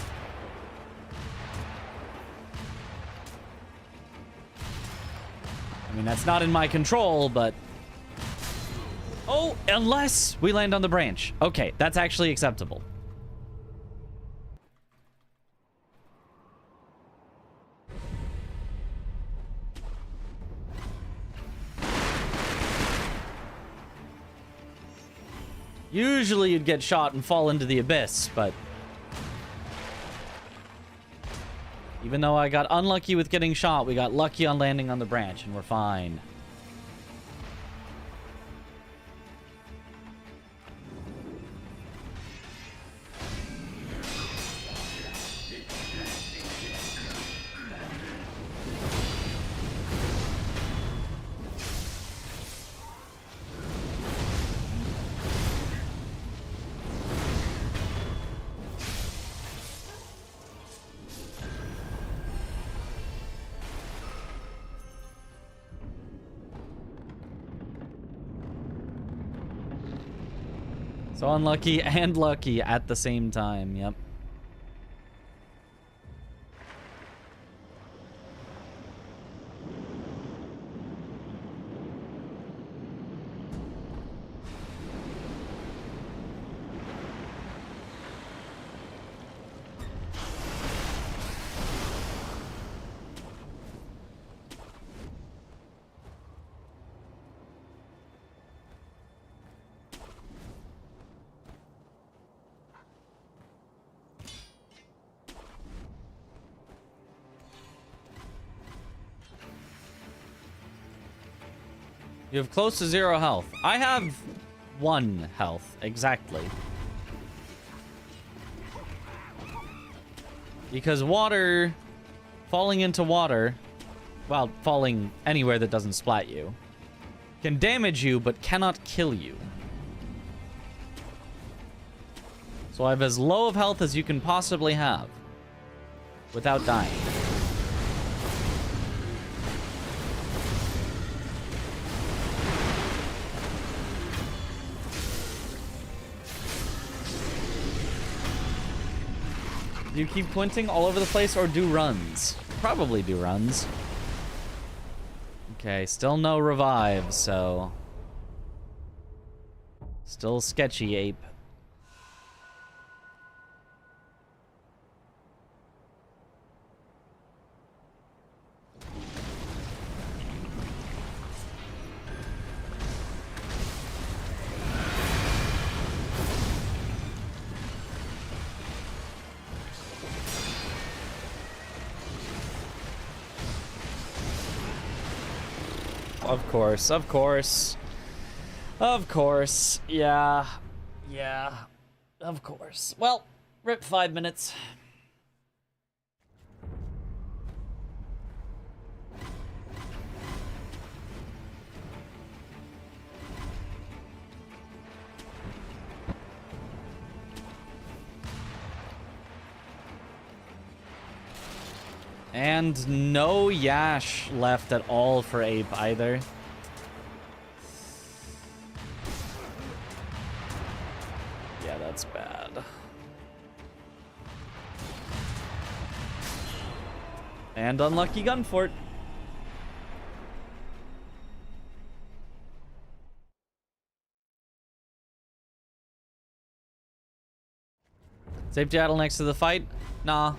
I mean, that's not in my control, but... Oh, unless we land on the branch. Okay, that's actually acceptable. Usually you'd get shot and fall into the abyss, but... Even though I got unlucky with getting shot, we got lucky on landing on the branch, and we're fine. So unlucky and lucky at the same time, yep. You have close to 0 health. I have 1 health, exactly. Because water, falling into water, well, falling anywhere that doesn't splat you, can damage you but cannot kill you. So I have as low of health as you can possibly have without dying. Do you keep quinting all over the place or do runs? Probably do runs. Okay, still no revive, so... Still sketchy, ape. Of course, of course. Of course. Yeah. Yeah. Of course. Well, rip 5 minutes. And no Yash left at all for Ape either. Yeah, that's bad. And unlucky Gunfort. Safety idle next to the fight? Nah.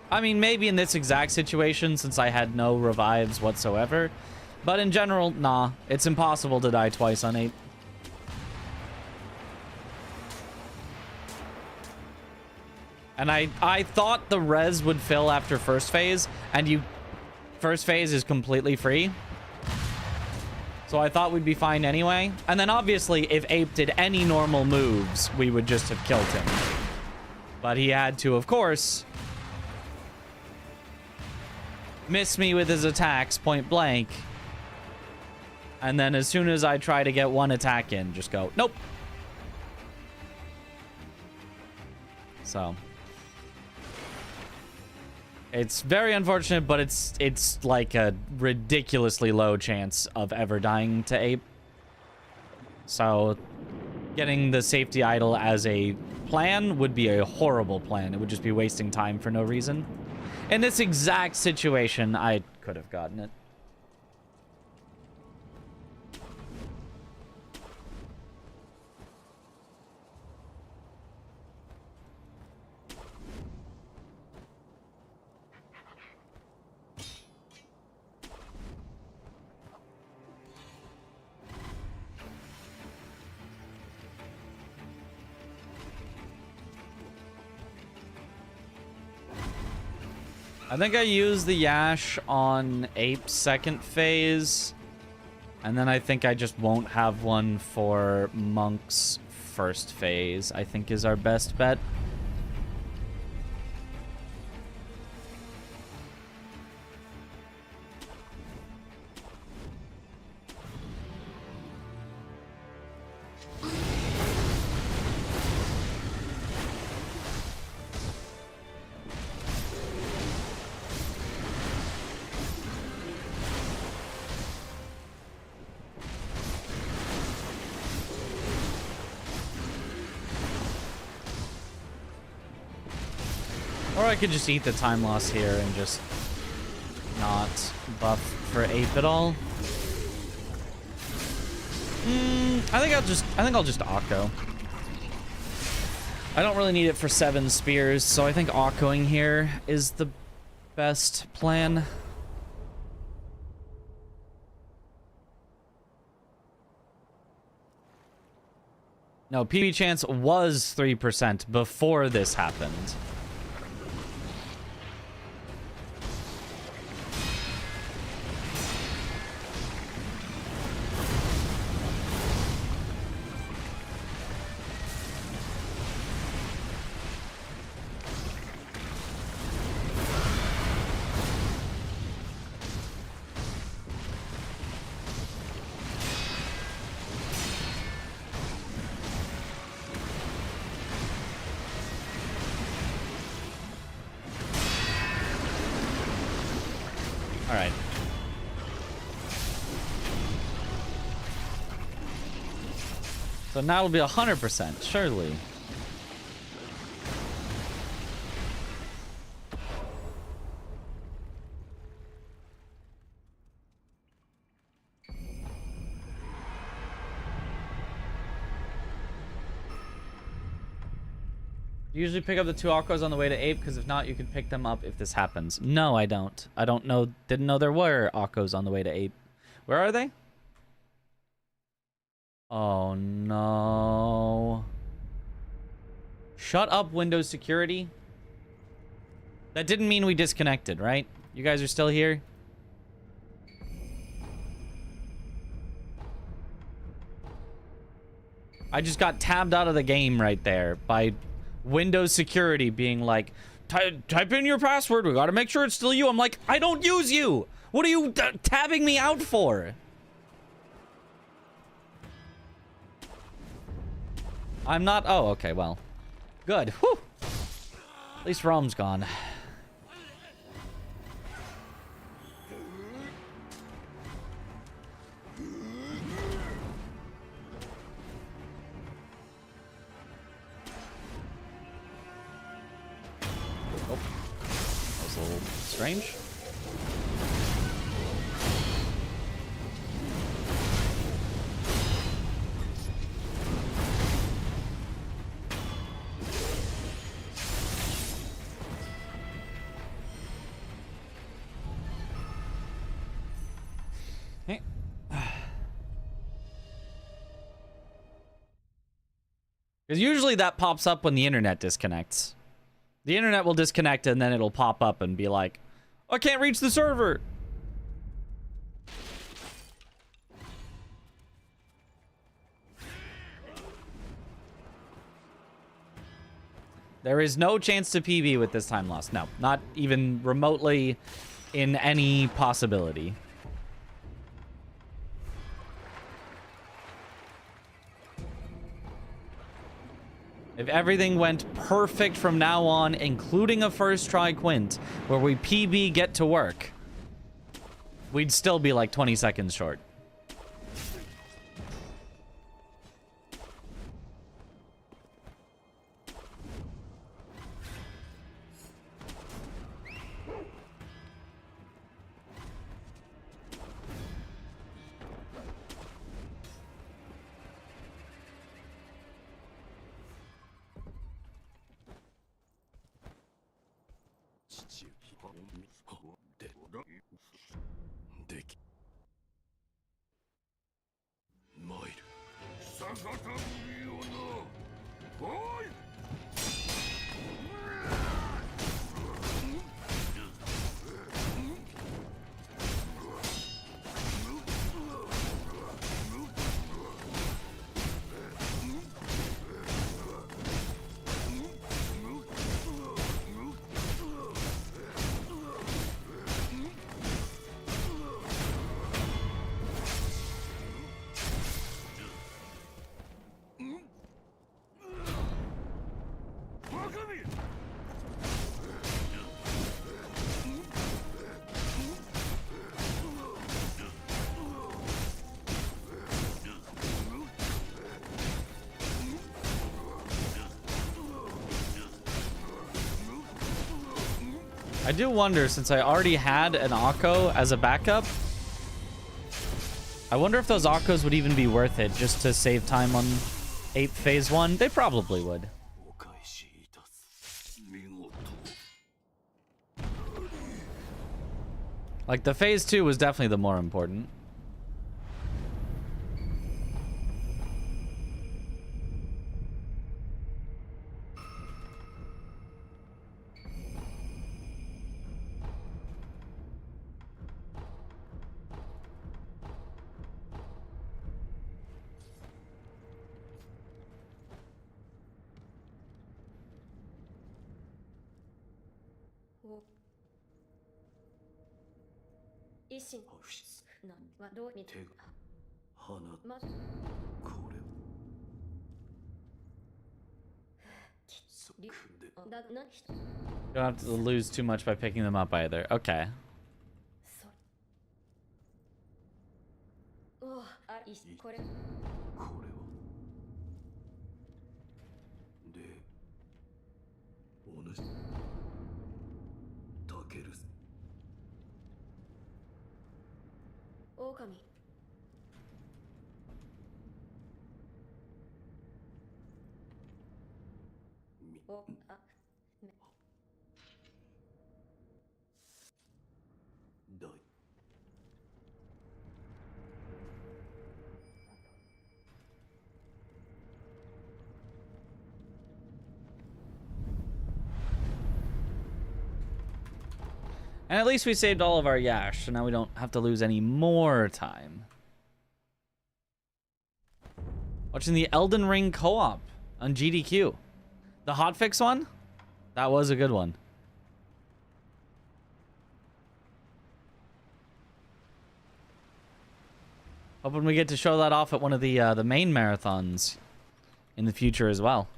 I mean, maybe in this exact situation, since I had no revives whatsoever. But in general, nah. It's impossible to die twice on 8. And I thought the res would fill after first phase, and first phase is completely free. So I thought we'd be fine anyway. And then obviously, if Ape did any normal moves, we would just have killed him. But he had to, of course, miss me with his attacks point blank. And then as soon as I try to get one attack in, just go, nope. So it's very unfortunate, but it's like a ridiculously low chance of ever dying to Ape. So getting the safety idol as a plan would be a horrible plan. It would just be wasting time for no reason. In this exact situation, I could have gotten it. I think I used the Yash on Ape's second phase. And then I think I just won't have one for Monk's first phase, I think is our best bet. Or I could just eat the time loss here and just not buff for Ape at all. I think I'll just Akko. I don't really need it for 7 spears, so I think Akkoing here is the best plan. No, PB chance was 3% before this happened. Alright. So now it'll be 100%, surely. You usually pick up the 2 Akos on the way to Ape, because if not, you can pick them up if this happens. No, I don't. I don't know. Didn't know there were Akos on the way to Ape. Where are they? Oh, no. Shut up, Windows security. That didn't mean we disconnected, right? You guys are still here? I just got tabbed out of the game right there by Windows security being like, type in your password. We gotta make sure it's still you. I'm like, I don't use you. What are you tabbing me out for? I'm not. Oh, okay. Well, good. Whew. At least Rome's gone. Oh, that was a little strange. Hey. Because usually that pops up when the internet disconnects. The internet will disconnect and then it'll pop up and be like, I can't reach the server. There is no chance to PB with this time loss. No, not even remotely in any possibility. If everything went perfect from now on, including a first try quint, where we PB get to work, we'd still be like 20 seconds short. I do wonder, since I already had an Akko as a backup, I wonder if those Akkos would even be worth it just to save time on Ape Phase 1. They probably would. Like, the Phase 2 was definitely the more important. Don't have to lose too much by picking them up either. Okay. 狼。お、あ、ね。And at least we saved all of our yash, so now we don't have to lose any more time. Watching the Elden Ring co-op on GDQ. The hotfix one? That was a good one. Hoping we get to show that off at one of the main marathons in the future as well.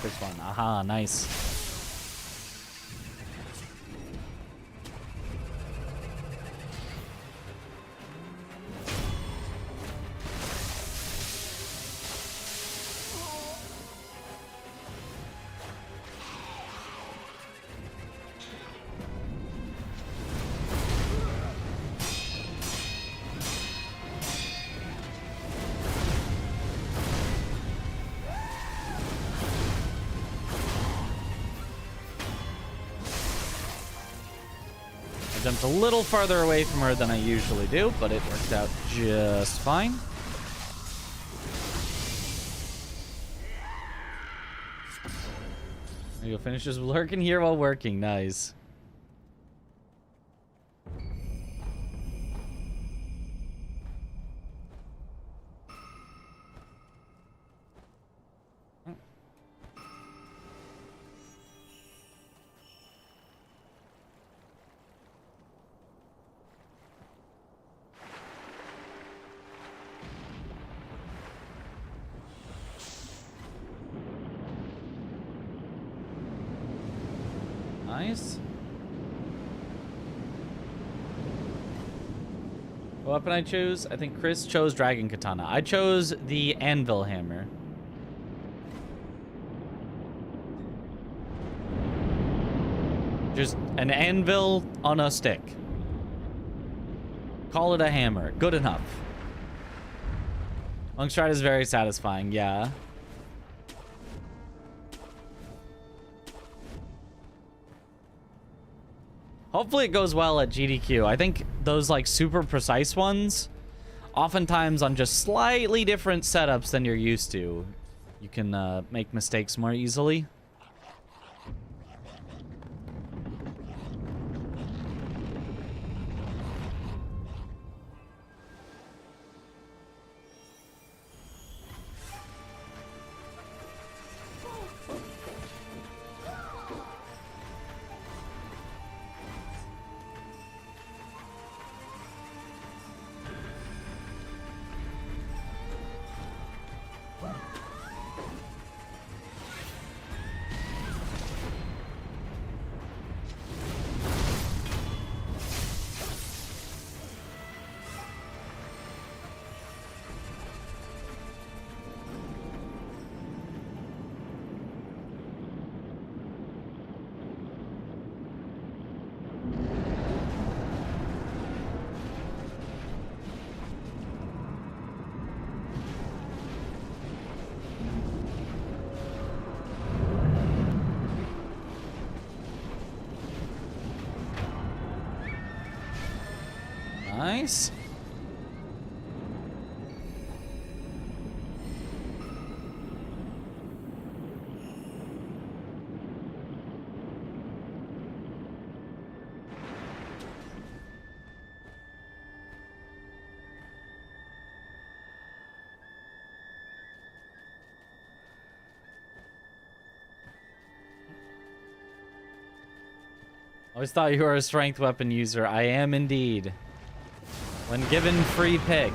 This one. Aha, nice. Jumped a little farther away from her than I usually do, but it worked out just fine. There you go, finish just lurking here while working. Nice. Nice. What weapon I choose? I think Chris chose Dragon Katana. I chose the Anvil Hammer. Just an anvil on a stick. Call it a hammer. Good enough. Longstride is very satisfying, yeah. Hopefully it goes well at GDQ. I think those like super precise ones, oftentimes on just slightly different setups than you're used to, you can make mistakes more easily. Nice. Always thought you were a strength weapon user. I am indeed. When given free pick,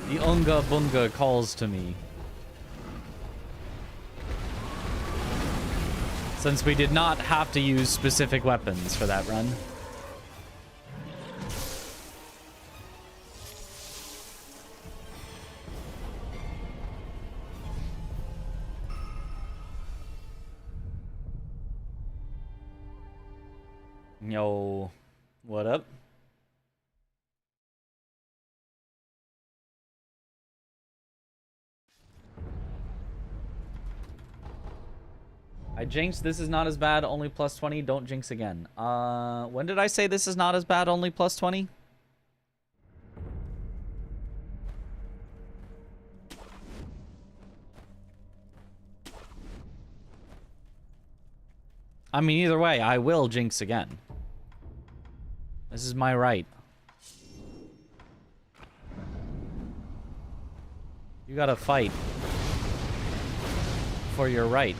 the Unga Bunga calls to me. Since we did not have to use specific weapons for that run. Yo, what up? I jinxed. This is not as bad. Only plus 20. Don't jinx again. When did I say this is not as bad? Only plus 20? I mean, either way, I will jinx again. This is my right. You gotta fight for your right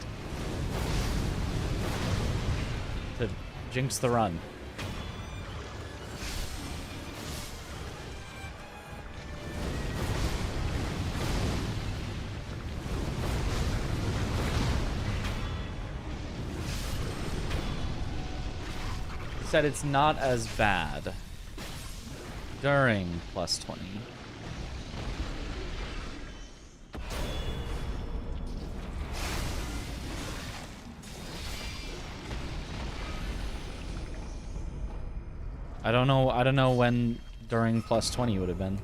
to jinx the run. Said it's not as bad during plus 20. I don't know when during plus 20 would have been.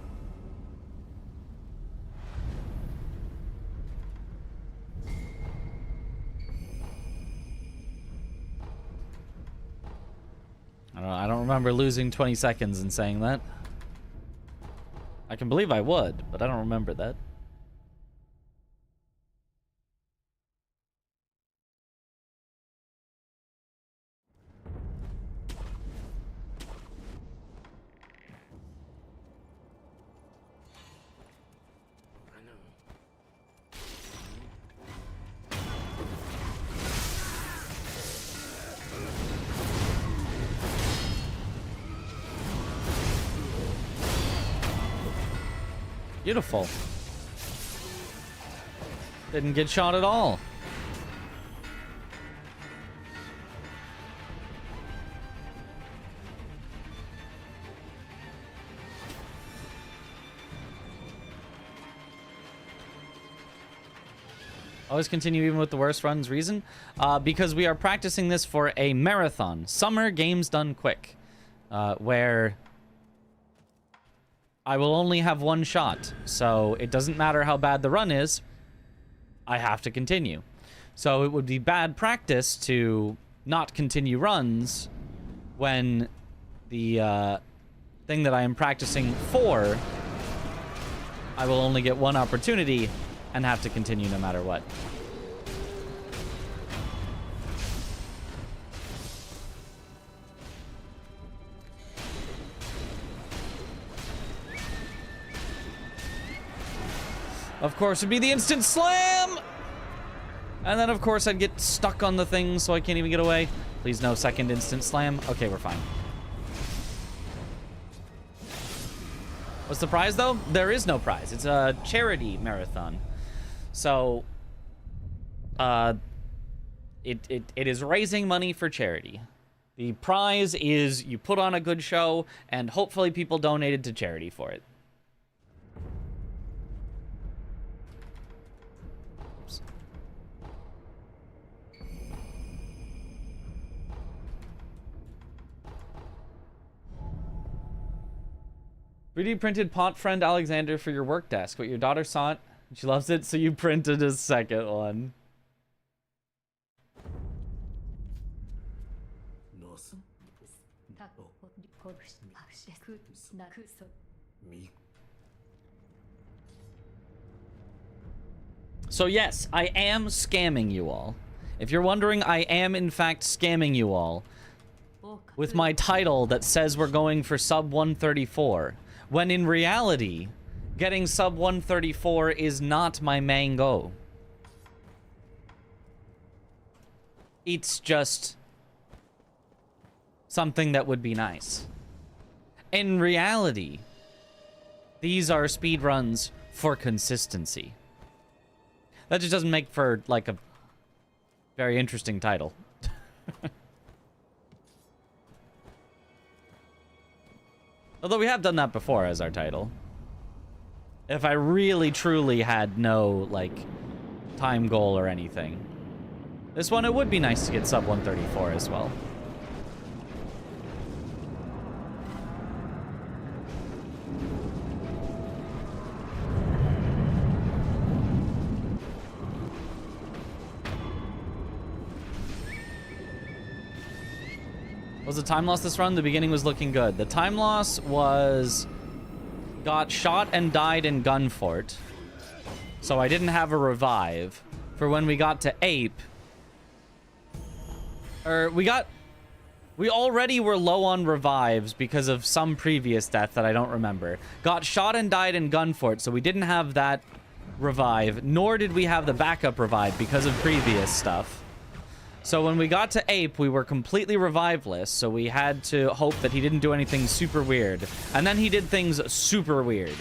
I don't remember losing 20 seconds and saying that. I can believe I would, but I don't remember that. Beautiful. Didn't get shot at all. Always continue even with the worst runs. Reason? Because we are practicing this for a marathon. Summer games done quick. Where I will only have one shot, so it doesn't matter how bad the run is, I have to continue. So it would be bad practice to not continue runs when the thing that I am practicing for, I will only get one opportunity and have to continue no matter what. Of course, it'd be the instant slam! And then, of course, I'd get stuck on the thing, so I can't even get away. Please, no second instant slam. Okay, we're fine. What's the prize, though? There is no prize. It's a charity marathon. So, it is raising money for charity. The prize is you put on a good show, and hopefully people donated to charity for it. Really printed pot friend Alexander for your work desk, but your daughter saw it. She loves it, so you printed a second one. So yes, I am scamming you all. If you're wondering, I am in fact scamming you all with my title that says we're going for sub 134. When in reality, getting sub 134 is not my main goal. It's just something that would be nice. In reality, these are speedruns for consistency. That just doesn't make for, like, a very interesting title. Although we have done that before as our title. If I really, truly had no, like, time goal or anything. This one, it would be nice to get sub 134 as well. Was the time loss this run? The beginning was looking good. The time loss was... got shot and died in Gunfort. So I didn't have a revive. For when we got to Ape... We already were low on revives because of some previous death that I don't remember. Got shot and died in Gunfort, so we didn't have that revive. Nor did we have the backup revive because of previous stuff. So when we got to Ape, we were completely reviveless, so we had to hope that he didn't do anything super weird. And then he did things super weird.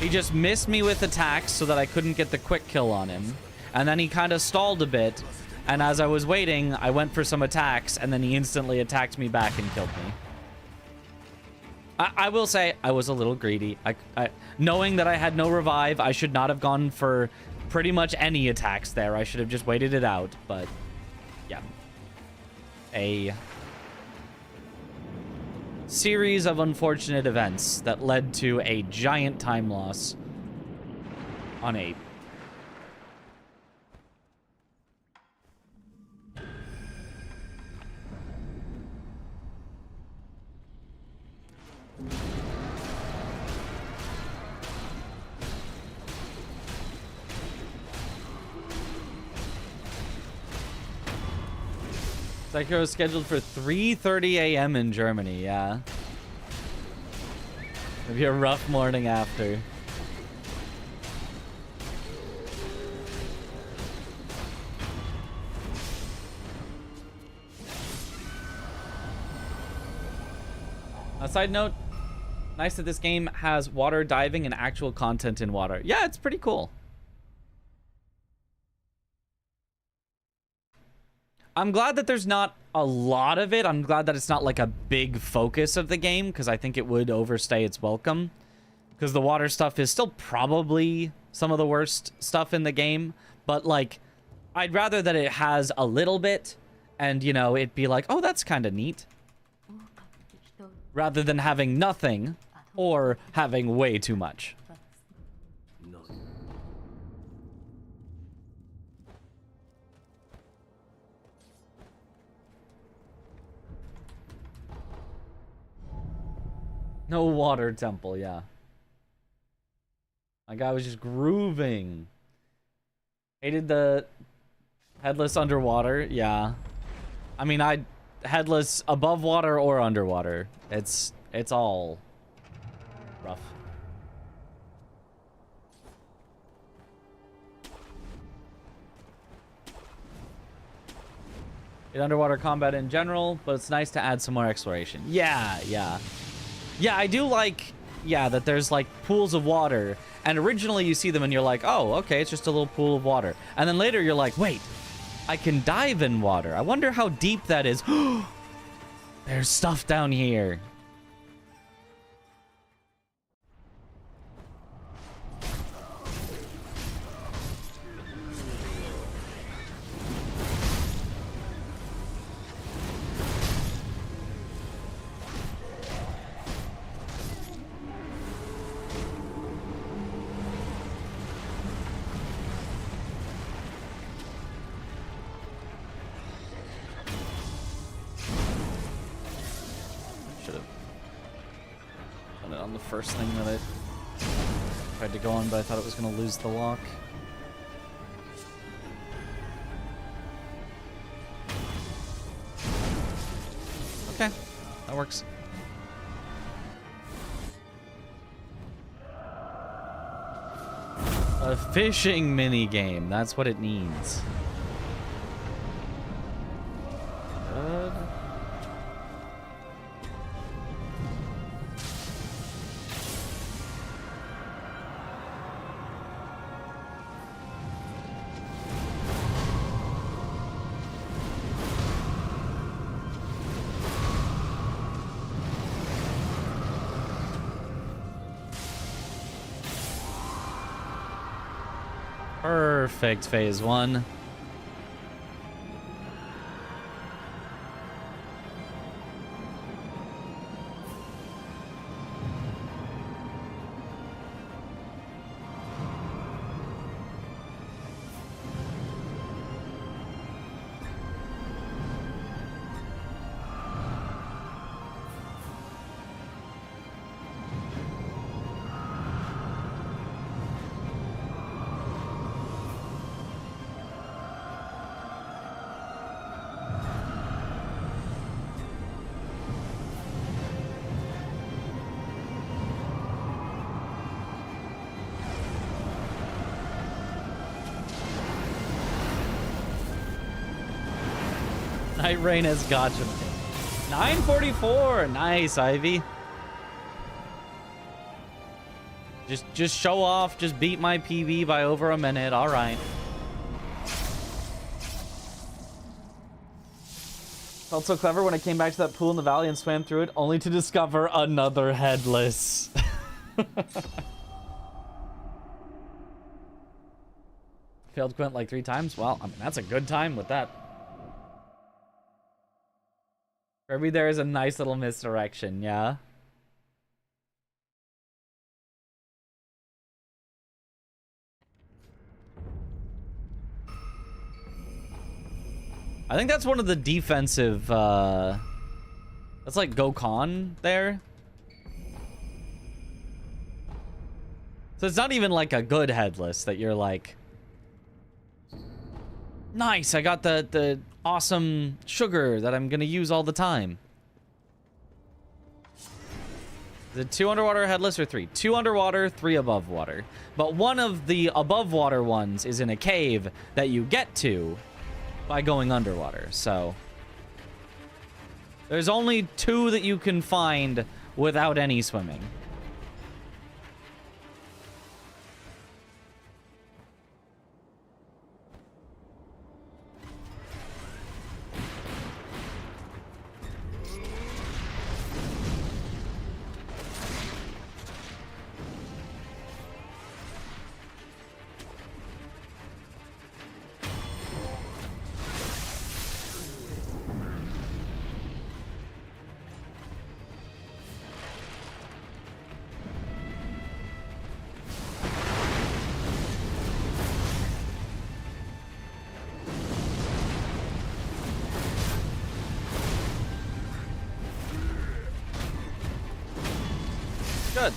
He just missed me with attacks so that I couldn't get the quick kill on him. And then he kind of stalled a bit, and as I was waiting, I went for some attacks, and then he instantly attacked me back and killed me. I will say I was a little greedy. Knowing that I had no revive, I should not have gone for pretty much any attacks there. I should have just waited it out, but yeah. A series of unfortunate events that led to a giant time loss on Ape. Sekiro is scheduled for 3:30 a.m. in Germany, yeah. It'll be a rough morning after. A side note, nice that this game has water diving and actual content in water. Yeah, it's pretty cool. I'm glad that there's not a lot of it. I'm glad that it's not like a big focus of the game, because I think it would overstay its welcome. Because the water stuff is still probably some of the worst stuff in the game. But, like, I'd rather that it has a little bit and, you know, it'd be like, oh, that's kind of neat. Rather than having nothing or having way too much. No water temple, yeah. My guy was just grooving. Hated the headless underwater, yeah. I mean, headless above water or underwater. It's all rough. In underwater combat in general, but it's nice to add some more exploration. Yeah, yeah. Yeah, I do like, yeah, that there's, like, pools of water. And originally you see them and you're like, oh, okay, it's just a little pool of water. And then later you're like, wait, I can dive in water. I wonder how deep that is. There's stuff down here. First thing that I tried to go on, but I thought it was going to lose the lock. Okay, that works. A fishing mini game, that's what it needs. Perfect phase one. Night Rain has gotcha. 944. Nice, Ivy. Just show off. Just beat my PB by over a minute. All right. Felt so clever when I came back to that pool in the valley and swam through it, only to discover another headless. Failed Quint like 3 times. Well, I mean, that's a good time with that. Kirby, there is a nice little misdirection, yeah? I think that's one of the defensive, that's like Gokon there. So it's not even like a good headless that you're like, nice, I got the awesome sugar that I'm gonna use all the time. The 2 underwater headless or 3? 2 underwater, 3 above water. But one of the above water ones is in a cave that you get to by going underwater. So there's only 2 that you can find without any swimming. Good.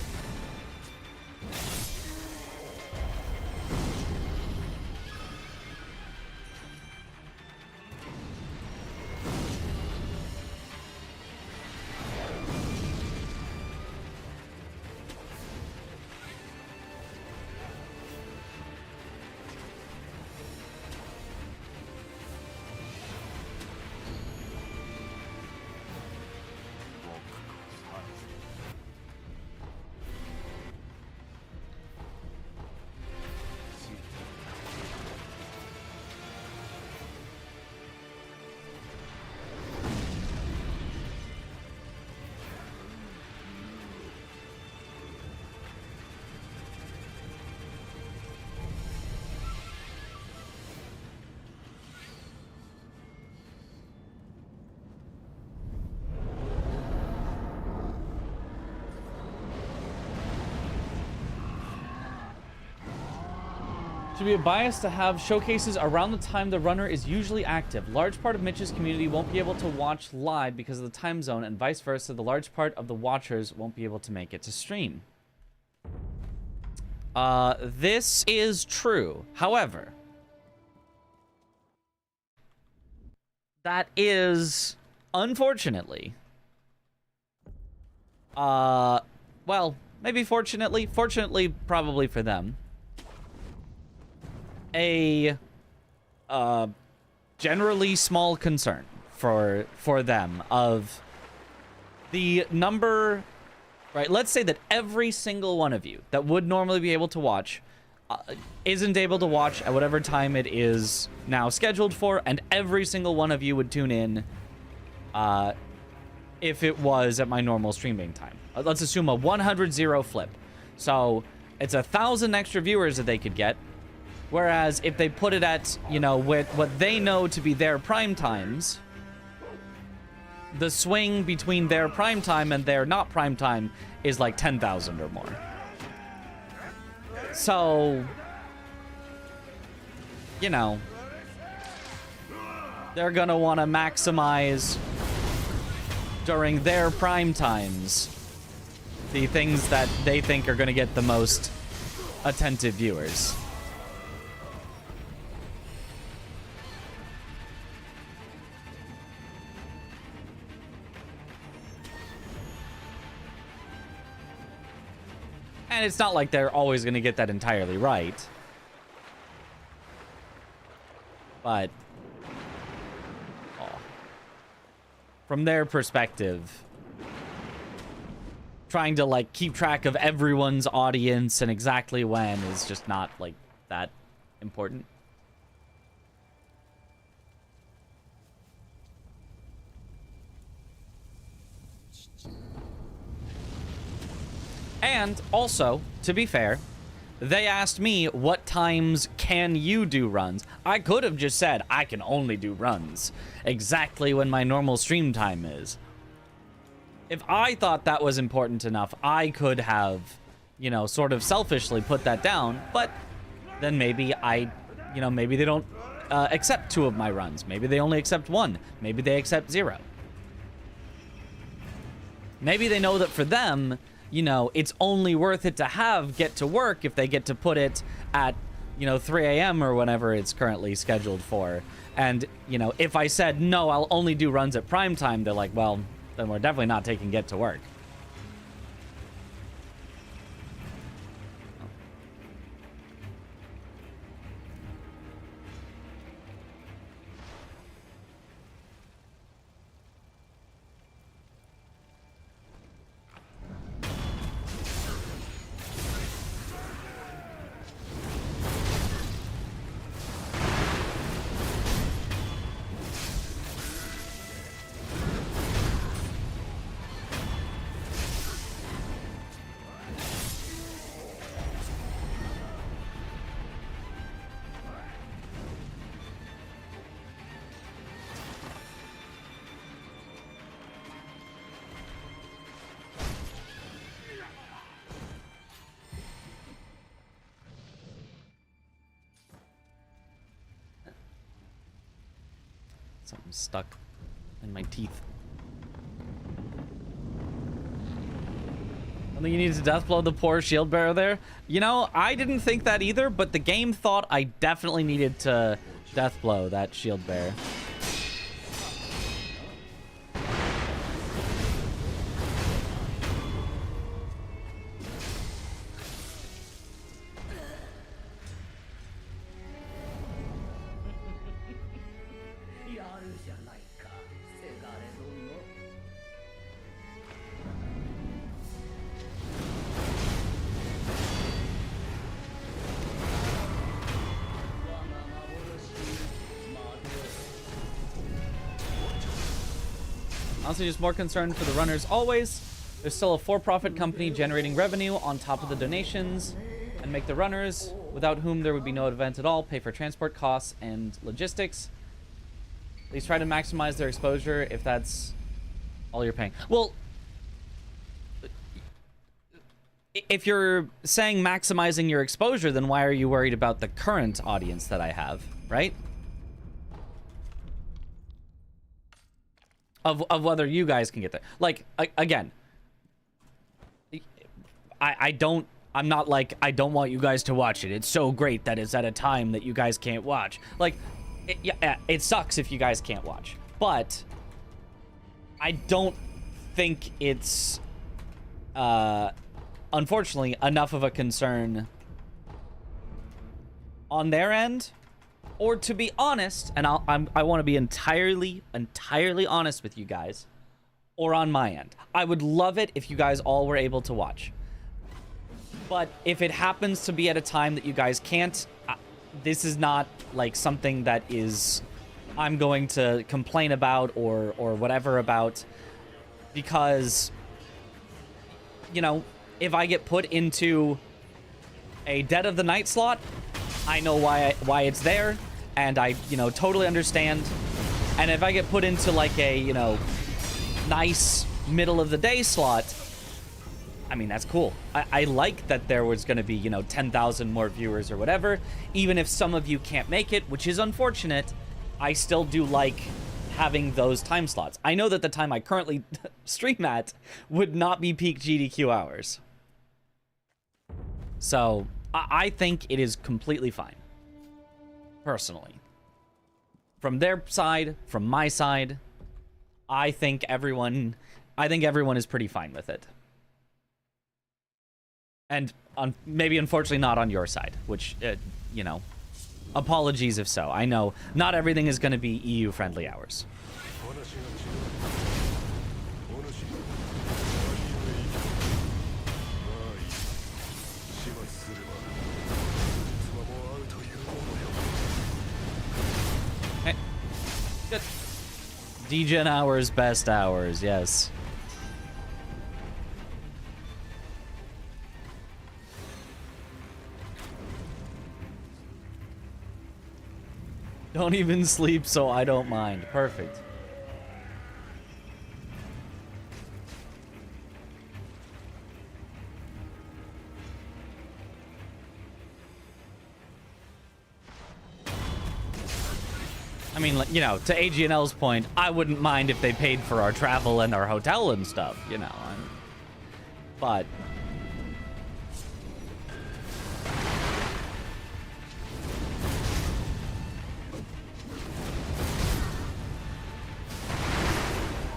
Should be a bias to have showcases around the time the runner is usually active. Large part of Mitch's community won't be able to watch live because of the time zone, and vice versa. The large part of the watchers won't be able to make it to stream. This is true. However, that is, unfortunately, well, maybe fortunately, probably for them, a generally small concern for them of the number, right? Let's say that every single one of you that would normally be able to watch isn't able to watch at whatever time it is now scheduled for, and every single one of you would tune in if it was at my normal streaming time. Let's assume a 100-0 flip. So it's 1,000 extra viewers that they could get. Whereas if they put it at, you know, with what they know to be their prime times, the swing between their prime time and their not prime time is like 10,000 or more. So, you know, they're gonna want to maximize during their prime times the things that they think are gonna get the most attentive viewers. And it's not like they're always going to get that entirely right. But from their perspective, trying to like keep track of everyone's audience and exactly when is just not like that important. And also, to be fair, they asked me what times can you do runs. I could have just said I can only do runs exactly when my normal stream time is. If I thought that was important enough, I could have, you know, sort of selfishly put that down, but then maybe maybe they don't accept 2 of my runs. Maybe they only accept 1. Maybe they accept 0. Maybe they know that for them, you know, it's only worth it to have get to work if they get to put it at, you know, 3 a.m. or whenever it's currently scheduled for. And, you know, if I said, no, I'll only do runs at prime time, they're like, well, then we're definitely not taking get to work. Something stuck in my teeth. I think you need to deathblow the poor shield bearer there. You know, I didn't think that either, but the game thought I definitely needed to deathblow that shield bearer. Honestly, just more concerned for the runners always. There's still a for-profit company generating revenue on top of the donations, and make the runners, without whom there would be no event at all, pay for transport costs and logistics. At least try to maximize their exposure if that's all you're paying. Well, if you're saying maximizing your exposure, then why are you worried about the current audience that I have, right? Of whether you guys can get there. Like, again, I'm not like, I don't want you guys to watch it. It's so great that it's at a time that you guys can't watch. Like, it sucks if you guys can't watch. But I don't think it's, unfortunately, enough of a concern on their end. Or to be honest, and I want to be entirely honest with you guys, or on my end. I would love it if you guys all were able to watch. But if it happens to be at a time that you guys can't, this is not like something that is I'm going to complain about or whatever about, because, you know, if I get put into a dead of the night slot, I know why it's there, and I, you know, totally understand. And if I get put into like a, you know, nice middle of the day slot, I mean, that's cool. I like that there was going to be, you know, 10,000 more viewers or whatever. Even if some of you can't make it, which is unfortunate, I still do like having those time slots. I know that the time I currently stream at would not be peak GDQ hours. So I think it is completely fine, personally. From their side, from my side, I think everyone is pretty fine with it. And maybe, unfortunately, not on your side, which, you know, apologies if so. I know not everything is going to be EU-friendly hours. Okay. Good. DGen hours, best hours, yes. Don't even sleep, so I don't mind. Perfect. I mean, you know, to AGNL's point, I wouldn't mind if they paid for our travel and our hotel and stuff, you know. But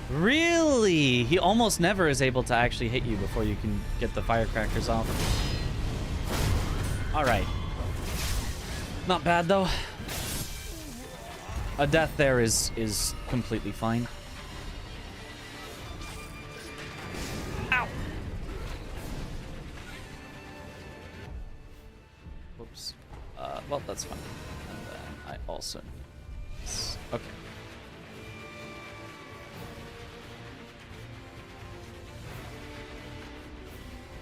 really? He almost never is able to actually hit you before you can get the firecrackers off. Alright. Not bad, though. A death there is completely fine. Ow! Whoops. Well, that's fine. And then I also... Okay.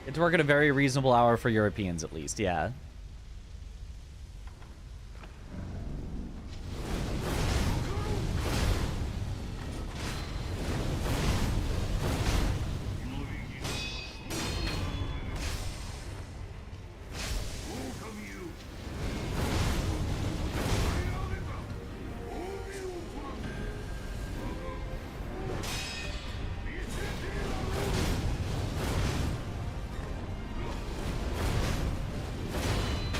Get to work at a very reasonable hour for Europeans, at least, yeah.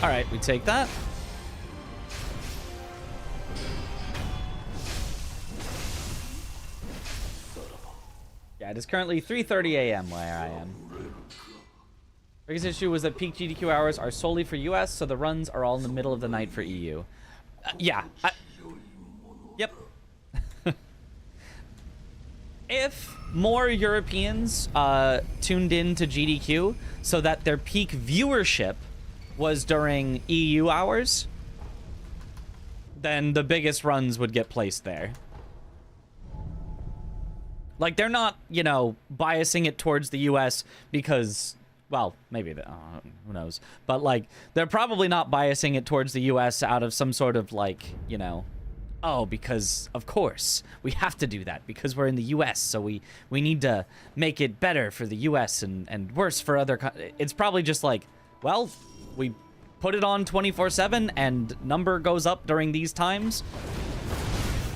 Alright, we take that. Yeah, it is currently 3:30 a.m. where I am. Biggest issue was that peak GDQ hours are solely for US, so the runs are all in the middle of the night for EU. Yeah. Yep. If more Europeans tuned in to GDQ so that their peak viewership was during EU hours, then the biggest runs would get placed there. Like, they're not, you know, biasing it towards the US because, well, maybe, who knows. But, like, they're probably not biasing it towards the US out of some sort of, like, you know, oh, because, of course, we have to do that because we're in the US, so we need to make it better for the US and worse for other it's probably just like, well, we put it on 24/7 and number goes up during these times.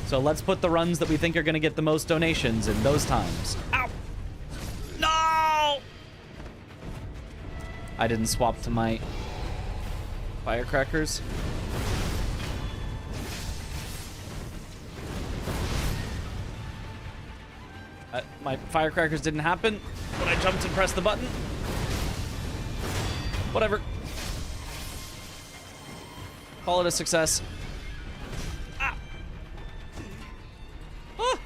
So let's put the runs that we think are going to get the most donations in those times. Ow! No! I didn't swap to my firecrackers. My firecrackers didn't happen when I jumped and pressed the button. Whatever. Call it a success. Ah. Ah.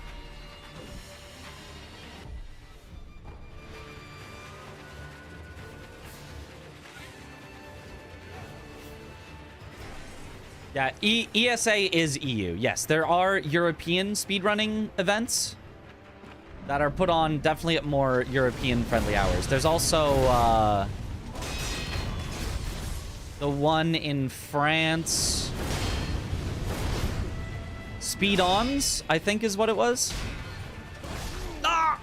Yeah, ESA is EU. Yes, there are European speedrunning events that are put on definitely at more European-friendly hours. There's also, The one in France. Speed-ons, I think is what it was. Ah!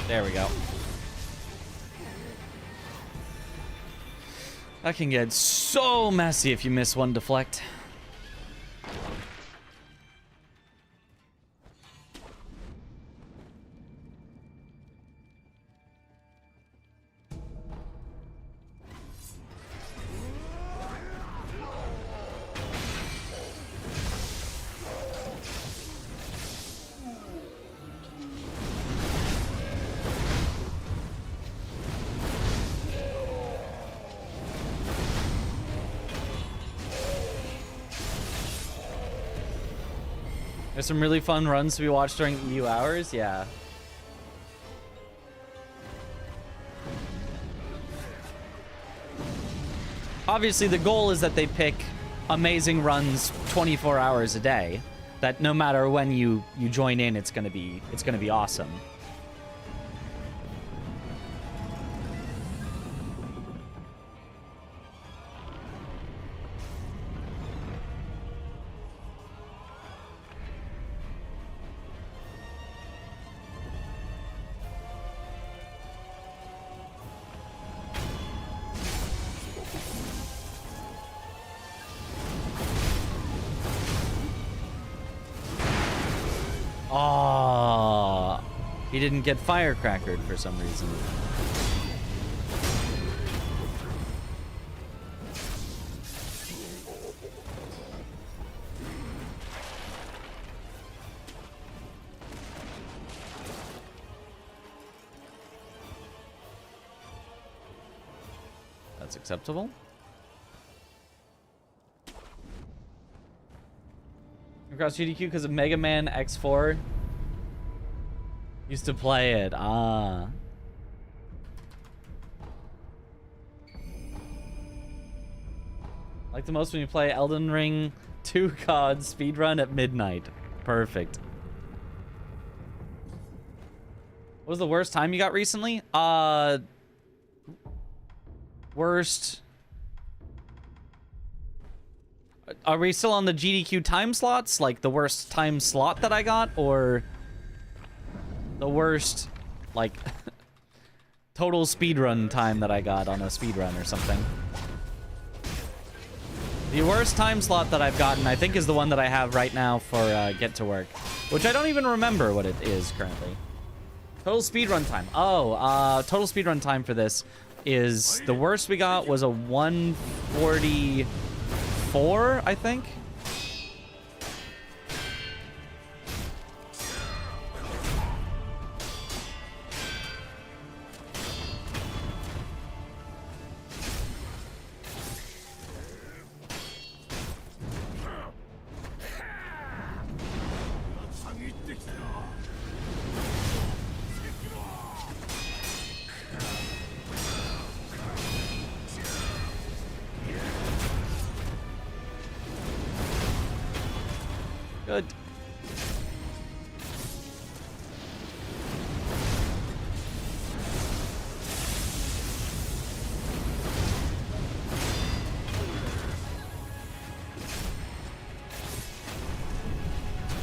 There we go. That can get so messy if you miss one deflect. There's some really fun runs to be watched during EU hours, yeah. Obviously, the goal is that they pick amazing runs 24 hours a day. That no matter when you join in, it's gonna be awesome. Oh, he didn't get firecrackered for some reason. That's acceptable. Across GDQ because of Mega Man X4. Used to play it. Ah. Like the most when you play Elden Ring 2 COD speedrun at midnight. Perfect. What was the worst time you got recently? Worst. Are we still on the GDQ time slots? Like the worst time slot that I got? Or the worst, like, total speedrun time that I got on a speedrun or something? The worst time slot that I've gotten, I think, is the one that I have right now for Get to Work. Which I don't even remember what it is currently. Total speedrun time. Oh, total speedrun time for this is... The worst we got was a 1:44, I think. Good.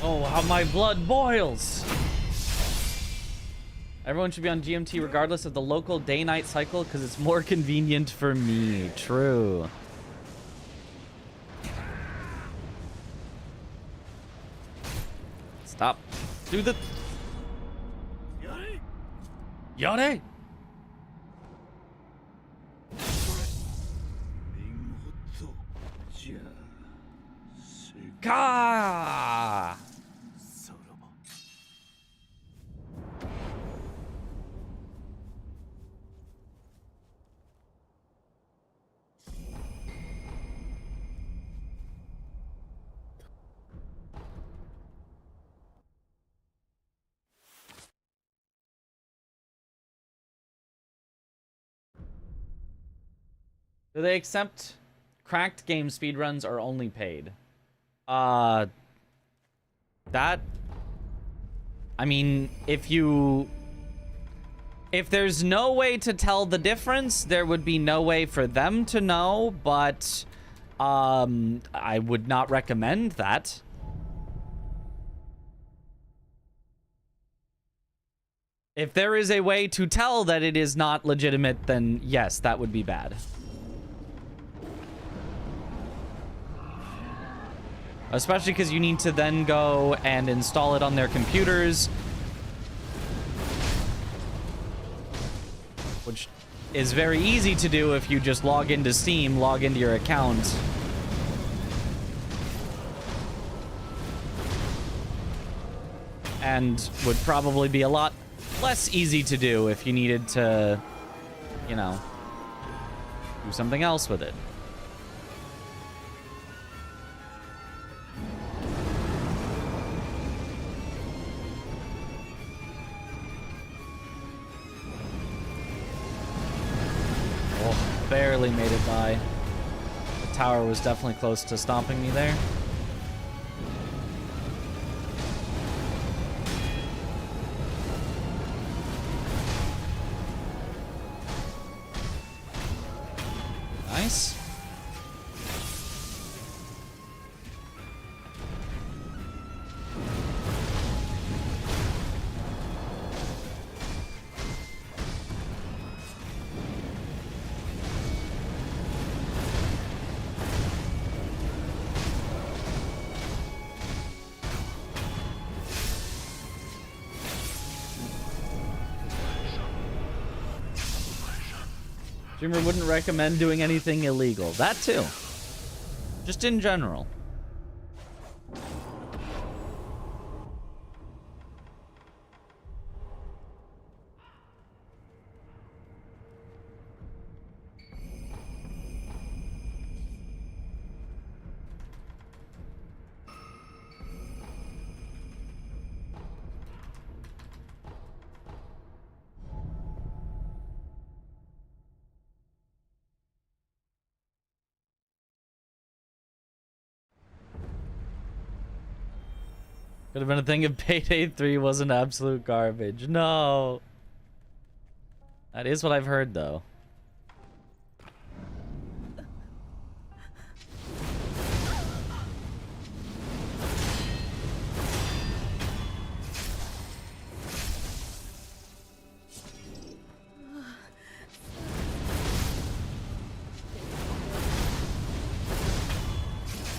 Oh, how my blood boils! Everyone should be on GMT regardless of the local day-night cycle because it's more convenient for me. True. Stop. Do the... Yare! Ka! Do they accept cracked game speedruns or only paid? That... I mean, if you If there's no way to tell the difference, there would be no way for them to know, but I would not recommend that. If there is a way to tell that it is not legitimate, then yes, that would be bad. Especially because you need to then go and install it on their computers. Which is very easy to do if you just log into Steam, log into your account. And would probably be a lot less easy to do if you needed to, you know, do something else with it. Oh, barely made it by. The tower was definitely close to stomping me there. Nice. Dreamer wouldn't recommend doing anything illegal. That too. Just in general. Could have been a thing if Payday 3 wasn't absolute garbage. No. That is what I've heard, though.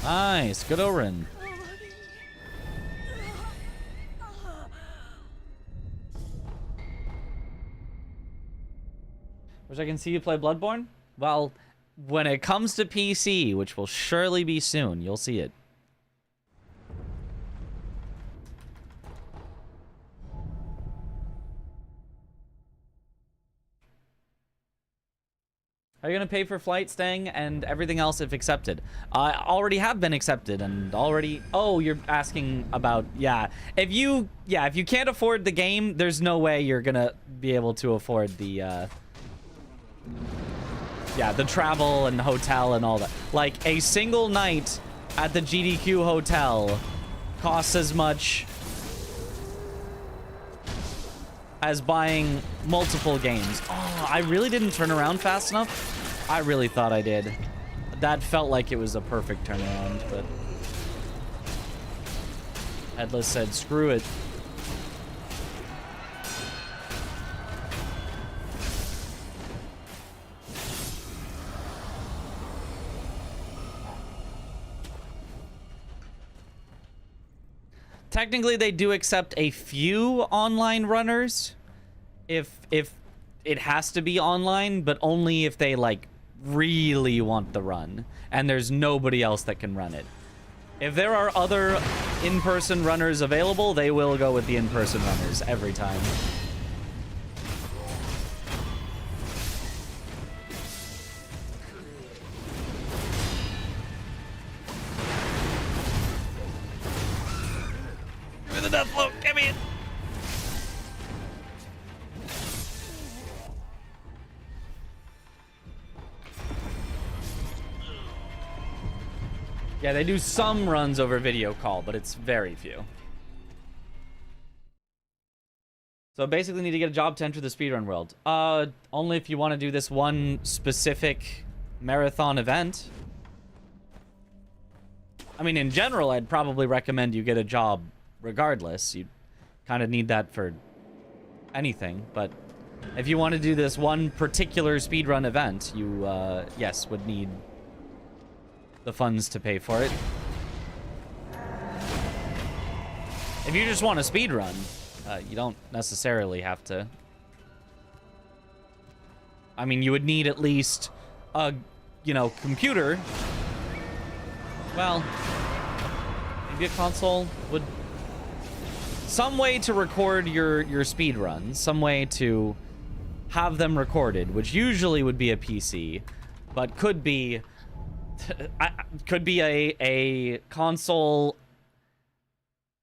Nice. Good Orin. Wish I can see you play Bloodborne? Well, when it comes to PC, which will surely be soon, you'll see it. Are you going to pay for flight, staying, and everything else if accepted? I already have been accepted and already... Oh, you're asking about... Yeah. If you can't afford the game, there's no way you're going to be able to afford the... Yeah, the travel and hotel and all that. Like, a single night at the GDQ hotel costs as much as buying multiple games. Oh, I really didn't turn around fast enough. I really thought I did. That felt like it was a perfect turnaround, but... Headless said, screw it. Technically, they do accept a few online runners if it has to be online, but only if they, like, really want the run and there's nobody else that can run it. If there are other in-person runners available, they will go with the in-person runners every time. Give me the death float, give me it! Yeah, they do some runs over video call, but it's very few. So basically need to get a job to enter the speedrun world. Only if you want to do this one specific marathon event. I mean, in general, I'd probably recommend you get a job regardless. You kind of need that for anything, but if you want to do this one particular speedrun event, you, yes, would need the funds to pay for it. If you just want to speedrun, you don't necessarily have to. I mean, you would need at least a, you know, computer. Well, maybe a console would... Some way to record your speed runs, some way to have them recorded, which usually would be a PC, but could be a console.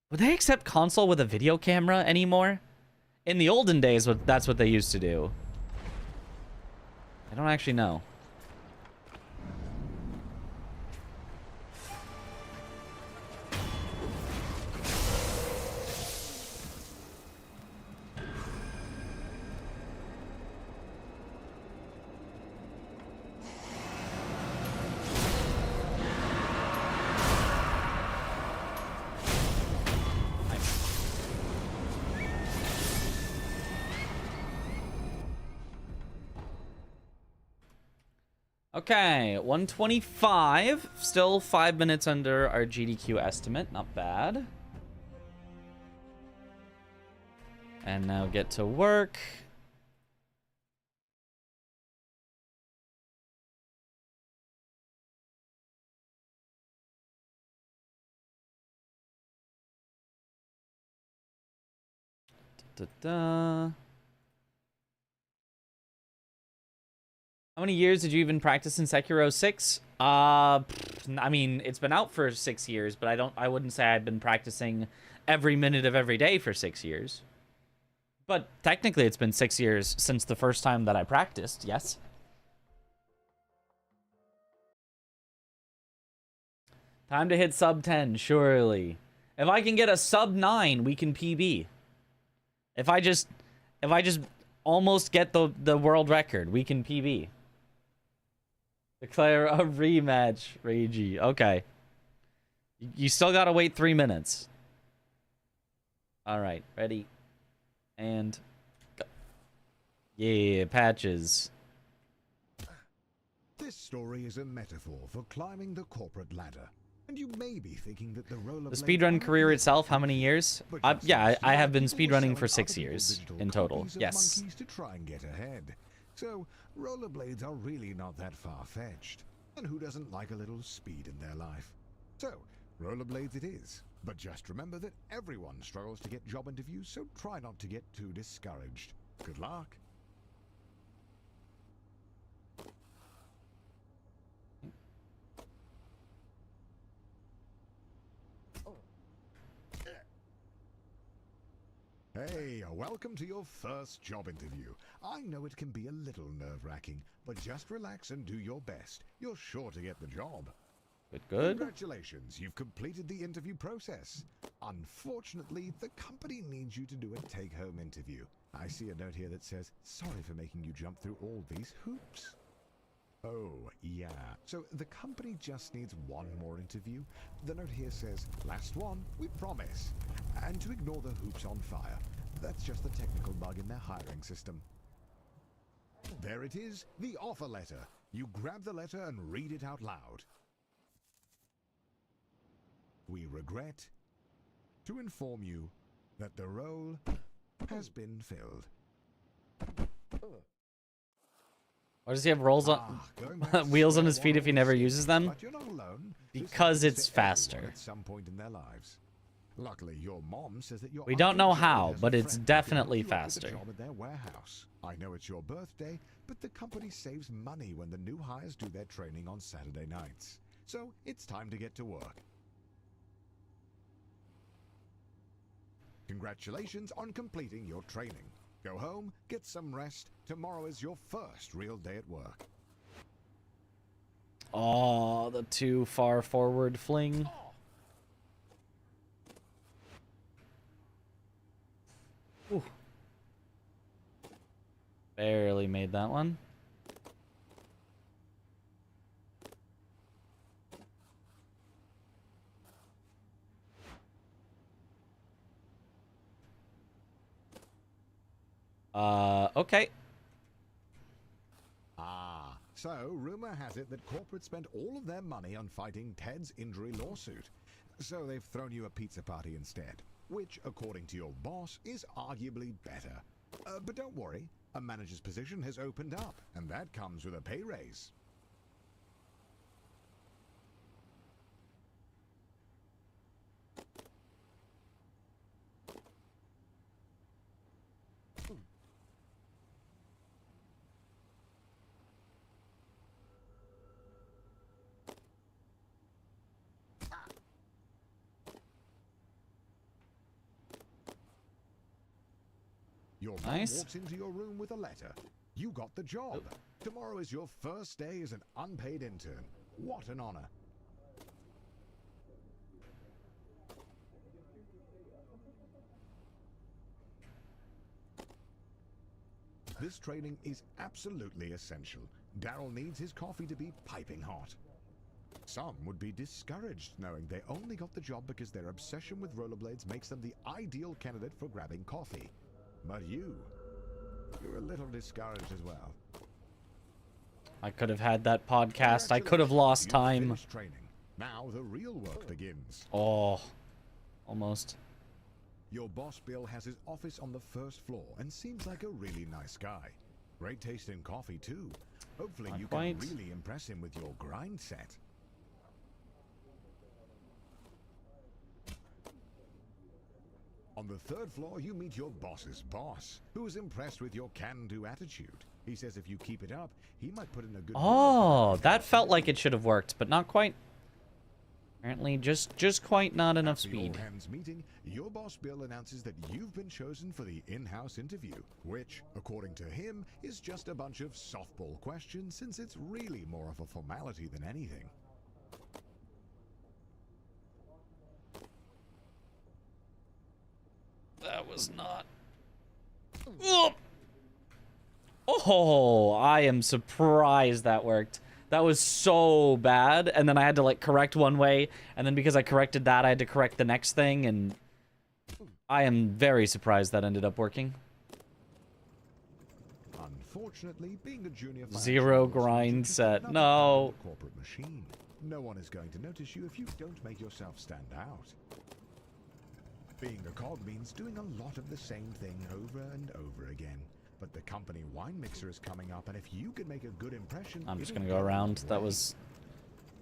Would they accept console with a video camera anymore? In the olden days, that's what they used to do. I don't actually know. Okay, 125. Still 5 minutes under our GDQ estimate. Not bad. And now get to work. Da-da-da. How many years did you even practice in Sekiro 6? I mean, it's been out for 6 years, but I wouldn't say I've been practicing every minute of every day for 6 years. But technically it's been 6 years since the first time that I practiced, yes. Time to hit sub 10, surely. If I can get a sub 9, we can PB. If I just almost get the world record, we can PB. Declare a rematch, Ragey. Okay. You still gotta wait 3 minutes. Alright, ready. And go. Yeah, patches. This story is a metaphor for climbing the corporate ladder. And you may be thinking that the speedrun career itself, how many years? Yeah, I have been speedrunning for 6 years in total. Yes. To try and get ahead. So rollerblades are really not that far-fetched. And who doesn't like a little speed in their life? So rollerblades it is. But just remember that everyone struggles to get job interviews, so try not to get too discouraged. Good luck. Hey, welcome to your first job interview. I know it can be a little nerve-wracking, but just relax and do your best. You're sure to get the job. Good. Congratulations, you've completed the interview process. Unfortunately, the company needs you to do a take-home interview. I see a note here that says, sorry for making you jump through all these hoops. Oh, yeah. So the company just needs one more interview. The note here says, last one, we promise. And to ignore the hoops on fire. That's just a technical bug in their hiring system. There it is, the offer letter. You grab the letter and read it out loud. We regret to inform you that the role has been filled. Why does he have rolls on wheels on his feet if he never uses them? Because it's faster. At some point in their lives. Luckily, your mom says that we don't know how, but it's definitely faster. Job at their warehouse. I know it's your birthday, but the company saves money when the new hires do their training on Saturday nights. So it's time to get to work. Congratulations on completing your training. Go home, get some rest. Tomorrow is your first real day at work. Oh, the too far forward fling. Ooh. Barely made that one. Okay. Ah, so rumor has it that corporate spent all of their money on fighting Ted's injury lawsuit. So they've thrown you a pizza party instead, which, according to your boss, is arguably better. But don't worry, a manager's position has opened up, and that comes with a pay raise. Your mom Nice. walks into your room with a letter. You got the job. Tomorrow is your first day as an unpaid intern. What an honor. This training is absolutely essential. Daryl needs his coffee to be piping hot. Some would be discouraged knowing they only got the job because their obsession with rollerblades makes them the ideal candidate for grabbing coffee. But you're a little discouraged as well. I could have had that podcast. I could have lost time. Finished training. Now the real work begins. Oh, almost. Your boss Bill has his office on the first floor and seems like a really nice guy. Great taste in coffee too. Hopefully Not you quite. can really impress him with your grind set. On the third floor, you meet your boss's boss, who is impressed with your can-do attitude. He says if you keep it up, he might put in a good... Oh, that felt like it should have worked, but not quite. Apparently, just quite not enough At the speed. all-hands meeting, your boss Bill announces that you've been chosen for the in-house interview, which, according to him, is just a bunch of softball questions since it's really more of a formality than anything. That was not... Oh! Oh, I am surprised that worked. That was so bad, and then I had to, like, correct one way, and then because I corrected that, I had to correct the next thing, and I am very surprised that ended up working. Unfortunately, being a junior Zero financial grind analyst is just set. another No. part of the corporate machine. No one is going to notice you if you don't make yourself stand out. Being a cog means doing a lot of the same thing over and over again. But the company wine mixer is coming up, and if you can make a good impression... I'm just it'll gonna go around. away. That was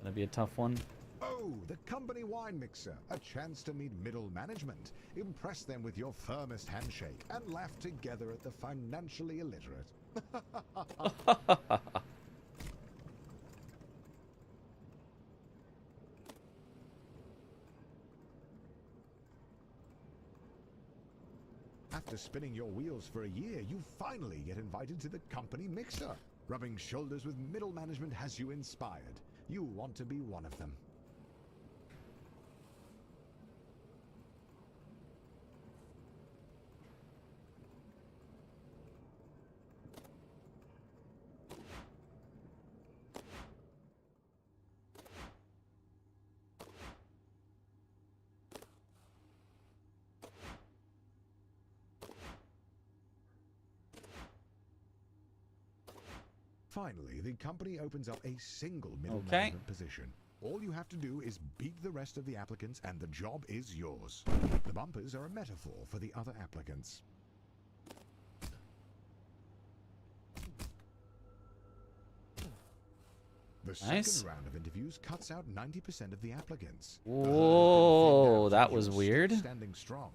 gonna be a tough one. Oh, the company wine mixer. A chance to meet middle management. Impress them with your firmest handshake, and laugh together at the financially illiterate. After spinning your wheels for a year, you finally get invited to the company mixer. Rubbing shoulders with middle management has you inspired. You want to be one of them. Finally, the company opens up a single middle management position. All you have to do is beat the rest of the applicants and the job is yours. The bumpers are a metaphor for the other applicants. The second round of interviews cuts out 90% of the applicants. Whoa, that was weird. Standing strong.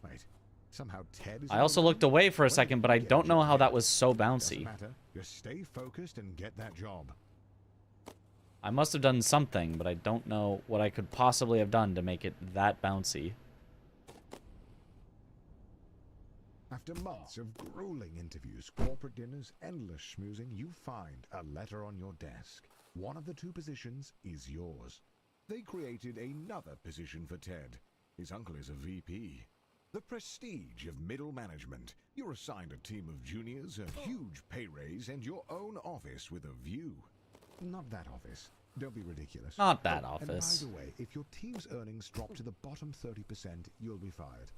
Wait, somehow Ted is I also looked away for a second, but I don't know how that was so Doesn't bouncy. matter. Just stay focused and get that job. I must have done something, but I don't know what I could possibly have done to make it that bouncy. After months of grueling interviews, corporate dinners, endless schmoozing, you find a letter on your desk. One of the two positions is yours. They created another position for Ted. His uncle is a VP. The prestige of middle management. You're assigned a team of juniors, a huge pay raise, and your own office with a view. Not that office. Don't be ridiculous. Not that And office. by the way, if your team's earnings drop to the bottom 30%, you'll be fired.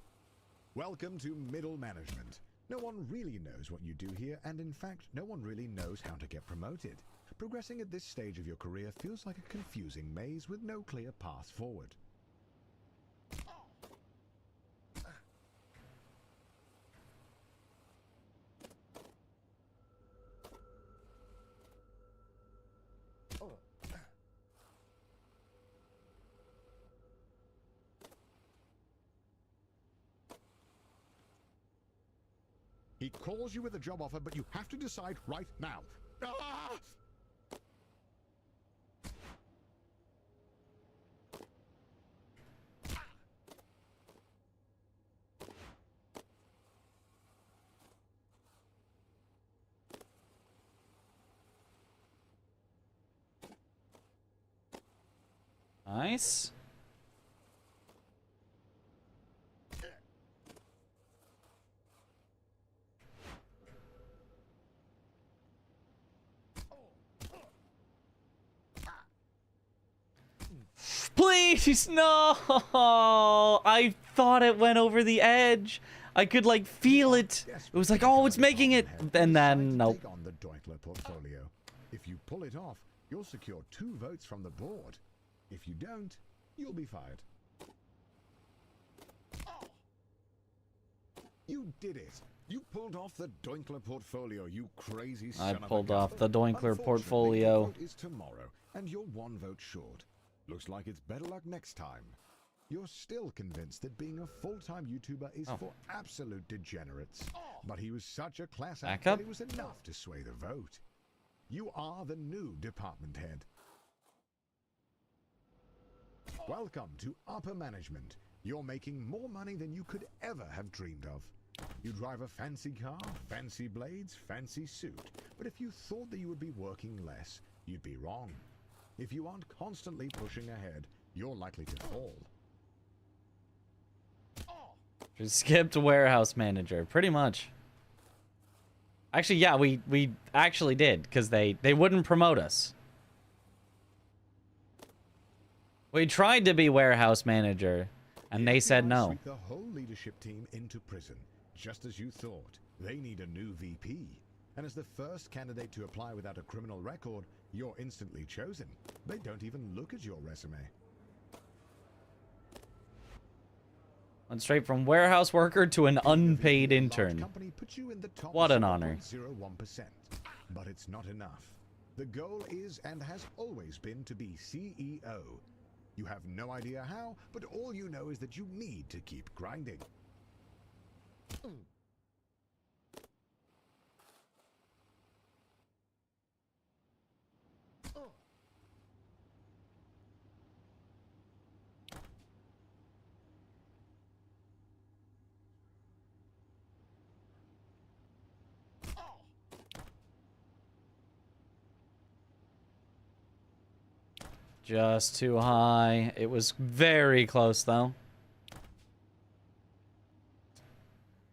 Welcome to middle management. No one really knows what you do here, and in fact, no one really knows how to get promoted. Progressing at this stage of your career feels like a confusing maze with no clear path forward. He calls you with a job offer, but you have to decide right now. Ah! Nice. Please, no! I thought it went over the edge. I could, like, feel it. It was like, oh, it's making it. And then, nope. Take on the Deutler portfolio. If you pull it off, you'll secure 2 votes from the board. If you don't, you'll be fired. You did it. You pulled off the Doinkler portfolio, you crazy son I of a pulled gun. off the Doinkler Unfortunately, portfolio. the vote is tomorrow, and you're 1 vote short. Looks like it's better luck next time. You're still convinced that being a full-time YouTuber is for absolute degenerates. But he was such a class act that it was enough to sway the vote. You are the new department head. Welcome to upper management. You're making more money than you could ever have dreamed of. You drive a fancy car, fancy blades, fancy suit. But if you thought that you would be working less, you'd be wrong. If you aren't constantly pushing ahead, you're likely to fall. Just skipped warehouse manager, pretty much. Actually, yeah, we actually did, because they wouldn't promote us. We tried to be warehouse manager, and they said no. Sweep the whole leadership team into prison, just as you thought. They need a new VP. And as the first candidate to apply without a criminal record, you're instantly chosen. They don't even look at your resume. Went straight from warehouse worker to an unpaid intern. What an honor. 0.01%. But it's not enough. The goal is and has always been to be CEO. You have no idea how, but all you know is that you need to keep grinding. Just too high. It was very close, though.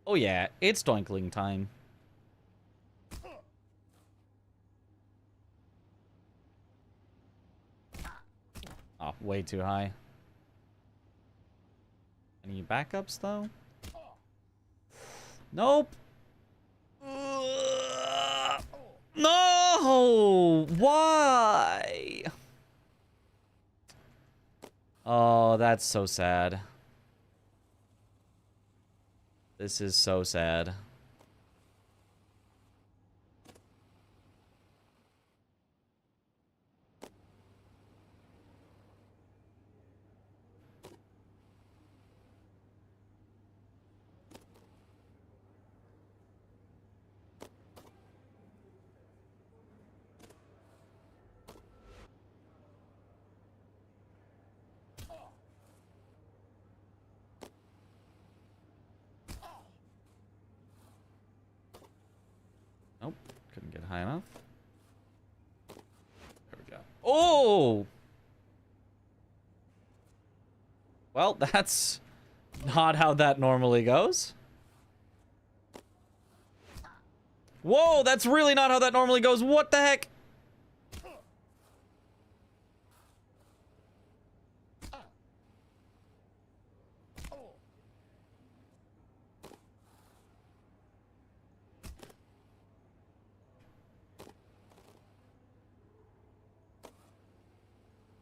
Oh, yeah. It's doinkling time. Oh, way too high. Any backups, though? Nope. No! Why? Oh, that's so sad. This is so sad. Nope, couldn't get high enough. There we go. Oh! Well, that's Not how that normally goes. Whoa, that's really not how that normally goes. What the heck?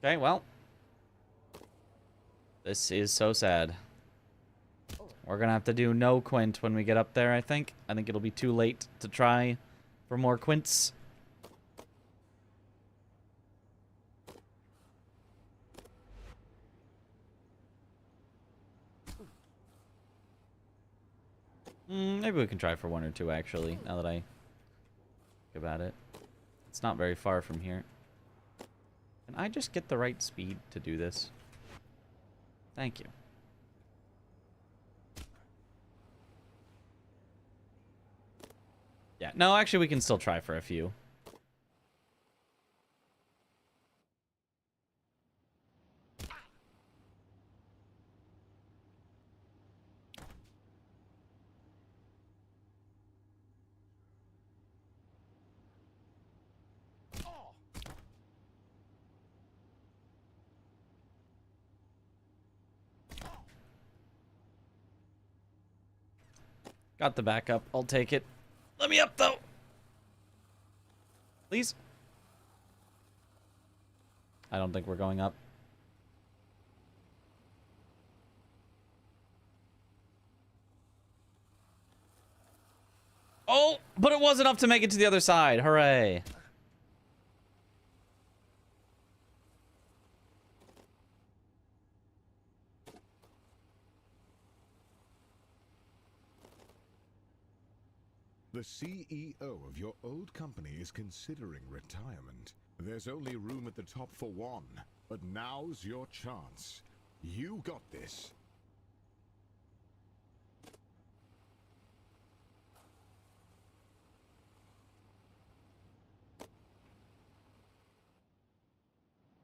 Okay, well. This is so sad. We're gonna have to do no quint when we get up there, I think. I think it'll be too late to try for more quints. Maybe we can try for 1 or 2, actually, now that I think about it. It's not very far from here. Can I just get the right speed to do this? Thank you. Yeah, no, actually, we can still try for a few. Got the backup. I'll take it. Let me up, though. Please. I don't think we're going up. Oh, but it was enough to make it to the other side. Hooray. The CEO of your old company is considering retirement. There's only room at the top for one, but now's your chance. You got this.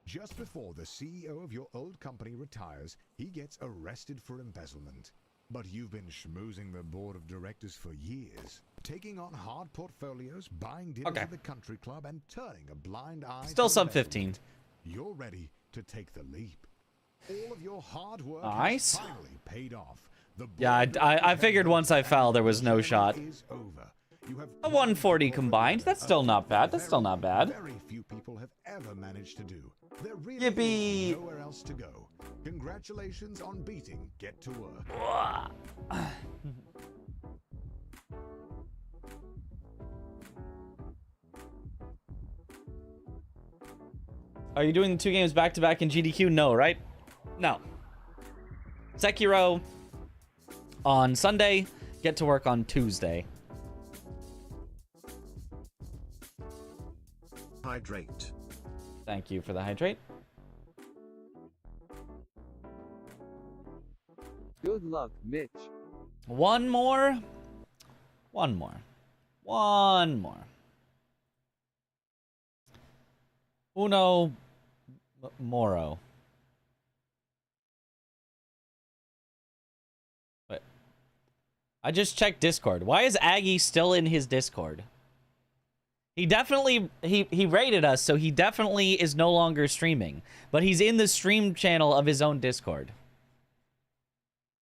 Just before the CEO of your old company retires, he gets arrested for embezzlement. But you've been schmoozing the board of directors for years, taking on hard portfolios, buying dinners at the country club, and turning a blind eye. Still to sub 15. You're ready to take the leap. All of your hard work Nice. has finally paid off. Yeah, I figured once I fell, there was no shot. A 140 combined. That's still not bad. That's still not bad. Very few people have ever managed to do. There really Yippee. is nowhere else to go. Congratulations on beating Get to Work. Are you doing the 2 games back to back in GDQ? No, right? No. Sekiro on Sunday, Get to Work on Tuesday. Hydrate. Thank you for the hydrate. Good luck, Mitch. One more. One more. One more. Uno Moro. Wait. I just checked Discord. Why is Aggie still in his Discord? He definitely, he rated us, so he definitely is no longer streaming. But he's in the stream channel of his own Discord.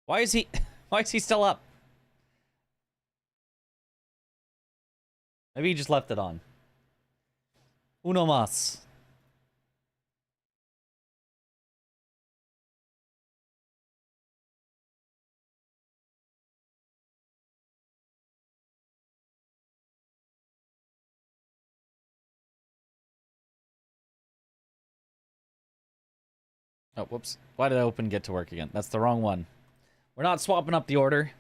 Why is he still up? Maybe he just left it on. Uno mas. Oh, whoops. Why did I open Get to Work again? That's the wrong one. We're not swapping up the order.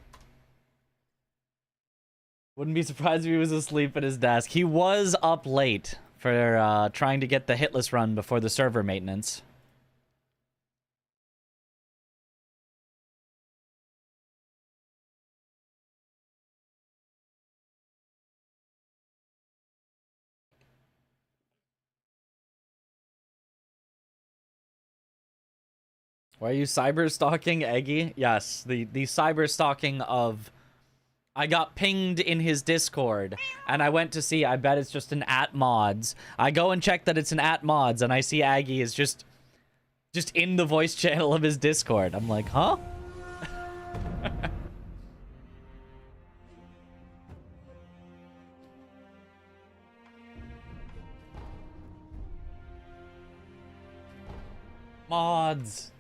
Wouldn't be surprised if he was asleep at his desk. He was up late for trying to get the Headless run before the server maintenance. Why are you cyber stalking Eggy? Yes, the cyber stalking of I got pinged in his Discord and I went to see, I bet it's just an @mods. I go and check that it's an @mods and I see Aggie is just in the voice channel of his Discord. I'm like, huh? Mods.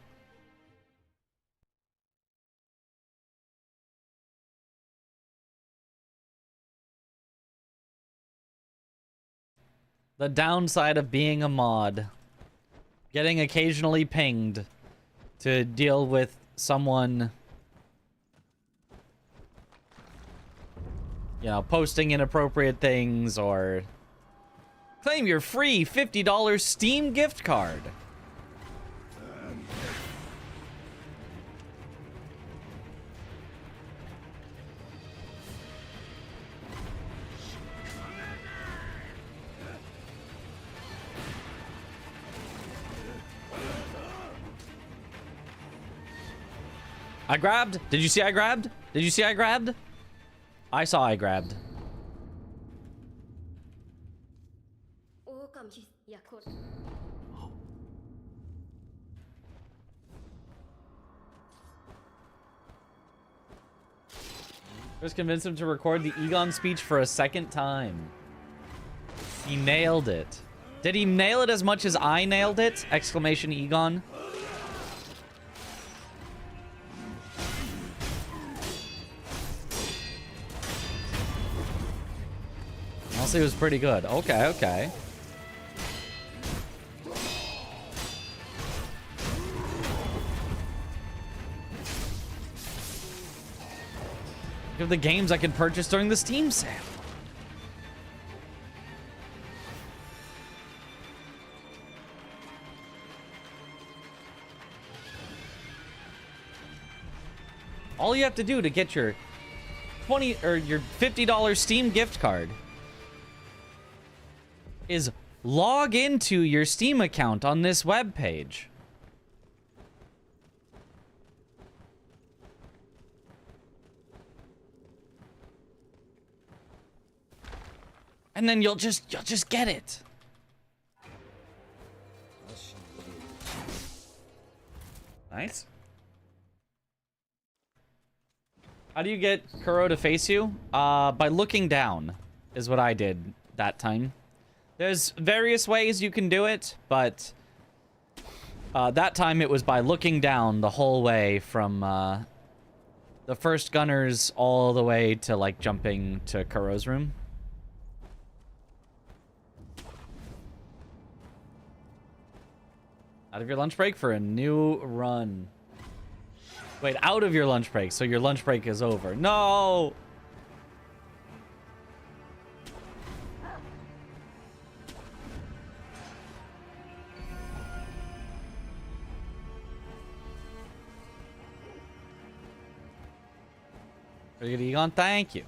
The downside of being a mod. Getting occasionally pinged to deal with someone, you know, posting inappropriate things or claim your free $50 Steam gift card. I grabbed. Did you see I grabbed? Did you see I grabbed? I saw I grabbed. 狼やこれ Just convinced him to record the Egon speech for a second time. He nailed it. Did he nail it as much as I nailed it? Exclamation Egon. Honestly, it was pretty good. Okay, okay. Look at the games I can purchase during the Steam sale. All you have to do to get your $20 or your $50 Steam gift card is log into your Steam account on this web page. And then you'll just get it. Nice. How do you get Kuro to face you? By looking down is what I did that time. There's various ways you can do it, but that time it was by looking down the whole way from the first gunners all the way to like jumping to Kuro's room. Out of your lunch break for a new run. Wait, out of your lunch break, so your lunch break is over. No! Very good, Egon. Thank you.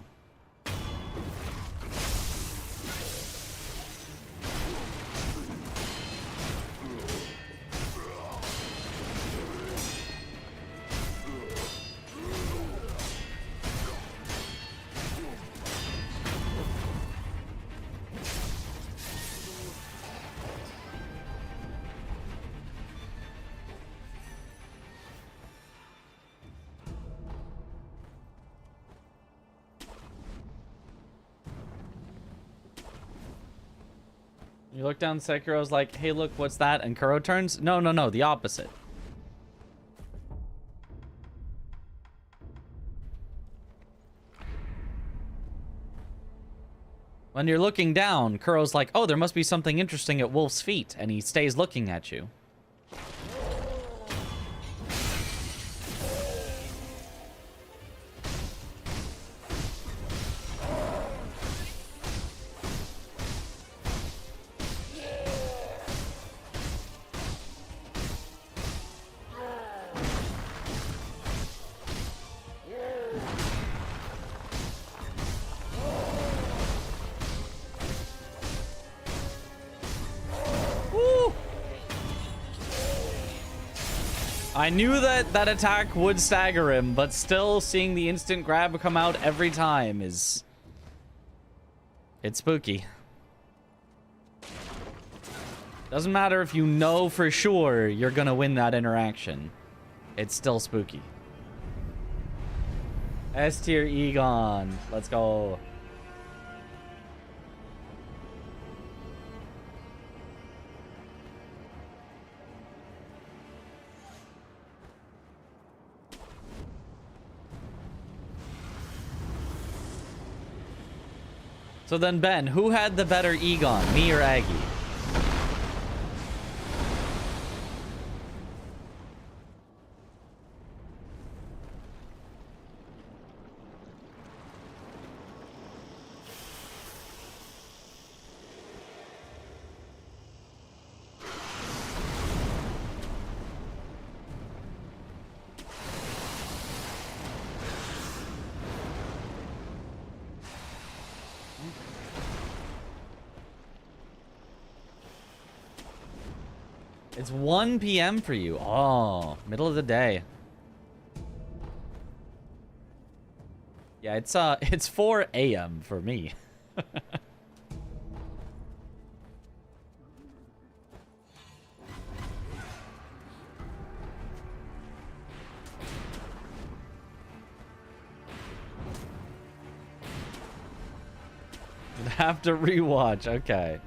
You look down, Sekiro's like, hey, look, what's that? And Kuro turns? No, no, no, the opposite. When you're looking down, Kuro's like, oh, there must be something interesting at Wolf's feet. And he stays looking at you. I knew that that attack would stagger him, but still seeing the instant grab come out every time is... It's spooky. Doesn't matter if you know for sure you're gonna win that interaction. It's still spooky. S tier Egon. Let's go. So then, Ben, who had the better Egon, me or Aggie? It's 1 p.m. for you. Oh, middle of the day. Yeah, it's 4 a.m. for me. You'd have to rewatch. Okay.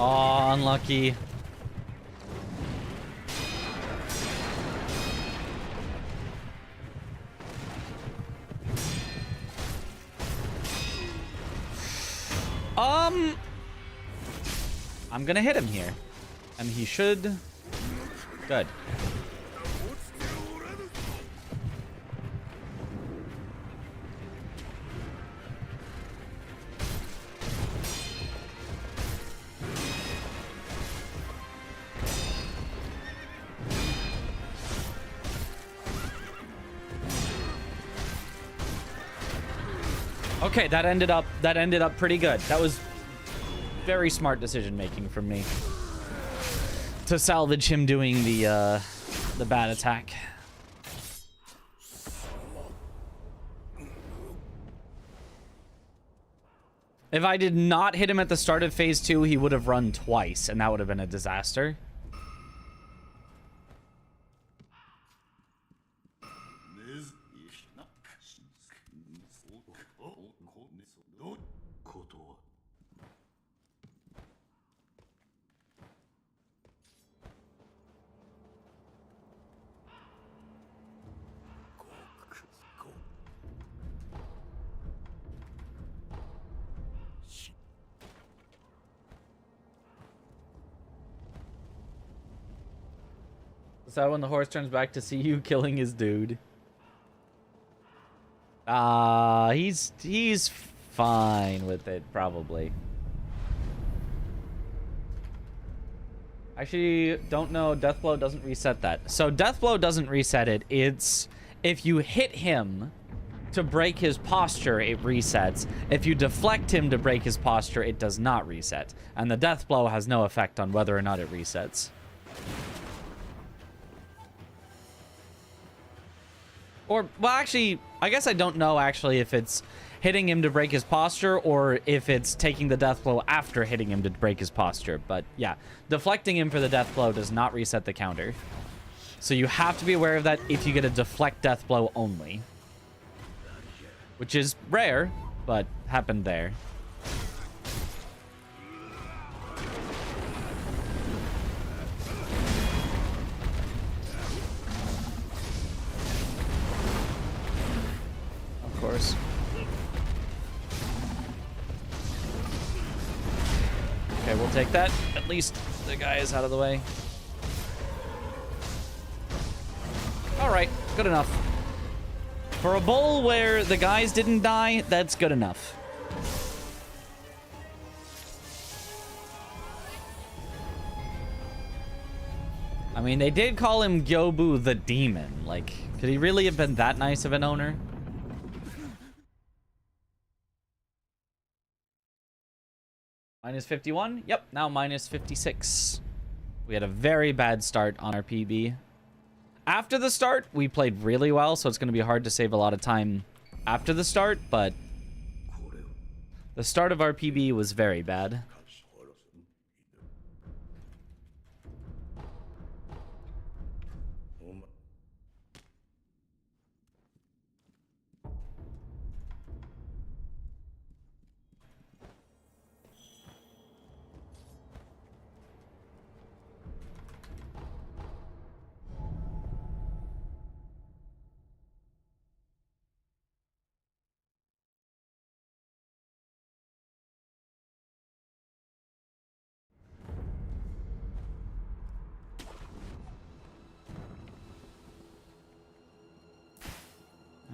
Oh, unlucky. I'm gonna hit him here. And he should... Good. Okay, that ended up pretty good. That was very smart decision making from me to salvage him doing the bad attack. If I did not hit him at the start of phase 2, he would have run twice, and that would have been a disaster. So when the horse turns back to see you killing his dude. He's fine with it, probably. Actually, don't know. Deathblow doesn't reset that. So Deathblow doesn't reset it. It's if you hit him to break his posture, it resets. If you deflect him to break his posture, it does not reset. And the Deathblow has no effect on whether or not it resets. Or, well, actually, I guess I don't know, actually, if it's hitting him to break his posture or if it's taking the death blow after hitting him to break his posture. But, yeah, deflecting him for the death blow does not reset the counter. So you have to be aware of that if you get a deflect death blow only. Which is rare, but happened there. Course. Okay, we'll take that. At least the guy is out of the way. Alright, good enough. For a bowl where the guys didn't die, that's good enough. I mean, they did call him Gyobu the Demon. Like, could he really have been that nice of an owner? Minus 51? Yep, now minus 56. We had a very bad start on our PB. After the start, we played really well, so it's going to be hard to save a lot of time after the start, but the start of our PB was very bad.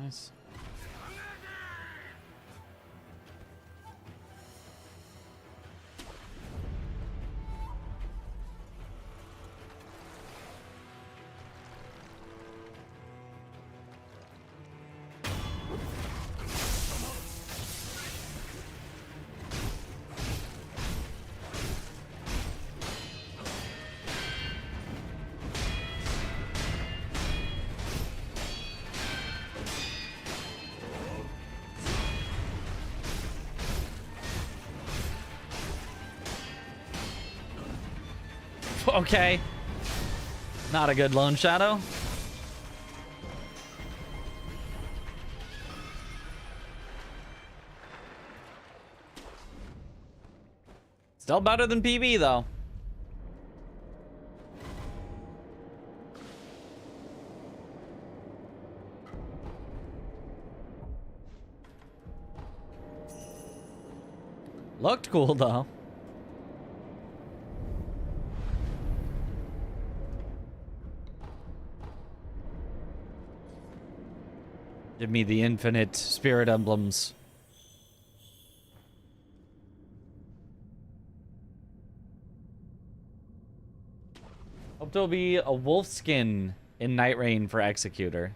Nice. Okay. Not a good Lone Shadow. Still better than PB, though. Looked cool, though. Give me the infinite spirit emblems. Hope there'll be a wolf skin in Night Rain for Executor.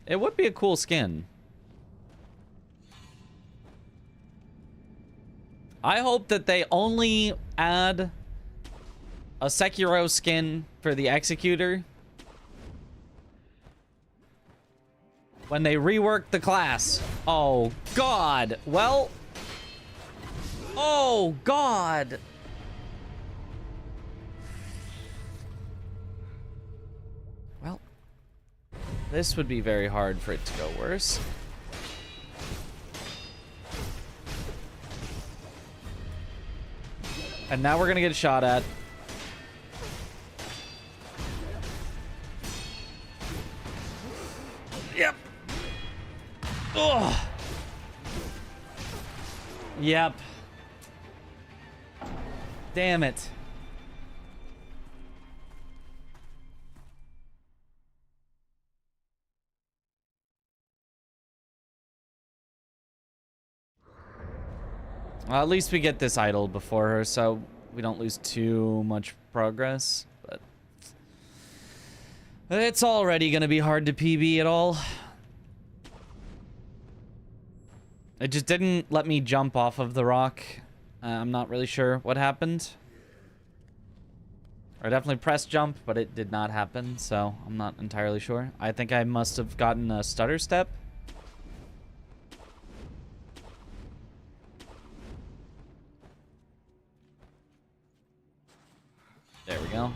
It would be a cool skin. I hope that they only add a Sekiro skin for the Executor when they rework the class. Oh, God. Well. Oh, God. Well. This would be very hard for it to go worse. And now we're going to get shot at. Yep. Oh. Yep. Damn it. Well, at least we get this idol before her, so we don't lose too much progress. But it's already going to be hard to PB at all. It just didn't let me jump off of the rock. I'm not really sure what happened. I definitely pressed jump, but it did not happen, so I'm not entirely sure. I think I must have gotten a stutter step. There we go.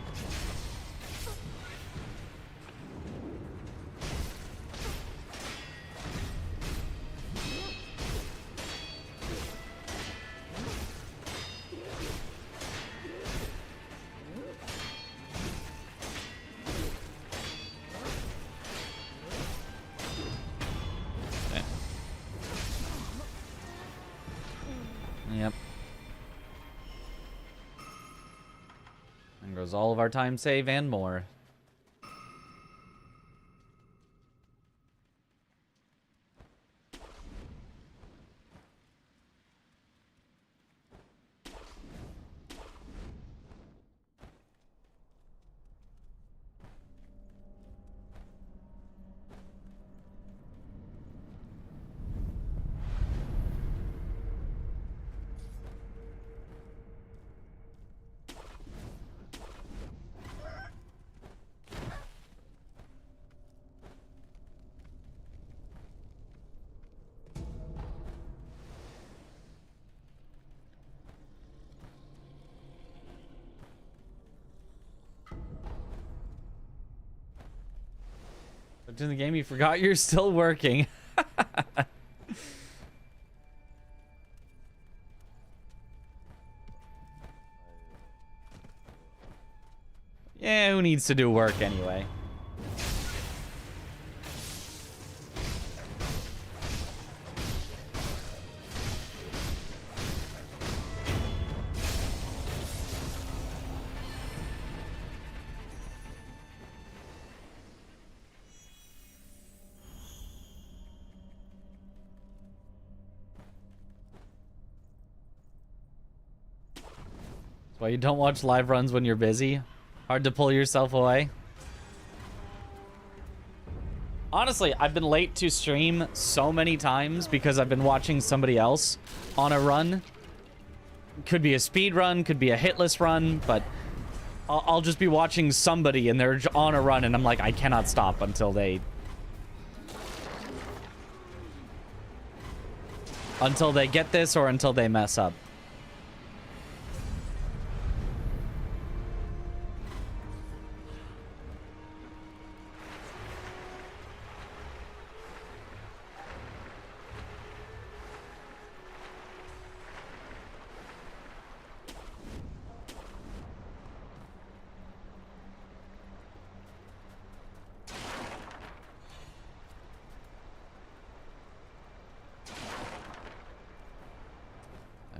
Okay. Yep. And goes all of our time save and more. Looked in the game, you forgot you're still working. Yeah, who needs to do work anyway? That's why you don't watch live runs when you're busy. Hard to pull yourself away. Honestly, I've been late to stream so many times because I've been watching somebody else on a run. Could be a speed run, could be a hitless run, but I'll just be watching somebody and they're on a run and I'm like, I cannot stop until they get this or until they mess up.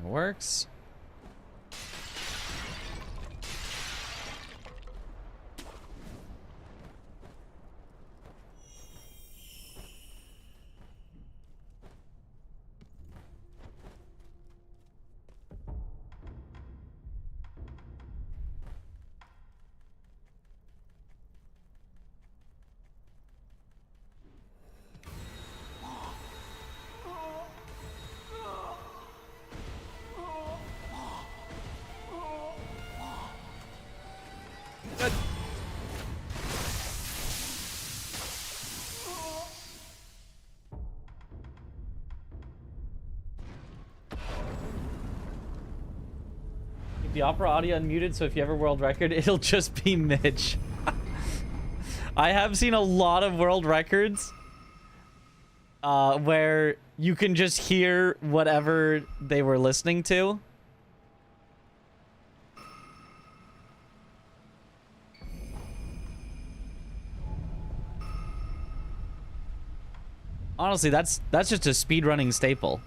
Works. The opera audio unmuted, so if you have a world record, it'll just be Mitch. I have seen a lot of world records where you can just hear whatever they were listening to. Honestly, that's just a speedrunning staple.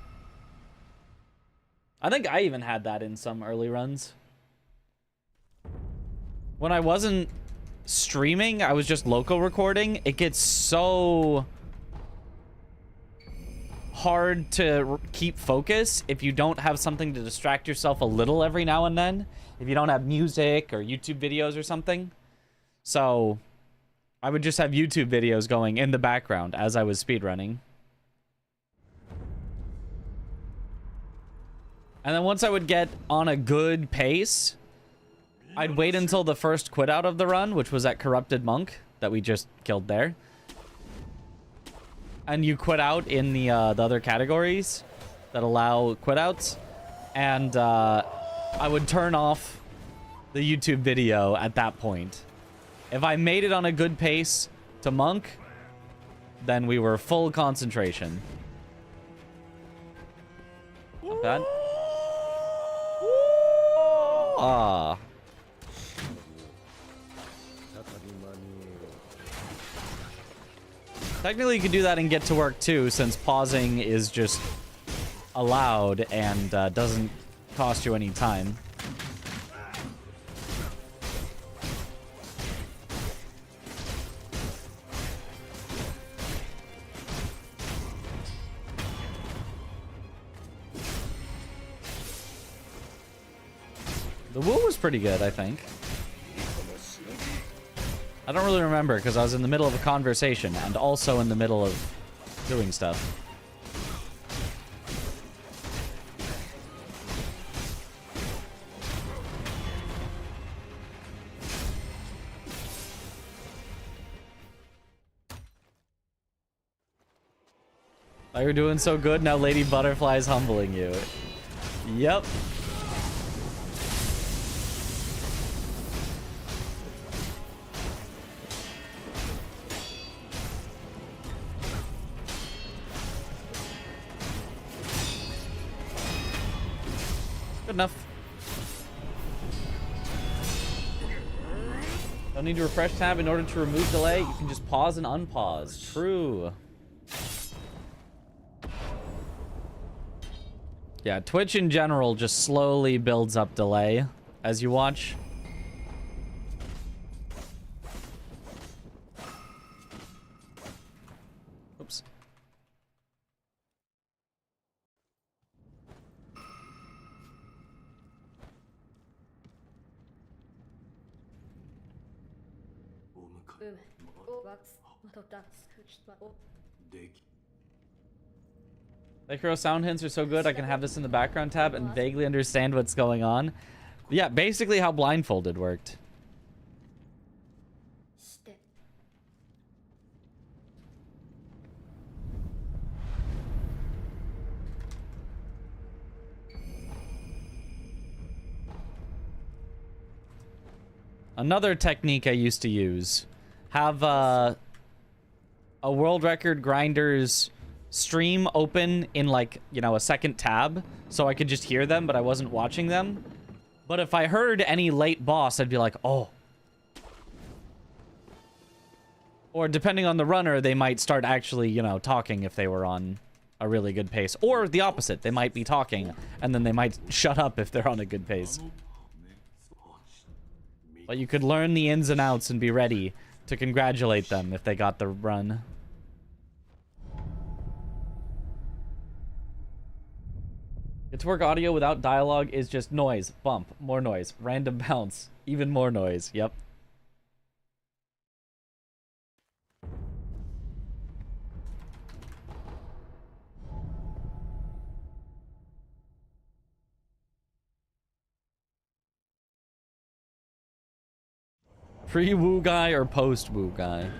I think I even had that in some early runs. When I wasn't streaming, I was just local recording. It gets so hard to keep focus if you don't have something to distract yourself a little every now and then. If you don't have music or YouTube videos or something. So I would just have YouTube videos going in the background as I was speedrunning. And then once I would get on a good pace, I'd wait until the first quit out of the run, which was at Corrupted Monk that we just killed there. And you quit out in the other categories that allow quit outs. And I would turn off the YouTube video at that point. If I made it on a good pace to Monk, then we were full concentration. Not bad. Ah. Technically, you could do that and get to work too, since pausing is just allowed and doesn't cost you any time. The woo was pretty good, I think. I don't really remember because I was in the middle of a conversation and also in the middle of doing stuff. Oh, you're doing so good, now Lady Butterfly is humbling you. Yep. Good enough. Don't need to refresh tab in order to remove delay. You can just pause and unpause. True. Yeah, Twitch in general just slowly builds up delay as you watch. Oops. Sekiro sound hints are so good, I can have this in the background tab and vaguely understand what's going on. Yeah, basically how blindfolded worked. Another technique I used to use. Have a world record grinders stream open in, like, you know, a second tab so I could just hear them, but I wasn't watching them. But if I heard any late boss, I'd be like, oh. Or depending on the runner, they might start actually, you know, talking if they were on a really good pace. Or the opposite, they might be talking and then they might shut up if they're on a good pace. But you could learn the ins and outs and be ready to congratulate them if they got the run. Get to work audio without dialogue is just noise, bump, more noise, random bounce, even more noise. Yep. Pre-woo guy or post-woo guy?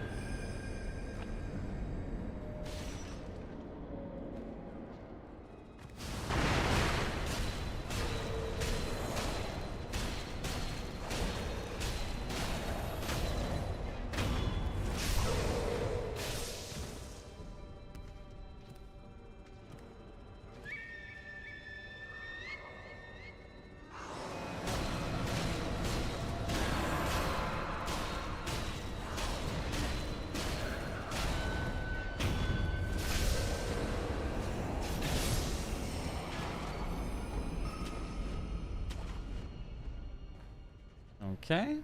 Okay.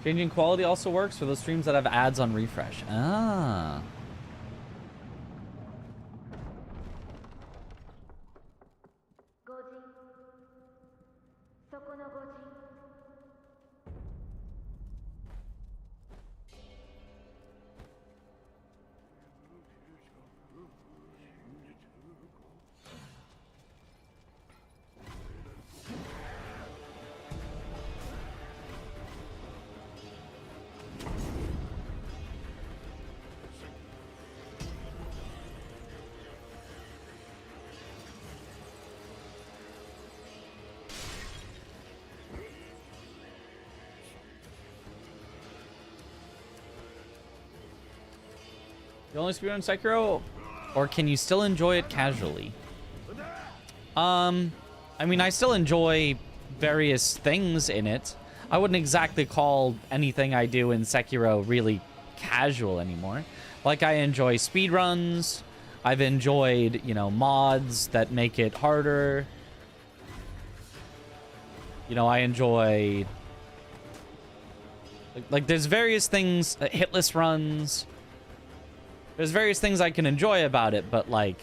Changing quality also works for those streams that have ads on refresh. Ah. You only speedrun Sekiro, or can you still enjoy it casually? I mean, I still enjoy various things in it. I wouldn't exactly call anything I do in Sekiro really casual anymore. Like, I enjoy speedruns. I've enjoyed, you know, mods that make it harder. You know, I enjoy Like there's various things, hitless runs. There's various things I can enjoy about it, but like...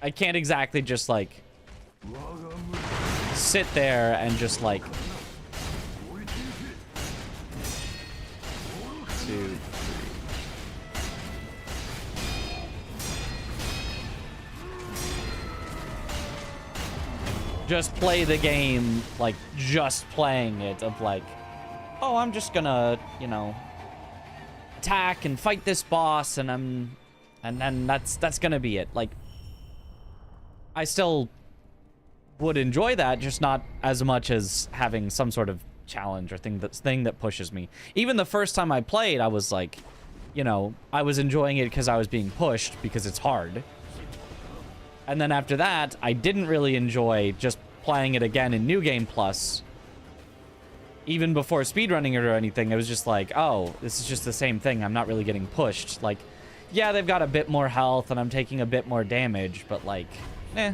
I can't exactly just like sit there and just like 2, 3. Just play the game like just playing it of like, oh, I'm just gonna, you know, attack and fight this boss and then that's gonna be it. Like, I still would enjoy that, just not as much as having some sort of challenge or thing that pushes me. Even the first time I played, I was like, you know, I was enjoying it because I was being pushed because it's hard. And then after that, I didn't really enjoy just playing it again in New Game Plus. Even before speedrunning it or anything, it was just like, oh, this is just the same thing. I'm not really getting pushed. Like, yeah, they've got a bit more health and I'm taking a bit more damage, but like, eh.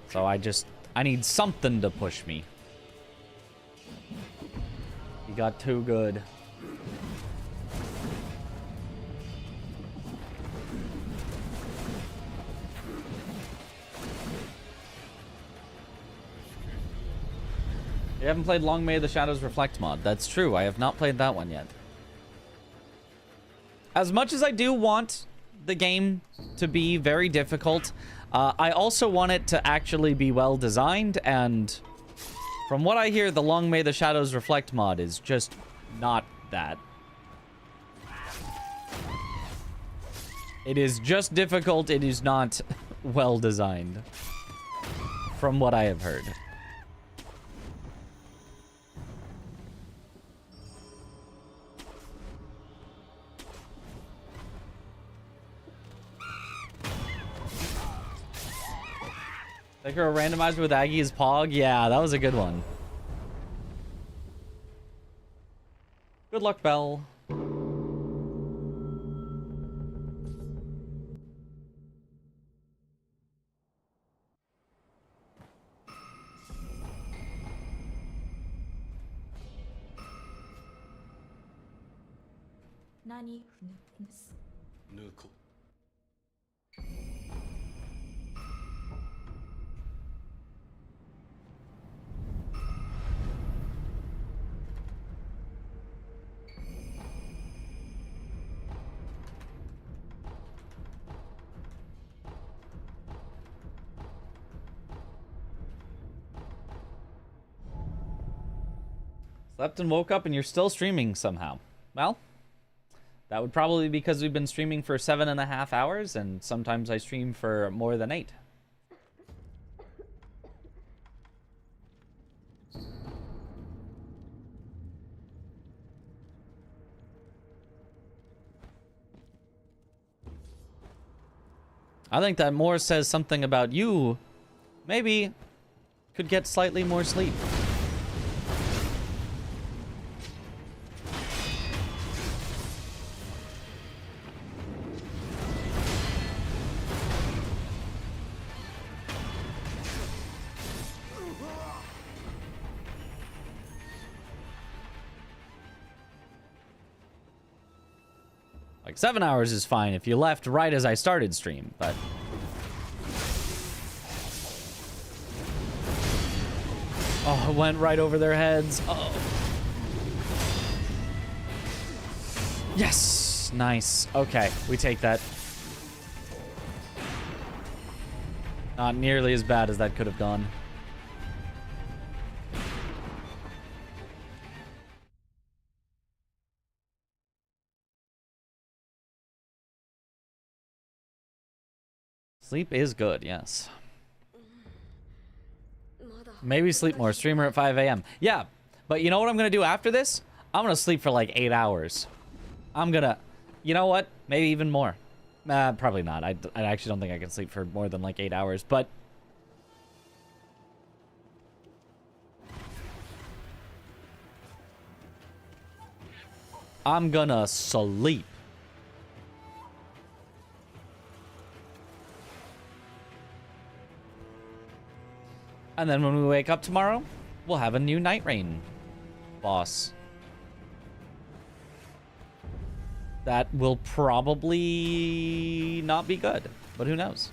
So I need something to push me. You got too good. You haven't played Long May the Shadows Reflect mod. That's true. I have not played that one yet. As much as I do want the game to be very difficult, I also want it to actually be well designed, and from what I hear, the Long May the Shadows Reflect mod is just not that. It is just difficult, it is not well designed, from what I have heard. Sekiro randomized with Aggie's Pog? Yeah, that was a good one. Good luck, Bell. Nani? Nuko. Slept and woke up and you're still streaming somehow. Well, that would probably be because we've been streaming for 7.5 hours, and sometimes I stream for more than 8. I think that more says something about you. Maybe could get slightly more sleep. Like 7 hours is fine if you left right as I started stream, but oh, it went right over their heads. Oh. Yes, nice. Okay, we take that. Not nearly as bad as that could have gone. Sleep is good, yes. Maybe sleep more. Streamer at 5 a.m. Yeah, but you know what I'm going to do after this? I'm going to sleep for like 8 hours. I'm going to... You know what? Maybe even more. Probably not. I actually don't think I can sleep for more than like 8 hours, but... I'm gonna sleep. And then when we wake up tomorrow, we'll have a new Night Rain boss. That will probably not be good, but who knows?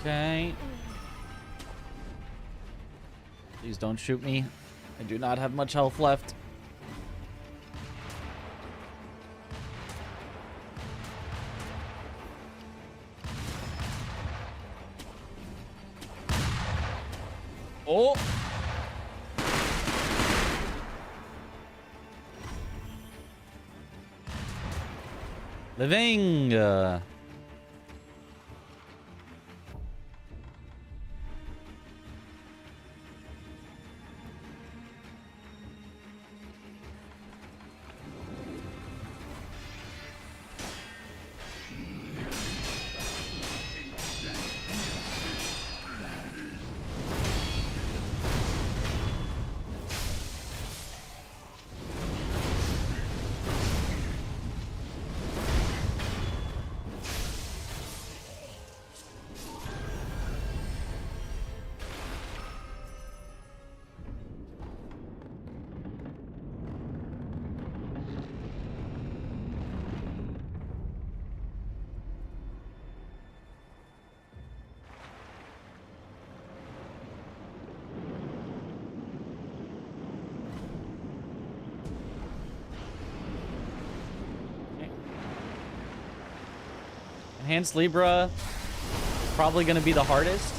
Okay. Please don't shoot me. I do not have much health left. Oh! Living! Enhanced Libra probably going to be the hardest.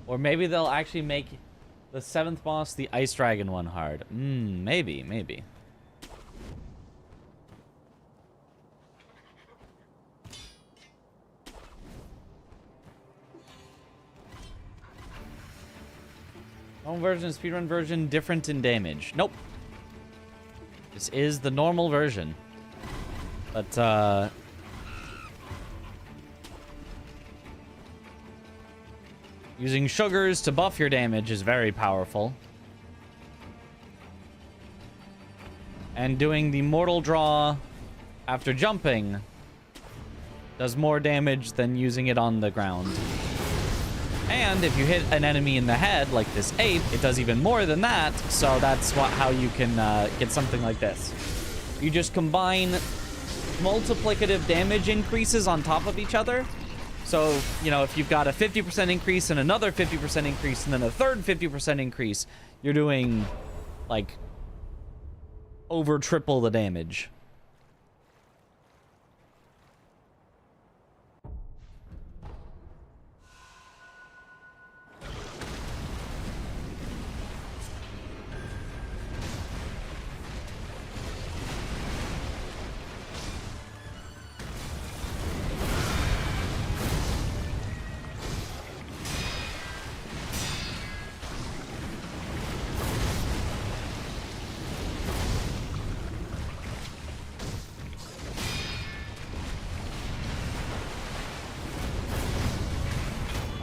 Or maybe they'll actually make the 7th boss, the Ice Dragon one, hard. Maybe. Normal version, speedrun version, different in damage. Nope. This is the normal version. But, using sugars to buff your damage is very powerful. And doing the mortal draw after jumping does more damage than using it on the ground. And if you hit an enemy in the head, like this ape, it does even more than that. So that's how you can get something like this. You just combine multiplicative damage increases on top of each other. So, you know, if you've got a 50% increase and another 50% increase and then a third 50% increase, you're doing, like, over triple the damage.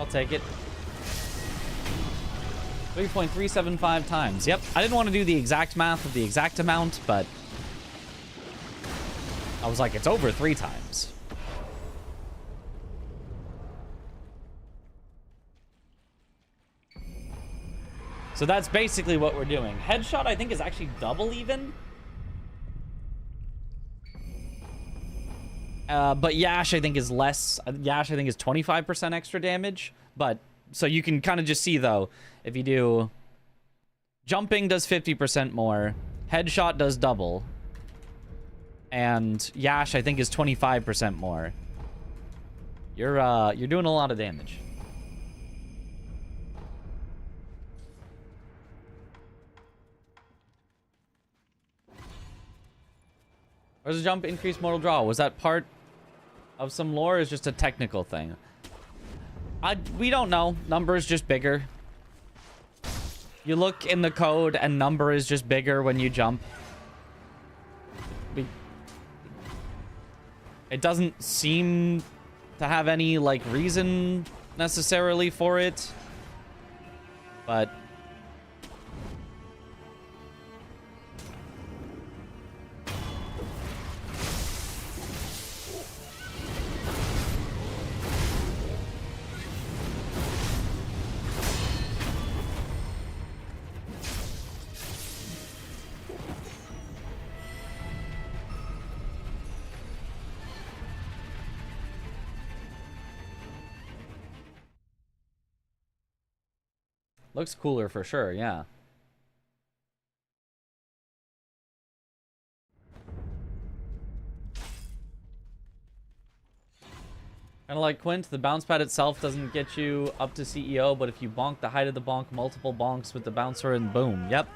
Take it. 3.375 times. Yep. I didn't want to do the exact math of the exact amount, but I was like, it's over 3 times. So that's basically what we're doing. Headshot, I think, is actually double even. But Yash, I think, is less. Yash, I think, is 25% extra damage. But, so you can kind of just see, though, if you do... Jumping does 50% more. Headshot does double. And Yash, I think, is 25% more. You're doing a lot of damage. Or does jump increase mortal draw? Was that part of some lore, or is just a technical thing? We don't know. Number is just bigger. You look in the code, and number is just bigger when you jump. It doesn't seem to have any, like, reason necessarily for it. But... looks cooler for sure, yeah. Kind of like Quint, the bounce pad itself doesn't get you up to CEO, but if you bonk the height of the bonk, multiple bonks with the bouncer, and boom. Yep.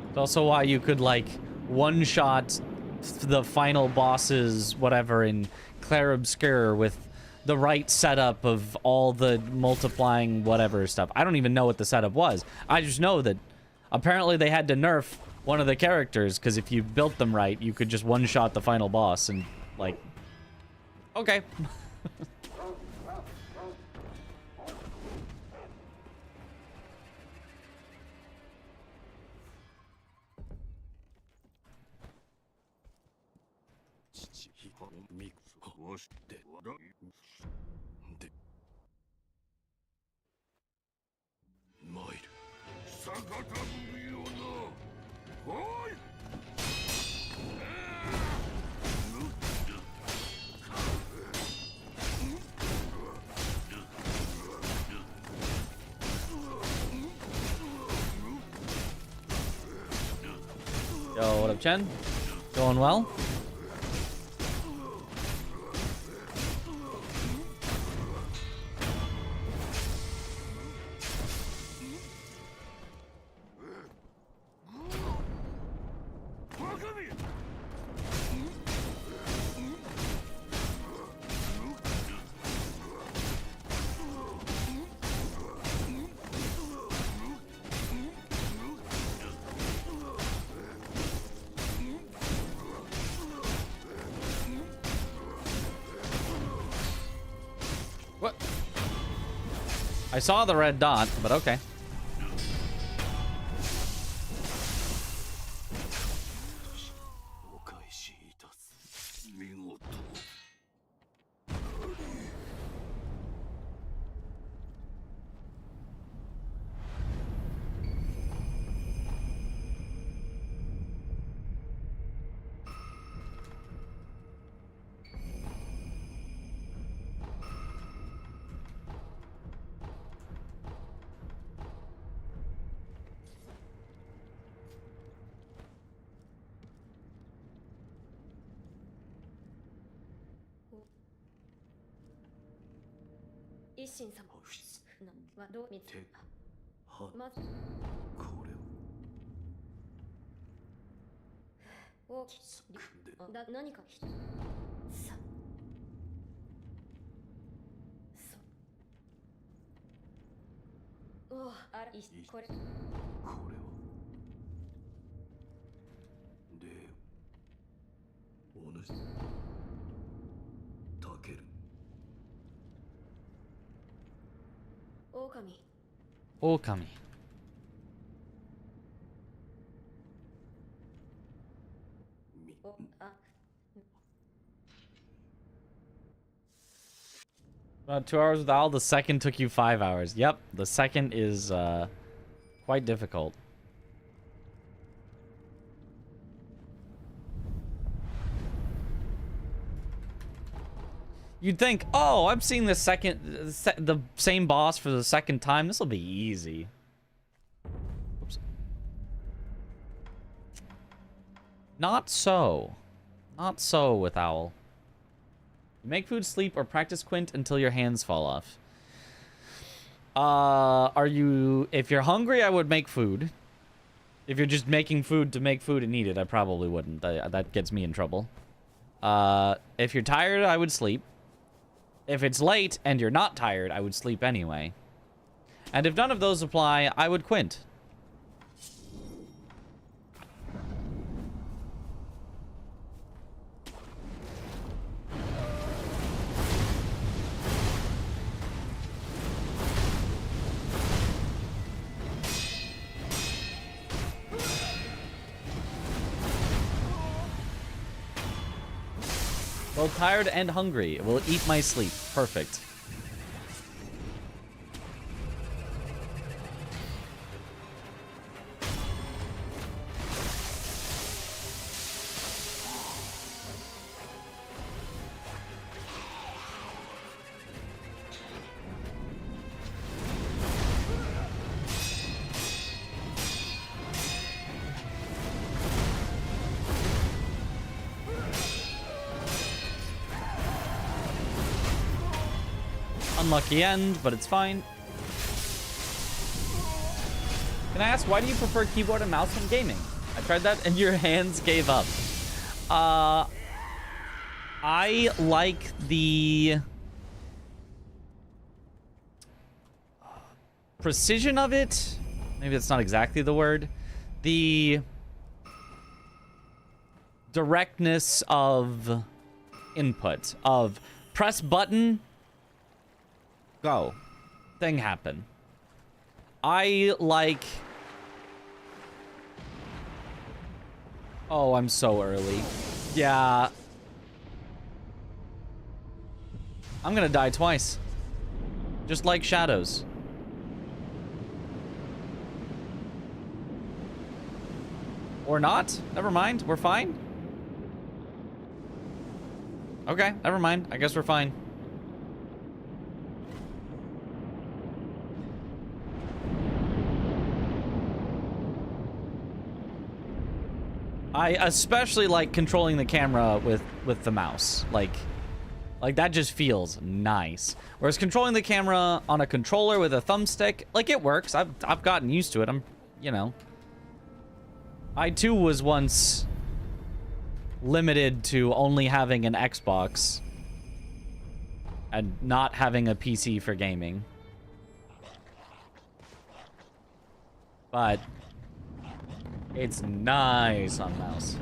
It's also why you could, like, one-shot the final bosses, whatever, in Clair Obscur with the right setup of all the multiplying whatever stuff. I don't even know what the setup was. I just know that apparently they had to nerf one of the characters, because if you built them right, you could just one-shot the final boss and, like... Okay. Yo, what up, Chen? Going well? I saw the red dot, but okay. Okami. About 2 hours with Owl. The second took you 5 hours. Yep, the second is quite difficult. You'd think, oh, I'm seeing the same boss for the second time. This will be easy. Oops. Not so. Not so with Owl. You make food, sleep, or practice Quint until your hands fall off. If you're hungry, I would make food. If you're just making food to make food and eat it, I probably wouldn't. That gets me in trouble. If you're tired, I would sleep. If it's late and you're not tired, I would sleep anyway. And if none of those apply, I would Quint. Both tired and hungry. It will eat my sleep. Perfect. Unlucky end, but it's fine. Can I ask, why do you prefer keyboard and mouse when gaming? I tried that and your hands gave up. I like the precision of it. Maybe that's not exactly the word. The directness of input, of press button, go. Thing happen. I like... Oh, I'm so early. Yeah. I'm gonna die twice. Just like shadows. Or not. Never mind. We're fine. Okay, never mind. I guess we're fine. I especially like controlling the camera with the mouse. Like that just feels nice. Whereas controlling the camera on a controller with a thumbstick, like, it works. I've gotten used to it. You know. I too was once limited to only having an Xbox and not having a PC for gaming. But it's nice on mouse.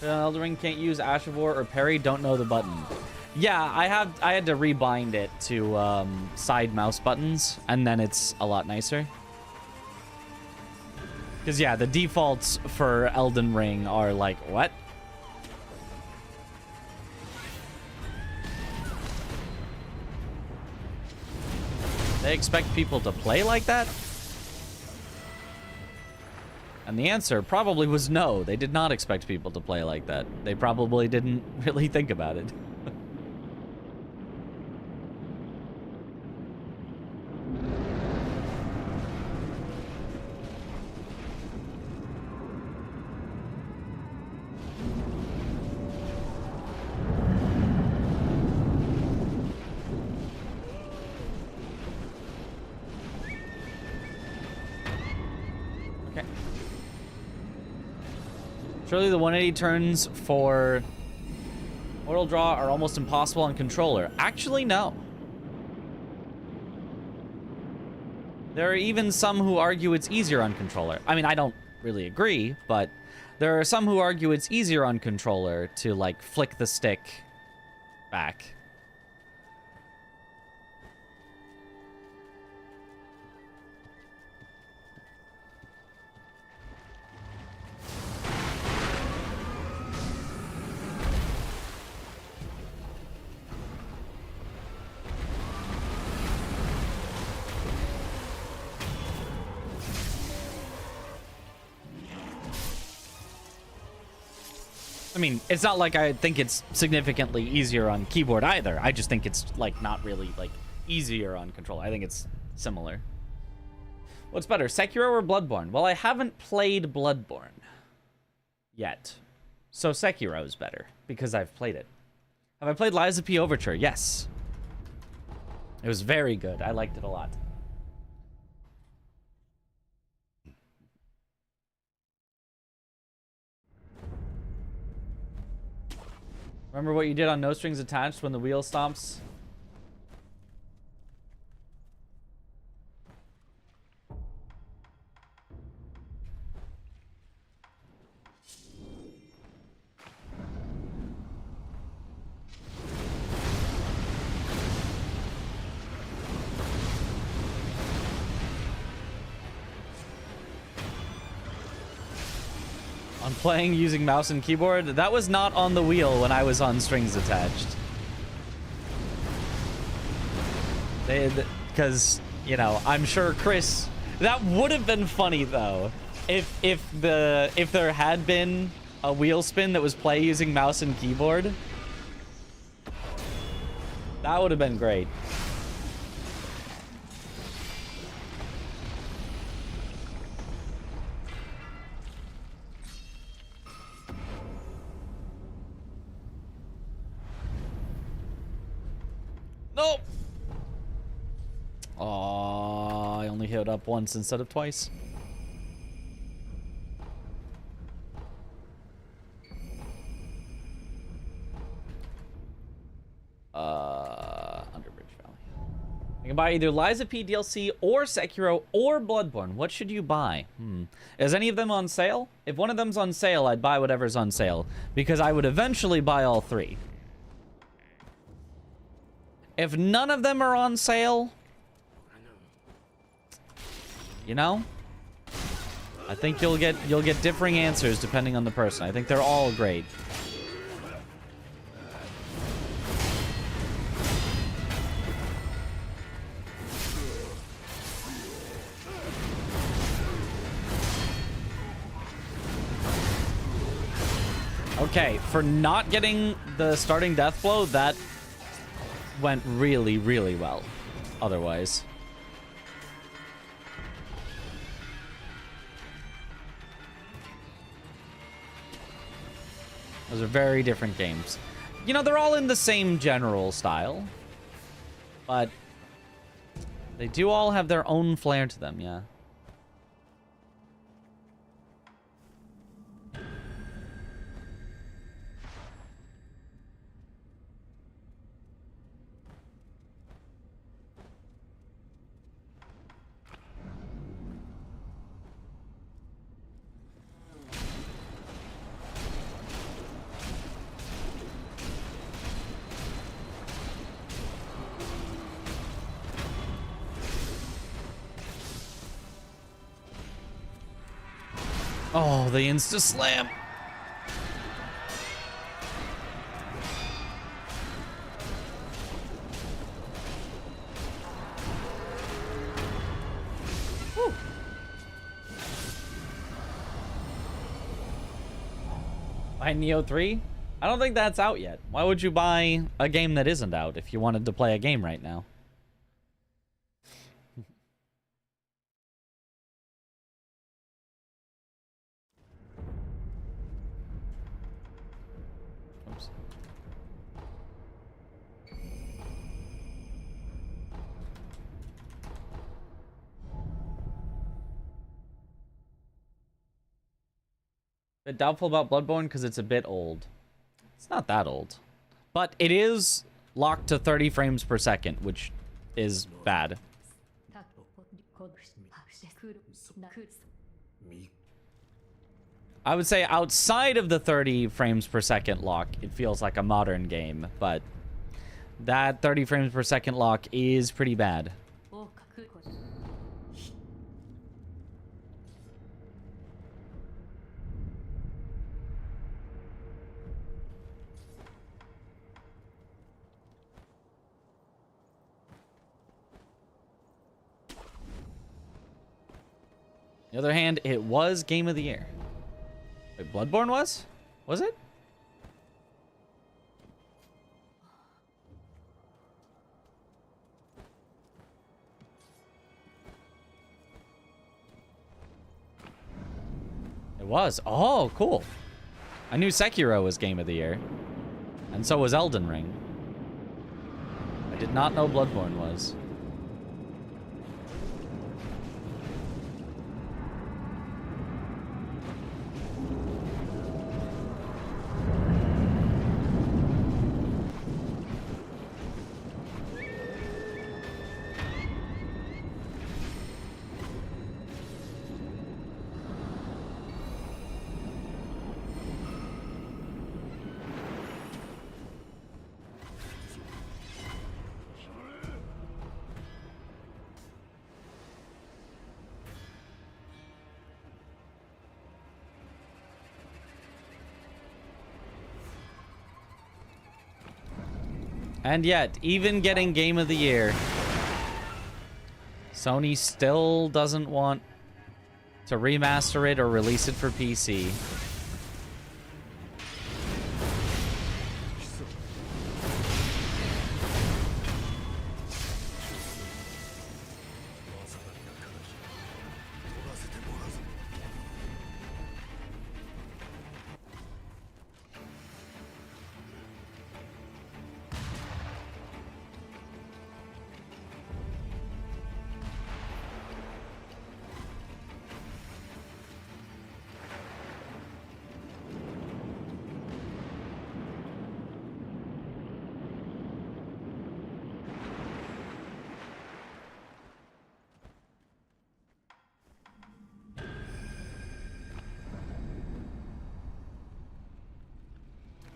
Elden Ring can't use Ashavor or parry, don't know the button. Yeah, I had to rebind it to side mouse buttons, and then it's a lot nicer. Because yeah, the defaults for Elden Ring are like, what? They expect people to play like that? And the answer probably was no. They did not expect people to play like that. They probably didn't really think about it. Surely the 180 turns for Mortal Draw are almost impossible on controller. Actually, no. There are even some who argue it's easier on controller. I mean, I don't really agree, but there are some who argue it's easier on controller to, like, flick the stick back. I mean, it's not like I think it's significantly easier on keyboard either. I just think it's, like, not really, like, easier on controller. I think it's similar. What's better, Sekiro or Bloodborne? Well, I haven't played Bloodborne yet. So Sekiro's better, because I've played it. Have I played Lies of P Overture? Yes. It was very good. I liked it a lot. Remember what you did on No Strings Attached when the wheel stops? On playing using mouse and keyboard? That was not on the wheel when I was on Strings Attached. Because, you know, I'm sure Chris... That would have been funny, though. If there had been a wheel spin that was play using mouse and keyboard. That would have been great. Nope. Oh, I only hit up once instead of twice. Underbridge Valley. I can buy either Lies of P DLC or Sekiro or Bloodborne. What should you buy? Is any of them on sale? If one of them's on sale, I'd buy whatever's on sale, because I would eventually buy all three. If none of them are on sale, you know, I think you'll get differing answers depending on the person. I think they're all great. Okay, for not getting the starting death blow, that went really, really well. Otherwise. Those are very different games. You know, they're all in the same general style. But they do all have their own flair to them, yeah. Oh, the insta-slam. Woo. Buy Neo 3? I don't think that's out yet. Why would you buy a game that isn't out if you wanted to play a game right now? Oops. Bit doubtful about Bloodborne because it's a bit old. It's not that old. But it is locked to 30 frames per second, which is bad. I would say outside of the 30 frames per second lock, it feels like a modern game, but that 30 frames per second lock is pretty bad. On the other hand, it was Game of the Year. Wait, Bloodborne was? Was it? was. Oh, cool. I knew Sekiro was Game of the Year. And so was Elden Ring. I did not know Bloodborne was. And yet, even getting Game of the Year, Sony still doesn't want to remaster it or release it for PC.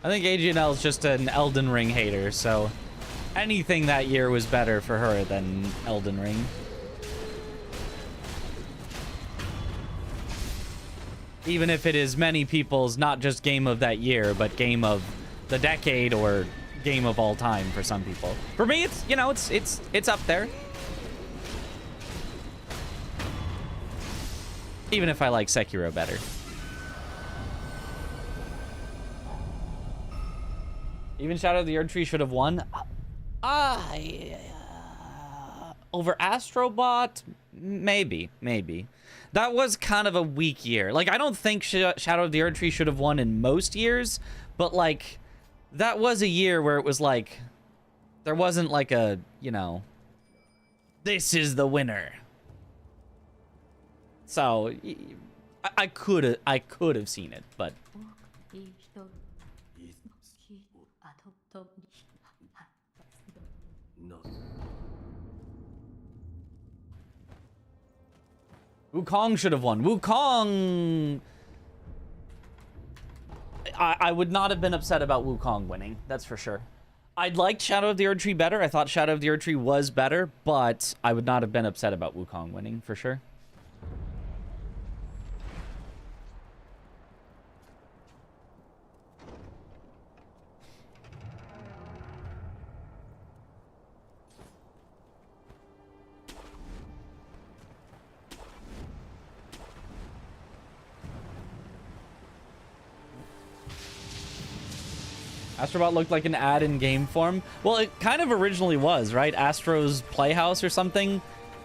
I think AGNL is just an Elden Ring hater, so anything that year was better for her than Elden Ring. Even if it is many people's not just game of that year, but game of the decade or game of all time for some people. For me, it's, you know, it's up there. Even if I like Sekiro better. Even Shadow of the Erdtree should have won. Over Astrobot? Maybe. That was kind of a weak year. Like, I don't think Shadow of the Erdtree should have won in most years, but, like, that was a year where it was, like, there wasn't, like, a, you know, this is the winner. So, I could have seen it, but... Wukong should have won. Wukong... I would not have been upset about Wukong winning. That's for sure. I liked Shadow of the Erdtree better. I thought Shadow of the Erdtree was better, but I would not have been upset about Wukong winning, for sure. Astrobot looked like an ad in game form. Well, it kind of originally was, right? Astro's Playhouse or something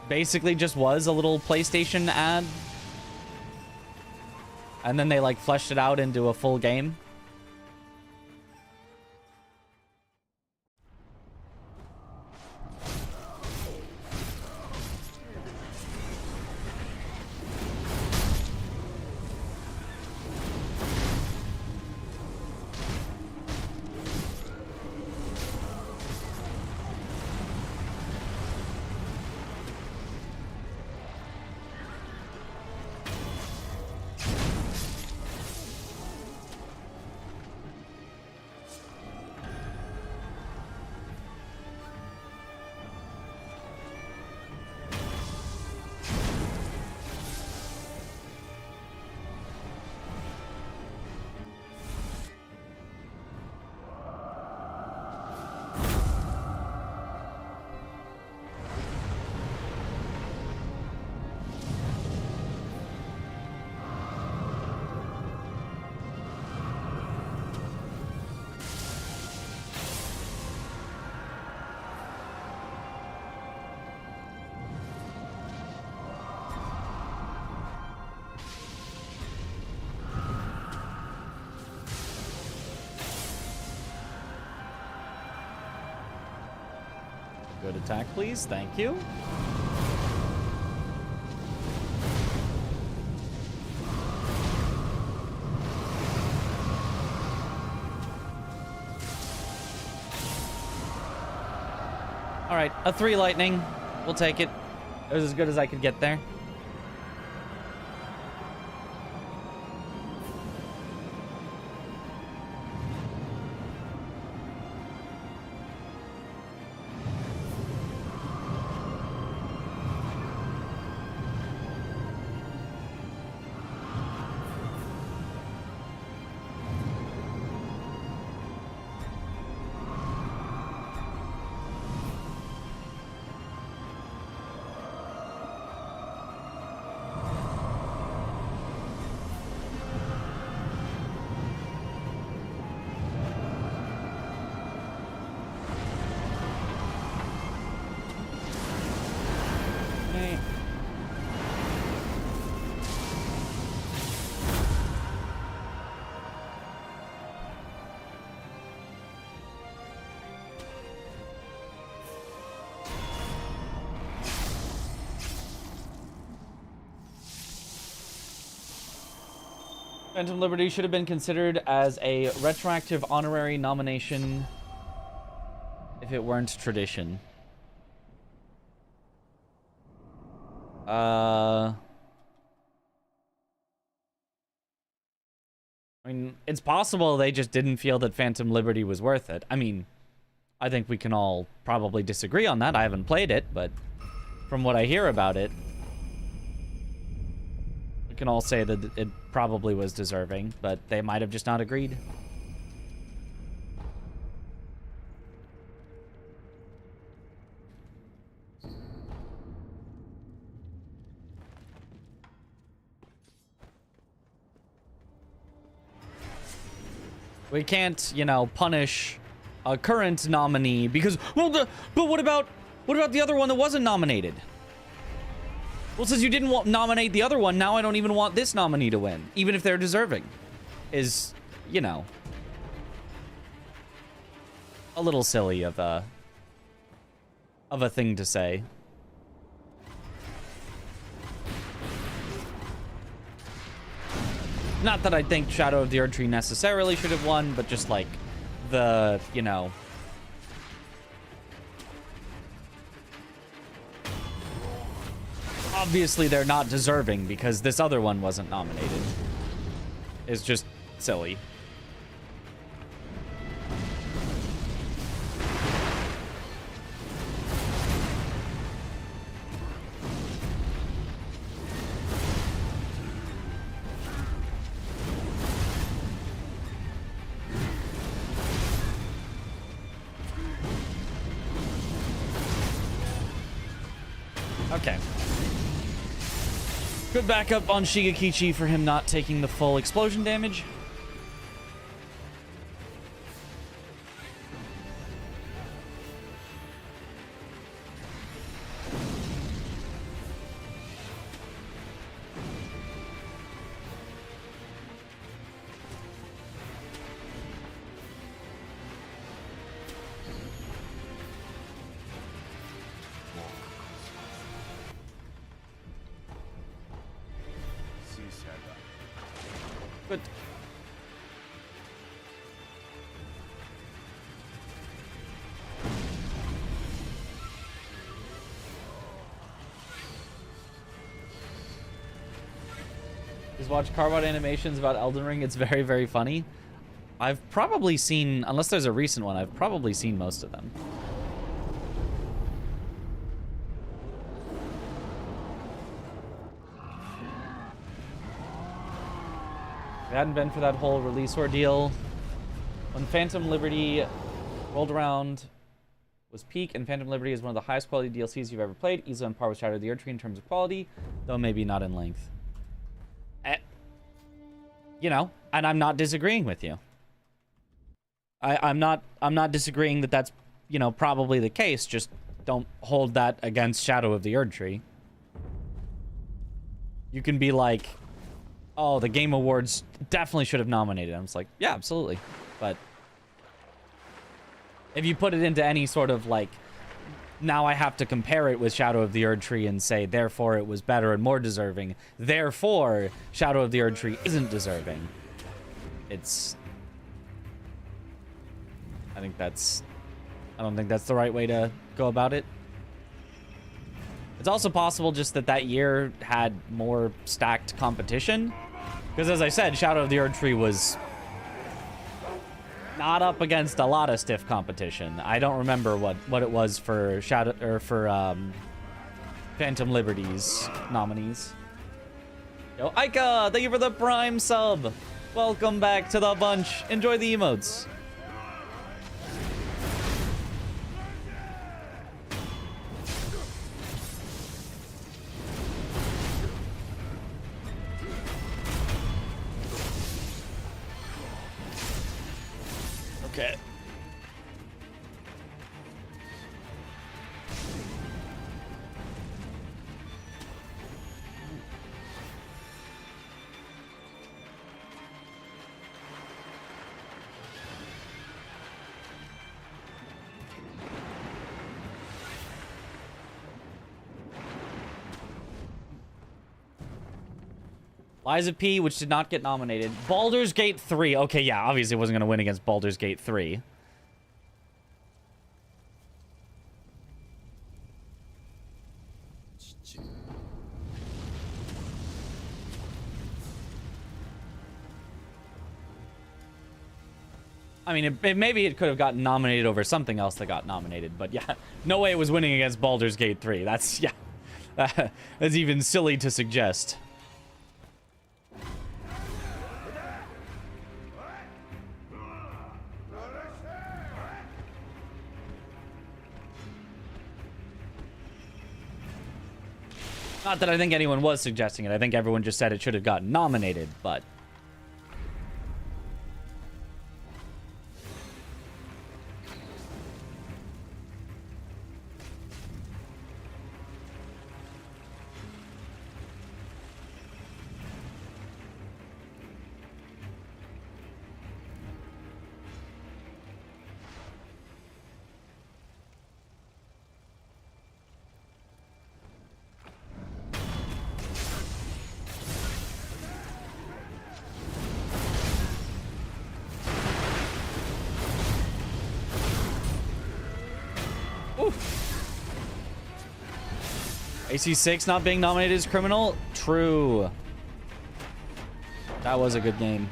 basically just was a little PlayStation ad. And then they, like, fleshed it out into a full game. Good attack, please. Thank you. All right, a 3 lightning. We'll take it. It was as good as I could get there. Phantom Liberty should have been considered as a retroactive honorary nomination if it weren't tradition. I mean, it's possible they just didn't feel that Phantom Liberty was worth it. I mean, I think we can all probably disagree on that. I haven't played it, but from what I hear about it, we can all say that it probably was deserving, but they might have just not agreed. We can't, you know, punish a current nominee because, well, but what about the other one that wasn't nominated? Well, since you didn't nominate the other one, now I don't even want this nominee to win, even if they're deserving. Is, you know, a little silly of a thing to say. Not that I think Shadow of the Erdtree necessarily should have won, but just like the, you know, obviously they're not deserving because this other one wasn't nominated. It's just silly. Okay. Good backup on Shigekichi for him not taking the full explosion damage. Good. Just watch Carbot animations about Elden Ring. It's very, very funny. I've probably seen, unless there's a recent one, I've probably seen most of them. If it hadn't been for that whole release ordeal, when Phantom Liberty rolled around, was peak, and Phantom Liberty is one of the highest quality DLCs you've ever played, easily on par with Shadow of the Erdtree in terms of quality, though maybe not in length. You know, and I'm not disagreeing with you. I'm not disagreeing that that's, you know, probably the case. Just don't hold that against Shadow of the Erdtree. You can be like, oh, the Game Awards definitely should have nominated him. It's like, yeah, absolutely. But if you put it into any sort of, like, now I have to compare it with Shadow of the Erdtree and say, therefore it was better and more deserving. Therefore, Shadow of the Erdtree isn't deserving. It's... I don't think that's the right way to go about it. It's also possible just that that year had more stacked competition. Because as I said, Shadow of the Erdtree was not up against a lot of stiff competition. I don't remember what it was for Phantom Liberty's nominees. Yo, Aika, thank you for the Prime sub. Welcome back to the bunch. Enjoy the emotes. Okay. Liza P, which did not get nominated. Baldur's Gate 3. Okay, yeah, obviously wasn't going to win against Baldur's Gate 3. I mean, maybe it could have gotten nominated over something else that got nominated, but yeah, no way it was winning against Baldur's Gate 3. That's, yeah, that's even silly to suggest. Not that I think anyone was suggesting it. I think everyone just said it should have gotten nominated, but... AC6 not being nominated as criminal? True. That was a good game.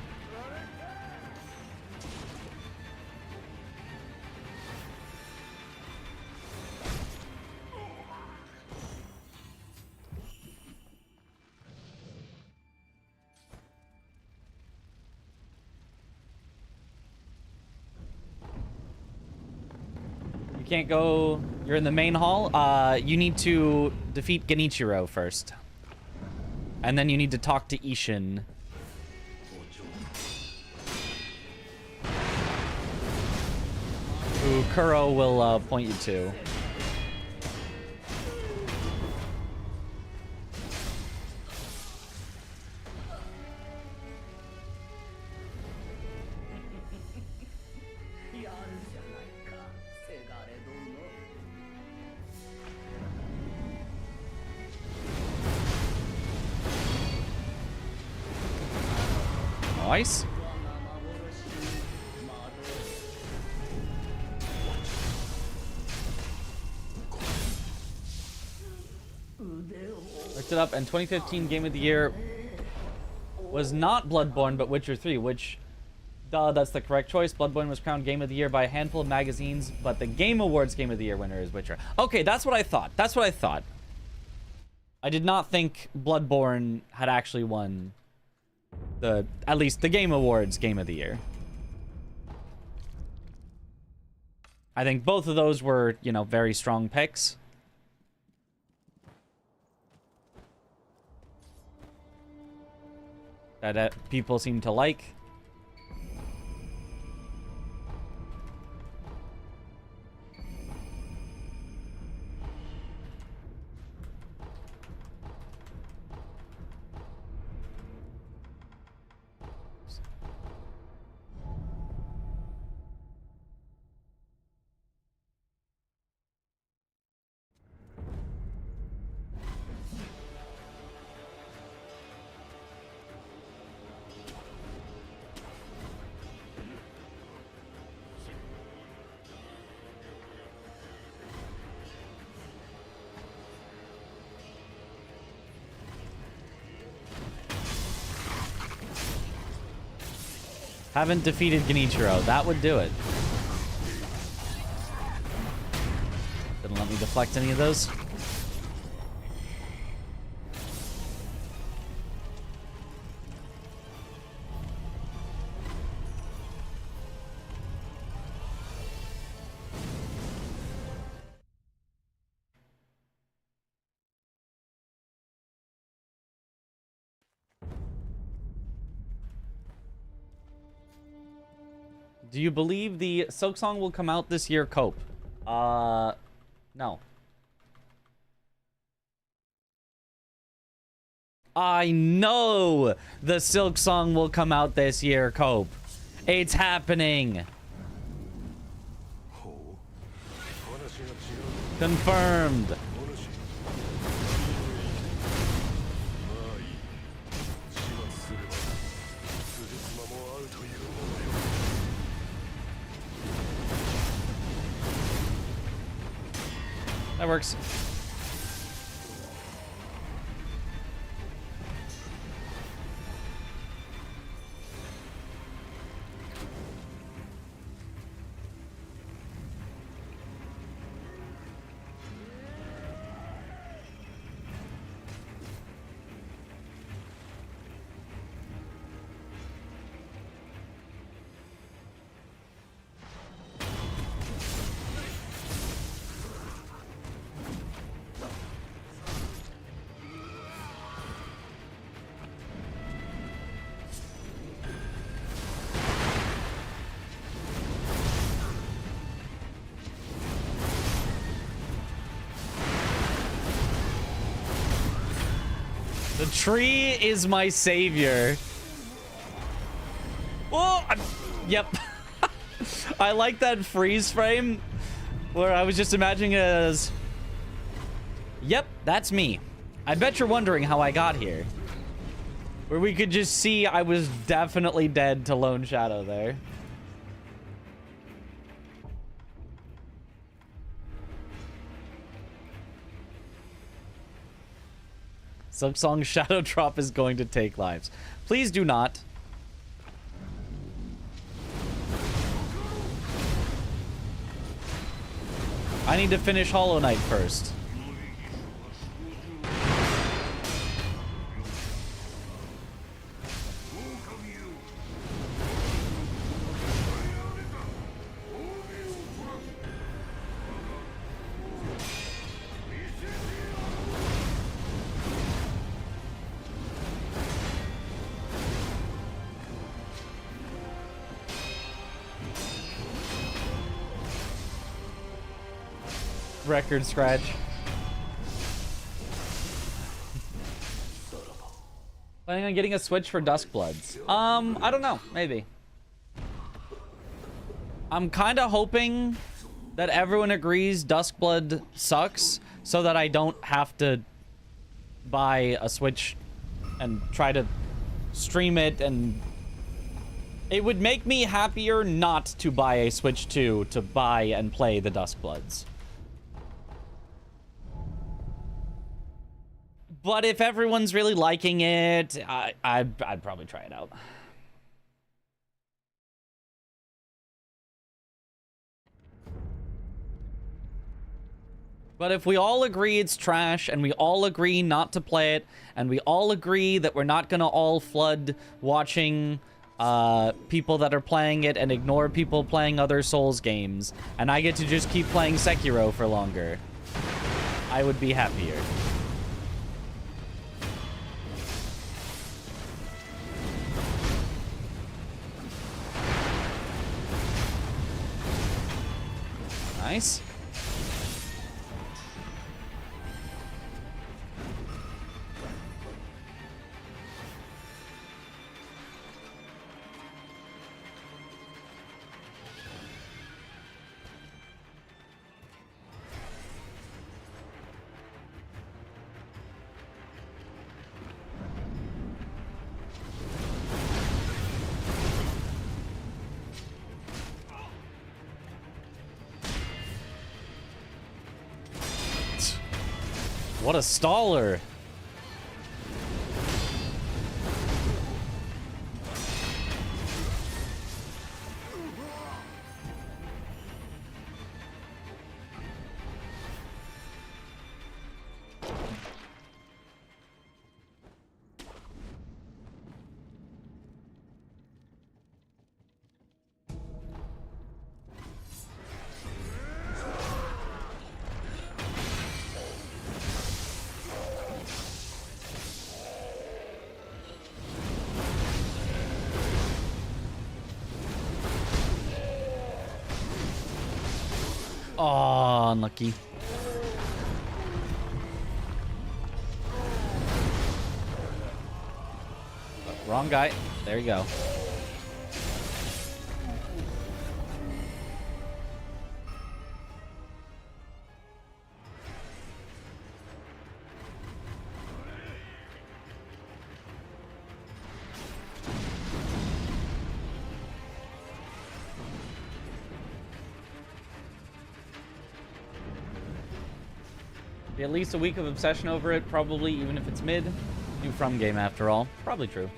Can't go. You're in the main hall. You need to defeat Genichiro first. And then you need to talk to Ishin. Who Kuro will point you to. Nice. Looked it up, and 2015 Game of the Year was not Bloodborne, but Witcher 3, which, duh, that's the correct choice. Bloodborne was crowned Game of the Year by a handful of magazines, but the Game Awards Game of the Year winner is Witcher. Okay, that's what I thought. That's what I thought. I did not think Bloodborne had actually won at least the Game Awards Game of the Year. I think both of those were, you know, very strong picks. That people seem to like. Haven't defeated Genichiro. That would do it. Didn't let me deflect any of those. Do you believe the Silk Song will come out this year, Cope? No. I know the Silk Song will come out this year, Cope. It's happening. Confirmed. That works. The tree is my savior. Oh, yep. I like that freeze frame where I was just imagining it as, yep, that's me. I bet you're wondering how I got here. Where we could just see I was definitely dead to Lone Shadow there. Silk Song Shadow Drop is going to take lives. Please do not. I need to finish Hollow Knight first. Record scratch. Planning on getting a Switch for Duskbloods? I don't know. Maybe. I'm kind of hoping that everyone agrees Duskblood sucks so that I don't have to buy a Switch and try to stream it, and it would make me happier not to buy a Switch 2 to buy and play the Duskbloods. But if everyone's really liking it, I'd probably try it out. But if we all agree it's trash, and we all agree not to play it, and we all agree that we're not gonna all flood watching people that are playing it and ignore people playing other Souls games, and I get to just keep playing Sekiro for longer, I would be happier. Nice. What a staller. Oh, unlucky. Wrong guy. There you go. Be at least a week of obsession over it, probably, even if it's mid. New From game, after all. Probably true.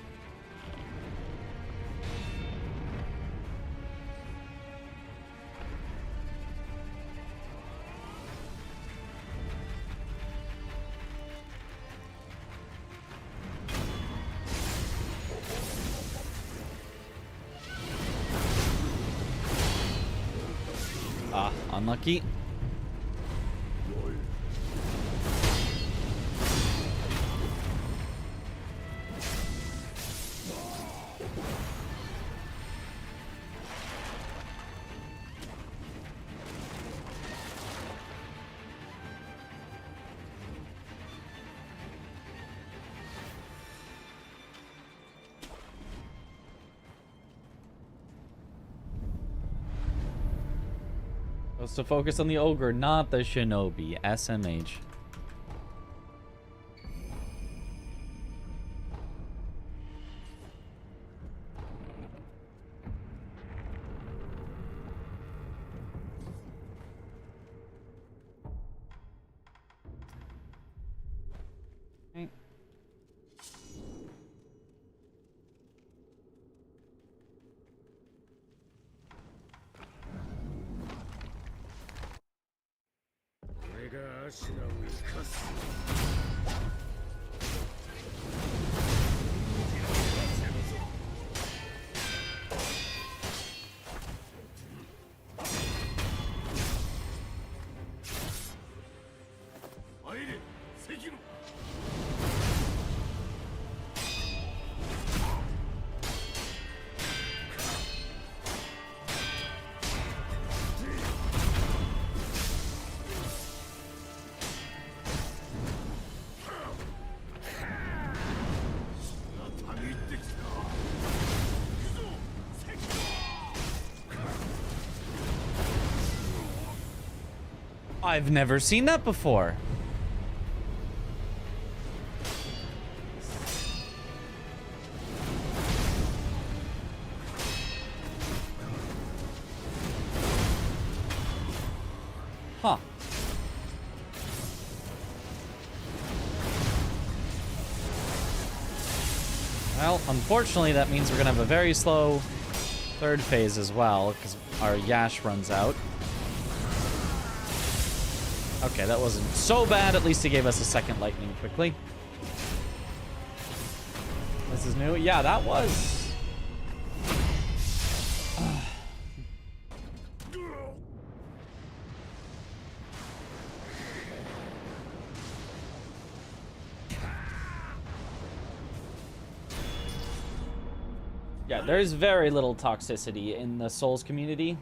Ah, unlucky. Supposed to focus on the ogre, not the shinobi. SMH. Okay. I've never seen that before. Huh. Well, unfortunately, that means we're gonna have a very slow third phase as well, because our Yash runs out. Okay, that wasn't so bad. At least he gave us a second lightning quickly. This is new. Yeah, that was... Yeah, there's very little toxicity in the Souls community.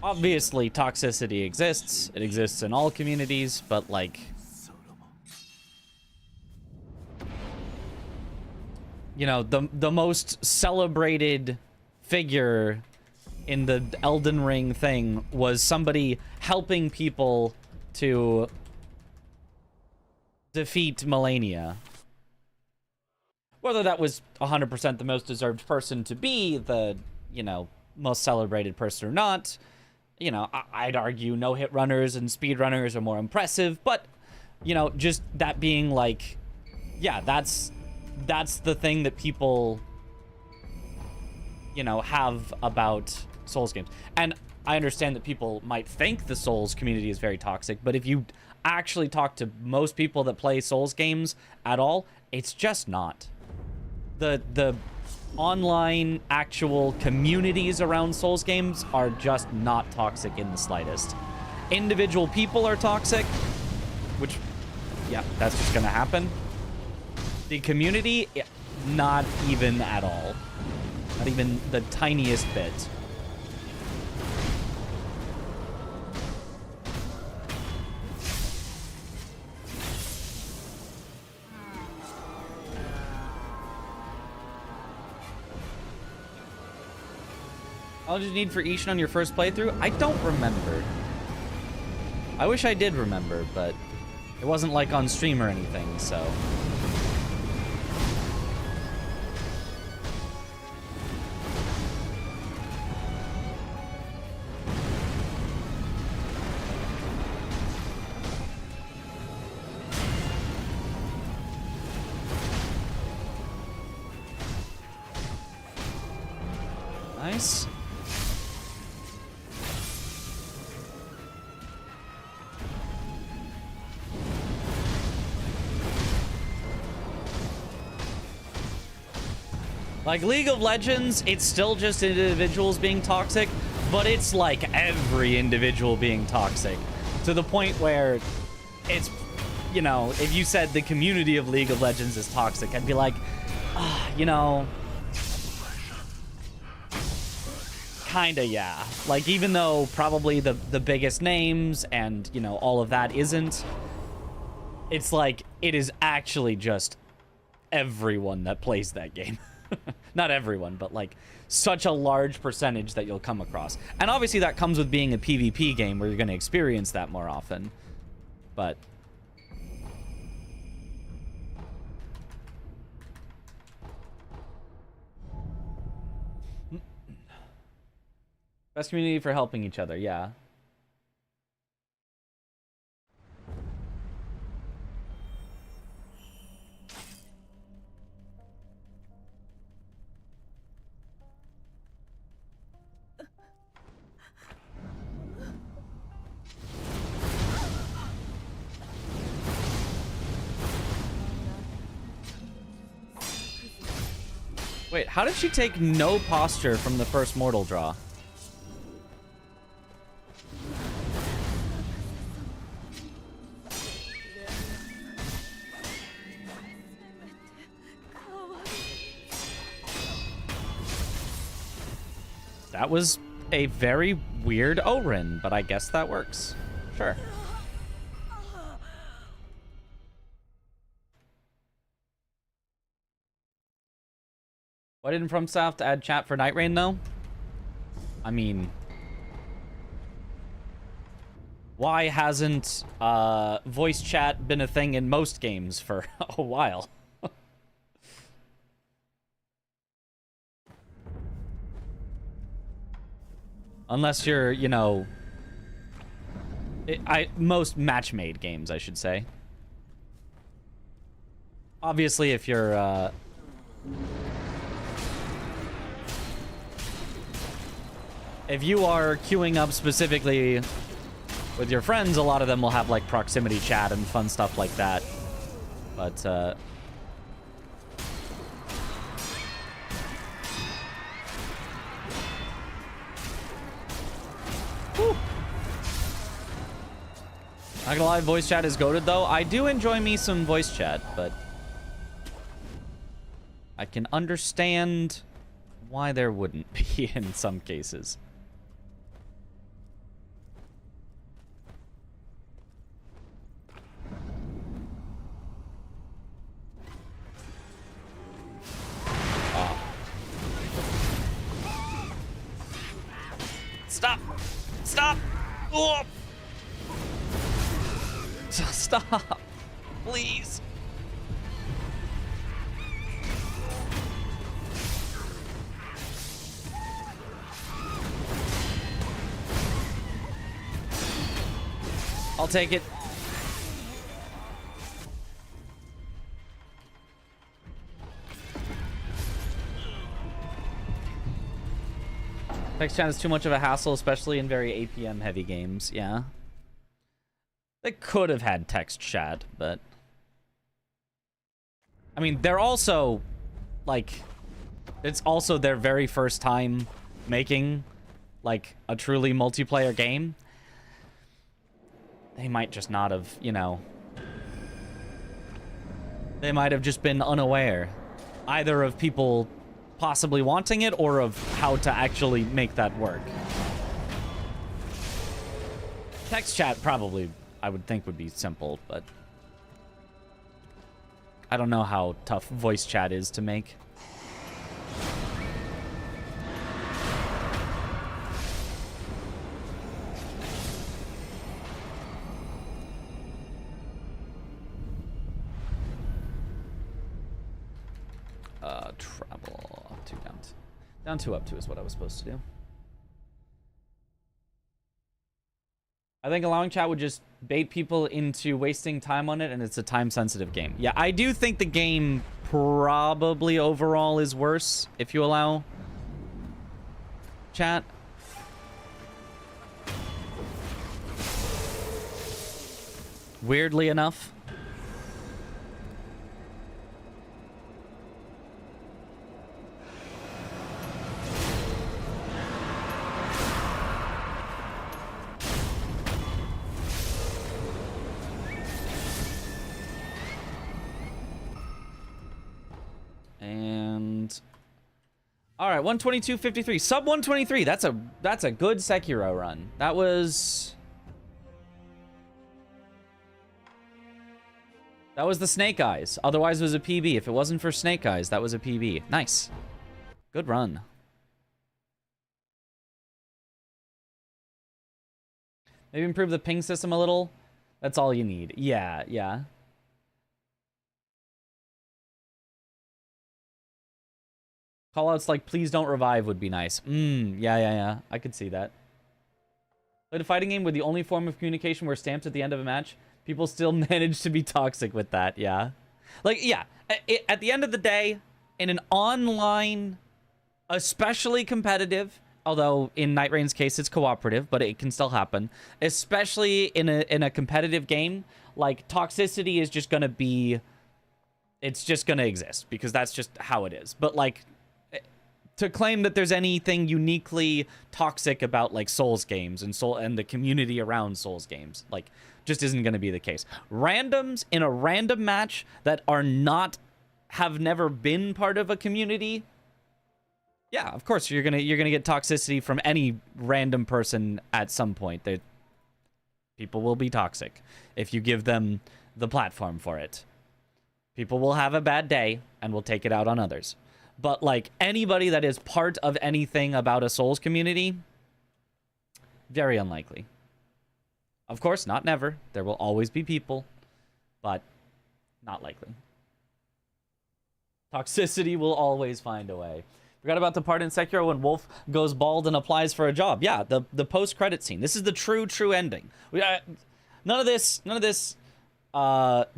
Obviously, toxicity exists. It exists in all communities, but like... You know, the most celebrated figure in the Elden Ring thing was somebody helping people to defeat Melania. Whether that was 100% the most deserved person to be the, you know, most celebrated person or not, you know, I'd argue no-hit runners and speedrunners are more impressive, but, you know, just that being like, yeah, that's the thing that people, you know, have about Souls games. And I understand that people might think the Souls community is very toxic, but if you actually talk to most people that play Souls games at all, it's just not. The online actual communities around Souls games are just not toxic in the slightest. Individual people are toxic, which, yeah, that's just gonna happen. The community, not even at all. Not even the tiniest bit. How did you need for Ishin on your first playthrough? I don't remember. I wish I did remember, but it wasn't like on stream or anything, so. Nice. Like, League of Legends, it's still just individuals being toxic, but it's like every individual being toxic. To the point where it's, you know, if you said the community of League of Legends is toxic, I'd be like, you know, kinda, yeah. Like, even though probably the biggest names and, you know, all of that isn't, it's like, it is actually just everyone that plays that game. Not everyone, but like such a large percentage that you'll come across. And obviously that comes with being a PvP game where you're going to experience that more often. But best community for helping each other, yeah. Wait, how did she take no posture from the first mortal draw? That was a very weird O-Rin, but I guess that works. Sure. Why didn't FromSoft add chat for Night Rain, though? I mean, why hasn't voice chat been a thing in most games for a while? Unless you're, you know, most match-made games, I should say. Obviously, if you're, if you are queuing up specifically with your friends, a lot of them will have, like, proximity chat and fun stuff like that. But, whew. Not gonna lie, voice chat is goated, though. I do enjoy me some voice chat, but I can understand why there wouldn't be in some cases. Stop! Stop! Oh! Stop! Please! I'll take it. Text chat is too much of a hassle, especially in very APM heavy games. Yeah. They could have had text chat, but I mean, they're also like, it's also their very first time making like a truly multiplayer game. They might just not have, you know, they might have just been unaware either of people possibly wanting it or of how to actually make that work. Text chat probably, I would think, would be simple, but I don't know how tough voice chat is to make. Travel up 2 down 2. Down 2 up 2 is what I was supposed to do. I think allowing chat would just bait people into wasting time on it, and it's a time-sensitive game. Yeah, I do think the game probably overall is worse if you allow chat. Weirdly enough. And all right, 122.53, sub 123. That's a good Sekiro run. That was the Snake Eyes. Otherwise, it was a PB. If it wasn't for Snake Eyes, that was a PB. Nice, good run. Maybe improve the ping system a little. That's all you need. Yeah, yeah. Callouts like "please don't revive" would be nice. Yeah. I could see that. Played a fighting game where the only form of communication were stamps at the end of a match. People still manage to be toxic with that. Yeah, like yeah. At the end of the day, in an online, especially competitive, although in Night Rain's case it's cooperative, but it can still happen. Especially in a competitive game, like toxicity is just gonna be. It's just gonna exist because that's just how it is. But like. To claim that there's anything uniquely toxic about like Souls games and the community around Souls games, like, just isn't going to be the case. Randoms in a random match that have never been part of a community. Yeah, of course you're gonna get toxicity from any random person at some point. People will be toxic if you give them the platform for it. People will have a bad day and will take it out on others. But, like, anybody that is part of anything about a Souls community, very unlikely. Of course, not never. There will always be people, but not likely. Toxicity will always find a way. Forgot about the part in Sekiro when Wolf goes bald and applies for a job. Yeah, the post-credit scene. This is the true ending. None of this...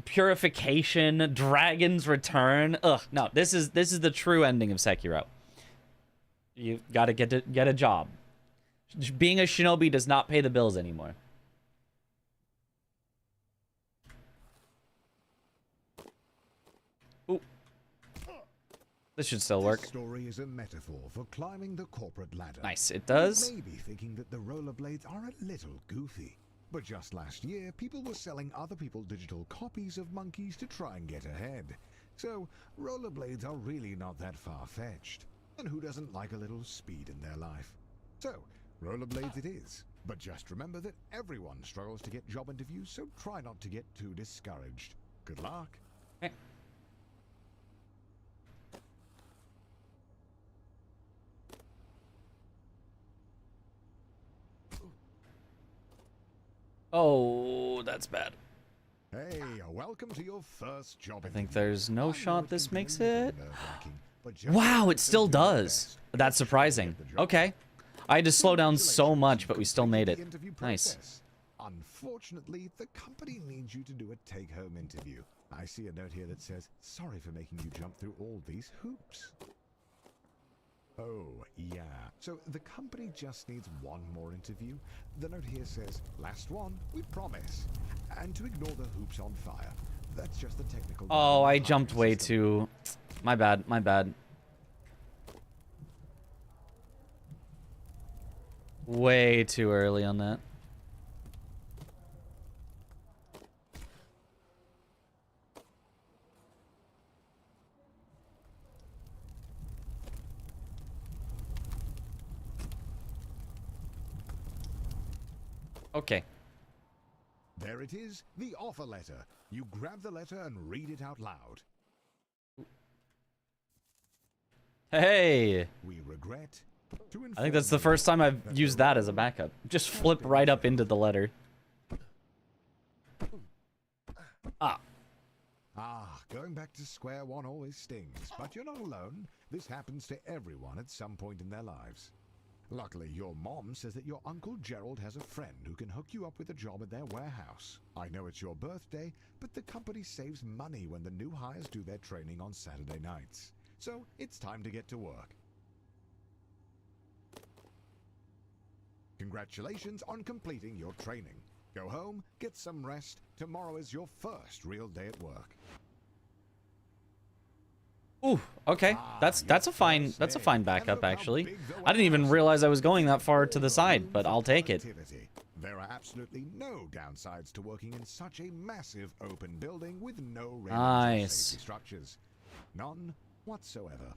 purification, dragon's return. Ugh, no. This is the true ending of Sekiro. You gotta get a job. Being a shinobi does not pay the bills anymore. Ooh. This should still work. This story is a metaphor for climbing the corporate ladder. Nice, it does. You may be thinking that the rollerblades are a little goofy. But just last year, people were selling other people's digital copies of monkeys to try and get ahead. So, rollerblades are really not that far-fetched. And who doesn't like a little speed in their life? So, rollerblades it is. But just remember that everyone struggles to get job interviews, so try not to get too discouraged. Good luck. Okay. Oh, that's bad. Hey, welcome to your first job. I think there's no shot this makes it. Wow, it still does. That's surprising. Okay. I had to slow down so much, but we still made it. Nice. Unfortunately, the company needs you to do a take-home interview. I see a note here that says, "Sorry for making you jump through all these hoops." Oh, yeah. So the company just needs one more interview. The note here says, "Last one, we promise." And to ignore the hoops on fire. That's just the technical... Oh, I jumped way too... My bad, my bad. Way too early on that. Okay. There it is, the offer letter. You grab the letter and read it out loud. Hey! We regret to I think that's the first time I've used that as a backup. Just flip right up into the letter. Ah. Ah, Going back to square one always stings, but you're not alone. This happens to everyone at some point in their lives. Luckily, your mom says that your Uncle Gerald has a friend who can hook you up with a job at their warehouse. I know it's your birthday, but the company saves money when the new hires do their training on Saturday nights. So it's time to get to work. Congratulations on completing your training. Go home, get some rest. Tomorrow is your first real day at work. Ooh, okay. That's a fine backup actually. I didn't even realize I was going that far to the side, but I'll take it. There are absolutely no downsides to working in such a massive open building with no railings or safety structures. None whatsoever.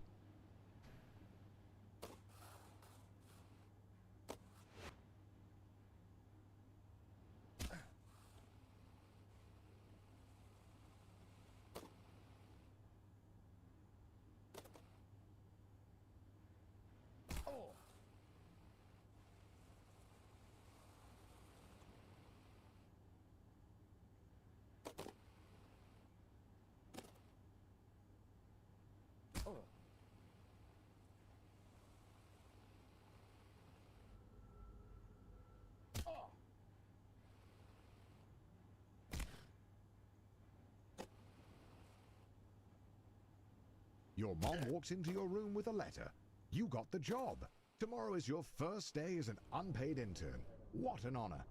Your mom walks into your room with a letter. You got the job. Tomorrow is your first day as an unpaid intern. What an honor.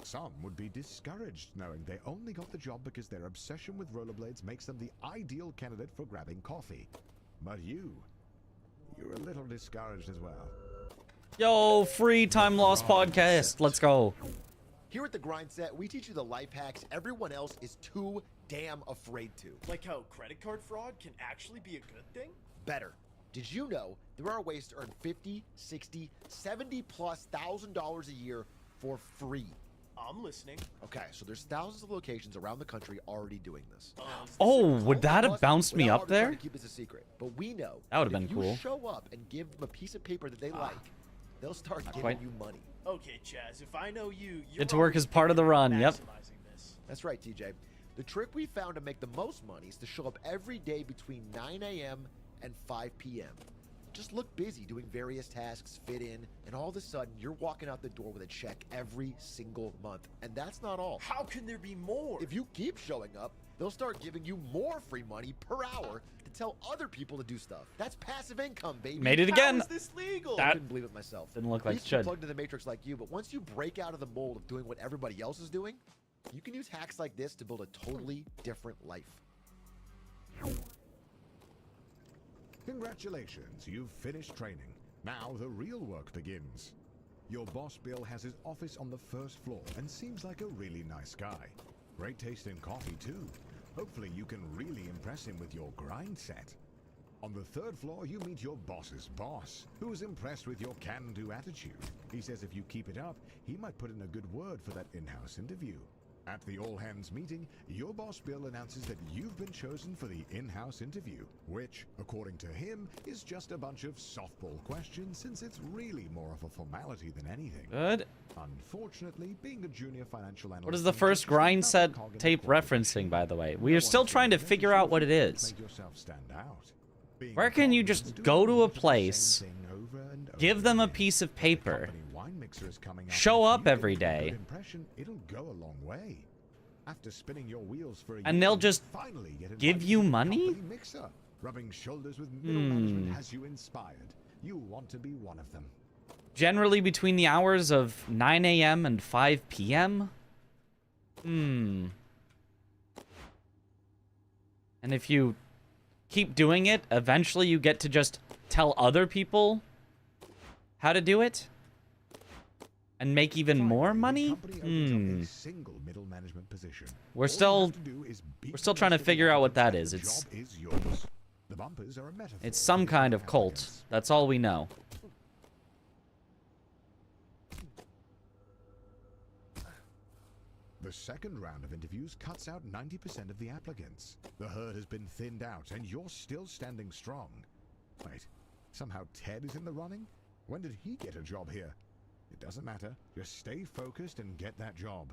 Some would be discouraged knowing they only got the job because their obsession with rollerblades makes them the ideal candidate for grabbing coffee. But you're a little discouraged as well. Yo, free time lost podcast. Let's go. Here at the Grind Set, we teach you the life hacks everyone else is too damn afraid to. Like how credit card fraud can actually be a good thing? Better. Did you know there are ways to earn $50, $60, $70+ a year for free? I'm listening. Okay, so there's thousands of locations around the country already doing this. Oh, would that have bounced me up there? To keep this a secret, but we know that would have been if cool. You show up and give them a piece of paper that they like, they'll start giving you money. Okay, Chaz, if I know you, get to work as part of the run. Yep. This. That's right, TJ. The trick we found to make the most money is to show up every day between 9 a.m. and 5 p.m. Just look busy doing various tasks, fit in, and all of a sudden you're walking out the door with a check every single month. And that's not all. How can there be more? If you keep showing up, they'll start giving you more free money per hour to tell other people to do stuff. That's passive income, baby. Made it again. How is this legal? I couldn't believe it myself. Didn't look like it should. should. Plugged into the matrix like you, but once you break out of the mold of doing what everybody else is doing, you can use hacks like this to build a totally different life. Congratulations, you've finished training. Now the real work begins. Your boss Bill has his office on the first floor and seems like a really nice guy. Great taste in coffee too. Hopefully you can really impress him with your grind set. On the third floor, you meet your boss's boss, who is impressed with your can-do attitude. He says if you keep it up, he might put in a good word for that in-house interview. At the all-hands meeting, your boss Bill announces that you've been chosen for the in-house interview, which, according to him, is just a bunch of softball questions since it's really more of a formality than anything. Good. Unfortunately, being a junior financial analyst... What is the first grind set tape referencing, by the way? We are still trying to figure out what it is. Where can you just go to a place, give them a piece of paper, show up every day, and they'll just give you money? Rubbing shoulders with middle management has you inspired. You want to be one of them. Generally between the hours of 9 a.m. and 5 p.m.? And if you keep doing it, eventually you get to just tell other people how to do it? And make even more money? We're still trying to figure out what that is. It's some kind of cult. That's all we know. The second round of interviews cuts out 90% of the applicants. The herd has been thinned out, and you're still standing strong. Wait, somehow Ted is in the running? When did he get a job here? It doesn't matter. Just stay focused and get that job.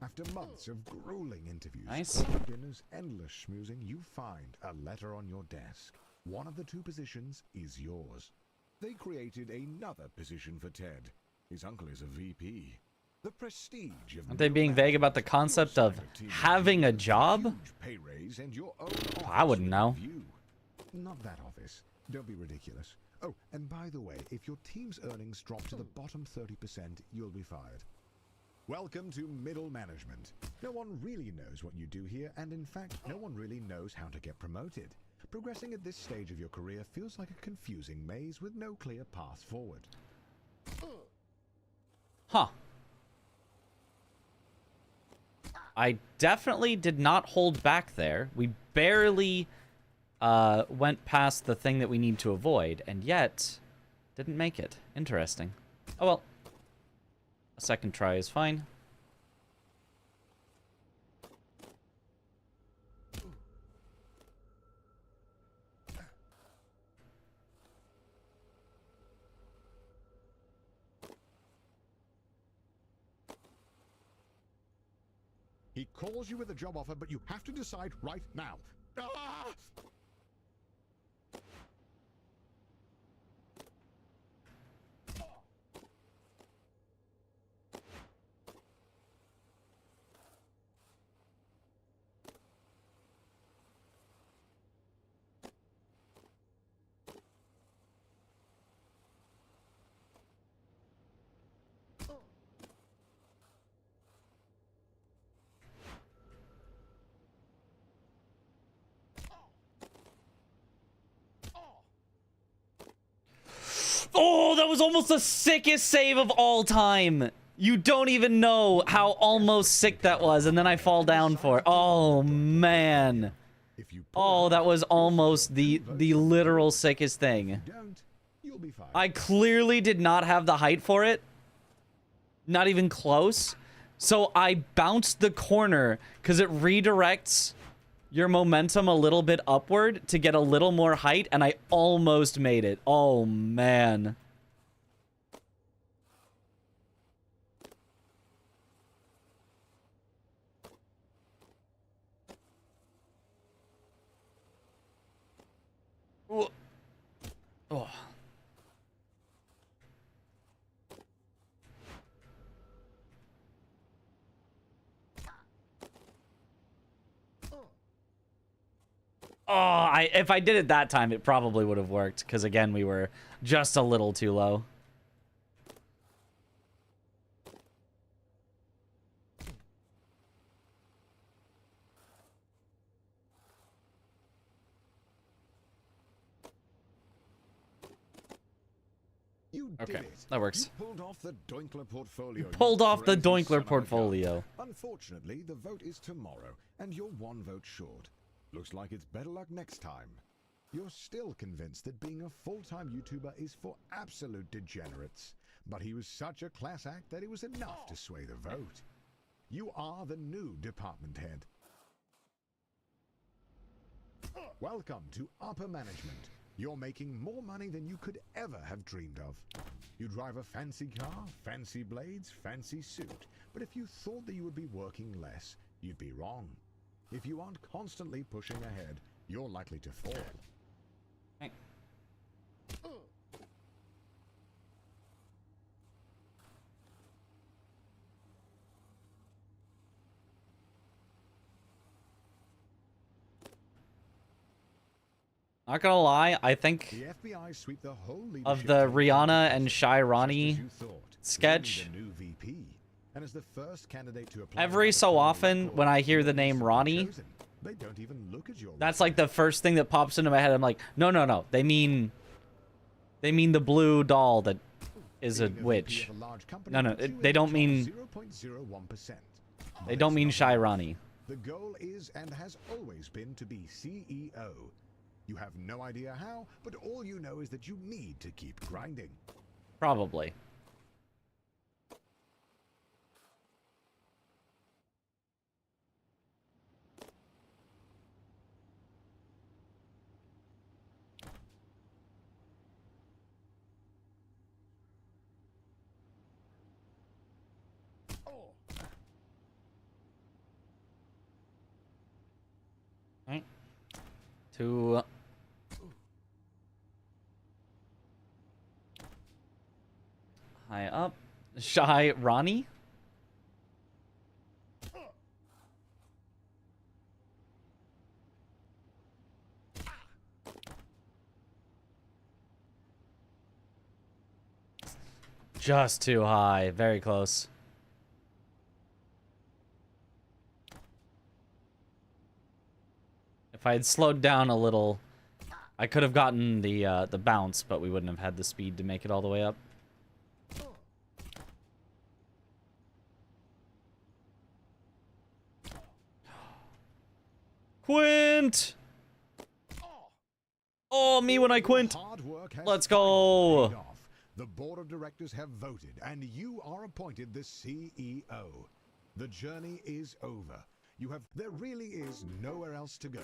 After months of grueling interviews, Nice. dinner's endless schmoozing, you find a letter on your desk. One of the two positions is yours. They created another position for Ted. His uncle is a VP. The prestige of Aren't they being vague about the concept of having a job? huge pay raise and your own I wouldn't know. review. Not that office. Don't be ridiculous. Oh, and by the way, if your team's earnings drop to the bottom 30%, you'll be fired. Welcome to middle management. No one really knows what you do here, and in fact, no one really knows how to get promoted. Progressing at this stage of your career feels like a confusing maze with no clear path forward. Huh. I definitely did not hold back there. We barely went past the thing that we need to avoid, and yet didn't make it. Interesting. Oh well. A second try is fine. He calls you with a job offer, but you have to decide right now. Ah! Oh, that was almost the sickest save of all time. You don't even know how almost sick that was, and then I fall down for it. Oh, man. Oh, that was almost the literal sickest thing. I clearly did not have the height for it. Not even close. So I bounced the corner because it redirects your momentum a little bit upward to get a little more height, and I almost made it. Oh, man. Ooh. Oh. Oh, if I did it that time, it probably would have worked. Because, again, we were just a little too low. Okay, that works. You pulled off the Doinkler portfolio. Pulled off the crazy son Doinkler of a portfolio. gun. Unfortunately, the vote is tomorrow, and you're one vote short. Looks like it's better luck next time. You're still convinced that being a full-time YouTuber is for absolute degenerates. But he was such a class act that it was enough to sway the vote. You are the new department head. Welcome to upper management. You're making more money than you could ever have dreamed of. You drive a fancy car, fancy blades, fancy suit. But if you thought that you would be working less, you'd be wrong. If you aren't constantly pushing ahead, you're likely to fall. Hey. Not gonna lie, I think The FBI sweep the whole of leadership the team Rihanna and just Shy as Ronnie you thought, sketch. named a new VP. And as the first candidate to apply Every by the so criminal often record, when I hear the you're name instantly Ronnie, chosen. They don't even look at your that's like the first thing that pops into my head. I'm like, no. They mean the blue doll that is a witch. No, they don't mean. 0.01%. They don't mean Shy Ronnie. The goal is and has always been to be CEO. You have no idea how, but all you know is that you need to keep grinding. Probably. Right. To high up. Shy Ronnie. Just too high. Very close. If I had slowed down a little, I could have gotten the bounce, but we wouldn't have had the speed to make it all the way up. Quint! Oh, me when I quint. Let's go. The board of directors have voted, and you are appointed the CEO. The journey is over. There really is nowhere else to go.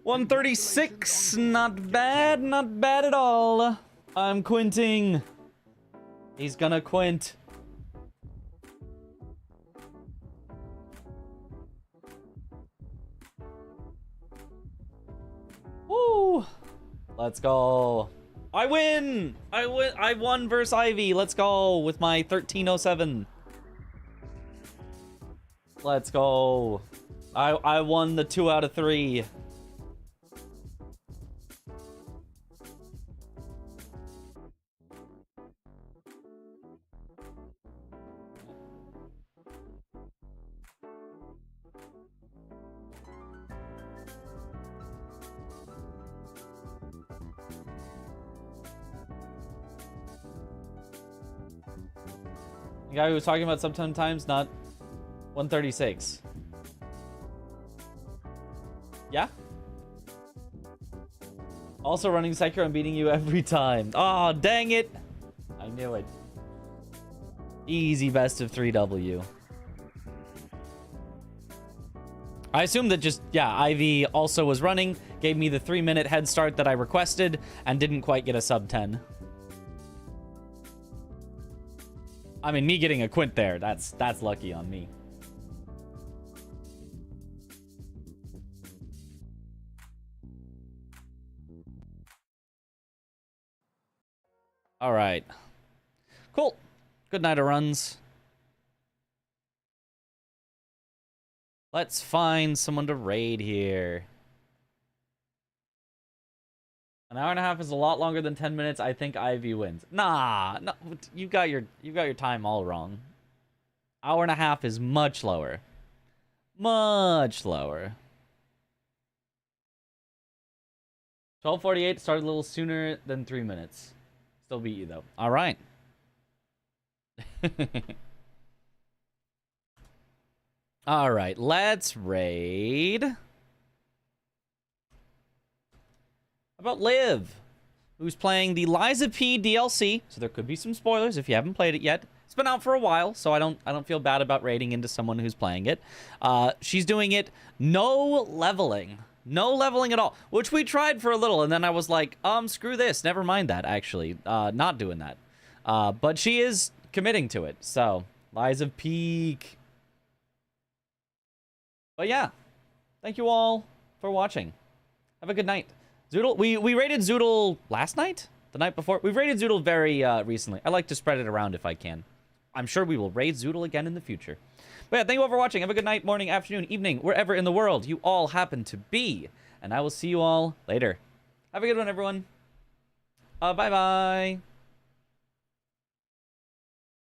136, not bad at all. I'm quinting. He's gonna quint. Woo! Let's go. I win! I won versus Ivy. Let's go with my 1307. Let's go. I won the 2 out of 3. The guy who was talking about sometimes not 136. Yeah? Also running Sekiro and beating you every time. Oh, dang it. I knew it. Easy best of 3W. I assume that just, yeah, Ivy also was running, gave me the 3-minute head start that I requested, and didn't quite get a sub 10. I mean, me getting a quint there, that's lucky on me. All right. Cool. Good night of runs. Let's find someone to raid here. An hour and a half is a lot longer than 10 minutes. I think Ivy wins. Nah, no, you got your time all wrong. Hour and a half is much lower. Much lower. 12:48 started a little sooner than 3 minutes. Still beat you though. All right. All right, let's raid. How about Liv, who's playing the Liza P DLC? So there could be some spoilers if you haven't played it yet. It's been out for a while, so I don't feel bad about raiding into someone who's playing it. She's doing it no leveling. No leveling at all, which we tried for a little, and then I was like, screw this. Never mind that, actually. Not doing that. But she is committing to it, so Liza Peak. But yeah, thank you all for watching. Have a good night. Zoodle, we raided Zoodle last night? The night before? We've raided Zoodle very recently. I like to spread it around if I can. I'm sure we will raid Zoodle again in the future. But yeah, thank you all for watching. Have a good night, morning, afternoon, evening, wherever in the world you all happen to be. And I will see you all later. Have a good one, everyone. Bye-bye.